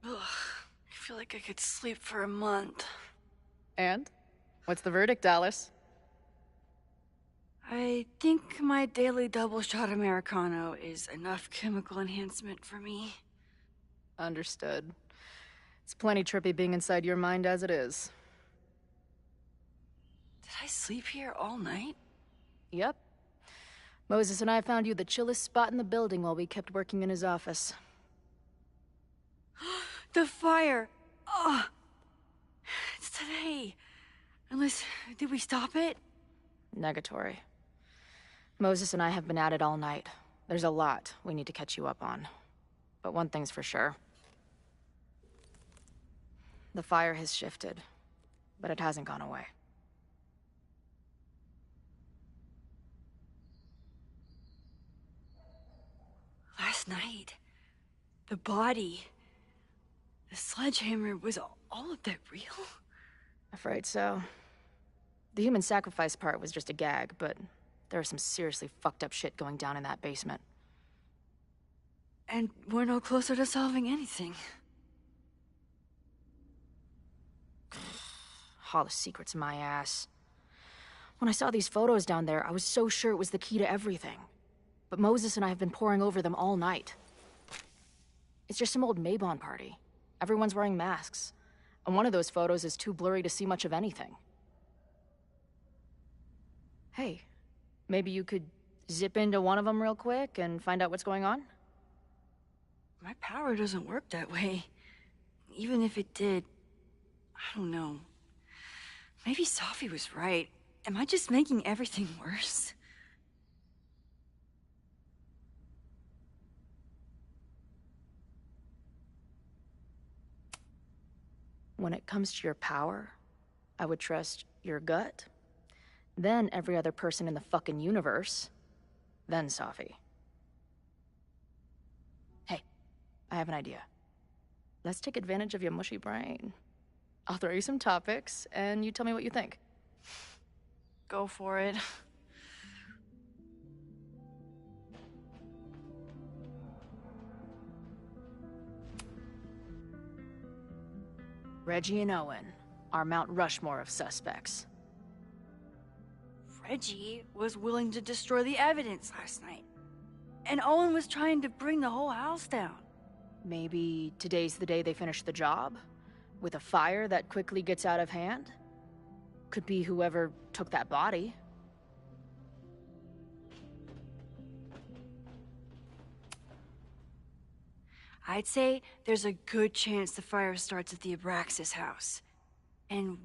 Ugh, I feel like I could sleep for a month. And? What's the verdict, Alice? I think my daily double shot Americano is enough chemical enhancement for me. Understood. It's plenty trippy being inside your mind as it is. Did I sleep here all night? Yep. Moses and I found you the chillest spot in the building while we kept working in his office. The fire! Oh! It's today. Unless, did we stop it? Negatory. Moses and I have been at it all night. There's a lot we need to catch you up on. But one thing's for sure. The fire has shifted, but it hasn't gone away. Last night, the body, the sledgehammer, was all of that real? Afraid so. The human sacrifice part was just a gag, but there was some seriously fucked up shit going down in that basement. And we're no closer to solving anything. All the secrets, my ass. When I saw these photos down there, I was so sure it was the key to everything. But Moses and I have been poring over them all night. It's just some old Mabon party. Everyone's wearing masks. And one of those photos is too blurry to see much of anything. Hey, maybe you could zip into one of them real quick and find out what's going on? My power doesn't work that way. Even if it did, I don't know. Maybe Safi was right. Am I just making everything worse? When it comes to your power, I would trust your gut, then every other person in the fucking universe, then Safi. Hey, I have an idea. Let's take advantage of your mushy brain. I'll throw you some topics, and you tell me what you think. Go for it. Reggie and Owen are Mount Rushmore of suspects. Reggie was willing to destroy the evidence last night. And Owen was trying to bring the whole house down. Maybe today's the day they finish the job? With a fire that quickly gets out of hand? Could be whoever took that body. I'd say there's a good chance the fire starts at the Abraxas house. And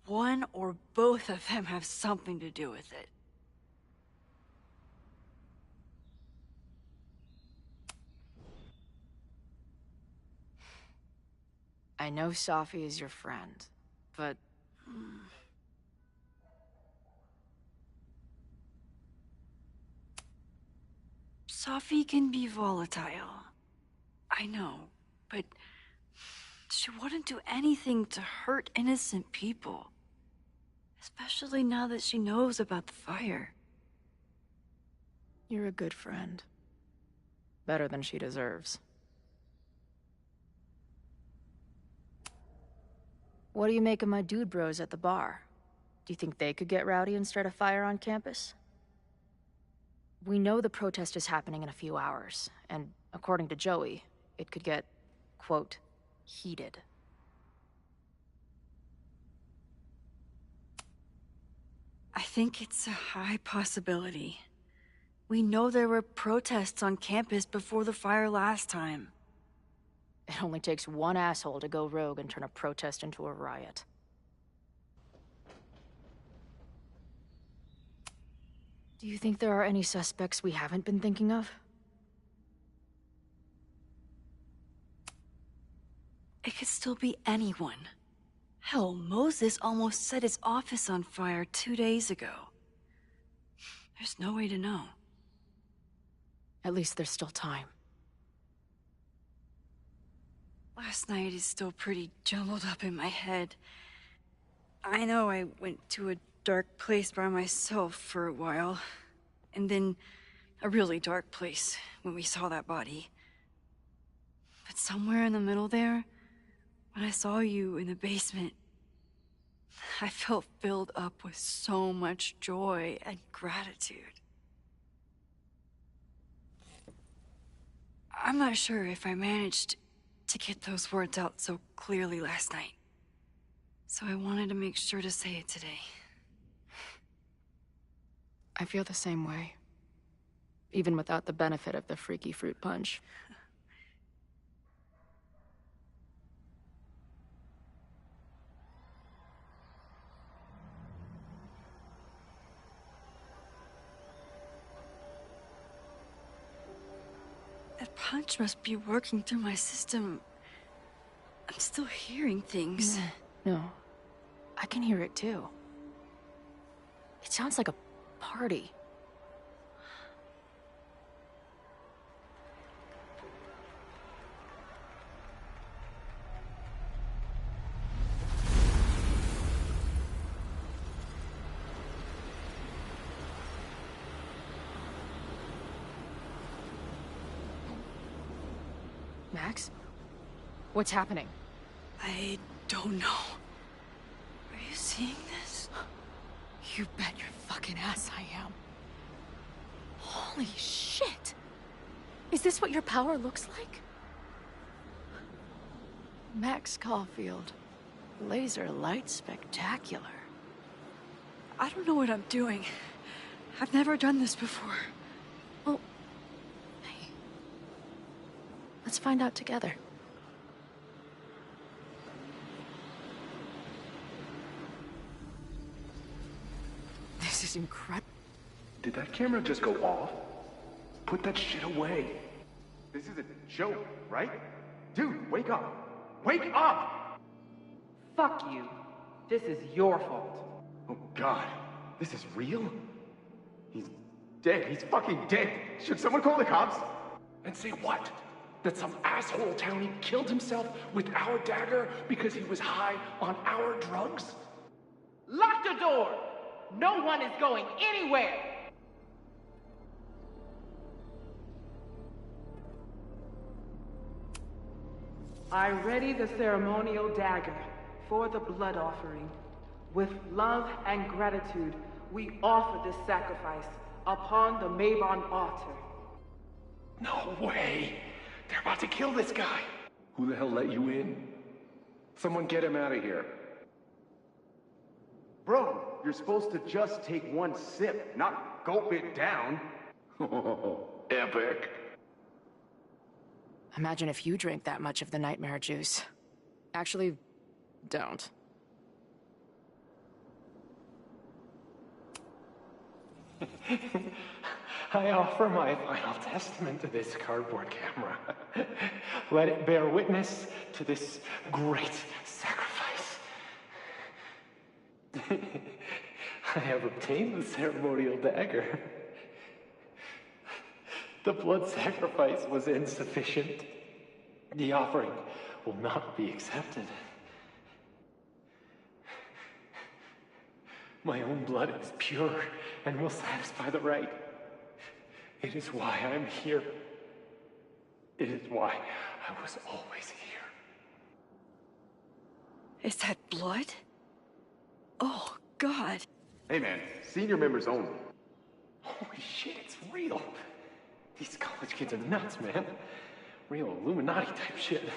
one or both of them have something to do with it. I know Safi is your friend, but... Safi can be volatile. I know, but she wouldn't do anything to hurt innocent people. Especially now that she knows about the fire. You're a good friend. Better than she deserves. What do you make of my dude bros at the bar? Do you think they could get rowdy and start a fire on campus? We know the protest is happening in a few hours, and according to Joey, it could get, quote, heated. I think it's a high possibility. We know there were protests on campus before the fire last time. It only takes one asshole to go rogue and turn a protest into a riot. Do you think there are any suspects we haven't been thinking of? It could still be anyone. Hell, Moses almost set his office on fire 2 days ago. There's no way to know. At least there's still time. Last night is still pretty jumbled up in my head. I know I went to a dark place by myself for a while. And then a really dark place when we saw that body. But somewhere in the middle there, when I saw you in the basement, I felt filled up with so much joy and gratitude. I'm not sure if I managed to get those words out so clearly last night. So I wanted to make sure to say it today. I feel the same way. Even without the benefit of the freaky fruit punch. That punch must be working through my system. I'm still hearing things. No. I can hear it too. It sounds like a party. Max? What's happening? I don't know. Are you seeing this? You bet your fucking ass I am. Holy shit! Is this what your power looks like? Max Caulfield. Laser light spectacular. I don't know what I'm doing. I've never done this before. Well, hey. Let's find out together. This is incredible. Did that camera just go off? Put that shit away. This is a joke, right? Dude, wake up! Wake up! Fuck you. This is your fault. Oh God, this is real? He's dead. He's fucking dead. Should someone call the cops? And say what? That some asshole townie killed himself with our dagger because he was high on our drugs? Lock the door! No one is going anywhere! I ready the ceremonial dagger for the blood offering. With love and gratitude, we offer this sacrifice upon the Mabon altar. No way! They're about to kill this guy! Who the hell let you in? Someone get him out of here. Bro, you're supposed to just take one sip, not gulp it down. Oh, epic. Imagine if you drank that much of the nightmare juice. Actually, don't. I offer my final testament to this cardboard camera. Let it bear witness to this great sacrifice. I have obtained the ceremonial dagger. The blood sacrifice was insufficient. The offering will not be accepted. My own blood is pure and will satisfy the rite. It is why I'm here. It is why I was always here. Is that blood? Oh, God. Hey man, senior members only. Holy shit, it's real. These college kids are nuts, man. Real Illuminati type shit.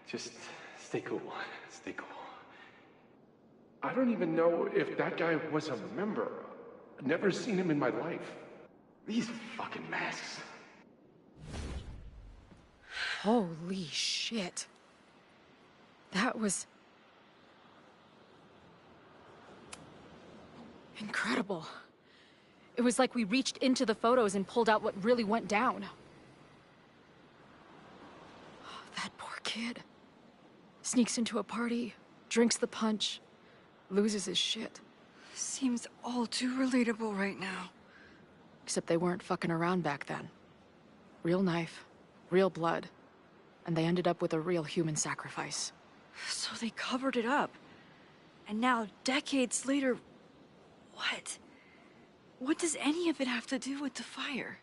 Just stay cool. Stay cool. I don't even know if that guy was a member. Never seen him in my life. These fucking masks. Holy shit. That was... incredible. It was like we reached into the photos and pulled out what really went down. That poor kid. Sneaks into a party, drinks the punch, loses his shit. Seems all too relatable right now. Except they weren't fucking around back then. Real knife, real blood, and they ended up with a real human sacrifice. So they covered it up. And now, decades later, what? What does any of it have to do with the fire?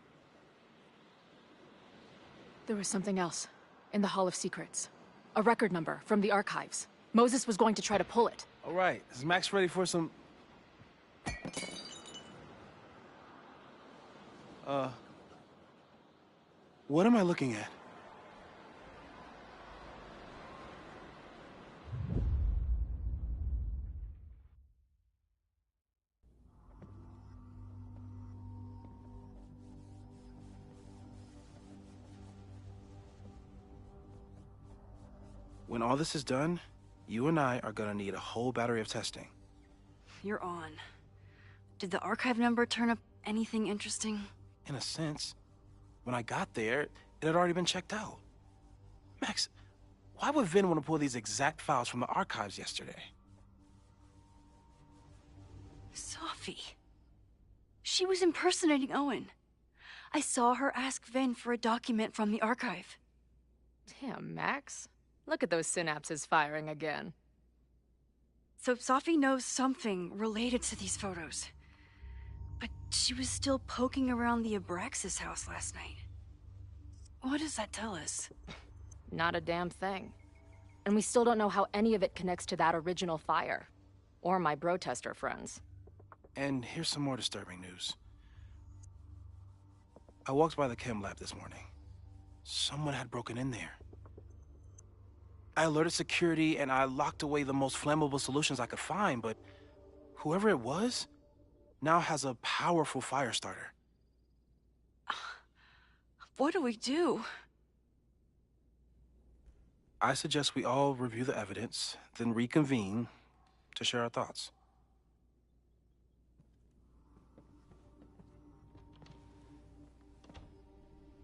There was something else in the Hall of Secrets. A record number from the archives. Moses was going to try to pull it. All right, is Max ready for some... What am I looking at? When all this is done, you and I are gonna need a whole battery of testing. You're on. Did the archive number turn up anything interesting? In a sense. When I got there, it had already been checked out. Max, why would Vin want to pull these exact files from the archives yesterday? Sophie. She was impersonating Owen. I saw her ask Vin for a document from the archive. Damn, Max. Look at those synapses firing again. So Sophie knows something related to these photos. But she was still poking around the Abraxas house last night. What does that tell us? Not a damn thing. And we still don't know how any of it connects to that original fire. Or my bro-tester friends. And here's some more disturbing news. I walked by the chem lab this morning. Someone had broken in there. I alerted security and I locked away the most flammable solutions I could find, but whoever it was now has a powerful fire starter. What do we do? I suggest we all review the evidence, then reconvene to share our thoughts.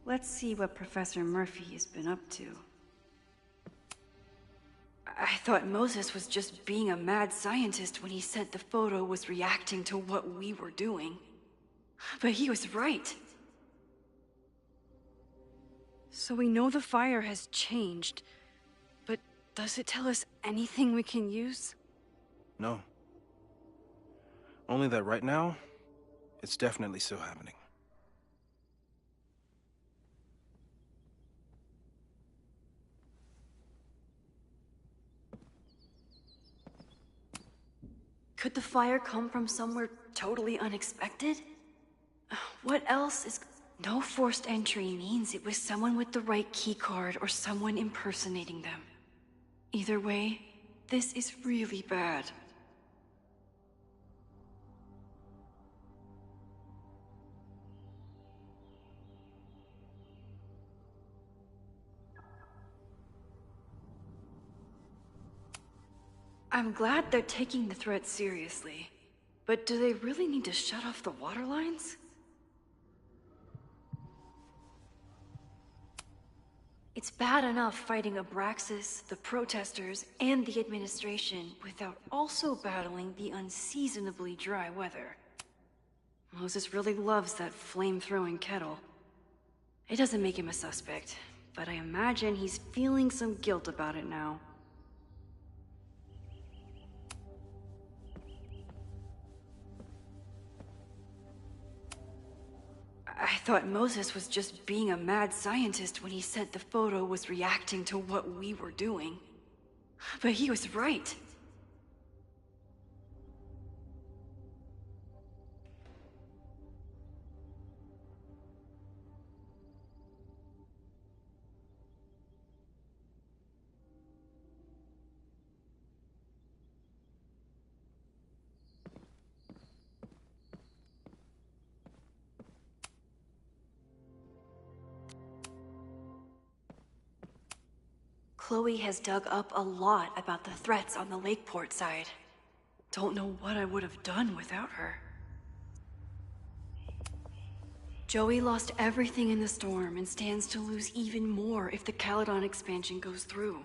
Let's see what Professor Murphy has been up to. I thought Moses was just being a mad scientist when he said the photo was reacting to what we were doing. But he was right. So we know the fire has changed, but does it tell us anything we can use? No. Only that right now, it's definitely still happening. Could the fire come from somewhere totally unexpected? What else is... No forced entry means it was someone with the right keycard or someone impersonating them. Either way, this is really bad. I'm glad they're taking the threat seriously. But do they really need to shut off the water lines? It's bad enough fighting Abraxas, the protesters, and the administration without also battling the unseasonably dry weather. Moses really loves that flame-throwing kettle. It doesn't make him a suspect, but I imagine he's feeling some guilt about it now. I thought Moses was just being a mad scientist when he said the photo was reacting to what we were doing. But he was right. Chloe has dug up a lot about the threats on the Lakeport side. Don't know what I would have done without her. Joey lost everything in the storm and stands to lose even more if the Caledon expansion goes through.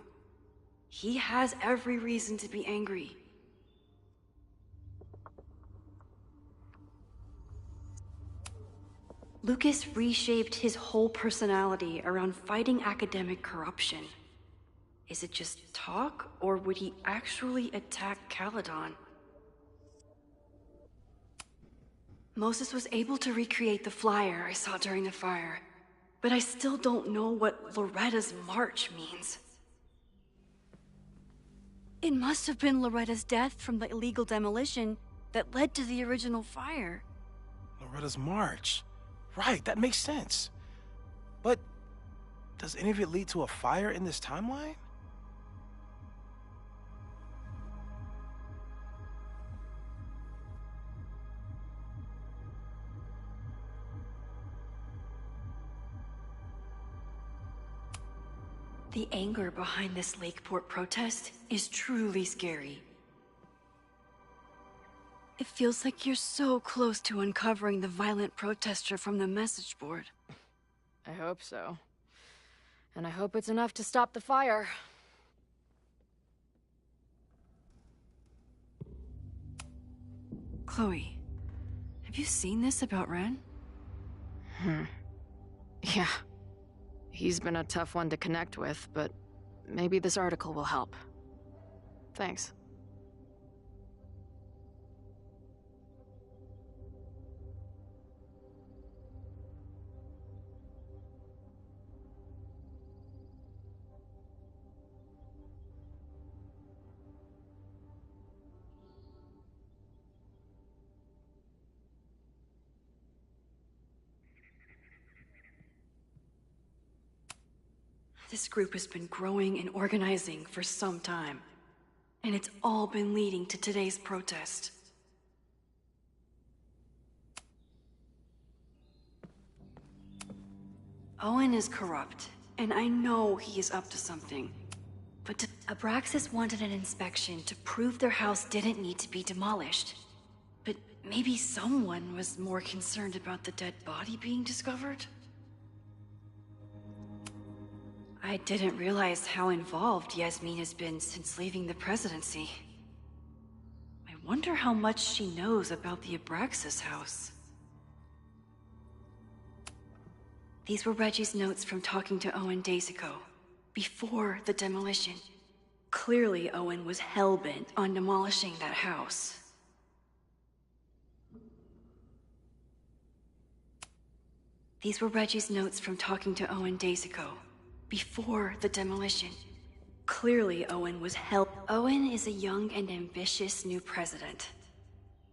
He has every reason to be angry. Lucas reshaped his whole personality around fighting academic corruption. Is it just talk, or would he actually attack Caledon? Moses was able to recreate the flyer I saw during the fire, but I still don't know what Loretta's march means. It must have been Loretta's death from the illegal demolition that led to the original fire. Loretta's march. Right, that makes sense. But does any of it lead to a fire in this timeline? The anger behind this Lakeport protest is truly scary. It feels like you're so close to uncovering the violent protester from the message board. I hope so. And I hope it's enough to stop the fire. Chloe, have you seen this about Ren? Yeah. He's been a tough one to connect with, but maybe this article will help. Thanks. This group has been growing and organizing for some time, and it's all been leading to today's protest. Owen is corrupt, and I know he is up to something. But Abraxas wanted an inspection to prove their house didn't need to be demolished. But maybe someone was more concerned about the dead body being discovered? I didn't realize how involved Yasmin has been since leaving the presidency. I wonder how much she knows about the Abraxas house. These were Reggie's notes from talking to Owen days ago, before the demolition. Clearly, Owen was hell-bent on demolishing that house. These were Reggie's notes from talking to Owen days ago, before the demolition. Clearly, Owen was Owen is a young and ambitious new president.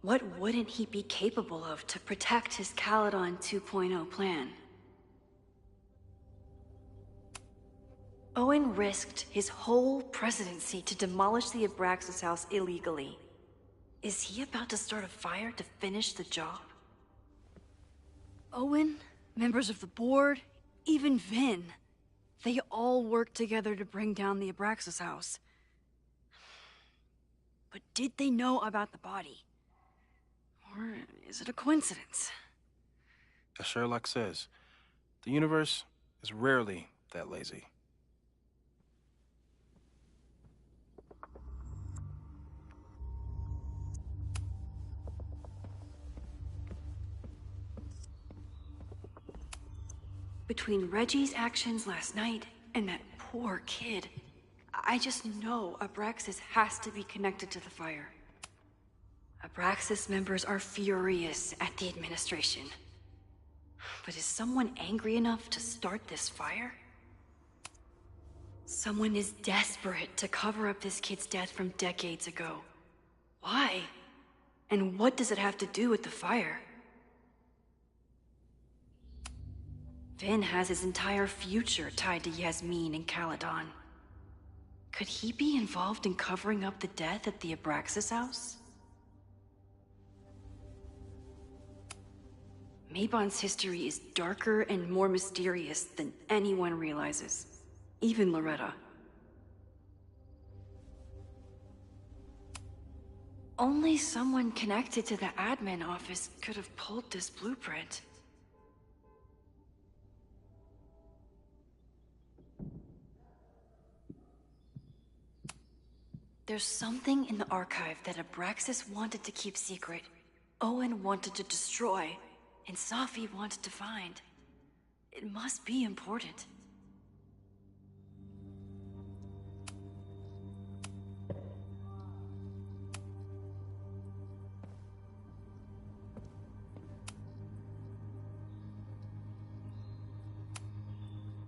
What wouldn't he be capable of to protect his Caledon 2.0 plan? Owen risked his whole presidency to demolish the Abraxas house illegally. Is he about to start a fire to finish the job? Owen, members of the board, even Vin. They all worked together to bring down the Abraxas house. But did they know about the body? Or is it a coincidence? As Sherlock says, the universe is rarely that lazy. Between Reggie's actions last night and that poor kid, I just know Abraxas has to be connected to the fire. Abraxas members are furious at the administration. But is someone angry enough to start this fire? Someone is desperate to cover up this kid's death from decades ago. Why? And what does it have to do with the fire? Vin has his entire future tied to Yasmin and Caledon. Could he be involved in covering up the death at the Abraxas house? Mabon's history is darker and more mysterious than anyone realizes. Even Loretta. Only someone connected to the admin office could have pulled this blueprint. There's something in the archive that Abraxas wanted to keep secret, Owen wanted to destroy, and Safi wanted to find. It must be important.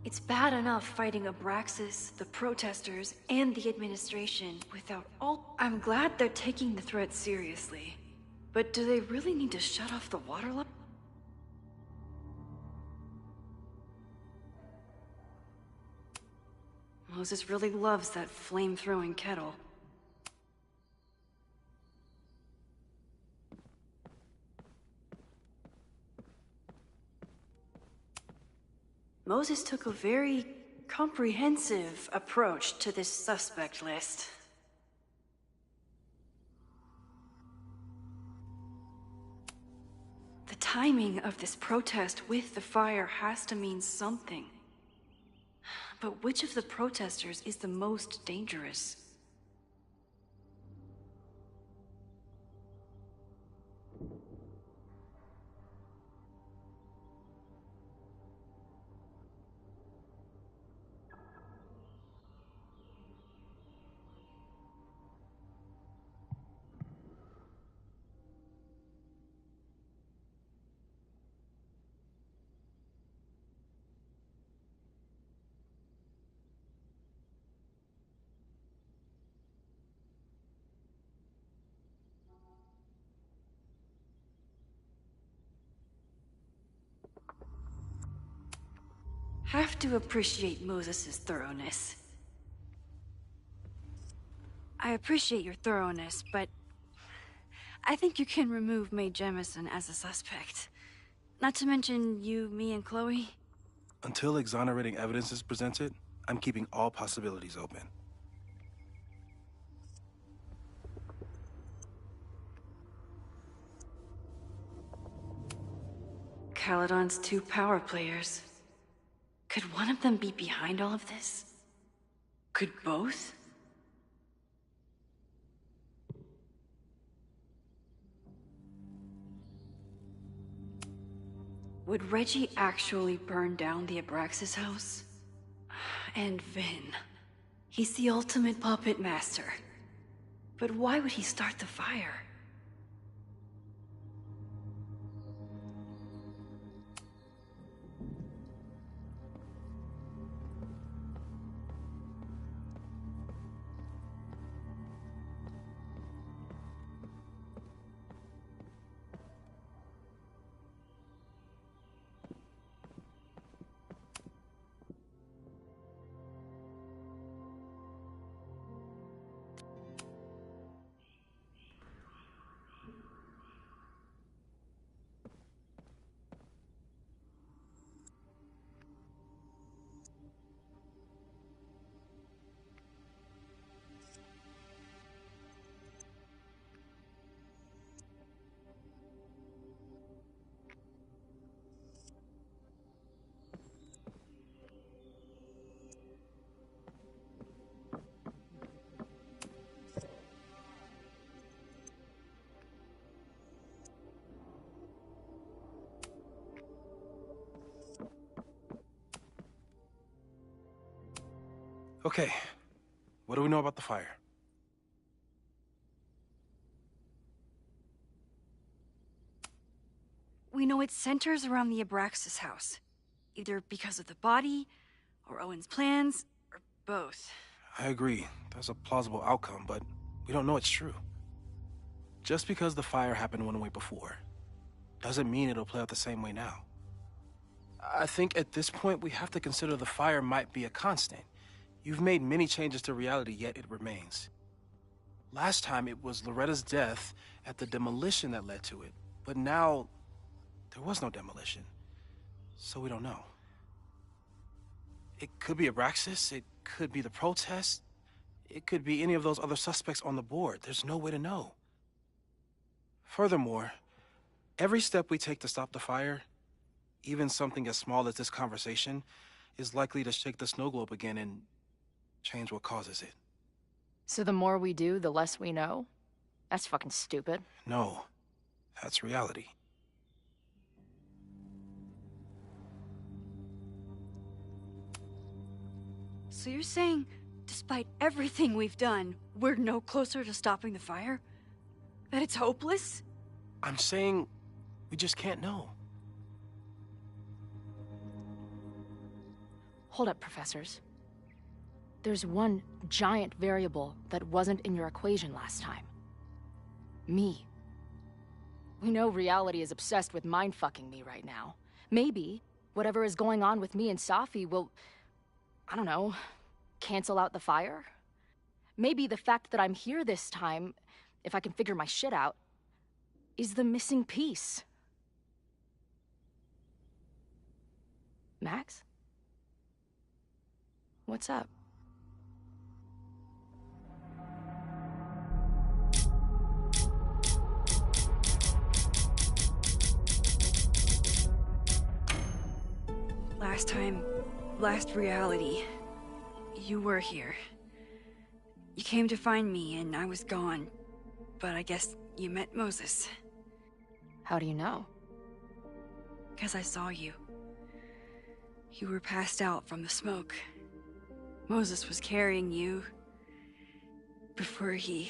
It's bad enough fighting Abraxas, the protesters, and the administration without all— I'm glad they're taking the threat seriously. But do they really need to shut off the water level? Moses really loves that flame-throwing kettle. Moses took a very comprehensive approach to this suspect list. The timing of this protest with the fire has to mean something. But which of the protesters is the most dangerous? Have to appreciate Moses' thoroughness. I appreciate your thoroughness, but I think you can remove Mae Jemison as a suspect. Not to mention you, me, and Chloe. Until exonerating evidence is presented, I'm keeping all possibilities open. Caledon's two power players. Could one of them be behind all of this? Could both? Would Reggie actually burn down the Abraxas house? And Vin. He's the ultimate puppet master. But why would he start the fire? Okay, what do we know about the fire? We know it centers around the Abraxas house. Either because of the body, or Owen's plans, or both. I agree. That's a plausible outcome, but we don't know it's true. Just because the fire happened one way before, doesn't mean it'll play out the same way now. I think at this point we have to consider the fire might be a constant. You've made many changes to reality, yet it remains. Last time it was Loretta's death at the demolition that led to it, but now there was no demolition, so we don't know. It could be Abraxas, it could be the protest, it could be any of those other suspects on the board. There's no way to know. Furthermore, every step we take to stop the fire, even something as small as this conversation, is likely to shake the snow globe again and change what causes it. So the more we do, the less we know? That's fucking stupid. No, that's reality. So you're saying, despite everything we've done, we're no closer to stopping the fire? That it's hopeless? I'm saying we just can't know. Hold up, professors. There's one giant variable that wasn't in your equation last time. Me. We know reality is obsessed with mind-fucking me right now. Maybe whatever is going on with me and Safi will, I don't know, cancel out the fire? Maybe the fact that I'm here this time, if I can figure my shit out, is the missing piece. Max? What's up? Last reality, you were here. You came to find me and I was gone, but I guess you met Moses. How do you know? 'Cause I saw you. You were passed out from the smoke. Moses was carrying you before you...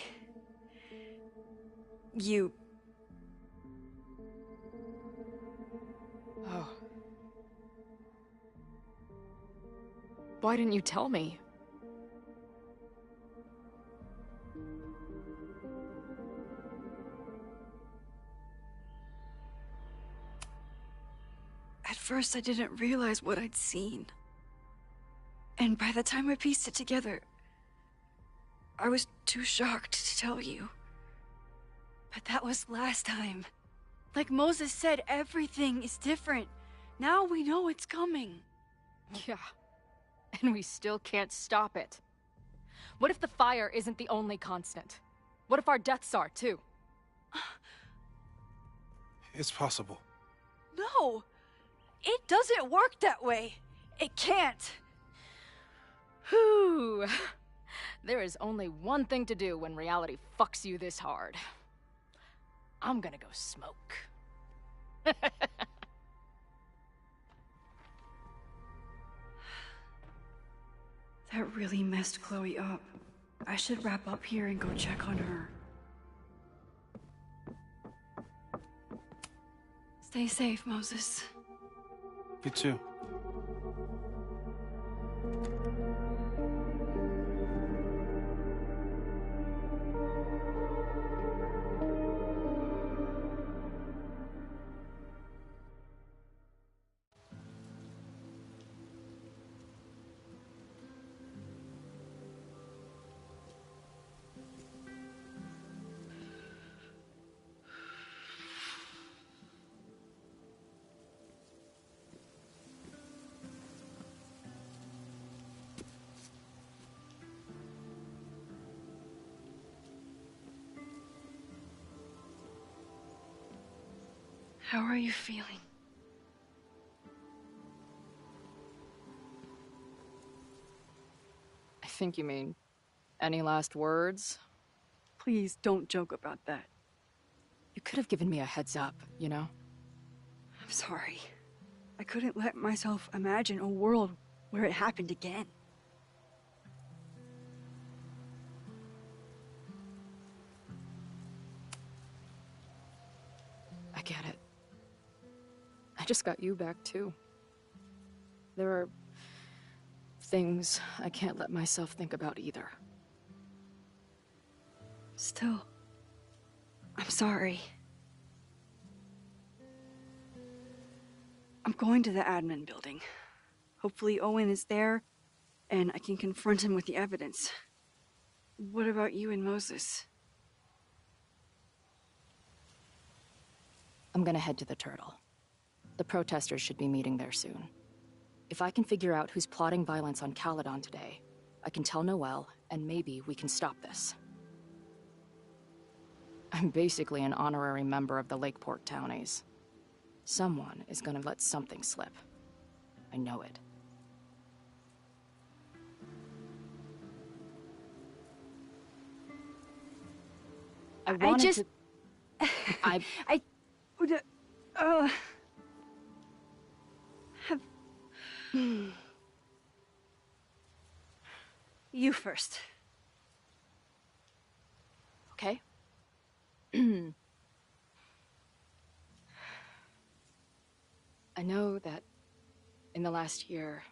Oh. Why didn't you tell me? At first, I didn't realize what I'd seen. And by the time I pieced it together, I was too shocked to tell you. But that was last time. Like Moses said, everything is different. Now we know it's coming. Yeah. And we still can't stop it. What if the fire isn't the only constant? What if our deaths are, too? It's possible. No! It doesn't work that way. It can't! Whew. There is only one thing to do when reality fucks you this hard. I'm gonna go smoke. That really messed Chloe up. I should wrap up here and go check on her. Stay safe, Moses. You too. How are you feeling? I think you mean, any last words? Please don't joke about that. You could have given me a heads up, you know? I'm sorry. I couldn't let myself imagine a world where it happened again. I get it. I just got you back, too. There are things I can't let myself think about either. Still, I'm sorry. I'm going to the admin building. Hopefully Owen is there, and I can confront him with the evidence. What about you and Moses? I'm gonna head to the Turtle. The protesters should be meeting there soon. If I can figure out who's plotting violence on Caledon today, I can tell Noelle, and maybe we can stop this. I'm basically an honorary member of the Lakeport Townies. Someone is gonna let something slip. I know it. I wanted to... You first. Okay. I know that in the last year,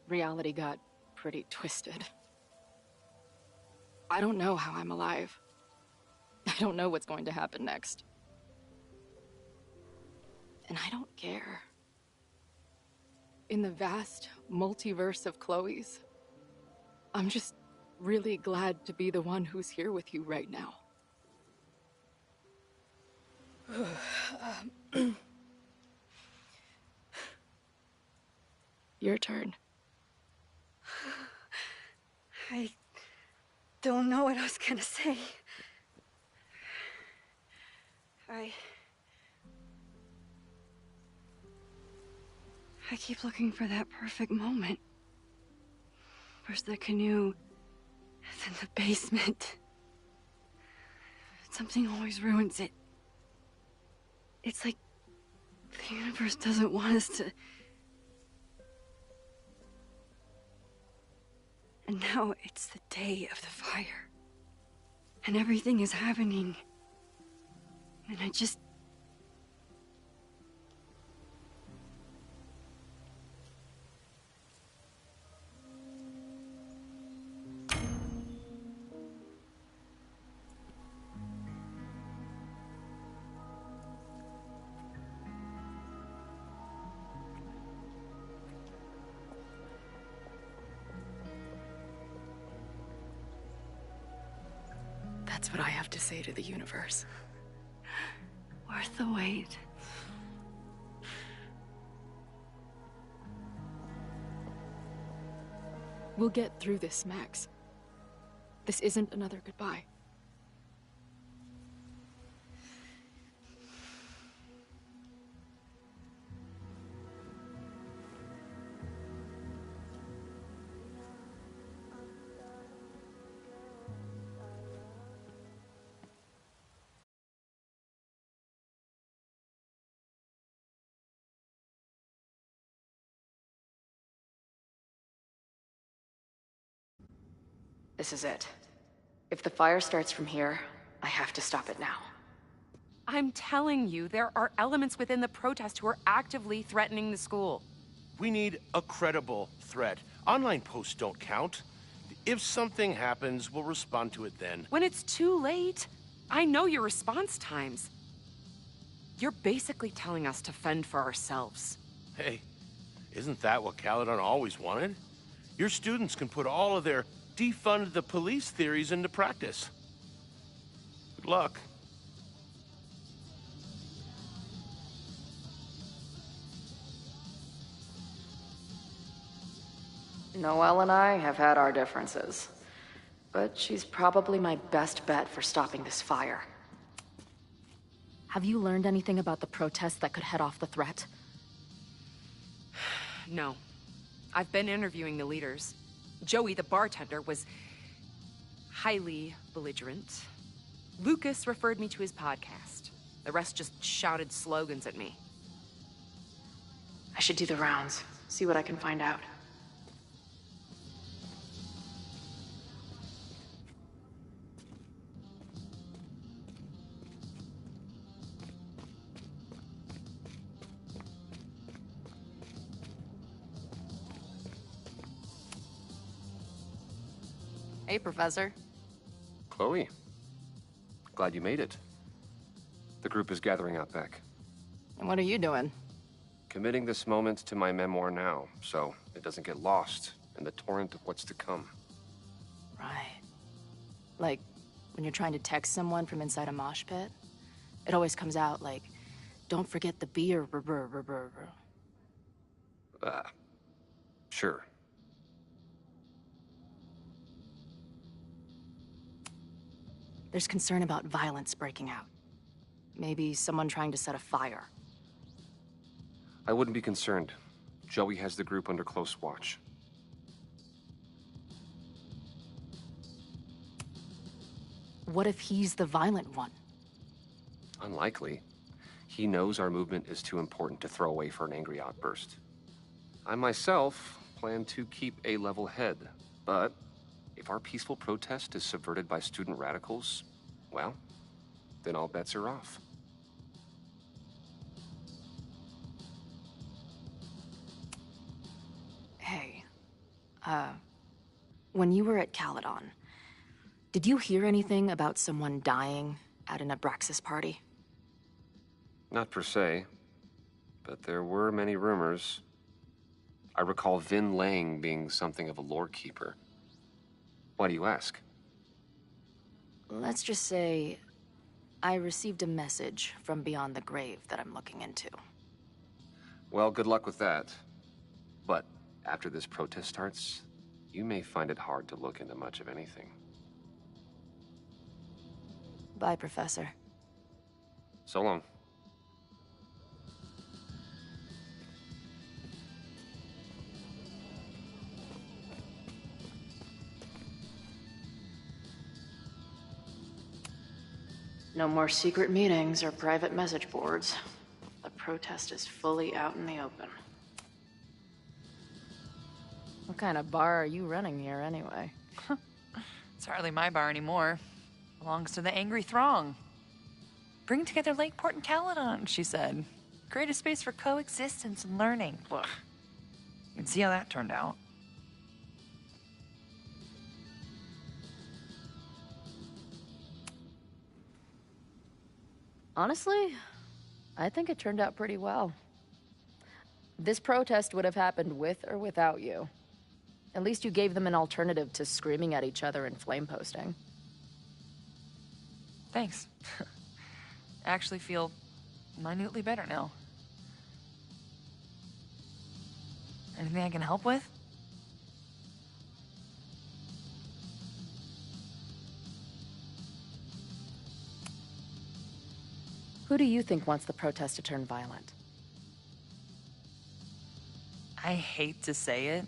reality got pretty twisted. I don't know how I'm alive. I don't know what's going to happen next. And I don't care. In the vast multiverse of Chloe's, I'm just really glad to be the one who's here with you right now. Your turn. I don't know what I was gonna say. I keep looking for that perfect moment. First the canoe, then the basement. Something always ruins it. It's like the universe doesn't want us to... And now it's the day of the fire. And everything is happening. And I just... That's what I have to say to the universe. Worth the wait. We'll get through this, Max. This isn't another goodbye. This is it. If the fire starts from here, I have to stop it now. I'm telling you, there are elements within the protest who are actively threatening the school. We need a credible threat. Online posts don't count. If something happens, we'll respond to it then. When it's too late, I know your response times. You're basically telling us to fend for ourselves. Hey, isn't that what Caledon always wanted? Your students can put all of their defund the police theories into practice. Good luck. Noelle and I have had our differences, but she's probably my best bet for stopping this fire. Have you learned anything about the protests that could head off the threat? No. I've been interviewing the leaders. Joey, the bartender, was highly belligerent. Lucas referred me to his podcast. The rest just shouted slogans at me. I should do the rounds, see what I can find out. Hey, Professor. Chloe, glad you made it. The group is gathering out back. And what are you doing? Committing this moment to my memoir now, so it doesn't get lost in the torrent of what's to come. Right. Like, when you're trying to text someone from inside a mosh pit, it always comes out like, don't forget the beer, Sure. There's concern about violence breaking out. Maybe someone trying to set a fire. I wouldn't be concerned. Joey has the group under close watch. What if he's the violent one? Unlikely. He knows our movement is too important to throw away for an angry outburst. I myself plan to keep a level head, but if our peaceful protest is subverted by student radicals, well, then all bets are off. Hey, when you were at Caledon, did you hear anything about someone dying at an Abraxas party? Not per se, but there were many rumors. I recall Vin Lang being something of a lore keeper. Why do you ask? Let's just say I received a message from beyond the grave that I'm looking into. Well, good luck with that. But after this protest starts, you may find it hard to look into much of anything. Bye, Professor. So long. No more secret meetings or private message boards. The protest is fully out in the open. What kind of bar are you running here, anyway? It's hardly my bar anymore. Belongs to the angry throng. Bring together Lakeport and Caledon, she said. Create a space for coexistence and learning. Look, you can see how that turned out. Honestly, I think it turned out pretty well. This protest would have happened with or without you. At least you gave them an alternative to screaming at each other and flame posting. Thanks. I actually feel minutely better now. Anything I can help with? Who do you think wants the protest to turn violent? I hate to say it,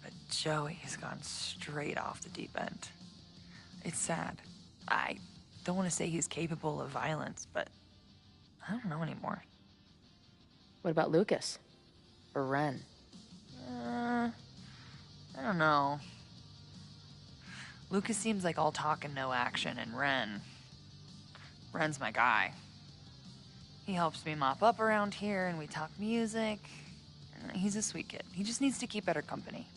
but Joey has gone straight off the deep end. It's sad. I don't want to say he's capable of violence, but I don't know anymore. What about Lucas? Or Ren? I don't know. Lucas seems like all talk and no action, and Ren's my guy. He helps me mop up around here, and we talk music. He's a sweet kid. He just needs to keep better company.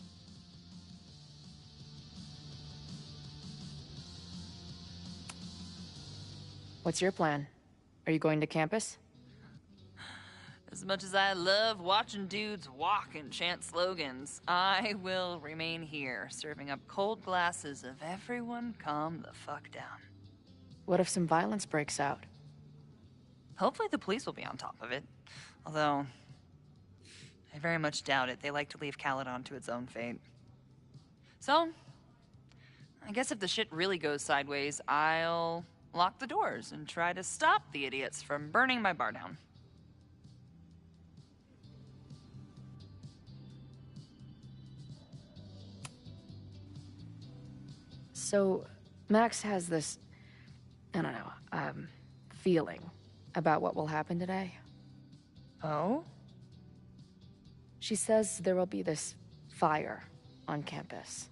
What's your plan? Are you going to campus? As much as I love watching dudes walk and chant slogans, I will remain here, serving up cold glasses of everyone calm the fuck down. What if some violence breaks out? Hopefully the police will be on top of it. Although, I very much doubt it. They like to leave Caledon to its own fate. So, I guess if the shit really goes sideways, I'll lock the doors and try to stop the idiots from burning my bar down. So, Max has this, I don't know, feeling about what will happen today. Oh? She says there will be this fire on campus.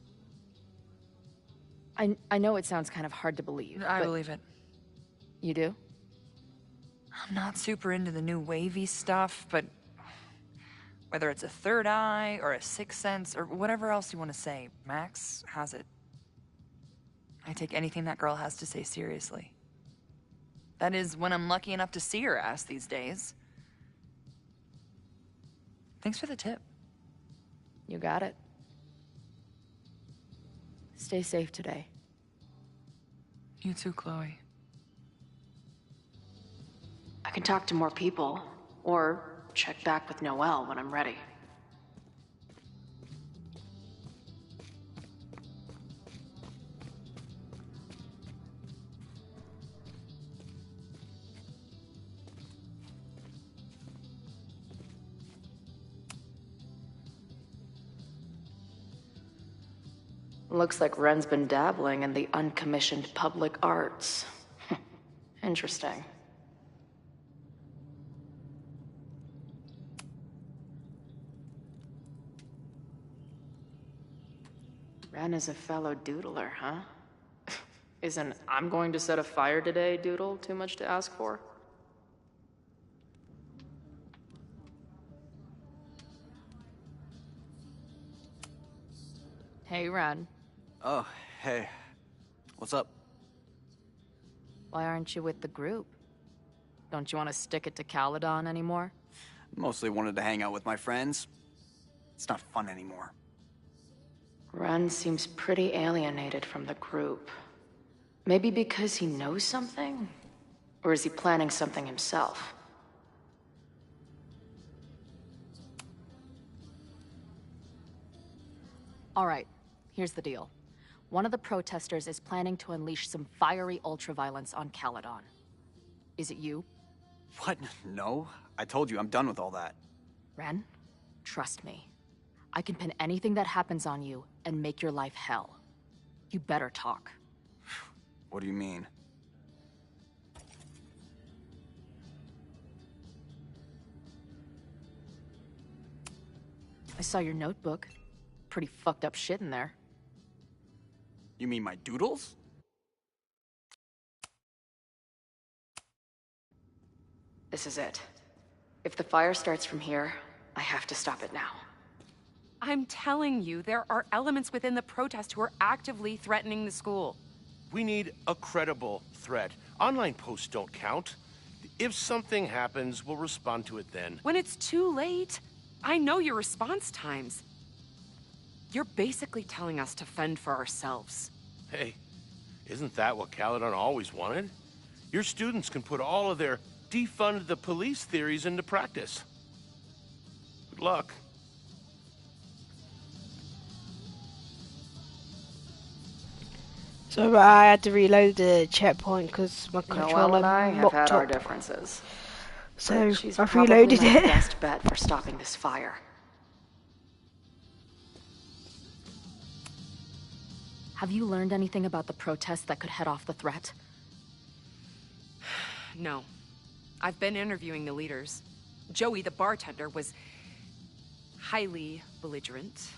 I know it sounds kind of hard to believe. I believe it. You do? I'm not super into the new wavy stuff, but whether it's a third eye or a sixth sense or whatever else you want to say, Max has it. I take anything that girl has to say seriously. That is, when I'm lucky enough to see her ass these days. Thanks for the tip. You got it. Stay safe today. You too, Chloe. I can talk to more people, or check back with Noelle when I'm ready. Looks like Ren's been dabbling in the uncommissioned public arts. Interesting. Ren is a fellow doodler, huh? Isn't "I'm going to set a fire today" doodle too much to ask for? Hey, Ren. Oh, hey. What's up? Why aren't you with the group? Don't you want to stick it to Caledon anymore? Mostly wanted to hang out with my friends. It's not fun anymore. Ren seems pretty alienated from the group. Maybe because he knows something? Or is he planning something himself? All right, here's the deal. One of the protesters is planning to unleash some fiery ultraviolence on Caledon. Is it you? What? No. I told you, I'm done with all that. Ren, trust me. I can pin anything that happens on you and make your life hell. You better talk. What do you mean? I saw your notebook. Pretty fucked up shit in there. You mean my doodles? This is it. If the fire starts from here, I have to stop it now. I'm telling you, there are elements within the protest who are actively threatening the school. We need a credible threat. Online posts don't count. If something happens, we'll respond to it then. When it's too late, I know your response times. You're basically telling us to fend for ourselves. Hey, isn't that what Caledon always wanted? Your students can put all of their defund the police theories into practice. Good luck. So I had to reload the checkpoint because my Noelle controller and I have mocked had our up. differences. So But she's I've probably reloaded my it. best bet for stopping this fire. Have you learned anything about the protest that could head off the threat? No. I've been interviewing the leaders. Joey, the bartender, was highly belligerent.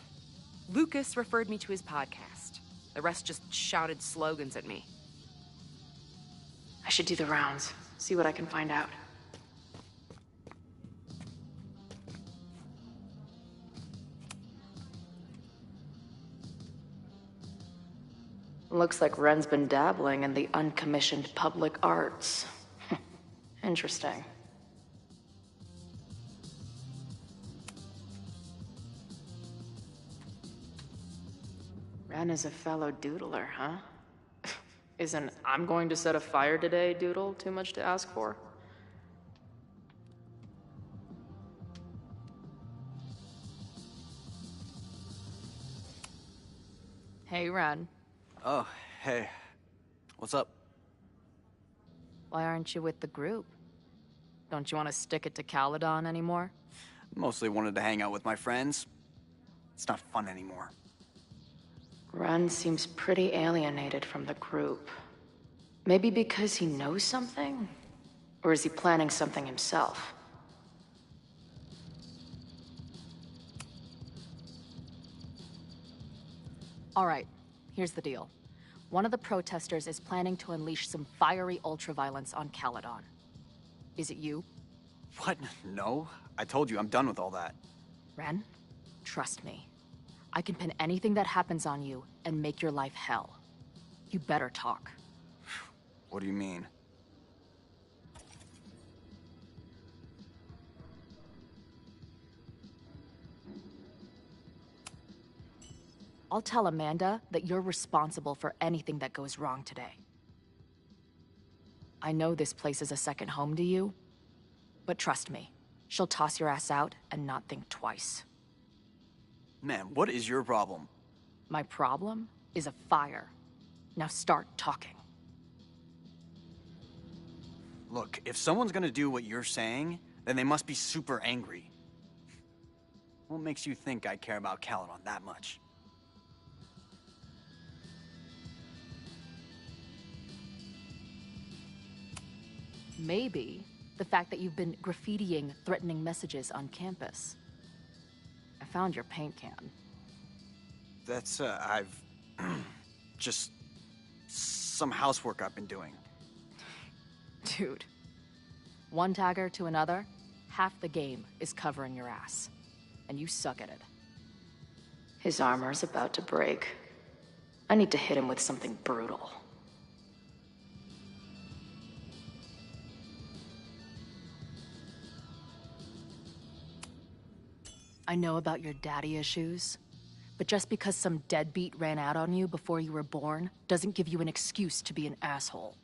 Lucas referred me to his podcast. The rest just shouted slogans at me. I should do the rounds, see what I can find out. Looks like Ren's been dabbling in the uncommissioned public arts. Interesting. Ren is a fellow doodler, huh? Isn't "I'm going to set a fire today" doodle too much to ask for? Hey, Ren. Oh, hey. What's up? Why aren't you with the group? Don't you want to stick it to Caledon anymore? Mostly wanted to hang out with my friends. It's not fun anymore. Ren seems pretty alienated from the group. Maybe because he knows something? Or is he planning something himself? All right, here's the deal. One of the protesters is planning to unleash some fiery ultraviolence on Caledon. Is it you? What? No. I told you, I'm done with all that. Ren, trust me. I can pin anything that happens on you and make your life hell. You better talk. What do you mean? I'll tell Amanda that you're responsible for anything that goes wrong today. I know this place is a second home to you, but trust me, she'll toss your ass out and not think twice. Man, what is your problem? My problem is a fire. Now start talking. Look, if someone's gonna do what you're saying, then they must be super angry. What makes you think I care about Caledon that much? Maybe the fact that you've been graffitiing threatening messages on campus. I found your paint can. That's, I've... just... some housework I've been doing. Dude. One tagger to another, half the game is covering your ass. And you suck at it. His armor's about to break. I need to hit him with something brutal. I know about your daddy issues, but just because some deadbeat ran out on you before you were born doesn't give you an excuse to be an asshole.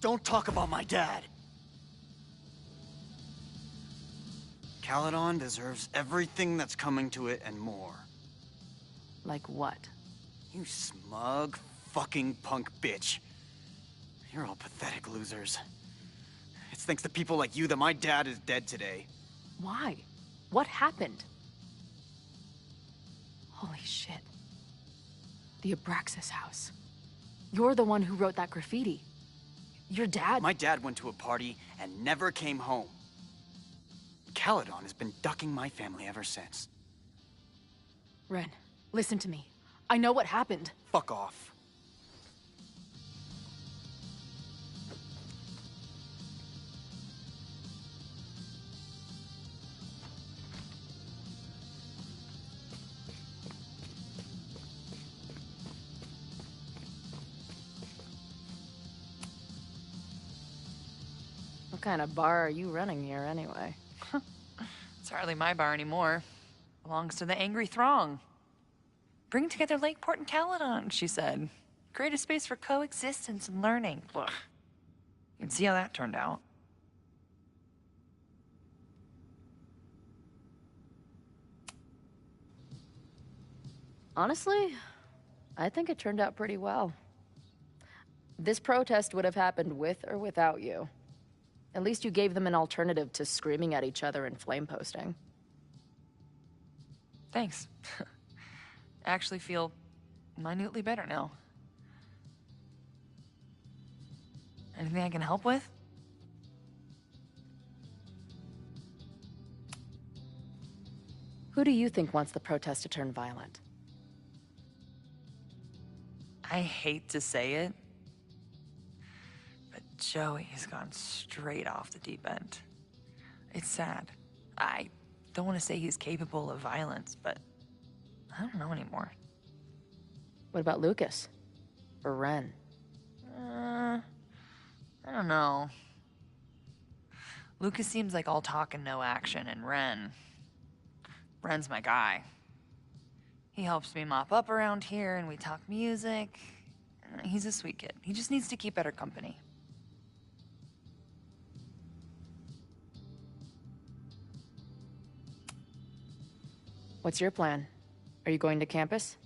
Don't talk about my dad! Caledon deserves everything that's coming to it and more. Like what? You smug, fucking punk bitch. You're all pathetic losers. It's thanks to people like you that my dad is dead today. Why? What happened? Holy shit. The Abraxas house. You're the one who wrote that graffiti. Your dad... My dad went to a party and never came home. Caledon has been ducking my family ever since. Ren, listen to me. I know what happened. Fuck off. What kind of bar are you running here, anyway? It's hardly my bar anymore. Belongs to the angry throng. Bring together Lakeport and Caledon, she said. Create a space for coexistence and learning. Ugh. You can see how that turned out. Honestly, I think it turned out pretty well. This protest would have happened with or without you. At least you gave them an alternative to screaming at each other and flame posting. Thanks. I actually feel minutely better now. Anything I can help with? Who do you think wants the protest to turn violent? I hate to say it, but Joey has gone straight off the deep end. It's sad. I don't want to say he's capable of violence, but I don't know anymore. What about Lucas? Or Ren? I don't know. Lucas seems like all talk and no action, and Ren's my guy. He helps me mop up around here, and we talk music. He's a sweet kid. He just needs to keep better company. What's your plan? Are you going to campus?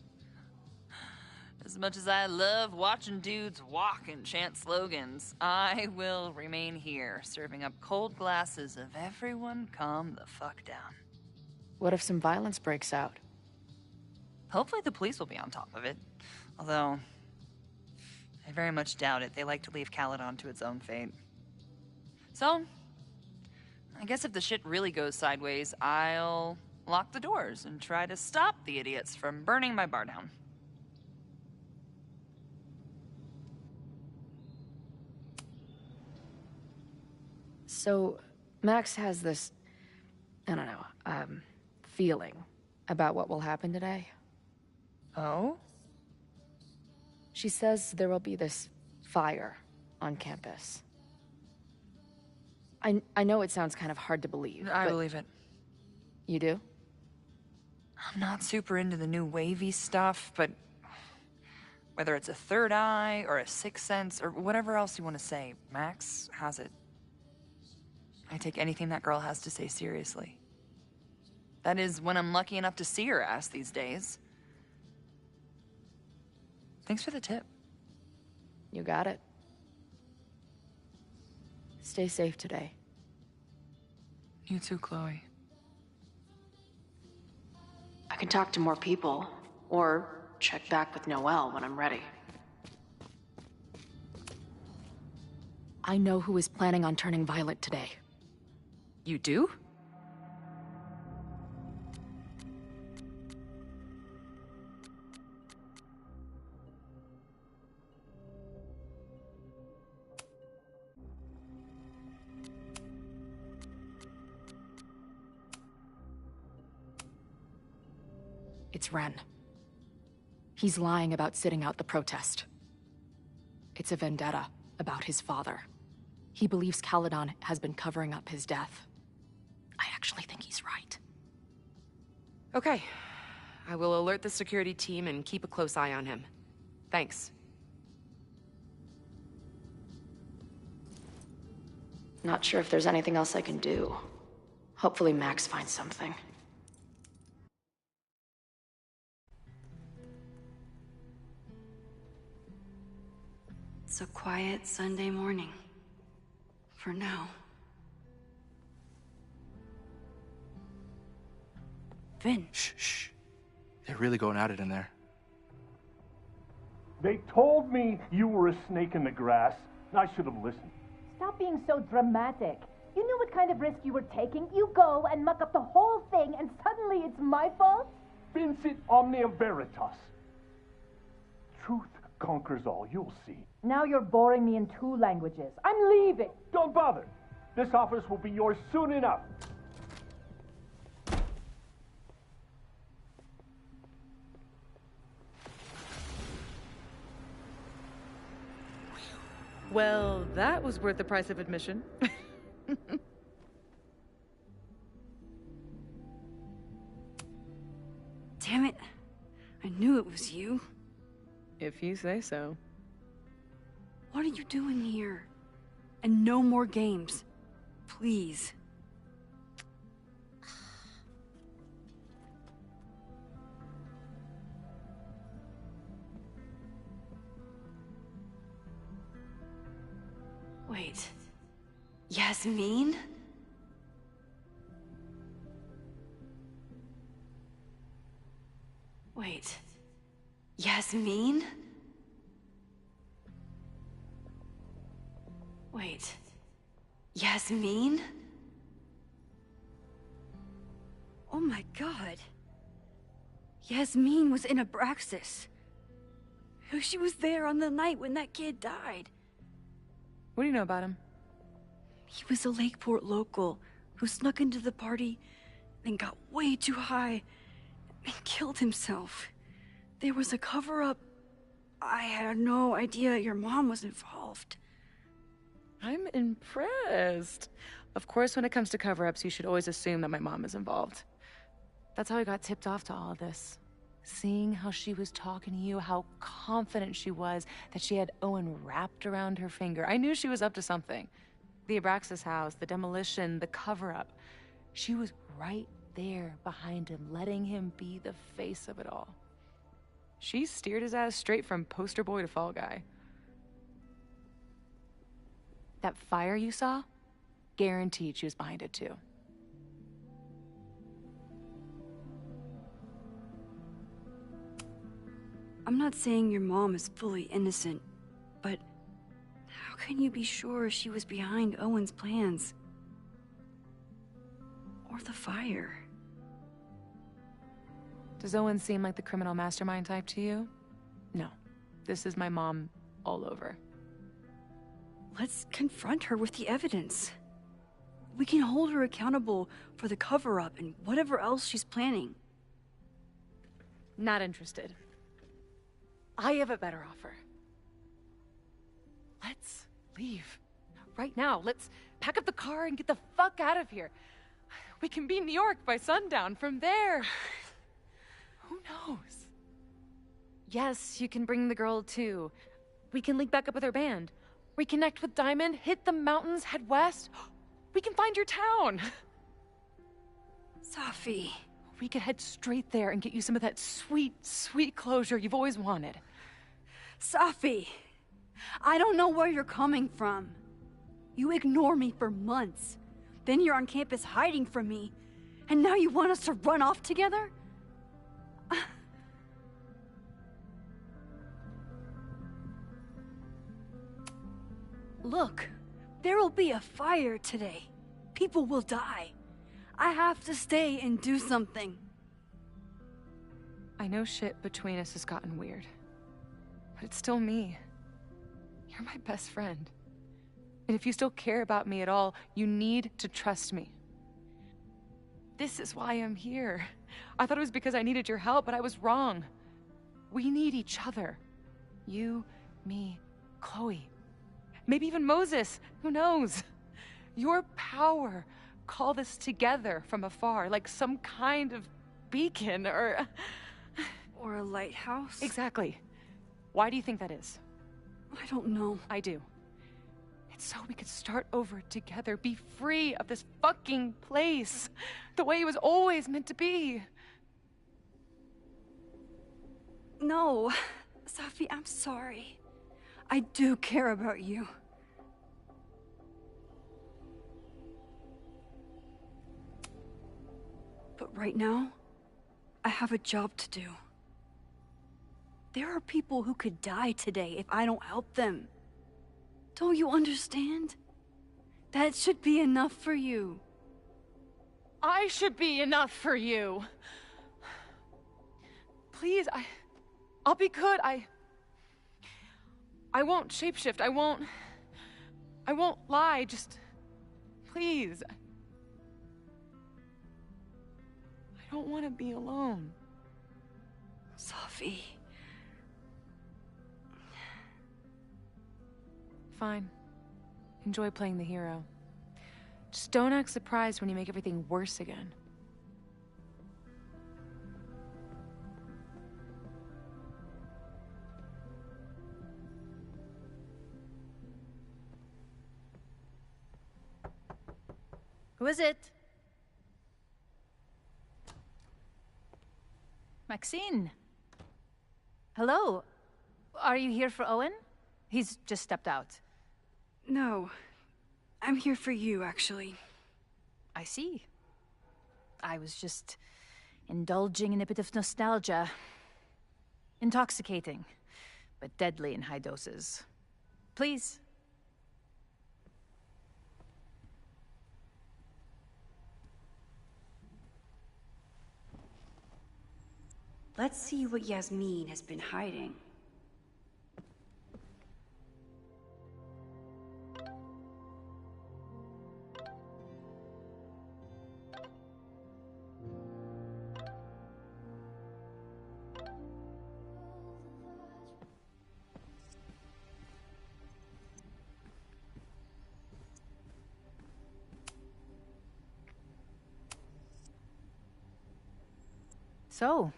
As much as I love watching dudes walk and chant slogans, I will remain here, serving up cold glasses of everyone calm the fuck down. What if some violence breaks out? Hopefully the police will be on top of it. Although, I very much doubt it. They like to leave Caledon to its own fate. So, I guess if the shit really goes sideways, I'll lock the doors and try to stop the idiots from burning my bar down. So, Max has this, I don't know, feeling about what will happen today. Oh? She says there will be this fire on campus. I know it sounds kind of hard to believe. I believe it. You do? I'm not super into the new wavy stuff, but whether it's a third eye or a sixth sense or whatever else you want to say, Max has it. I take anything that girl has to say seriously. That is, when I'm lucky enough to see her ass these days. Thanks for the tip. You got it. Stay safe today. You too, Chloe. I can talk to more people, or check back with Noelle when I'm ready. I know who is planning on turning violent today. You do? It's Ren. He's lying about sitting out the protest. It's a vendetta about his father. He believes Caledon has been covering up his death. I actually think he's right. Okay. I will alert the security team and keep a close eye on him. Thanks. Not sure if there's anything else I can do. Hopefully Max finds something. It's a quiet Sunday morning. For now. Vin. Shh. They're really going at it in there. They told me you were a snake in the grass. I should have listened. Stop being so dramatic. You knew what kind of risk you were taking. You go and muck up the whole thing, and suddenly it's my fault? Vincit omnia veritas. Truth conquers all, you'll see. Now you're boring me in 2 languages. I'm leaving. Don't bother. This office will be yours soon enough. Well, that was worth the price of admission. Damn it. I knew it was you. If you say so. What are you doing here? And no more games. Please. Wait. Yasmin? Wait. Yasmin? Wait. Yasmin? Oh my god. Yasmin was in Abraxas. She was there on the night when that kid died. What do you know about him? He was a Lakeport local who snuck into the party, then got way too high and killed himself. There was a cover-up. I had no idea your mom was involved. I'm impressed. Of course, when it comes to cover-ups, you should always assume that my mom is involved. That's how I got tipped off to all of this. Seeing how she was talking to you, how confident she was that she had Owen wrapped around her finger. I knew she was up to something. The Abraxas house, the demolition, the cover-up. She was right there behind him, letting him be the face of it all. She steered his ass straight from poster boy to fall guy. That fire you saw? Guaranteed she was behind it too. I'm not saying your mom is fully innocent, but how can you be sure she was behind Owen's plans? Or the fire? Does Owen seem like the criminal mastermind type to you? No. This is my mom all over. Let's confront her with the evidence. We can hold her accountable for the cover-up and whatever else she's planning. Not interested. I have a better offer. Let's leave. Right now. Let's pack up the car and get the fuck out of here. We can be in New York by sundown. From there, who knows? Yes, you can bring the girl too. We can link back up with her band. Reconnect with Diamond, hit the mountains, head west. We can find your town. Safi. We could head straight there and get you some of that sweet, sweet closure you've always wanted. Safi, I don't know where you're coming from. You ignore me for months. Then you're on campus hiding from me. And now you want us to run off together? Look, there will be a fire today. People will die. I have to stay and do something. I know shit between us has gotten weird. But it's still me. You're my best friend. And if you still care about me at all, you need to trust me. This is why I'm here. I thought it was because I needed your help, but I was wrong. We need each other. You, me, Chloe. Maybe even Moses. Who knows? Your power called us together from afar, like some kind of beacon or a lighthouse? Exactly. Why do you think that is? I don't know. I do. It's so we could start over together, be free of this fucking place, the way it was always meant to be. No, Safi, I'm sorry. I do care about you. But right now, I have a job to do. There are people who could die today if I don't help them. Don't you understand? That should be enough for you. I should be enough for you. Please, I'll be good. I won't shapeshift. I won't lie. Just, please. I don't want to be alone. Safi. Fine. Enjoy playing the hero. Just don't act surprised when you make everything worse again. Who is it? Maxine. Hello. Are you here for Owen? He's just stepped out. No. I'm here for you, actually. I see. I was just indulging in a bit of nostalgia. Intoxicating, but deadly in high doses. Please. Let's see what Yasmin has been hiding. So,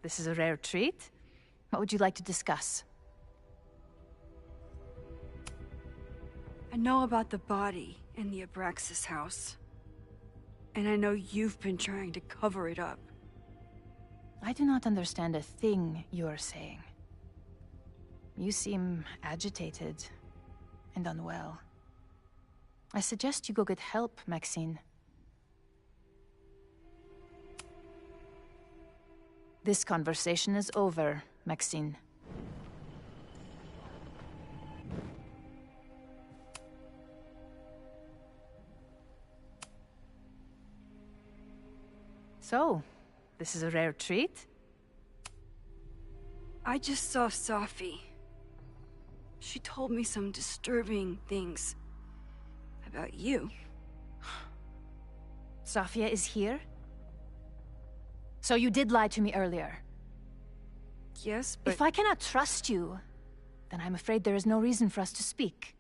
this is a rare treat. What would you like to discuss? I know about the body in the Abraxas house. And I know you've been trying to cover it up. I do not understand a thing you are saying. You seem agitated and unwell. I suggest you go get help, Maxine. This conversation is over, Maxine. So, this is a rare treat? I just saw Safi. She told me some disturbing things about you. Safia is here? So you did lie to me earlier? Yes, but... If I cannot trust you, then I'm afraid there is no reason for us to speak.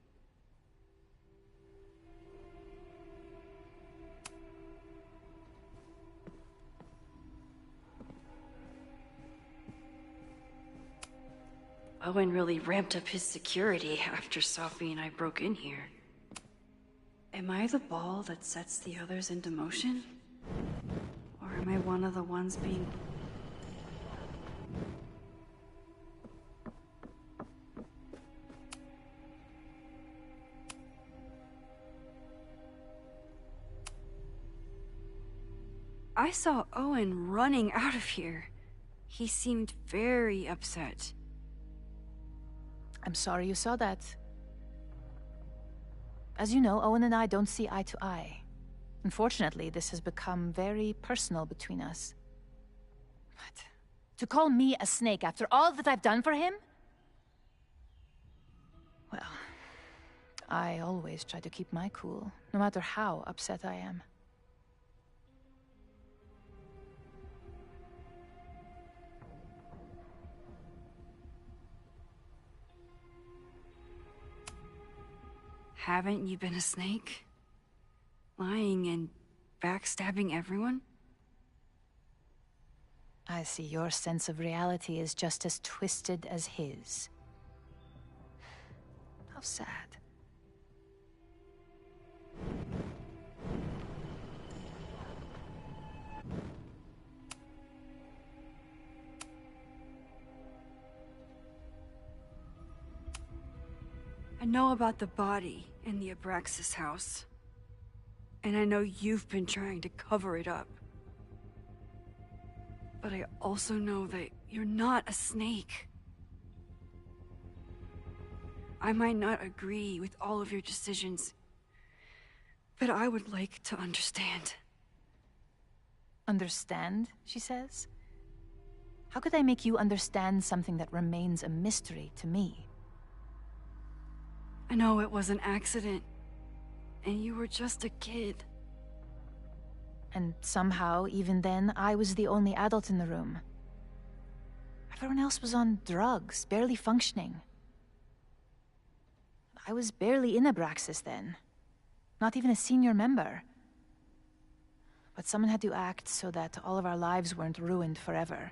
Owen really ramped up his security after Safi and I broke in here. Am I the ball that sets the others into motion? Or am I one of the ones being... I saw Owen running out of here. He seemed very upset. I'm sorry you saw that. As you know, Owen and I don't see eye to eye. Unfortunately, this has become very personal between us. But to call me a snake after all that I've done for him? Well, I always try to keep my cool, no matter how upset I am. Haven't you been a snake? Lying and backstabbing everyone? I see your sense of reality is just as twisted as his. How sad. I know about the body in the Abraxas house. And I know you've been trying to cover it up. But I also know that you're not a snake. I might not agree with all of your decisions, but I would like to understand. Understand, she says? How could I make you understand something that remains a mystery to me? I know it was an accident, and you were just a kid. And somehow, even then, I was the only adult in the room. Everyone else was on drugs, barely functioning. I was barely in Abraxas then. Not even a senior member. But someone had to act so that all of our lives weren't ruined forever.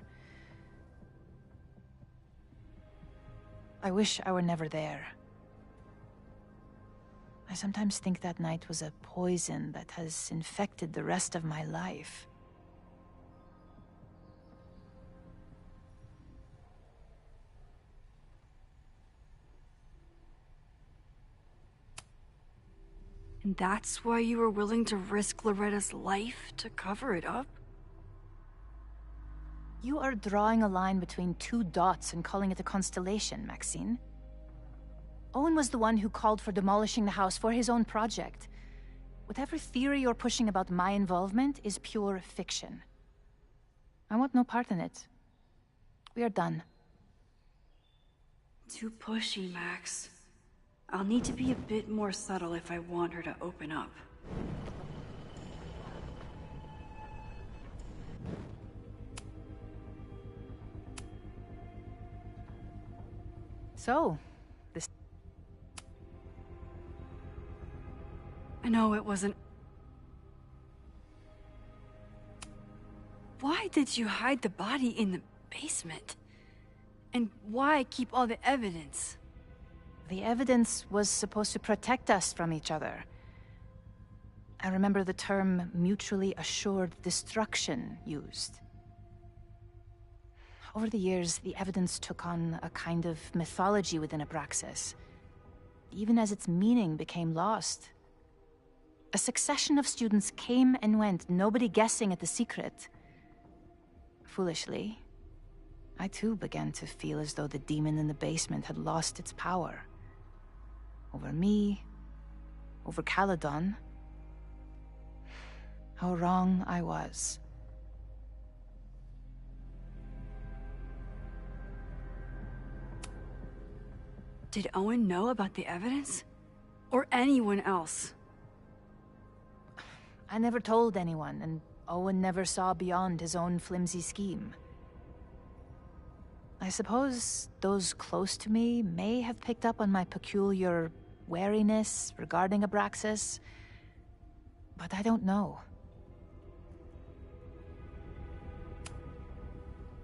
I wish I were never there. I sometimes think that night was a poison that has infected the rest of my life. And that's why you were willing to risk Loretta's life to cover it up? You are drawing a line between two dots and calling it a constellation, Maxine. Owen was the one who called for demolishing the house for his own project. Whatever theory you're pushing about my involvement is pure fiction. I want no part in it. We are done. Too pushy, Max. I'll need to be a bit more subtle if I want her to open up. So, this... I know it wasn't... Why did you hide the body in the basement? And why keep all the evidence? The evidence was supposed to protect us from each other. I remember the term mutually assured destruction used. Over the years, the evidence took on a kind of mythology within Abraxas, even as its meaning became lost. A succession of students came and went, nobody guessing at the secret. Foolishly, I too began to feel as though the demon in the basement had lost its power. Over me, over Caledon. How wrong I was. Did Owen know about the evidence? Or anyone else? I never told anyone, and Owen never saw beyond his own flimsy scheme. I suppose those close to me may have picked up on my peculiar wariness regarding Abraxas, but I don't know.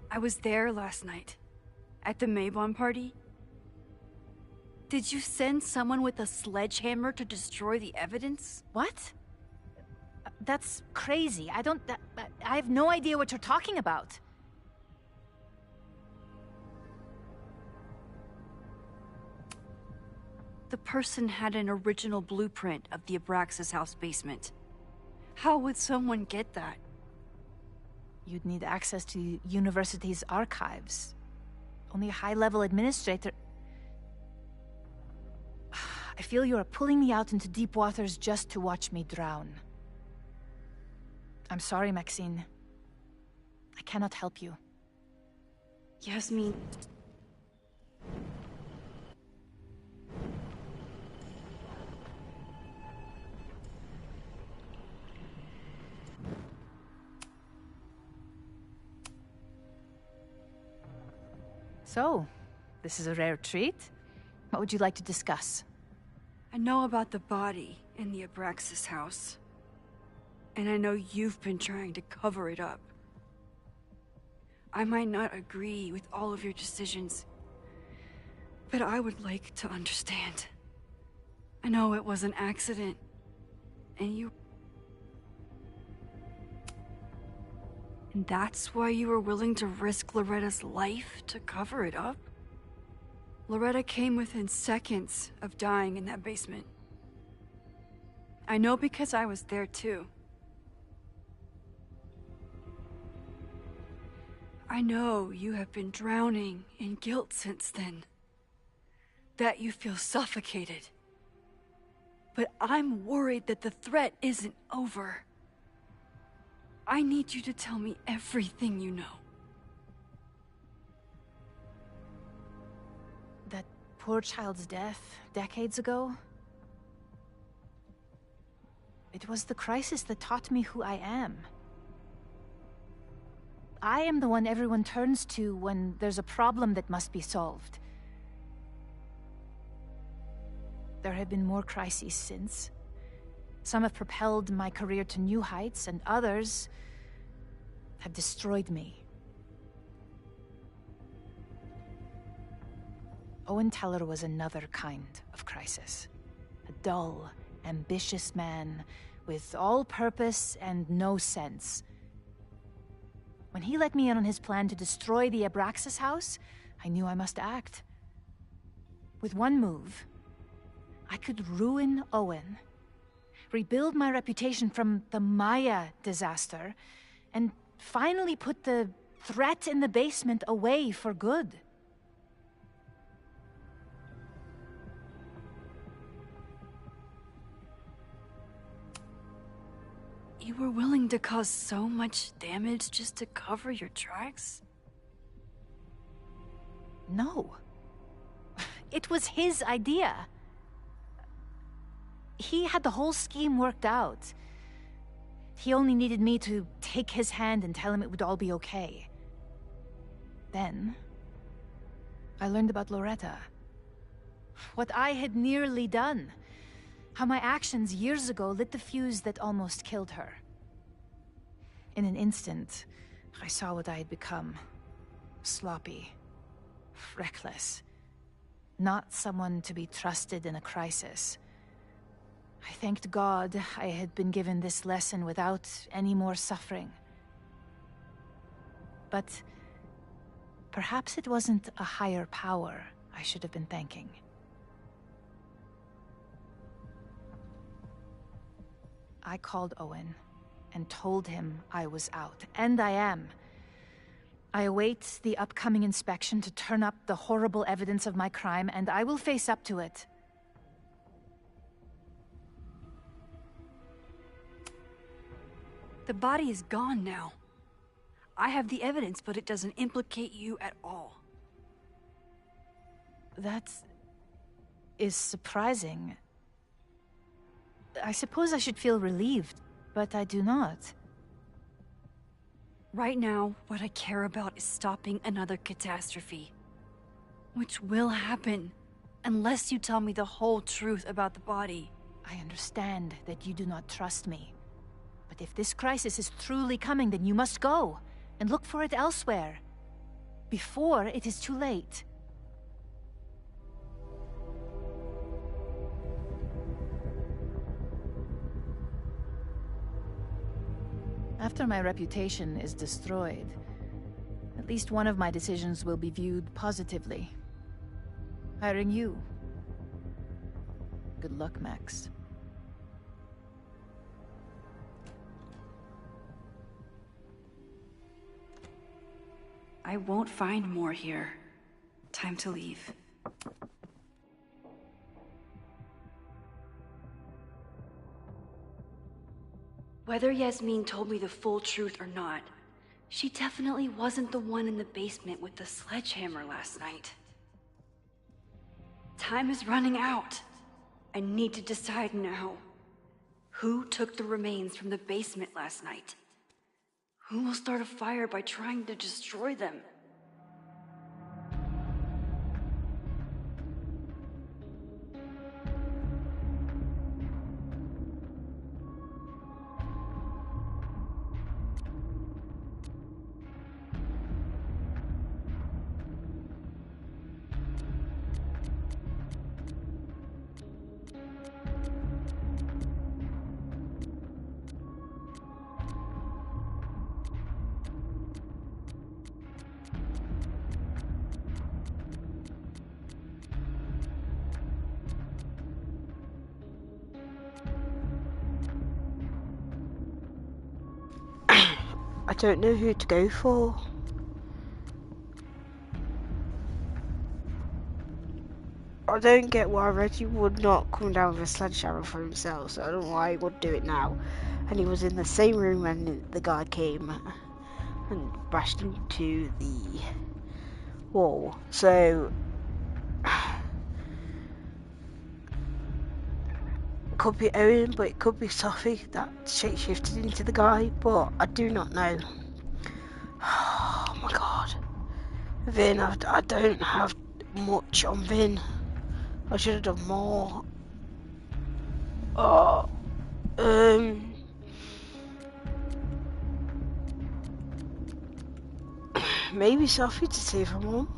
I was there last night, at the Maybon party. Did you send someone with a sledgehammer to destroy the evidence? What? That's crazy. I have no idea what you're talking about. The person had an original blueprint of the Abraxas house basement. How would someone get that? You'd need access to university's archives. Only a high-level administrator... I feel you are pulling me out into deep waters just to watch me drown. I'm sorry, Maxine. I cannot help you. Yasmin... So, this is a rare treat. What would you like to discuss? I know about the body in the Abraxas house. And I know you've been trying to cover it up. I might not agree with all of your decisions, but I would like to understand. I know it was an accident, and And that's why you were willing to risk Loretta's life to cover it up? Loretta came within seconds of dying in that basement. I know because I was there too. I know you have been drowning in guilt since then. That you feel suffocated. But I'm worried that the threat isn't over. I need you to tell me everything you know. That poor child's death, decades ago? It was the crisis that taught me who I am. I am the one everyone turns to when there's a problem that must be solved. There have been more crises since. Some have propelled my career to new heights, and others have destroyed me. Owen Teller was another kind of crisis. A dull, ambitious man with all purpose and no sense. When he let me in on his plan to destroy the Abraxas house, I knew I must act. With one move, I could ruin Owen, rebuild my reputation from the Maya disaster, and finally put the threat in the basement away for good. You were willing to cause so much damage just to cover your tracks? No. It was his idea. He had the whole scheme worked out. He only needed me to take his hand and tell him it would all be okay. Then, I learned about Loretta. What I had nearly done. How my actions years ago lit the fuse that almost killed her. In an instant, I saw what I had become. Sloppy. Reckless. Not someone to be trusted in a crisis. I thanked God I had been given this lesson without any more suffering. But perhaps it wasn't a higher power I should have been thanking. I called Owen and told him I was out, and I am. I await the upcoming inspection to turn up the horrible evidence of my crime, and I will face up to it. The body is gone now. I have the evidence, but it doesn't implicate you at all. That is surprising. I suppose I should feel relieved, but I do not. Right now, what I care about is stopping another catastrophe. Which will happen, unless you tell me the whole truth about the body. I understand that you do not trust me. But if this crisis is truly coming, then you must go, and look for it elsewhere. Before it is too late. After my reputation is destroyed, at least one of my decisions will be viewed positively. Hiring you. Good luck, Max. I won't find more here. Time to leave. Whether Yasmin told me the full truth or not, she definitely wasn't the one in the basement with the sledgehammer last night. Time is running out. I need to decide now. Who took the remains from the basement last night? Who will start a fire by trying to destroy them? I don't know who to go for. I don't get why Reggie would not come down with a sledgehammer for himself, so I don't know why he would do it now. And he was in the same room when the guy came and bashed into the wall. So it could be Owen, but it could be Sophie that shapeshifted into the guy, but I do not know. Oh my god. Vin, I don't have much on Vin. I should have done more. Oh, maybe Sophie to save her mum.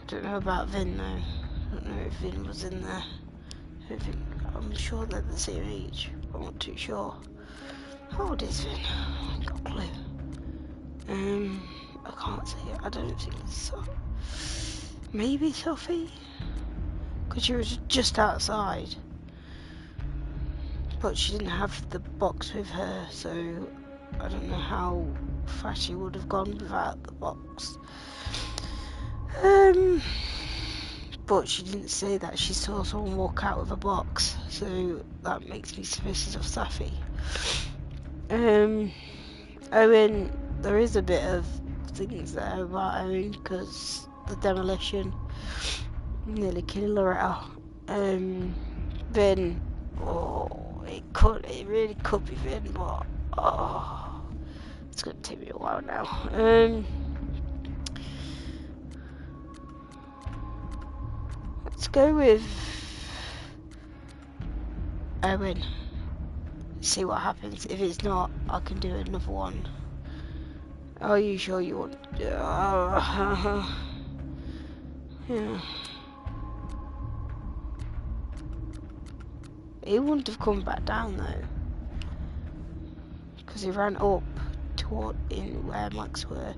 I don't know about Vin though. I don't know if Vin was in there. I'm sure they're the same age, but I'm not too sure. How old is Vin? I ain't got a clue. I can't say it. I don't think so. Maybe Sophie? Because she was just outside. But she didn't have the box with her, so I don't know how fast she would have gone without the box. But she didn't say that she saw someone walk out with a box, so that makes me suspicious of Safi. Owen, there is a bit of things there about Owen, because the demolition nearly killed Loretta. Vin, oh, it really could be Vin, but oh, it's gonna take me a while now. Let's go with Owen. See what happens. If it's not, I can do another one. Are you sure you want? Yeah. He wouldn't have come back down though, because he ran up toward in where Max were.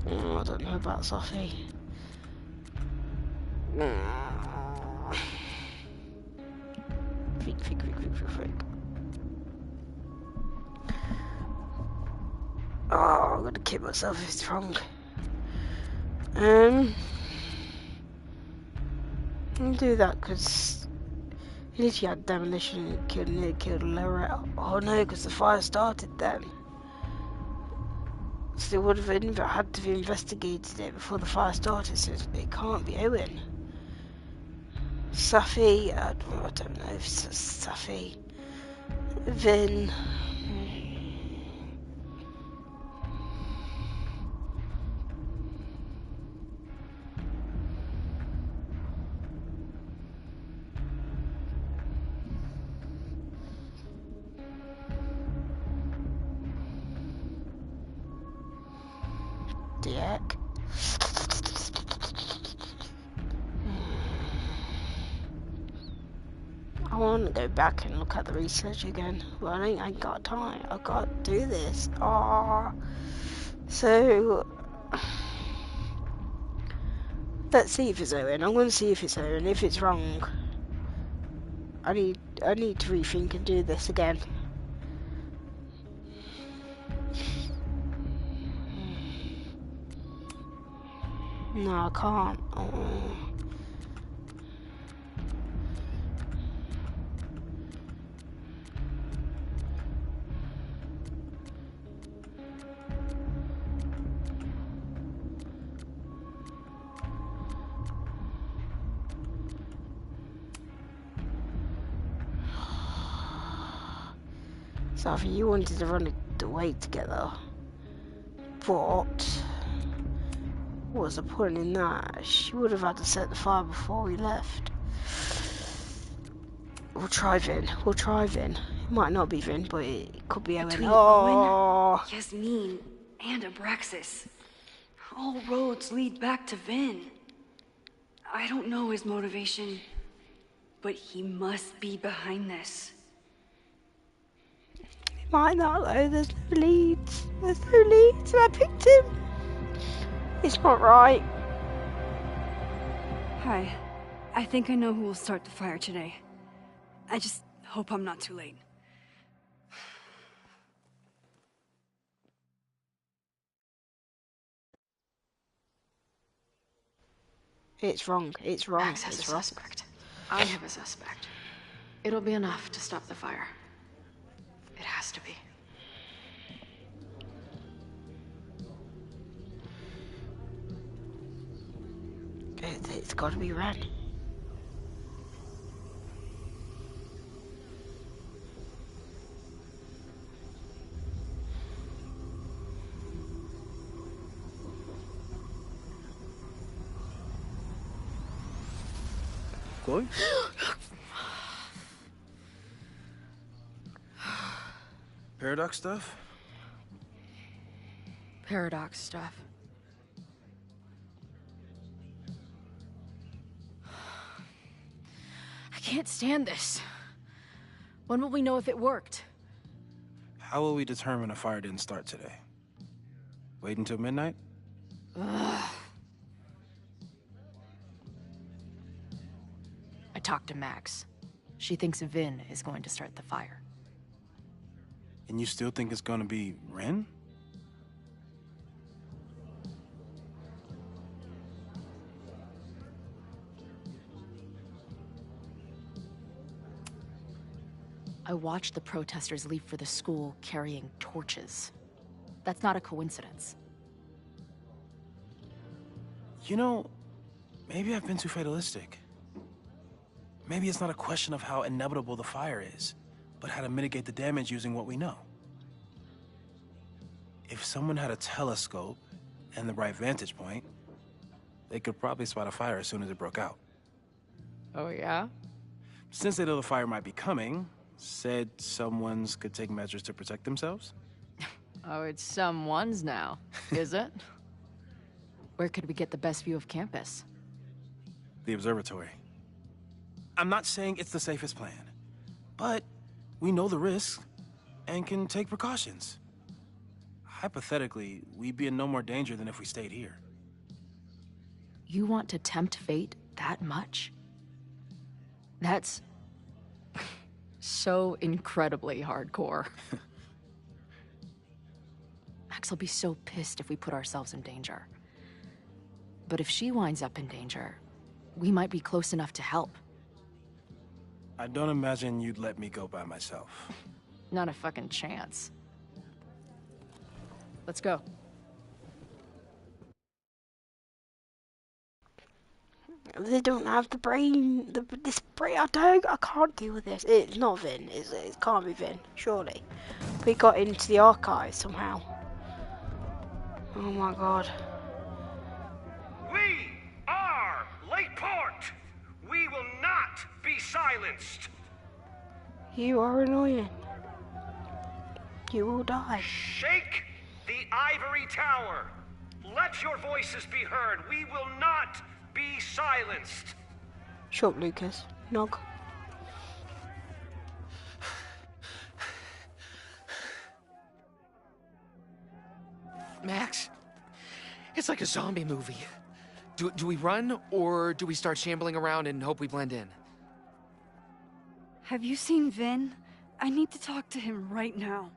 Oh, I don't know about Sophie. Freak. Oh, I'm gonna kill myself if it's wrong. I'll do that because he literally had demolition and nearly killed Lorette. Oh no, because the fire started then. So they would have had to have investigated it before the fire started, so it can't be Owen. Safi, I don't know if it's Safi. Vin. Dick. I want to go back and look at the research again, but I ain't got time. I can't do this. So let's see if it's Owen. I'm going to see if it's Owen. If it's wrong, I need to rethink and do this again. No, I can't. Sophie, you wanted to run away together, but what was the point in that? She would have had to set the fire before we left. We'll try Vin. It might not be Vin, but it could be Owen. Between Owen, Yasmin, and Abraxas, all roads lead back to Vin. I don't know his motivation, but he must be behind this. Might not though, there's no leads, and I picked him. It's not right. Hi, I think I know who will start the fire today. I just hope I'm not too late. It's wrong. Max has a suspect. I have a suspect. It'll be enough to stop the fire. It has to be. It's got to be Ren. Chloe? Paradox stuff? Paradox stuff. I can't stand this. When will we know if it worked? How will we determine a fire didn't start today? Wait until midnight? Ugh. I talked to Max. She thinks Vin is going to start the fire. And you still think it's gonna be Ren? I watched the protesters leave for the school carrying torches. That's not a coincidence. You know, maybe I've been too fatalistic. Maybe it's not a question of how inevitable the fire is, but how to mitigate the damage using what we know. If someone had a telescope and the right vantage point, they could probably spot a fire as soon as it broke out. Oh, yeah? Since they know the fire might be coming, said someone's could take measures to protect themselves? Oh, it's someone's now, is it? Where could we get the best view of campus? The observatory. I'm not saying it's the safest plan, but we know the risks and can take precautions. Hypothetically, we'd be in no more danger than if we stayed here. You want to tempt fate that much? That's so incredibly hardcore. Max will be so pissed if we put ourselves in danger. But if she winds up in danger, we might be close enough to help. I don't imagine you'd let me go by myself. Not a fucking chance. Let's go. They don't have the brain. This brain. I can't deal with this. It's not Vin. It can't be Vin. Surely. We got into the archive somehow. Oh my god. We are Lakeport. We will not be silenced. You are annoying. You will die. Shake the ivory tower. Let your voices be heard. We will not be silenced. Shut up, Lucas. Nog. Max, it's like a zombie movie. Do we run, or do we start shambling around and hope we blend in? Have you seen Vin? I need to talk to him right now.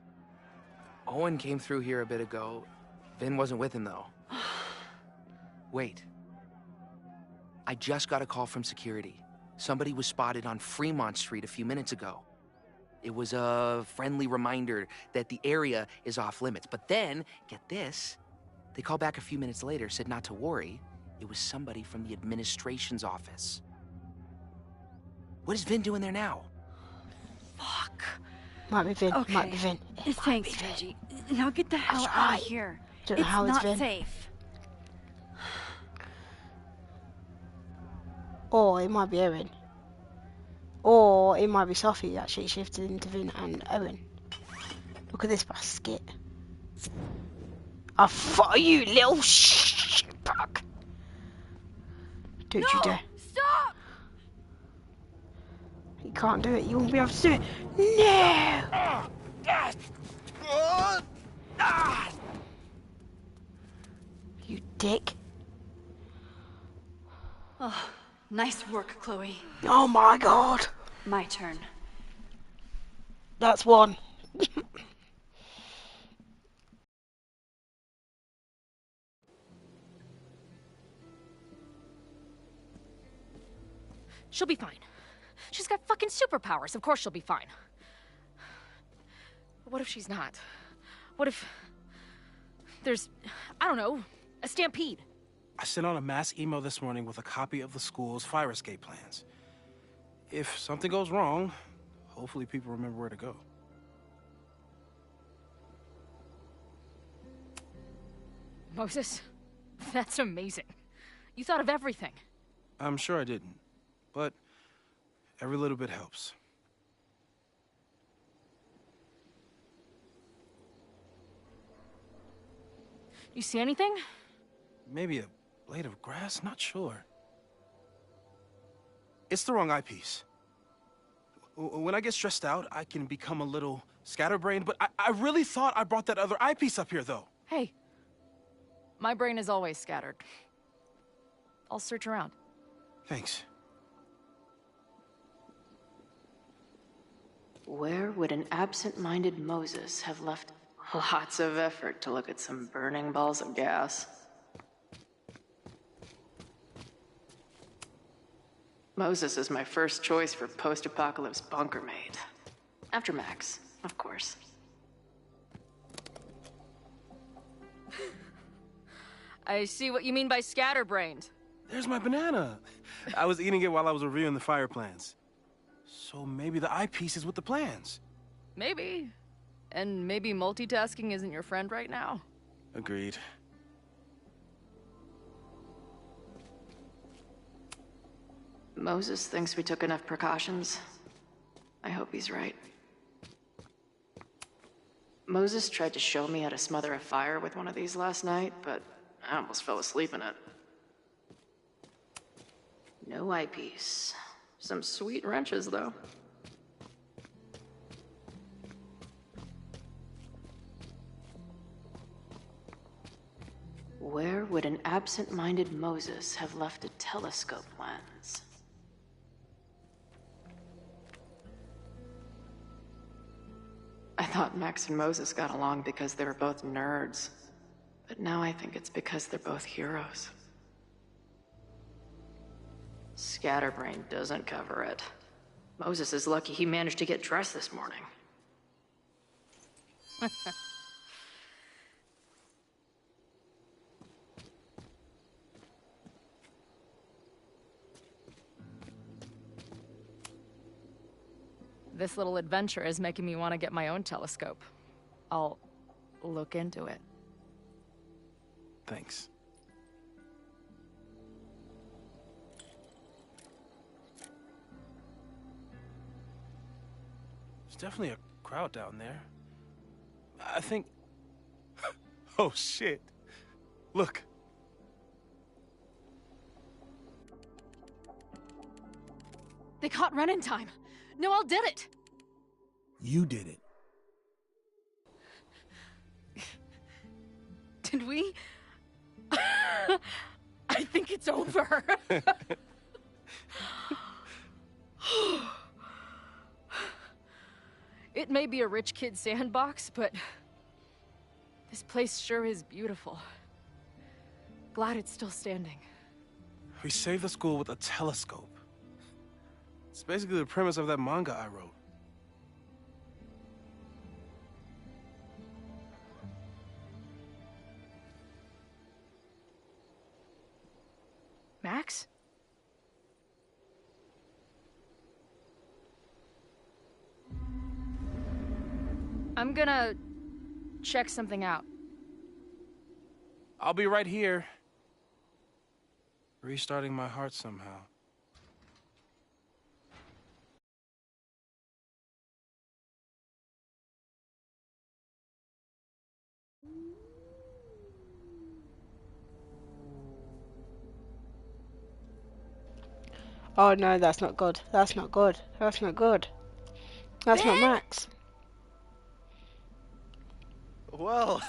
Owen came through here a bit ago. Vin wasn't with him, though. Wait. I just got a call from security. Somebody was spotted on Fremont Street a few minutes ago. It was a friendly reminder that the area is off limits. But then, get this, they called back a few minutes later, said not to worry. It was somebody from the administration's office. What is Vin doing there now? Fuck. Might be Vin. Okay. Might be Vin. Thanks, Reggie. Now get the hell out of here. Don't know how it's not Vin. safe. Or it might be Owen. Or it might be Sophie actually shifted into Vin and Owen. Look at this basket. I fought you, little shitbag. Don't you dare. Stop! You can't do it. You won't be able to do it. No! You dick. Oh, nice work, Chloe. Oh my god. My turn. That's one. She'll be fine. She's got fucking superpowers. Of course she'll be fine. But what if she's not? What if there's, I don't know, a stampede? I sent out a mass email this morning with a copy of the school's fire escape plans. If something goes wrong, hopefully people remember where to go. Moses, that's amazing. You thought of everything. I'm sure I didn't, but every little bit helps. You see anything? Maybe a blade of grass? Not sure. It's the wrong eyepiece. When I get stressed out, I can become a little scatterbrained, but I really thought I brought that other eyepiece up here, though. Hey, my brain is always scattered. I'll search around. Thanks. Where would an absent-minded Moses have left lots of effort to look at some burning balls of gas? Moses is my first choice for post-apocalypse bunker maid. After Max, of course. I see what you mean by scatterbrained. There's my banana. I was eating it while I was reviewing the fire plans. So maybe the eyepiece is with the plans. Maybe. And maybe multitasking isn't your friend right now. Agreed. Moses thinks we took enough precautions. I hope he's right. Moses tried to show me how to smother a fire with one of these last night, but I almost fell asleep in it. No eyepiece. Some sweet wrenches, though. Where would an absent-minded Moses have left a telescope lens? I thought Max and Moses got along because they were both nerds, but now I think it's because they're both heroes. Scatterbrain doesn't cover it. Moses is lucky he managed to get dressed this morning. This little adventure is making me want to get my own telescope. I'll look into it. Thanks. There's definitely a crowd down there. I think... Oh, shit. Look. They caught Ren in time. Noel did it! You did it. Did we? I think it's over. It may be a rich kid's sandbox, but this place sure is beautiful. Glad it's still standing. We saved the school with a telescope. It's basically the premise of that manga I wrote. Max? I'm gonna check something out. I'll be right here. Restarting my heart somehow. Oh no, that's not good. That's not good. That's not good. That's not Max. Well,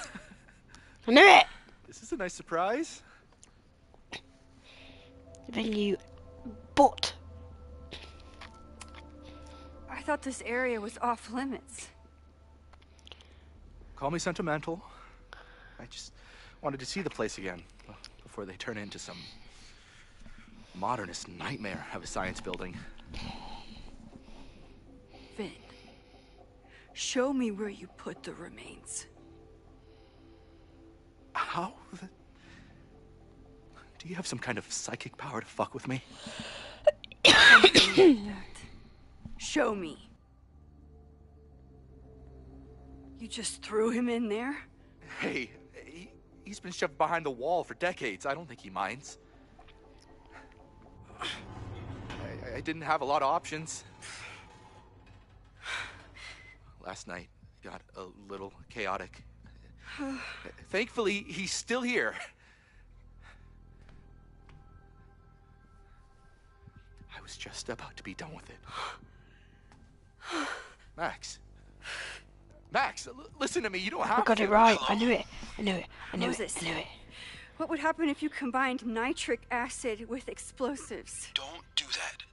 I knew it! this is a nice surprise. Then you butt. I thought this area was off limits. Call me sentimental. I just wanted to see the place again before they turn into some modernist nightmare of a science building. Vin, show me where you put the remains. How? Do you have some kind of psychic power to fuck with me? Something like that. Show me. You just threw him in there? Hey, he's been shoved behind the wall for decades. I don't think he minds. I didn't have a lot of options. Last night got a little chaotic. Thankfully, he's still here. I was just about to be done with it. Max. Max, listen to me. You don't have to. I got it right. I knew it. I knew it. I knew Moses, it. I knew it. What would happen if you combined nitric acid with explosives? Don't do that.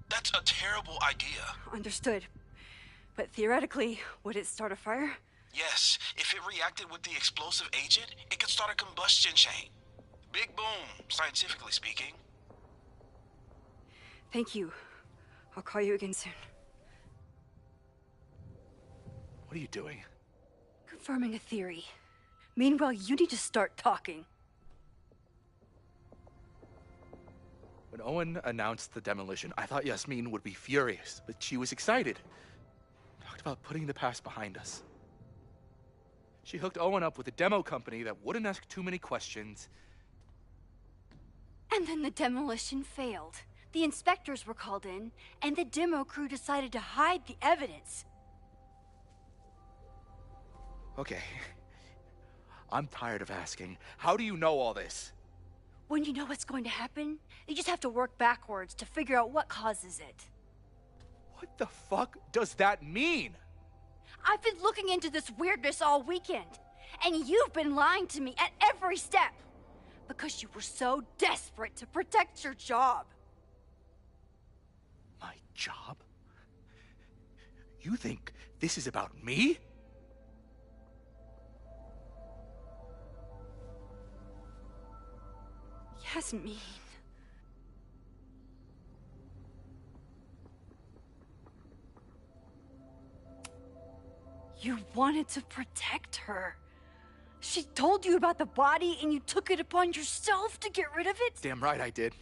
That's a terrible idea. Understood. But theoretically, would it start a fire? Yes, if it reacted with the explosive agent, it could start a combustion chain. Big boom, scientifically speaking. Thank you. I'll call you again soon. What are you doing? Confirming a theory. Meanwhile, you need to start talking. When Owen announced the demolition, I thought Yasmin would be furious, but she was excited. Talked about putting the past behind us. She hooked Owen up with a demo company that wouldn't ask too many questions. And then the demolition failed. The inspectors were called in, and the demo crew decided to hide the evidence. Okay. I'm tired of asking. How do you know all this? When you know what's going to happen, you just have to work backwards to figure out what causes it. What the fuck does that mean? I've been looking into this weirdness all weekend, and you've been lying to me at every step because you were so desperate to protect your job. My job? You think this is about me? Yasmin. You wanted to protect her. She told you about the body and you took it upon yourself to get rid of it? Damn right I did.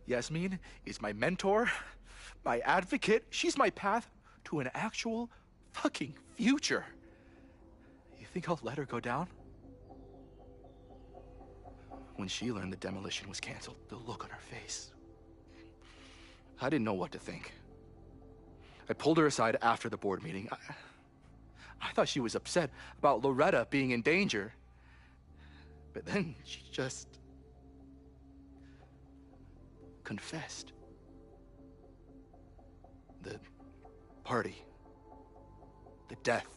Yasmin is my mentor, my advocate. She's my path to an actual fucking future. You think I'll let her go down? When she learned the demolition was canceled, the look on her face. I didn't know what to think. I pulled her aside after the board meeting. I thought she was upset about Loretta being in danger. But then she just confessed. The party, the death,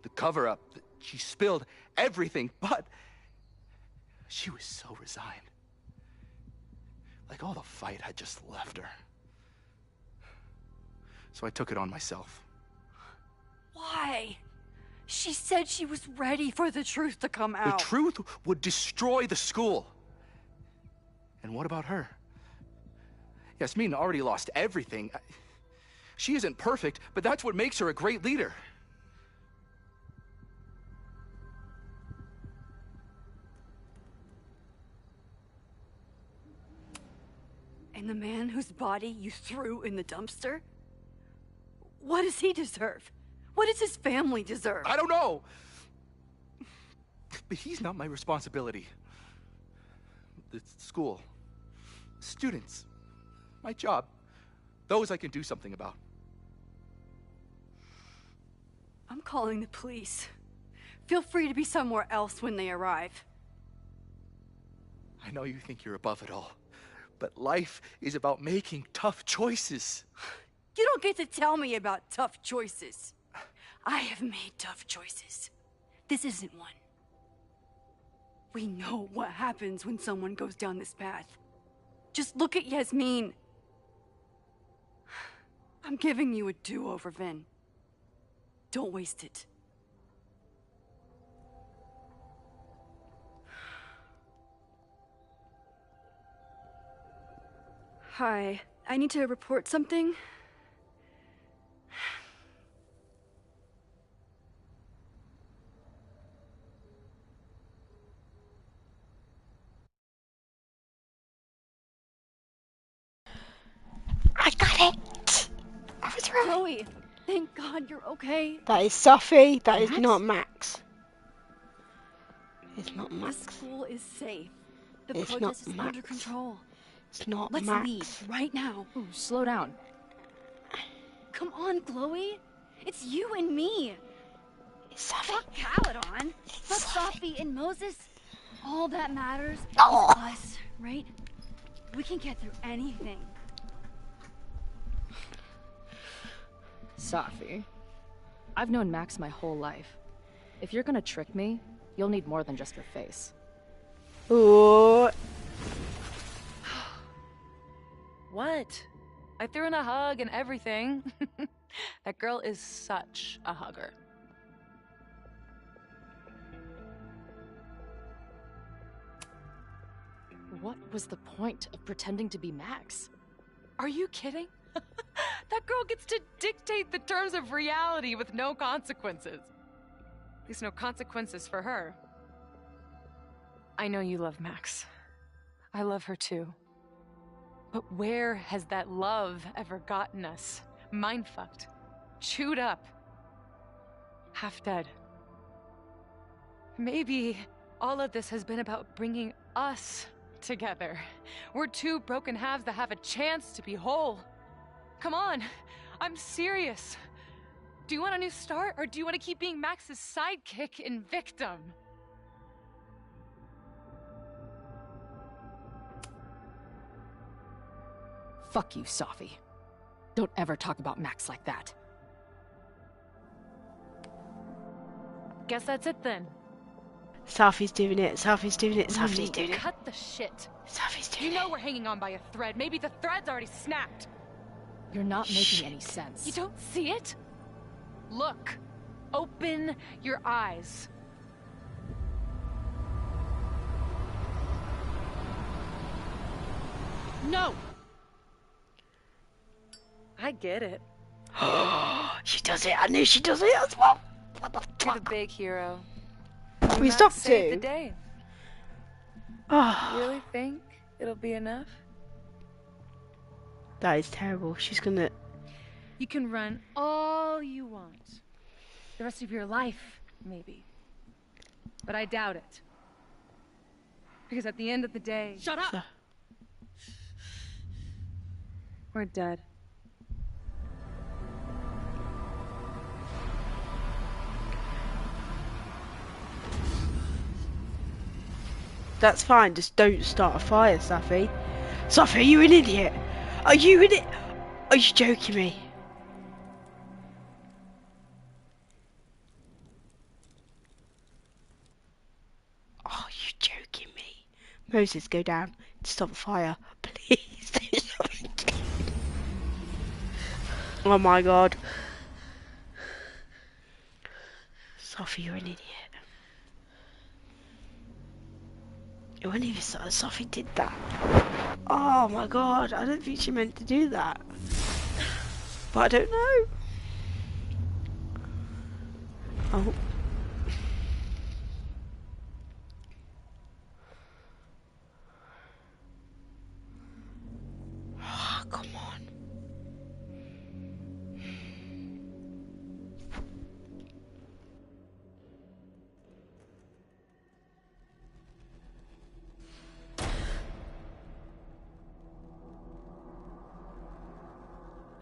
the cover-up, she spilled everything, but she was so resigned. Like all the fight had just left her. So I took it on myself. Why? She said she was ready for the truth to come out. The truth would destroy the school. And what about her? Yasmin already lost everything. She isn't perfect, but that's what makes her a great leader. And the man whose body you threw in the dumpster? What does he deserve? What does his family deserve? I don't know. But he's not my responsibility. The school, students, my job, those I can do something about. I'm calling the police. Feel free to be somewhere else when they arrive. I know you think you're above it all, but life is about making tough choices. You don't get to tell me about tough choices. I have made tough choices. This isn't one. We know what happens when someone goes down this path. Just look at Yasmin. I'm giving you a do-over, Vin. Don't waste it. Hi, I need to report something. I got it! I was right. Chloe, thank God you're okay. That is Sophie, that is Max? not Max. It's not Max. The school is safe. The It's not protest is Max. under control. It's not Let's Max. leave right now. Ooh, slow down. Come on, Chloe. It's you and me. It's Sophie. Fuck Caledon. Fuck Sophie and Moses. All that matters Oh. is us, right? We can get through anything. Safi, I've known Max my whole life. If you're gonna trick me, you'll need more than just your face. Ooh. What? I threw in a hug and everything. That girl is such a hugger. What was the point of pretending to be Max? Are you kidding? That girl gets to dictate the terms of reality with no consequences. At least no consequences for her. I know you love Max. I love her too. But where has that love ever gotten us? Mind-fucked. Chewed up. Half dead. Maybe all of this has been about bringing us together. We're two broken halves that have a chance to be whole. Come on, I'm serious. Do you want a new start, or do you want to keep being Max's sidekick and victim? Fuck you, Safi. Don't ever talk about Max like that. Guess that's it then. Safi's doing it. Safi's doing it. Safi's doing it. Cut the shit. Safi's doing it. You know we're hanging on by a thread. Maybe the thread's already snapped. You're not making any sense. You don't see it? Look. Open your eyes. No! I get it. She does it. I knew she does it as well. What the fuck? You're the big hero. We stopped saved to. the day. Oh, You really think it'll be enough? that is terrible. She's gonna. You can run all you want. The rest of your life, maybe. But I doubt it. Because at the end of the day... Shut up! We're dead. That's fine. Just don't start a fire, Safi. Safi, are you an idiot? Are you an idiot? Are you joking me? Oh, you joking me? Moses, go down. Stop the fire, please. Do something. Oh my god. Safi, you're an idiot. It wasn't even Safi did that. Oh my god, I don't think she meant to do that. But I don't know. Oh. Oh, come on.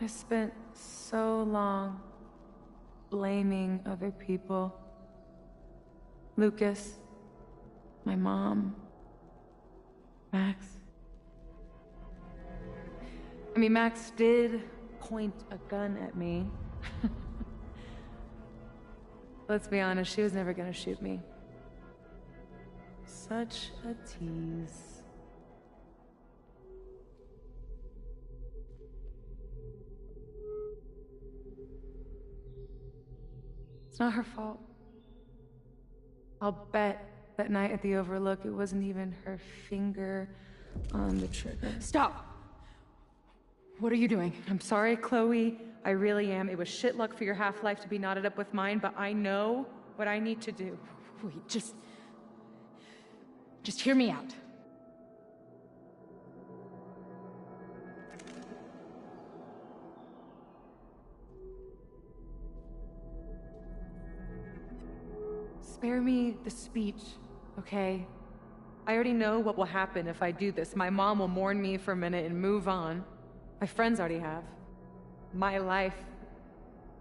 I spent so long blaming other people. Lucas, my mom, Max. I mean, Max did point a gun at me. Let's be honest, she was never gonna shoot me. Such a tease. It's not her fault. I'll bet that night at the Overlook it wasn't even her finger on the trigger. Stop! What are you doing? I'm sorry, Chloe. I really am. It was shit luck for your half-life to be knotted up with mine, but I know what I need to do. Wait, just hear me out. Spare me the speech, okay? I already know what will happen if I do this. My mom will mourn me for a minute and move on. My friends already have. My life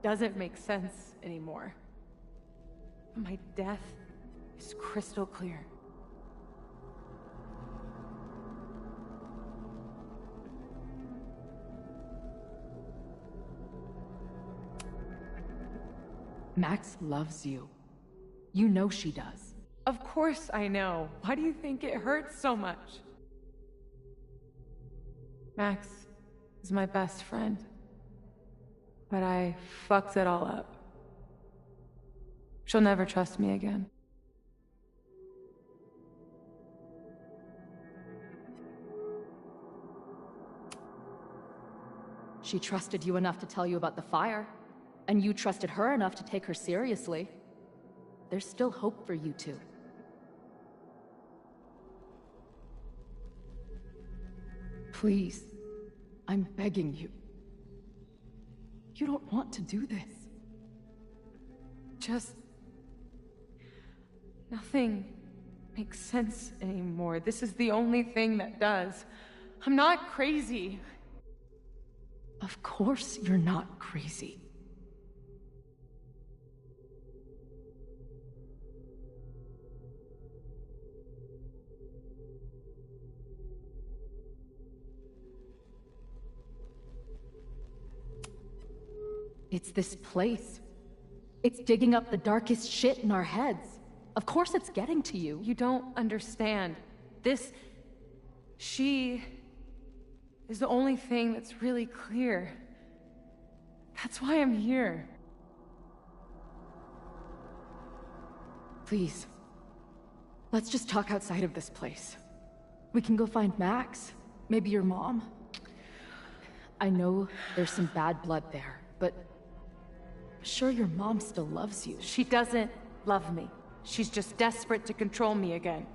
doesn't make sense anymore. But my death is crystal clear. Max loves you. You know she does. Of course I know. Why do you think it hurts so much? Max is my best friend. But I fucked it all up. She'll never trust me again. She trusted you enough to tell you about the fire, and you trusted her enough to take her seriously. There's still hope for you two. Please, I'm begging you. You don't want to do this. Just... nothing make sense anymore. This is the only thing that does. I'm not crazy. Of course you're not crazy. It's this place. It's digging up the darkest shit in our heads. Of course it's getting to you. You don't understand. She is the only thing that's really clear. That's why I'm here. Please. Let's just talk outside of this place. We can go find Max. Maybe your mom. I know there's some bad blood there, but I'm sure your mom still loves you. She doesn't love me. She's just desperate to control me again.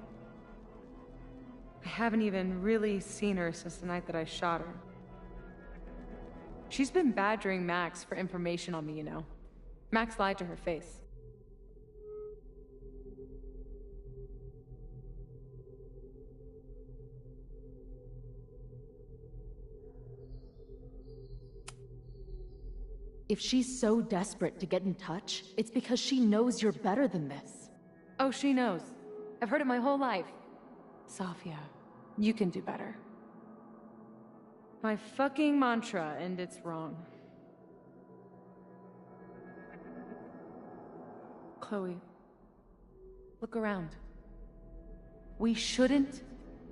I haven't even really seen her since the night that I shot her. She's been badgering Max for information on me, you know. Max lied to her face. If she's so desperate to get in touch, it's because she knows you're better than this. Oh, she knows. I've heard it my whole life. Safia, you can do better. My fucking mantra, and it's wrong. Chloe, look around. We shouldn't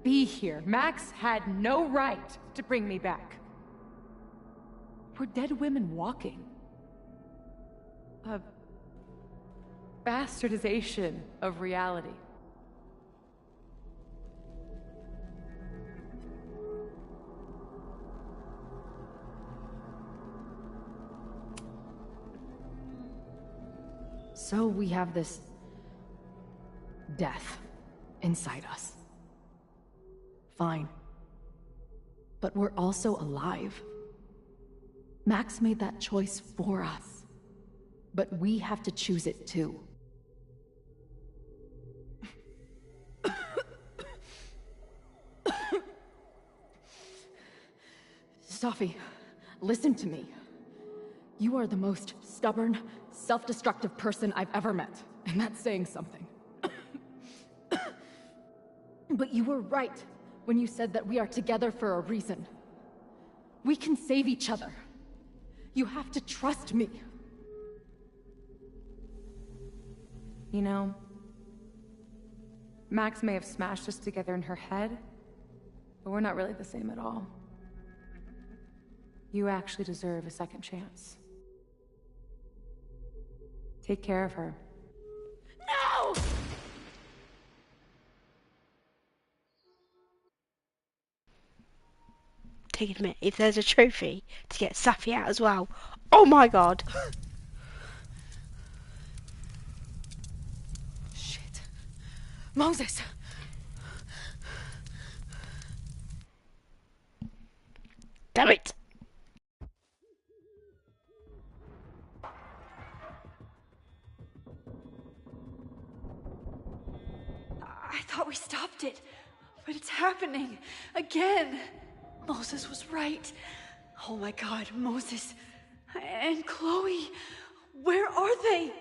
be here. Max had no right to bring me back. We're dead women walking. A bastardization of reality. So we have this death inside us. Fine. But we're also alive. Max made that choice for us. But we have to choose it too. Safi, listen to me. You are the most stubborn, self-destructive person I've ever met, and that's saying something. But you were right when you said that we are together for a reason. We can save each other. You have to trust me. You know, Max may have smashed us together in her head, but we're not really the same at all. You actually deserve a second chance. Take care of her. No! Take it a minute. If there's a trophy to get Safi out as well, oh my god! Shit. Moses! Damn it! I thought we stopped it, but it's happening again. Moses was right. Oh my god, Moses and Chloe, where are they?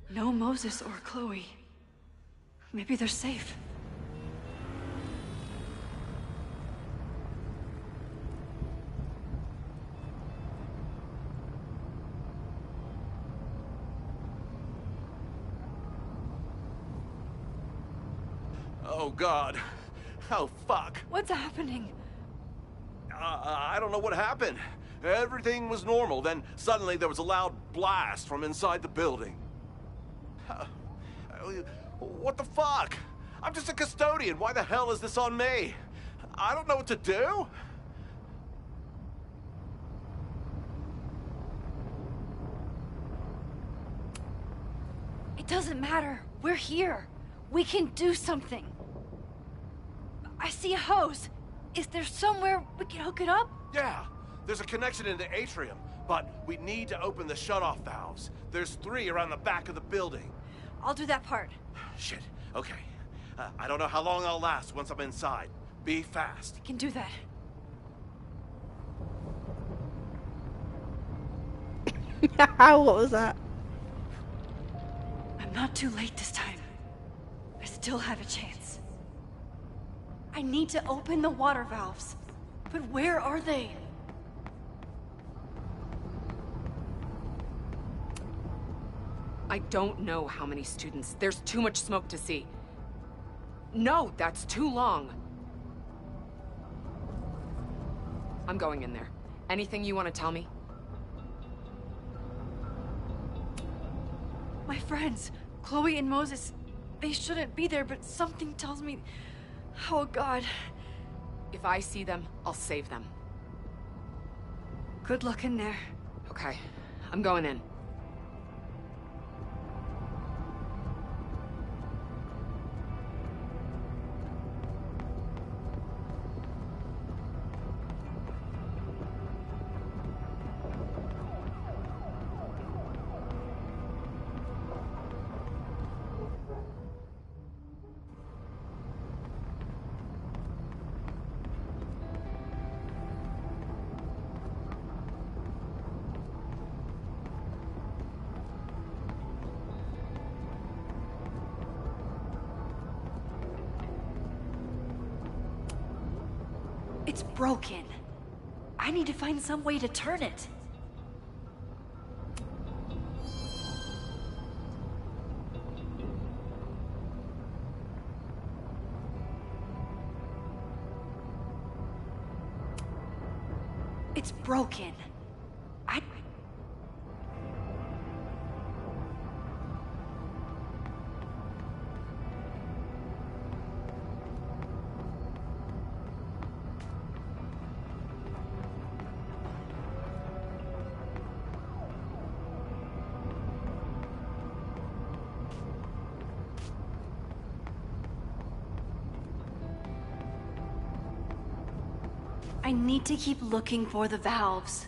No Moses or Chloe. Maybe they're safe. Oh God. Oh fuck. What's happening? I don't know what happened. Everything was normal, then suddenly there was a loud blast from inside the building. What the fuck? I'm just a custodian. Why the hell is this on me? I don't know what to do. It doesn't matter. We're here. We can do something. I see a hose. Is there somewhere we can hook it up? Yeah, there's a connection in the atrium, but we need to open the shutoff valves. There's 3 around the back of the building. I'll do that part. Shit, okay. I don't know how long I'll last once I'm inside. Be fast. I can do that. What was that? I'm not too late this time. I still have a chance. I need to open the water valves. But where are they? I don't know how many students. There's too much smoke to see. No, that's too long. I'm going in there. Anything you want to tell me? My friends, Chloe and Moses, they shouldn't be there, but something tells me... Oh, God. If I see them, I'll save them. Good luck in there. Okay, I'm going in. It's broken. I need to find some way to turn it. It's broken. I need to keep looking for the valves.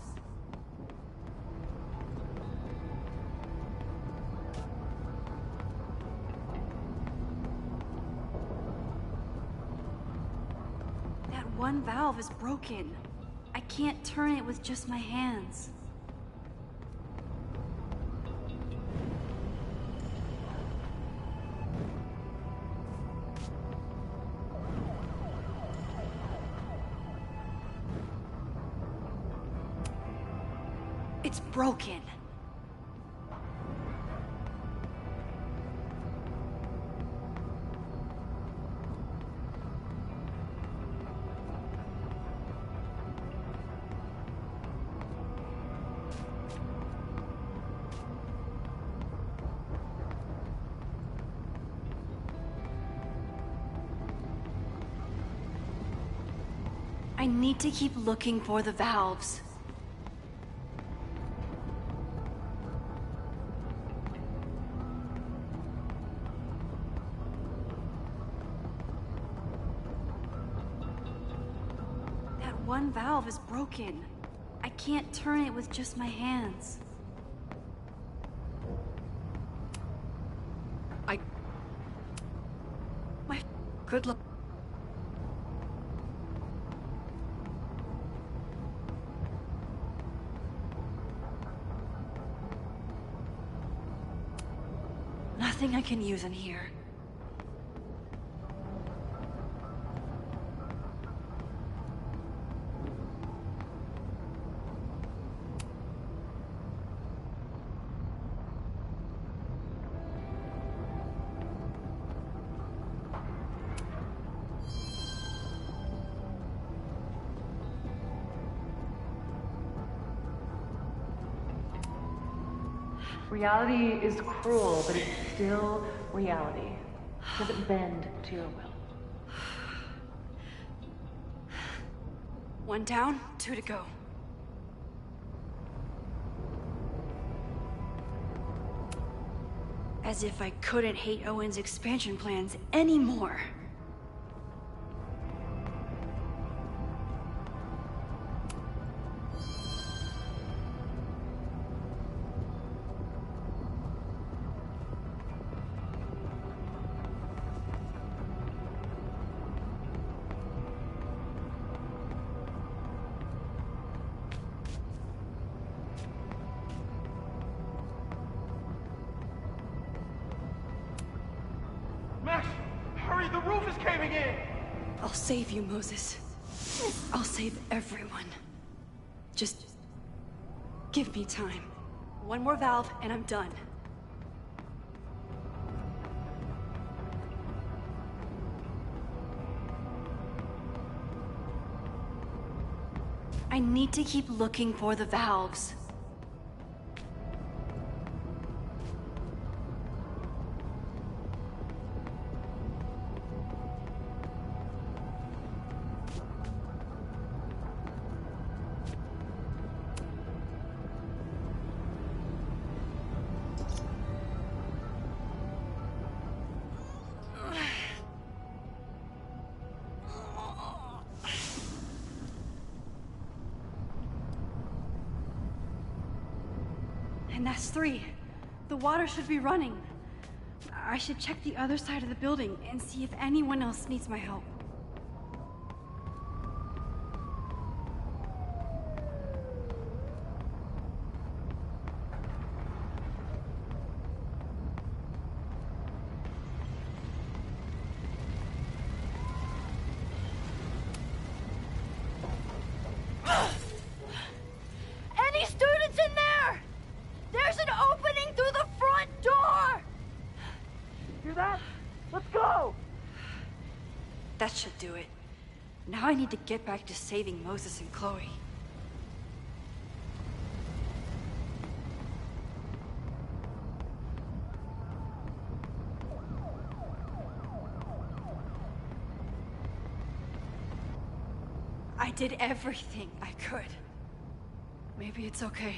That one valve is broken. I can't turn it with just my hands. It's broken. I need to keep looking for the valves. One valve is broken. I can't turn it with just my hands. My good luck. Nothing I can use in here. Reality is cruel, but it's still reality. It doesn't bend to your will. One down, 2 to go. As if I couldn't hate Owen's expansion plans anymore. Max, hurry, the roof is caving in! I'll save you, Moses. I'll save everyone. Just give me time. One more valve and I'm done. I need to keep looking for the valves. And that's 3. The water should be running. I should check the other side of the building and see if anyone else needs my help. Any students in there? There's an opening through the front door! Hear that? Let's go! That should do it. Now I need to get back to saving Moses and Chloe. I did everything I could. Maybe it's okay.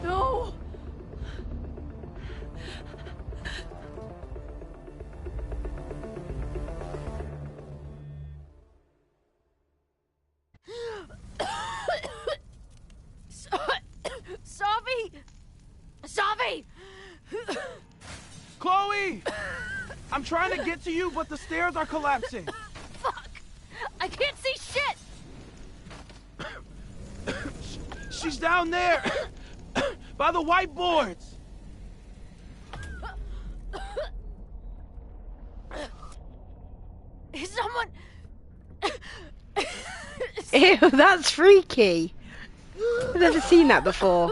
No! Sophie! Sophie! Chloe! I'm trying to get to you, but the stairs are collapsing. Fuck! I can't see shit! She's down there! By the whiteboards! Is someone... Ew, that's freaky. I've never seen that before.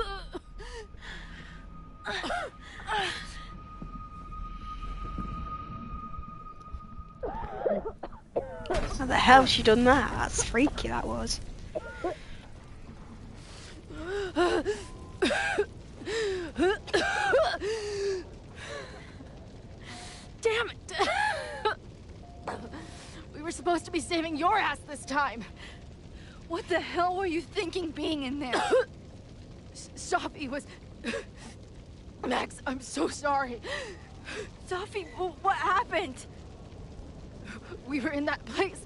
How the hell she done that? That's freaky, that was. Damn it! We were supposed to be saving your ass this time. What the hell were you thinking being in there? Sophie was... Max, I'm so sorry. Sophie, what happened? We were in that place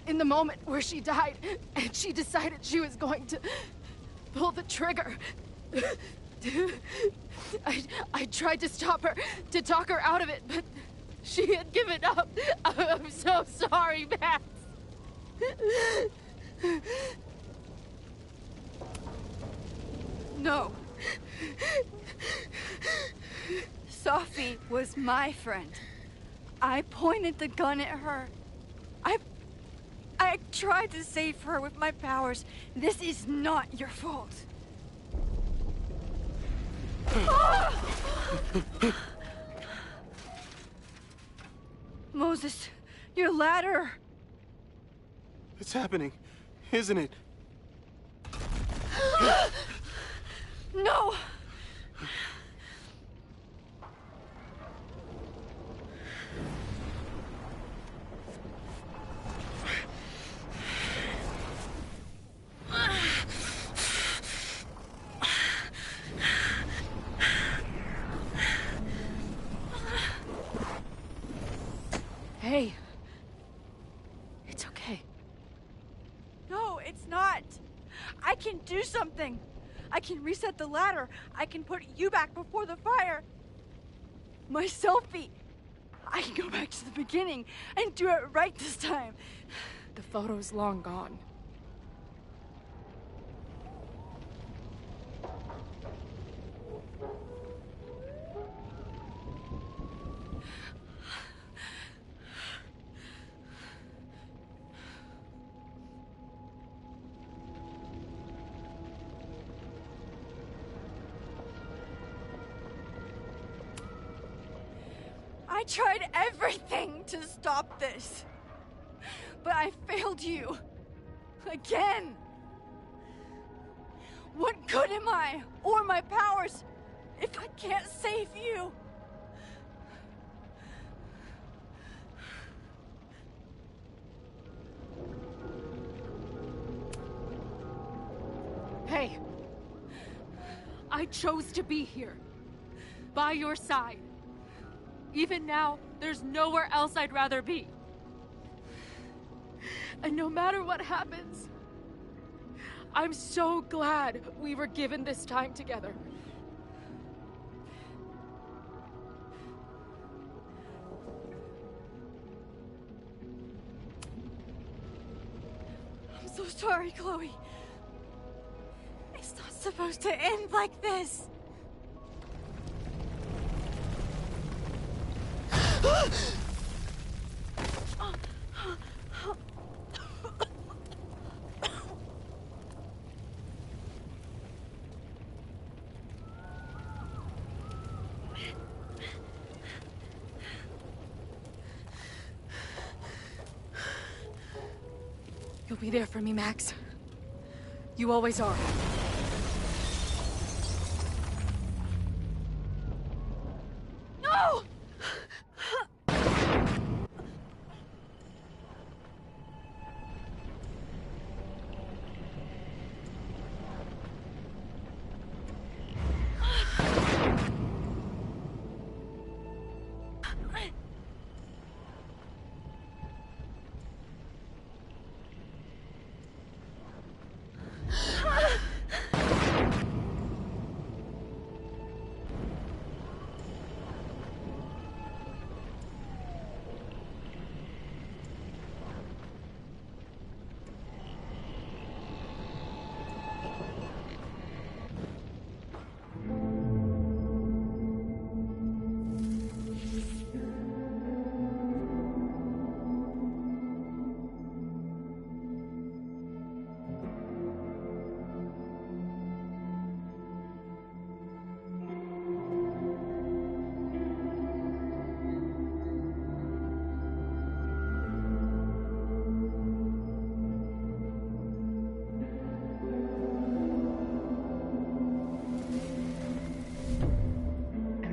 in the moment where she died, and she decided she was going to pull the trigger. I tried to stop her, to talk her out of it, but she had given up. I'm so sorry, Max. No. Sophie was my friend. I pointed the gun at her. I tried to save her with my powers. This is not your fault. Moses, your ladder. It's happening, isn't it? No! It's not. I can do something. I can reset the ladder. I can put you back before the fire. My selfie. I can go back to the beginning and do it right this time. The photo's long gone. I tried everything to stop this, but I failed you. Again. What good am I, or my powers, if I can't save you? Hey, I chose to be here, by your side. Even now, there's nowhere else I'd rather be. And no matter what happens, I'm so glad we were given this time together. I'm so sorry, Chloe. It's not supposed to end like this. You'll be there for me, Max. You always are. No!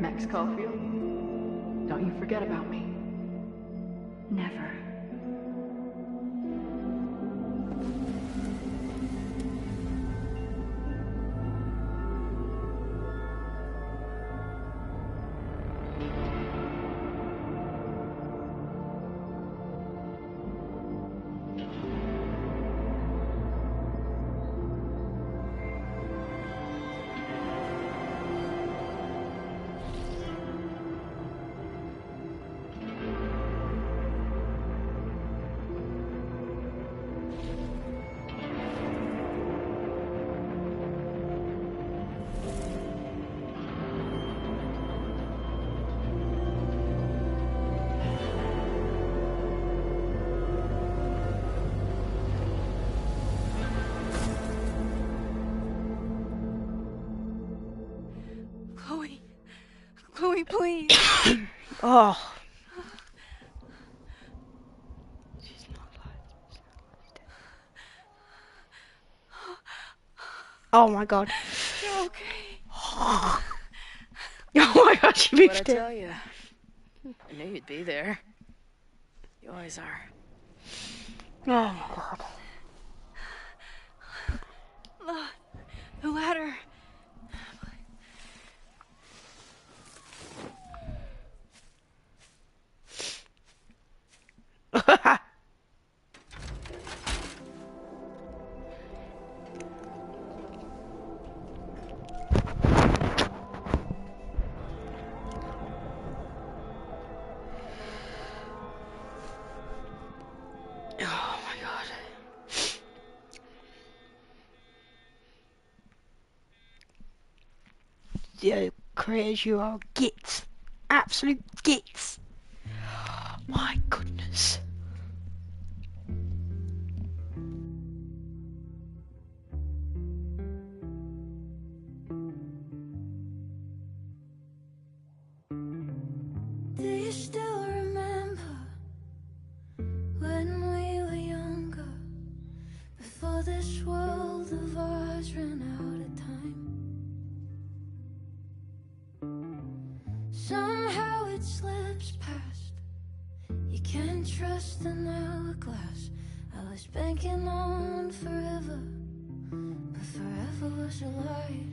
Max Caulfield, don't you forget about me. Never. Chloe, please. Oh. Oh my god. You're okay. Oh my god, she reached What'd I it. tell you? I knew you'd be there. You always are. Oh my god. The ladder. creators, you are gits. Absolute gits. My goodness. Do you still remember when we were younger, before this world of ours ran out of time? Somehow it slips past. You can't trust an hourglass. I was banking on forever, but forever was a lie.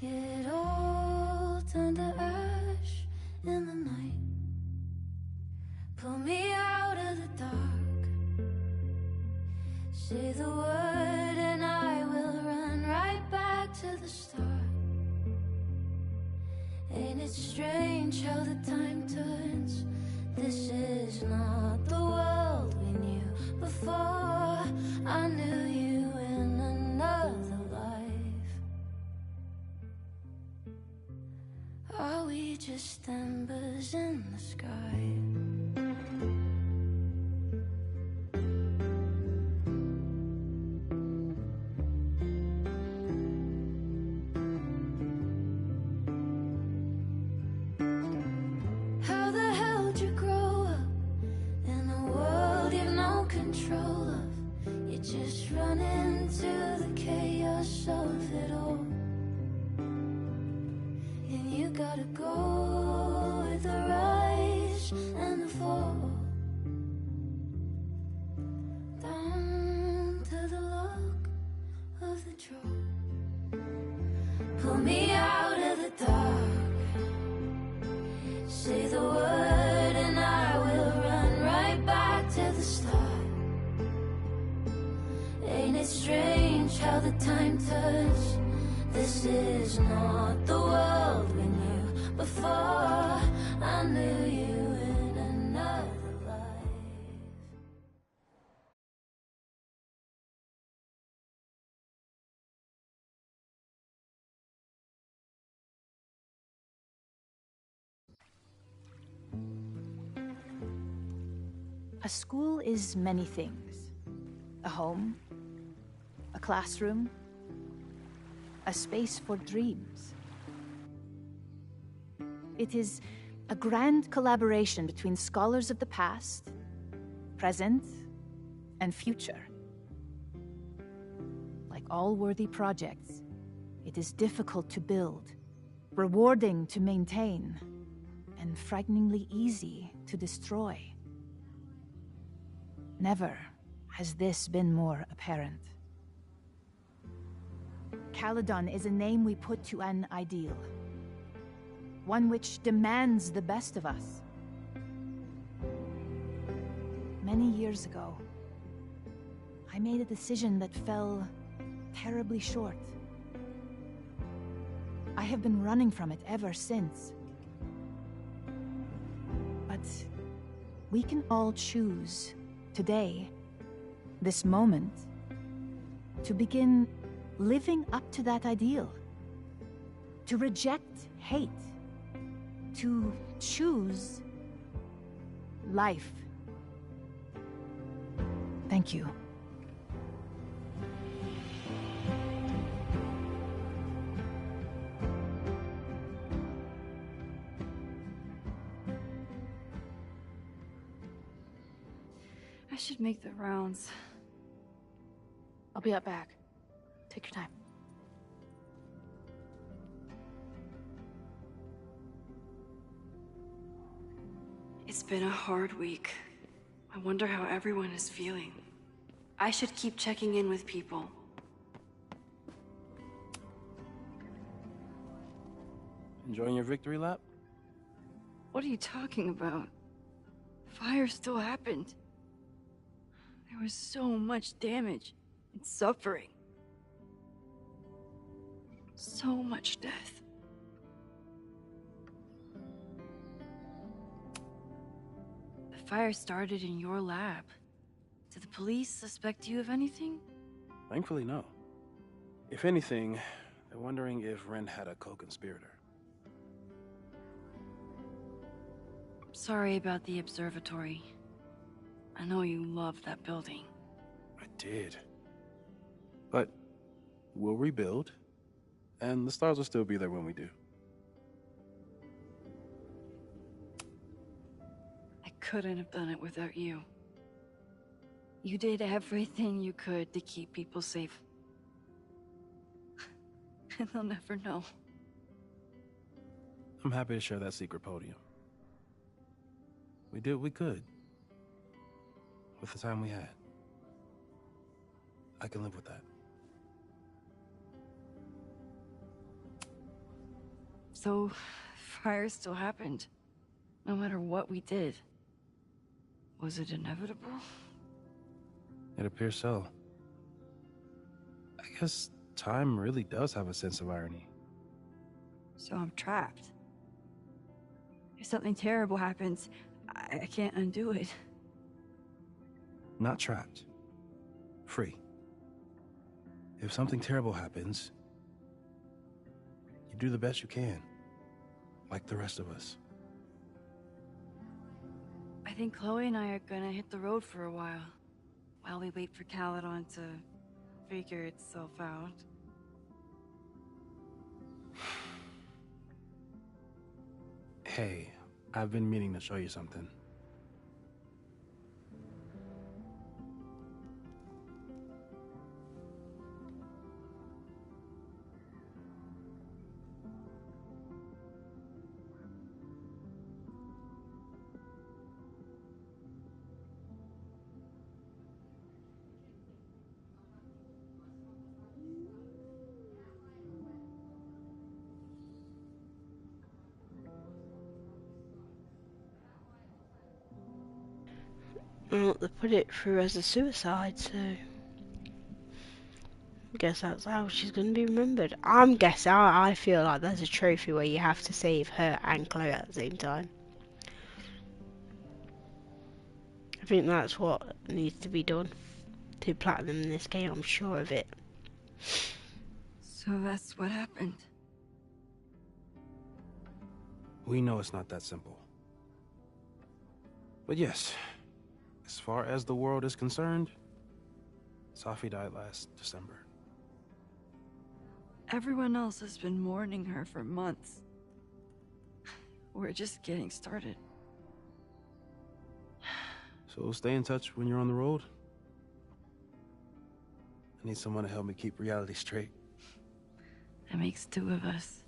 It all turned to ash in the night. Pull me out of the dark. Say the word and I will run right back to the start. Ain't it strange how the time turns? This is not the world we knew before. I knew you in another life. Are we just embers in the sky? How the hell did you grow up in a world you've no control of? You just run into the chaos of it all. And you gotta go with the rise and the fall. Down to the luck of the draw. Pull me out of the dark. Say the word and I will run right back to the start. Ain't it strange how the time turns? This is not the world we knew before. I knew you in another life. A school is many things. A home, a classroom, a space for dreams. It is a grand collaboration between scholars of the past, present, and future. Like all worthy projects, it is difficult to build, rewarding to maintain, and frighteningly easy to destroy. Never has this been more apparent. Caledon is a name we put to an ideal. One which demands the best of us. Many years ago, I made a decision that fell terribly short. I have been running from it ever since. But we can all choose today, this moment, to begin living up to that ideal. To reject hate. To choose life. Thank you. I should make the rounds. I'll be up back. Take your time. It's been a hard week. I wonder how everyone is feeling. I should keep checking in with people. Enjoying your victory lap? What are you talking about? Fire still happened. There was so much damage and suffering. So much death. The fire started in your lab. Did the police suspect you of anything? Thankfully, no. If anything, They're wondering if Ren had a co-conspirator. Sorry about the observatory. I know you love that building. I did. But we'll rebuild, and the stars will still be there when we do. I couldn't have done it without you. You did everything you could to keep people safe. And they'll never know. I'm happy to share that secret podium. We did what we could. With the time we had. I can live with that. So, fire still happened. No matter what we did. Was it inevitable? It appears so. I guess time really does have a sense of irony. So I'm trapped. If something terrible happens, I can't undo it. Not trapped. Free. If something terrible happens, you do the best you can. Like the rest of us. I think Chloe and I are gonna hit the road for a while we wait for Caledon to figure itself out. Hey, I've been meaning to show you something. Well, they put it through as a suicide, so I guess that's how she's going to be remembered. I'm guessing, I feel like there's a trophy where you have to save her and Chloe at the same time. I think that's what needs to be done to platinum in this game, I'm sure of it. So that's what happened. We know it's not that simple. But yes, as far as the world is concerned, Safi died last December. Everyone else has been mourning her for months. We're just getting started. So stay in touch when you're on the road. I need someone to help me keep reality straight. That makes two of us.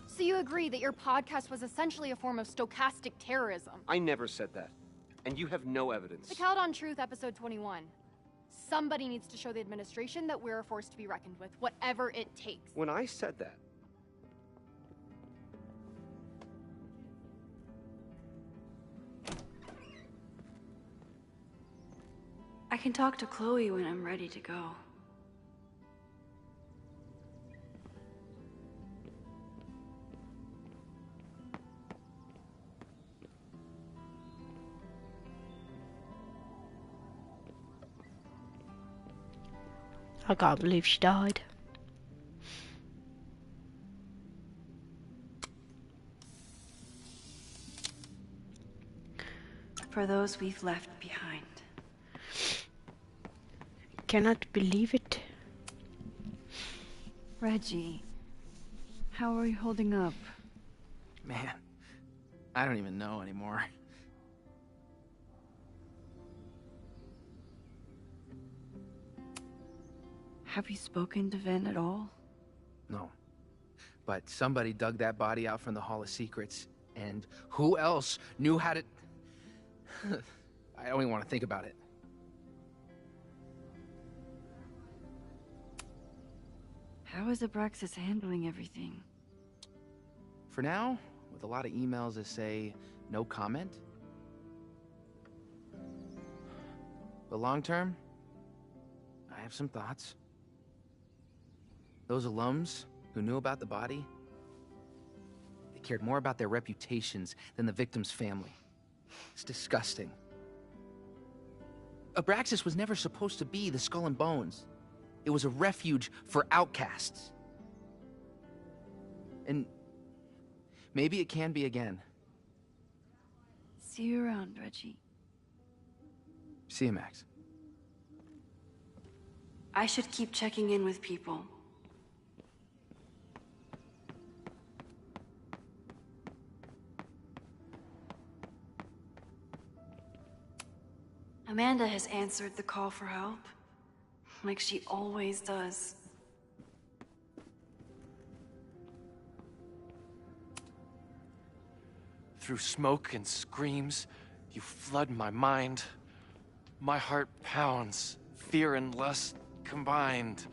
So you agree that your podcast was essentially a form of stochastic terrorism? I never said that. And you have no evidence. The Caledon Truth, episode 21. Somebody needs to show the administration that we're a force to be reckoned with, whatever it takes. When I said that, I can talk to Chloe when I'm ready to go. I can't believe she died. For those we've left behind. Cannot believe it. Reggie, how are you holding up? Man, I don't even know anymore. Have you spoken to Vin at all? No. But somebody dug that body out from the Hall of Secrets, and who else knew how to... I don't even want to think about it. How is Abraxas handling everything? For now, with a lot of emails that say no comment. But long term, I have some thoughts. Those alums who knew about the body, cared more about their reputations than the victim's family. It's disgusting. Abraxas was never supposed to be the Skull and Bones. It was a refuge for outcasts. And maybe it can be again. See you around, Reggie. See you, Max. I should keep checking in with people. Amanda has answered the call for help, like she always does. Through smoke and screams, you flood my mind. My heart pounds, fear and lust combined.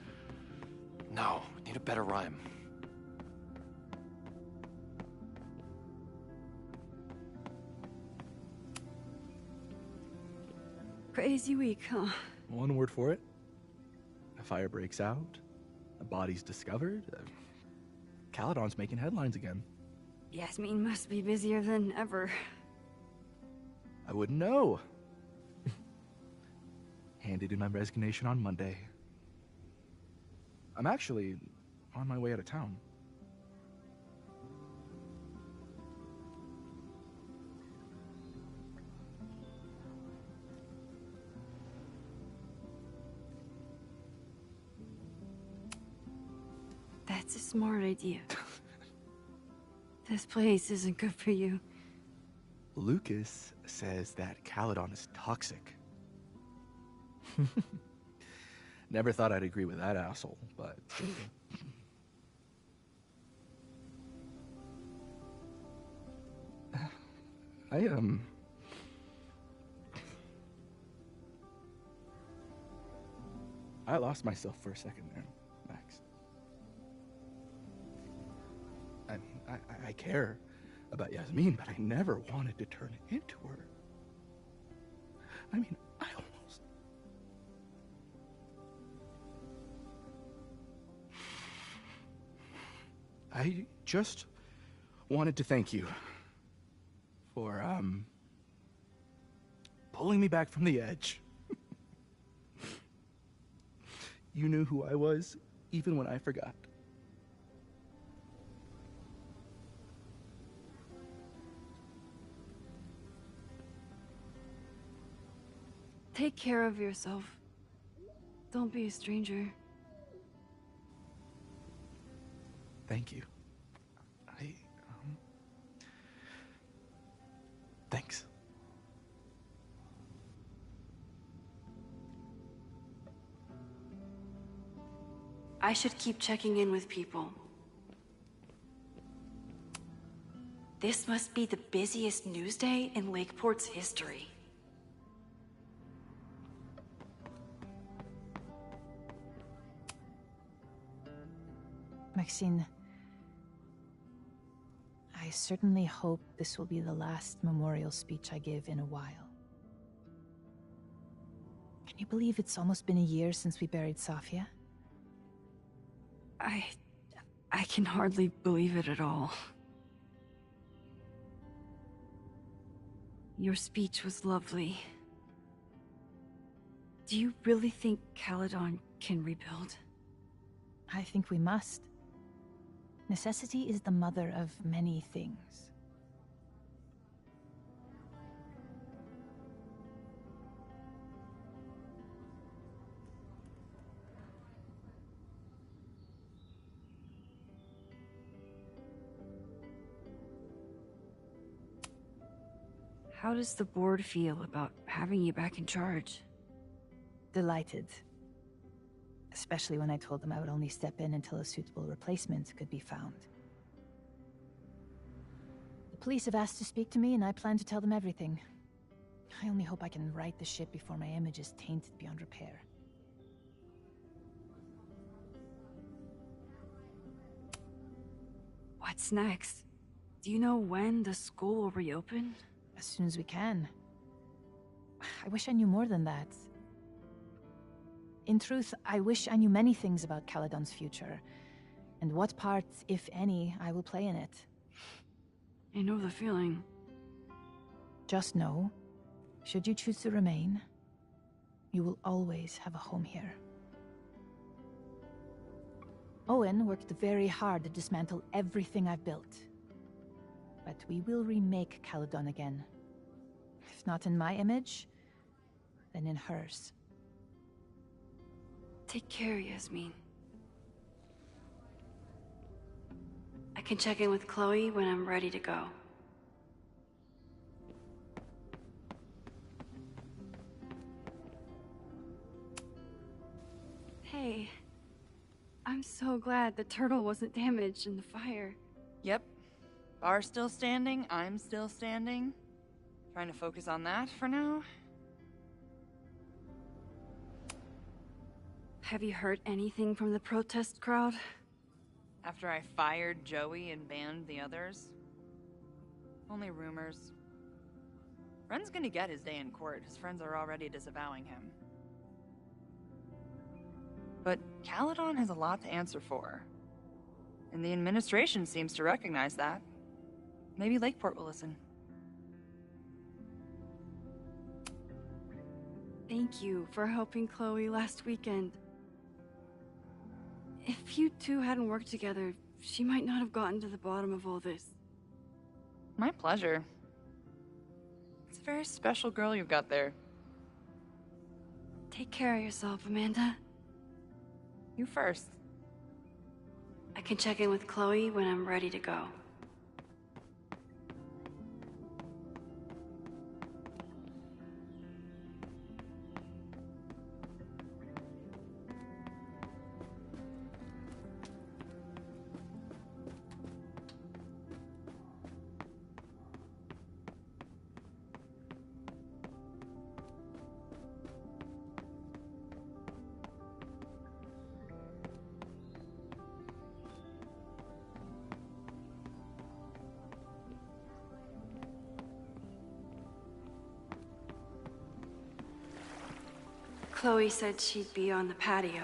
No, need a better rhyme. Crazy week, huh? One word for it. A fire breaks out, a body's discovered. Caledon's making headlines again. Yasmin must be busier than ever. I wouldn't know. Handed in my resignation on Monday. I'm actually on my way out of town. That's a smart idea. This place isn't good for you. Lucas says that Caledon is toxic. Never thought I'd agree with that asshole, but... I lost myself for a second there, Max. I care about Yasmin, but I never wanted to turn it into her. I mean, I just wanted to thank you for, pulling me back from the edge. You knew who I was, even when I forgot. Take care of yourself. Don't be a stranger. Thank you. Thanks. I should keep checking in with people. This must be the busiest news day in Lakeport's history. Maxine, I certainly hope this will be the last memorial speech I give in a while. Can you believe it's almost been a year since we buried Safia? I can hardly believe it at all. Your speech was lovely. Do you really think Caledon can rebuild? I think we must. Necessity is the mother of many things. How does the board feel about having you back in charge? Delighted. Especially when I told them I would only step in until a suitable replacement could be found. The police have asked to speak to me, and I plan to tell them everything. I only hope I can right the ship before my image is tainted beyond repair. What's next? Do you know when the school will reopen? As soon as we can. I wish I knew more than that. In truth, I wish I knew many things about Caledon's future, and what part, if any, I will play in it. I know the feeling. Just know, should you choose to remain, you will always have a home here. Owen worked very hard to dismantle everything I've built. But we will remake Caledon again. If not in my image, then in hers. Take care, Yasmin. I can check in with Chloe when I'm ready to go. Hey, I'm so glad the turtle wasn't damaged in the fire. Yep. Bar's still standing, I'm still standing. Trying to focus on that for now. Have you heard anything from the protest crowd? After I fired Joey and banned the others? Only rumors. Ren's gonna get his day in court. His friends are already disavowing him. But Caledon has a lot to answer for. And the administration seems to recognize that. Maybe Lakeport will listen. Thank you for helping Chloe last weekend. If you two hadn't worked together, she might not have gotten to the bottom of all this. My pleasure. It's a very special girl you've got there. Take care of yourself, Amanda. You first. I can check in with Chloe when I'm ready to go. Chloe said she'd be on the patio.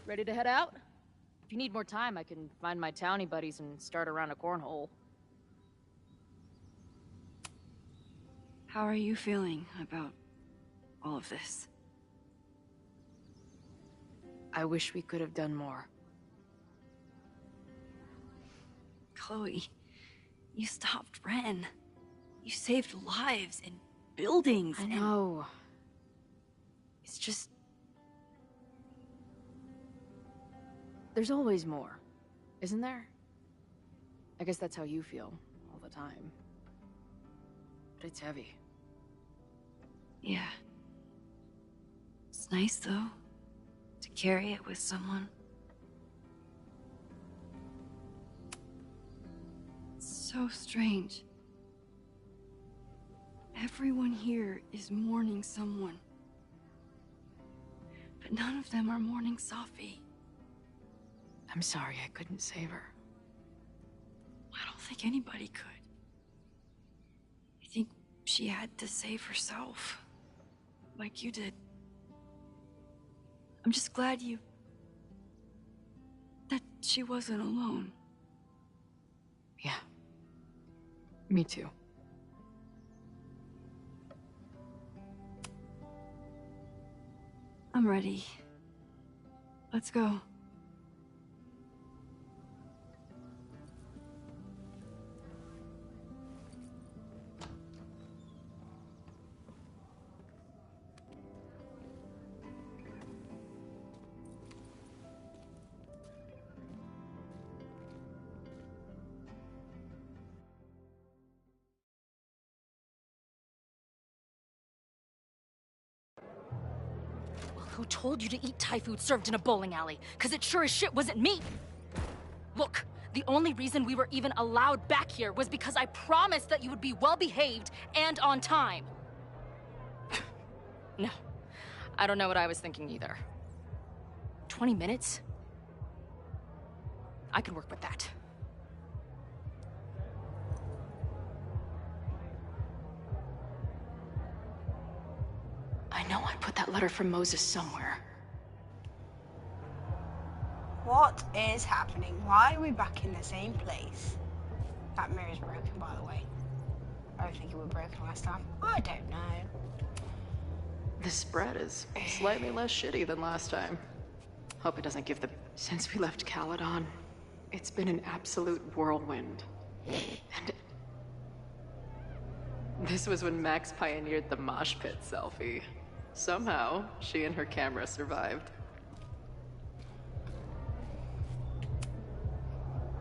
Ready to head out? If you need more time, I can find my townie buddies and start around a cornhole. How are you feeling about all of this? I wish we could have done more. Chloe, you stopped Ren. You saved lives and buildings. I know. It's just... There's always more, isn't there? I guess that's how you feel all the time. But it's heavy. Yeah. It's nice, though, to carry it with someone. It's so strange. Everyone here is mourning someone. But none of them are mourning Safi. I'm sorry I couldn't save her. I don't think anybody could. I think she had to save herself. Like you did. I'm just glad that she wasn't alone. Yeah. Me too. I'm ready. Let's go. Who told you to eat Thai food served in a bowling alley? Cause it sure as shit wasn't me! Look, the only reason we were even allowed back here was because I promised that you would be well-behaved and on time. No, I don't know what I was thinking either. 20 minutes? I can work with that. letter from Moses somewhere. What is happening? Why are we back in the same place? That mirror's broken, by the way. I don't think it was broken last time. I don't know. This spread is slightly less shitty than last time. Hope it doesn't give the... Since we left Caledon, it's been an absolute whirlwind. And this was when Max pioneered the mosh pit selfie. Somehow, she and her camera survived.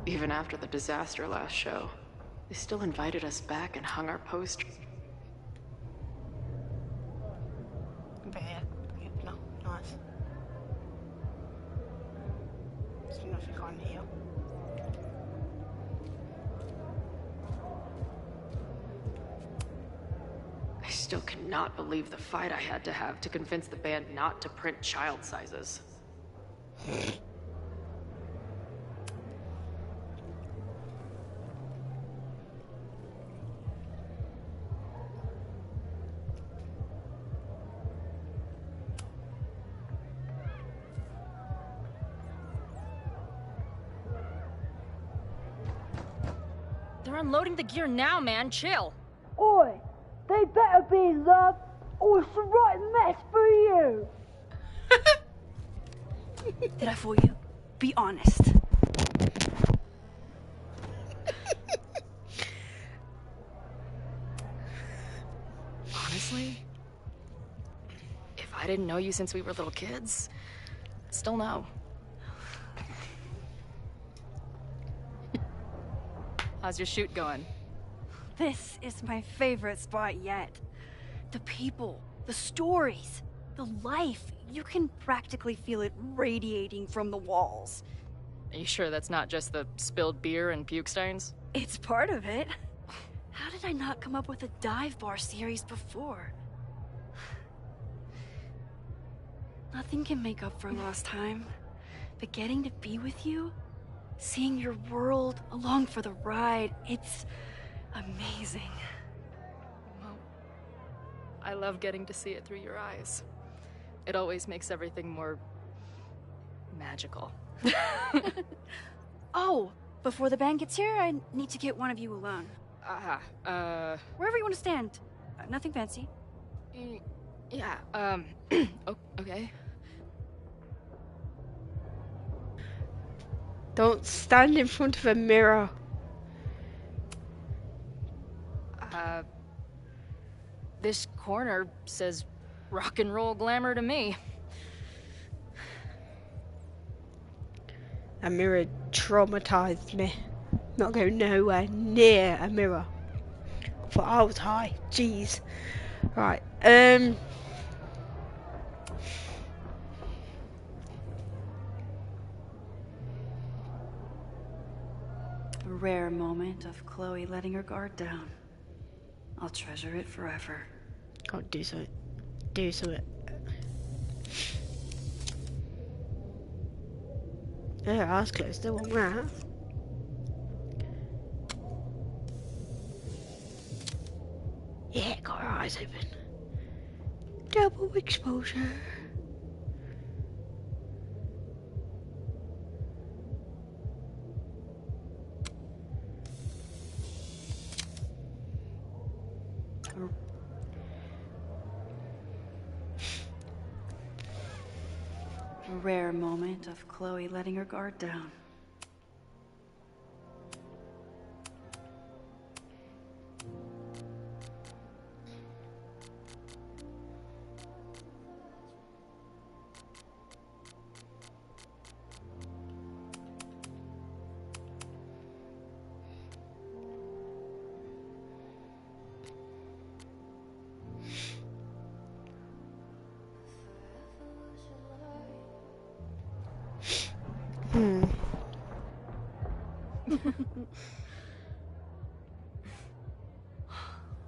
Even after the disaster last show, they still invited us back and hung our poster. No, nice. There's nothing on here. I still cannot believe the fight I had to have to convince the band not to print child sizes. They're unloading the gear now, man. Chill. Oi, they better be in love, or it's a right mess for you. Did I fool you? Be honest. Honestly, if I didn't know you since we were little kids, I'd still know. How's your shoot going? This is my favorite spot yet. The people, the stories, the life. You can practically feel it radiating from the walls. Are you sure that's not just the spilled beer and puke stains? It's part of it. How did I not come up with a dive bar series before? Nothing can make up for lost time, but getting to be with you, seeing your world along for the ride, it's amazing. Well, I love getting to see it through your eyes. It always makes everything more magical. Oh, before the band gets here, I need to get one of you alone. Wherever you want to stand. Nothing fancy. Yeah, okay. Don't stand in front of a mirror. This corner says rock and roll glamour to me. A mirror traumatized me. Not going nowhere near a mirror. I thought I was high. Jeez. Right. A rare moment of Chloe letting her guard down. I'll treasure it forever. Can't do so. Do so it. Her eyes closed, I want that. Yeah, got her eyes open. Double exposure. A rare moment of Chloe letting her guard down.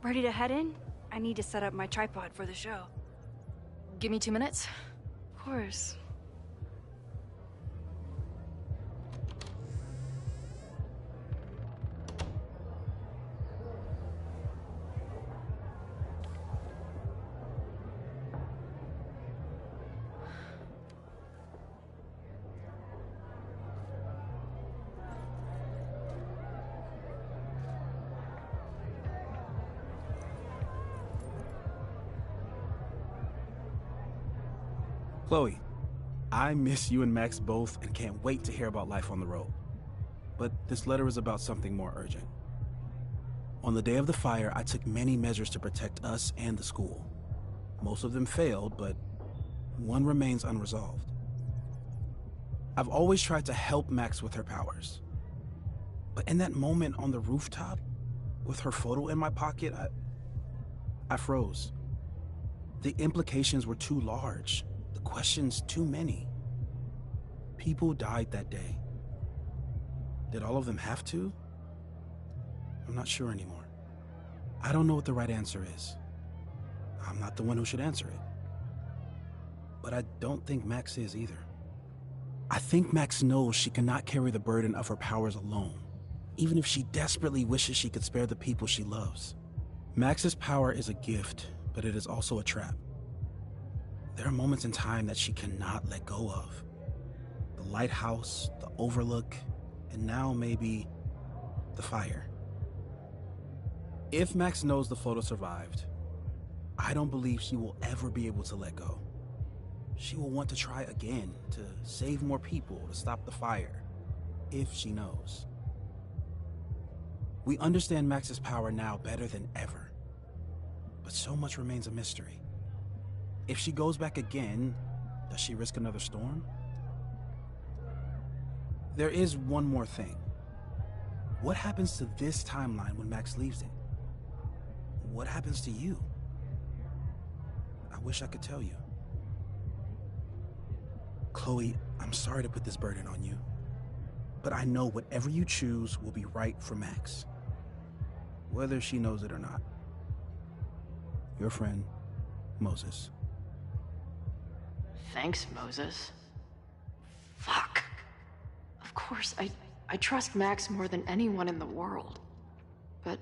Ready to head in? I need to set up my tripod for the show. Give me 2 minutes. Of course. Chloe, I miss you and Max both and can't wait to hear about life on the road. But this letter is about something more urgent. On the day of the fire, I took many measures to protect us and the school. Most of them failed, but one remains unresolved. I've always tried to help Max with her powers. But in that moment on the rooftop, with her photo in my pocket, I froze. The implications were too large, the questions too many. People died that day. Did all of them have to? I'm not sure anymore. I don't know what the right answer is. I'm not the one who should answer it. But I don't think Max is either. I think Max knows she cannot carry the burden of her powers alone, even if she desperately wishes she could spare the people she loves. Max's power is a gift, but it is also a trap. There are moments in time that she cannot let go of. The lighthouse, the overlook, and now maybe the fire. If Max knows the photo survived, I don't believe she will ever be able to let go. She will want to try again, to save more people, to stop the fire, if she knows. We understand Max's power now better than ever, but so much remains a mystery. If she goes back again, does she risk another storm? There is one more thing. What happens to this timeline when Max leaves it? What happens to you? I wish I could tell you. Chloe, I'm sorry to put this burden on you, but I know whatever you choose will be right for Max, whether she knows it or not. Your friend, Moses. Thanks, Moses. Fuck. Of course, I trust Max more than anyone in the world. But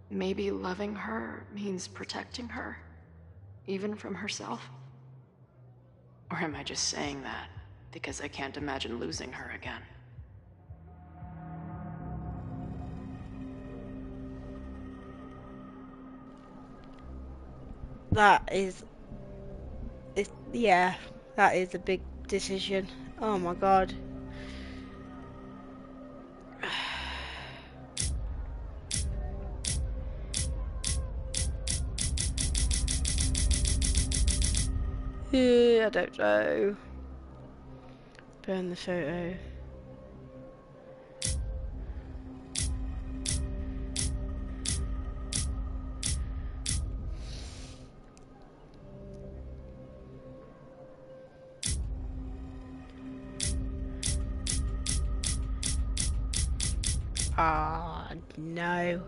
maybe loving her means protecting her, even from herself? Or am I just saying that because I can't imagine losing her again? Yeah, that is a big decision. Oh my god. I don't know. Burn the photo. Ah, no.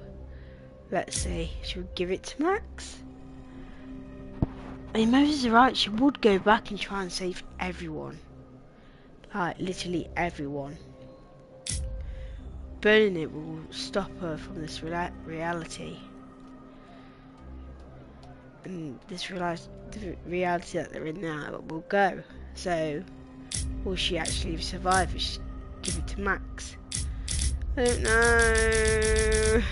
Let's see. Should we give it to Max? I mean, Moses is right. She would go back and try and save everyone. Like, literally everyone. Burning it will stop her from this reality. And this the reality that they're in now will go. So, will she actually survive? Or should she give it to Max? I don't know.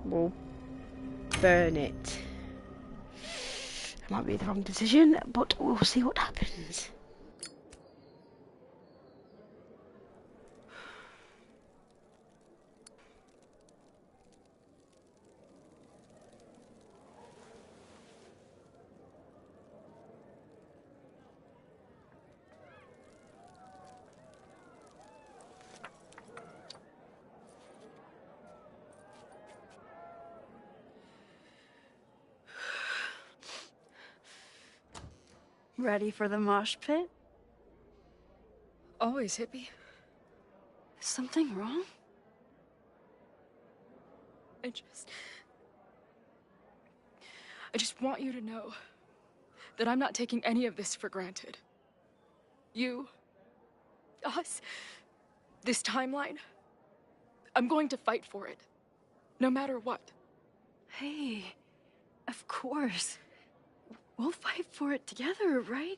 We'll burn it. It might be the wrong decision, but we'll see what happens. Ready for the mosh pit? Always, hippie. Is something wrong? I just want you to know that I'm not taking any of this for granted. You, us, this timeline, I'm going to fight for it, no matter what. Hey, of course. We'll fight for it together, right?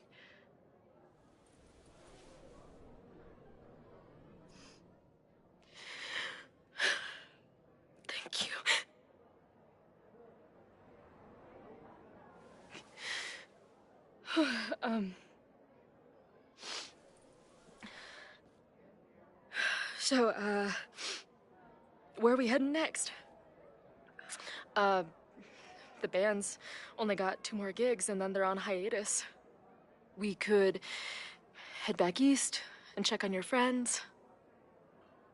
So, where are we heading next? The band's only got 2 more gigs and then they're on hiatus. We could head back east and check on your friends.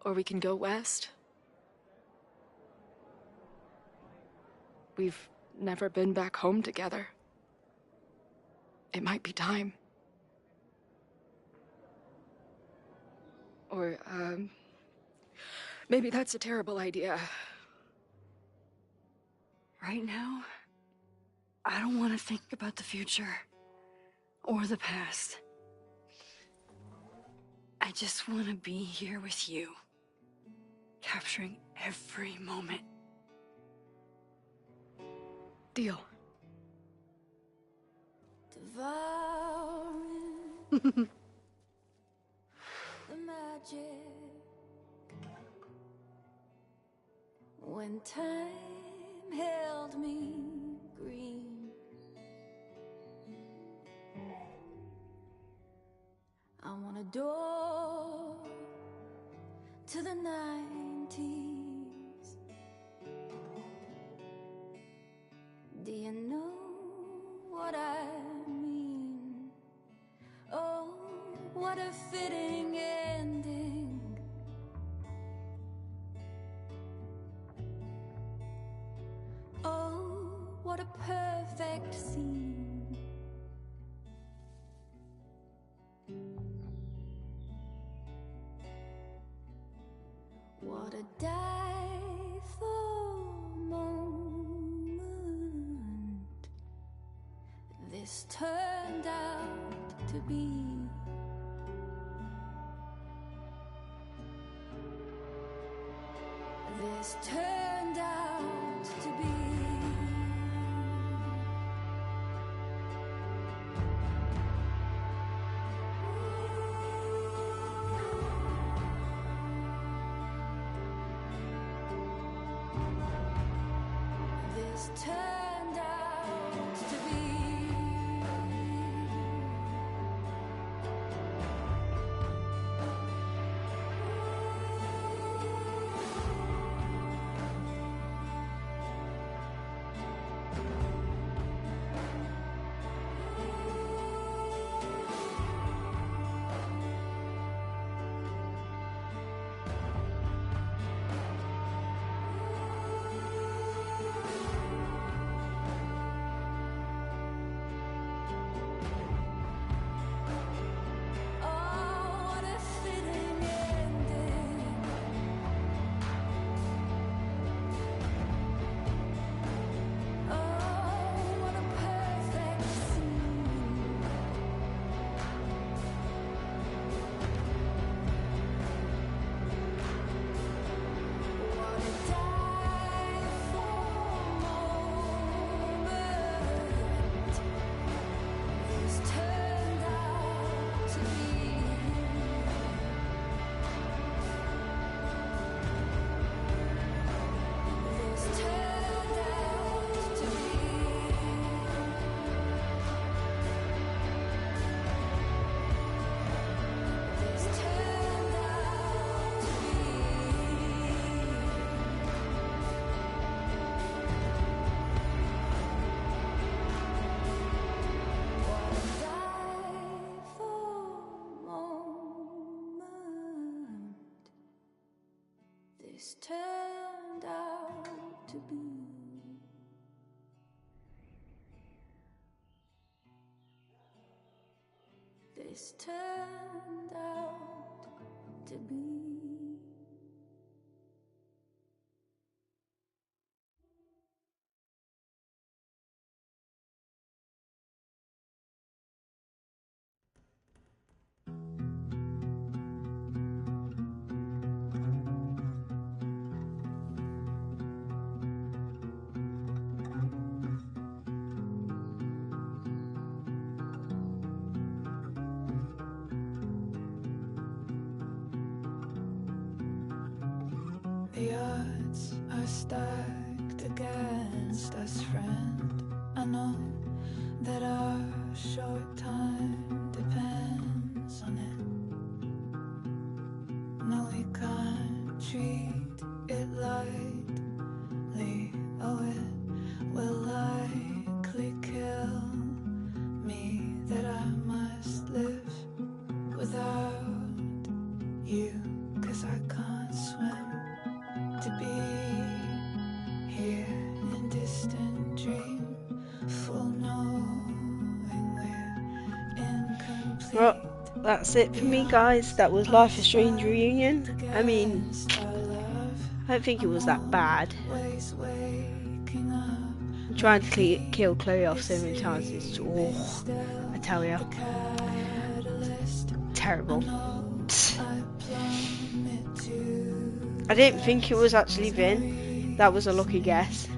Or we can go west. We've never been back home together. It might be time. Or, maybe that's a terrible idea. Right now, I don't want to think about the future or the past. I just want to be here with you, capturing every moment. Deal. Devouring the magic when time held me green. I want a door to the 90s. Do you know what I mean? Oh, what a fitting ending. Oh, what a perfect scene. What a die-for moment this turned out to be. This turned out to be. This turned out to be. This turned out to be. This turned out to be. The odds are stacked against us, friend. I know that our short time Well, that's it for me, guys. That was Life is Strange Reunion. I mean, I don't think it was that bad. I'm trying to kill Chloe off so many times. It's, I tell ya, terrible. I didn't think it was actually Vin. That was a lucky guess.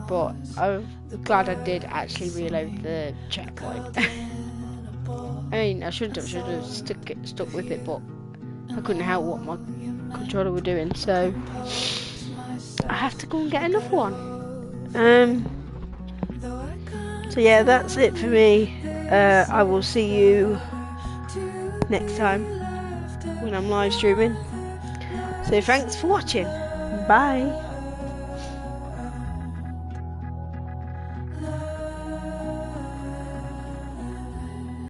But I'm glad I did actually reload the checkpoint. I mean, I should have stuck with it, but I couldn't help what my controller were doing, so I have to go and get another one. So yeah, that's it for me. I will see you next time when I'm live streaming. So thanks for watching. Bye.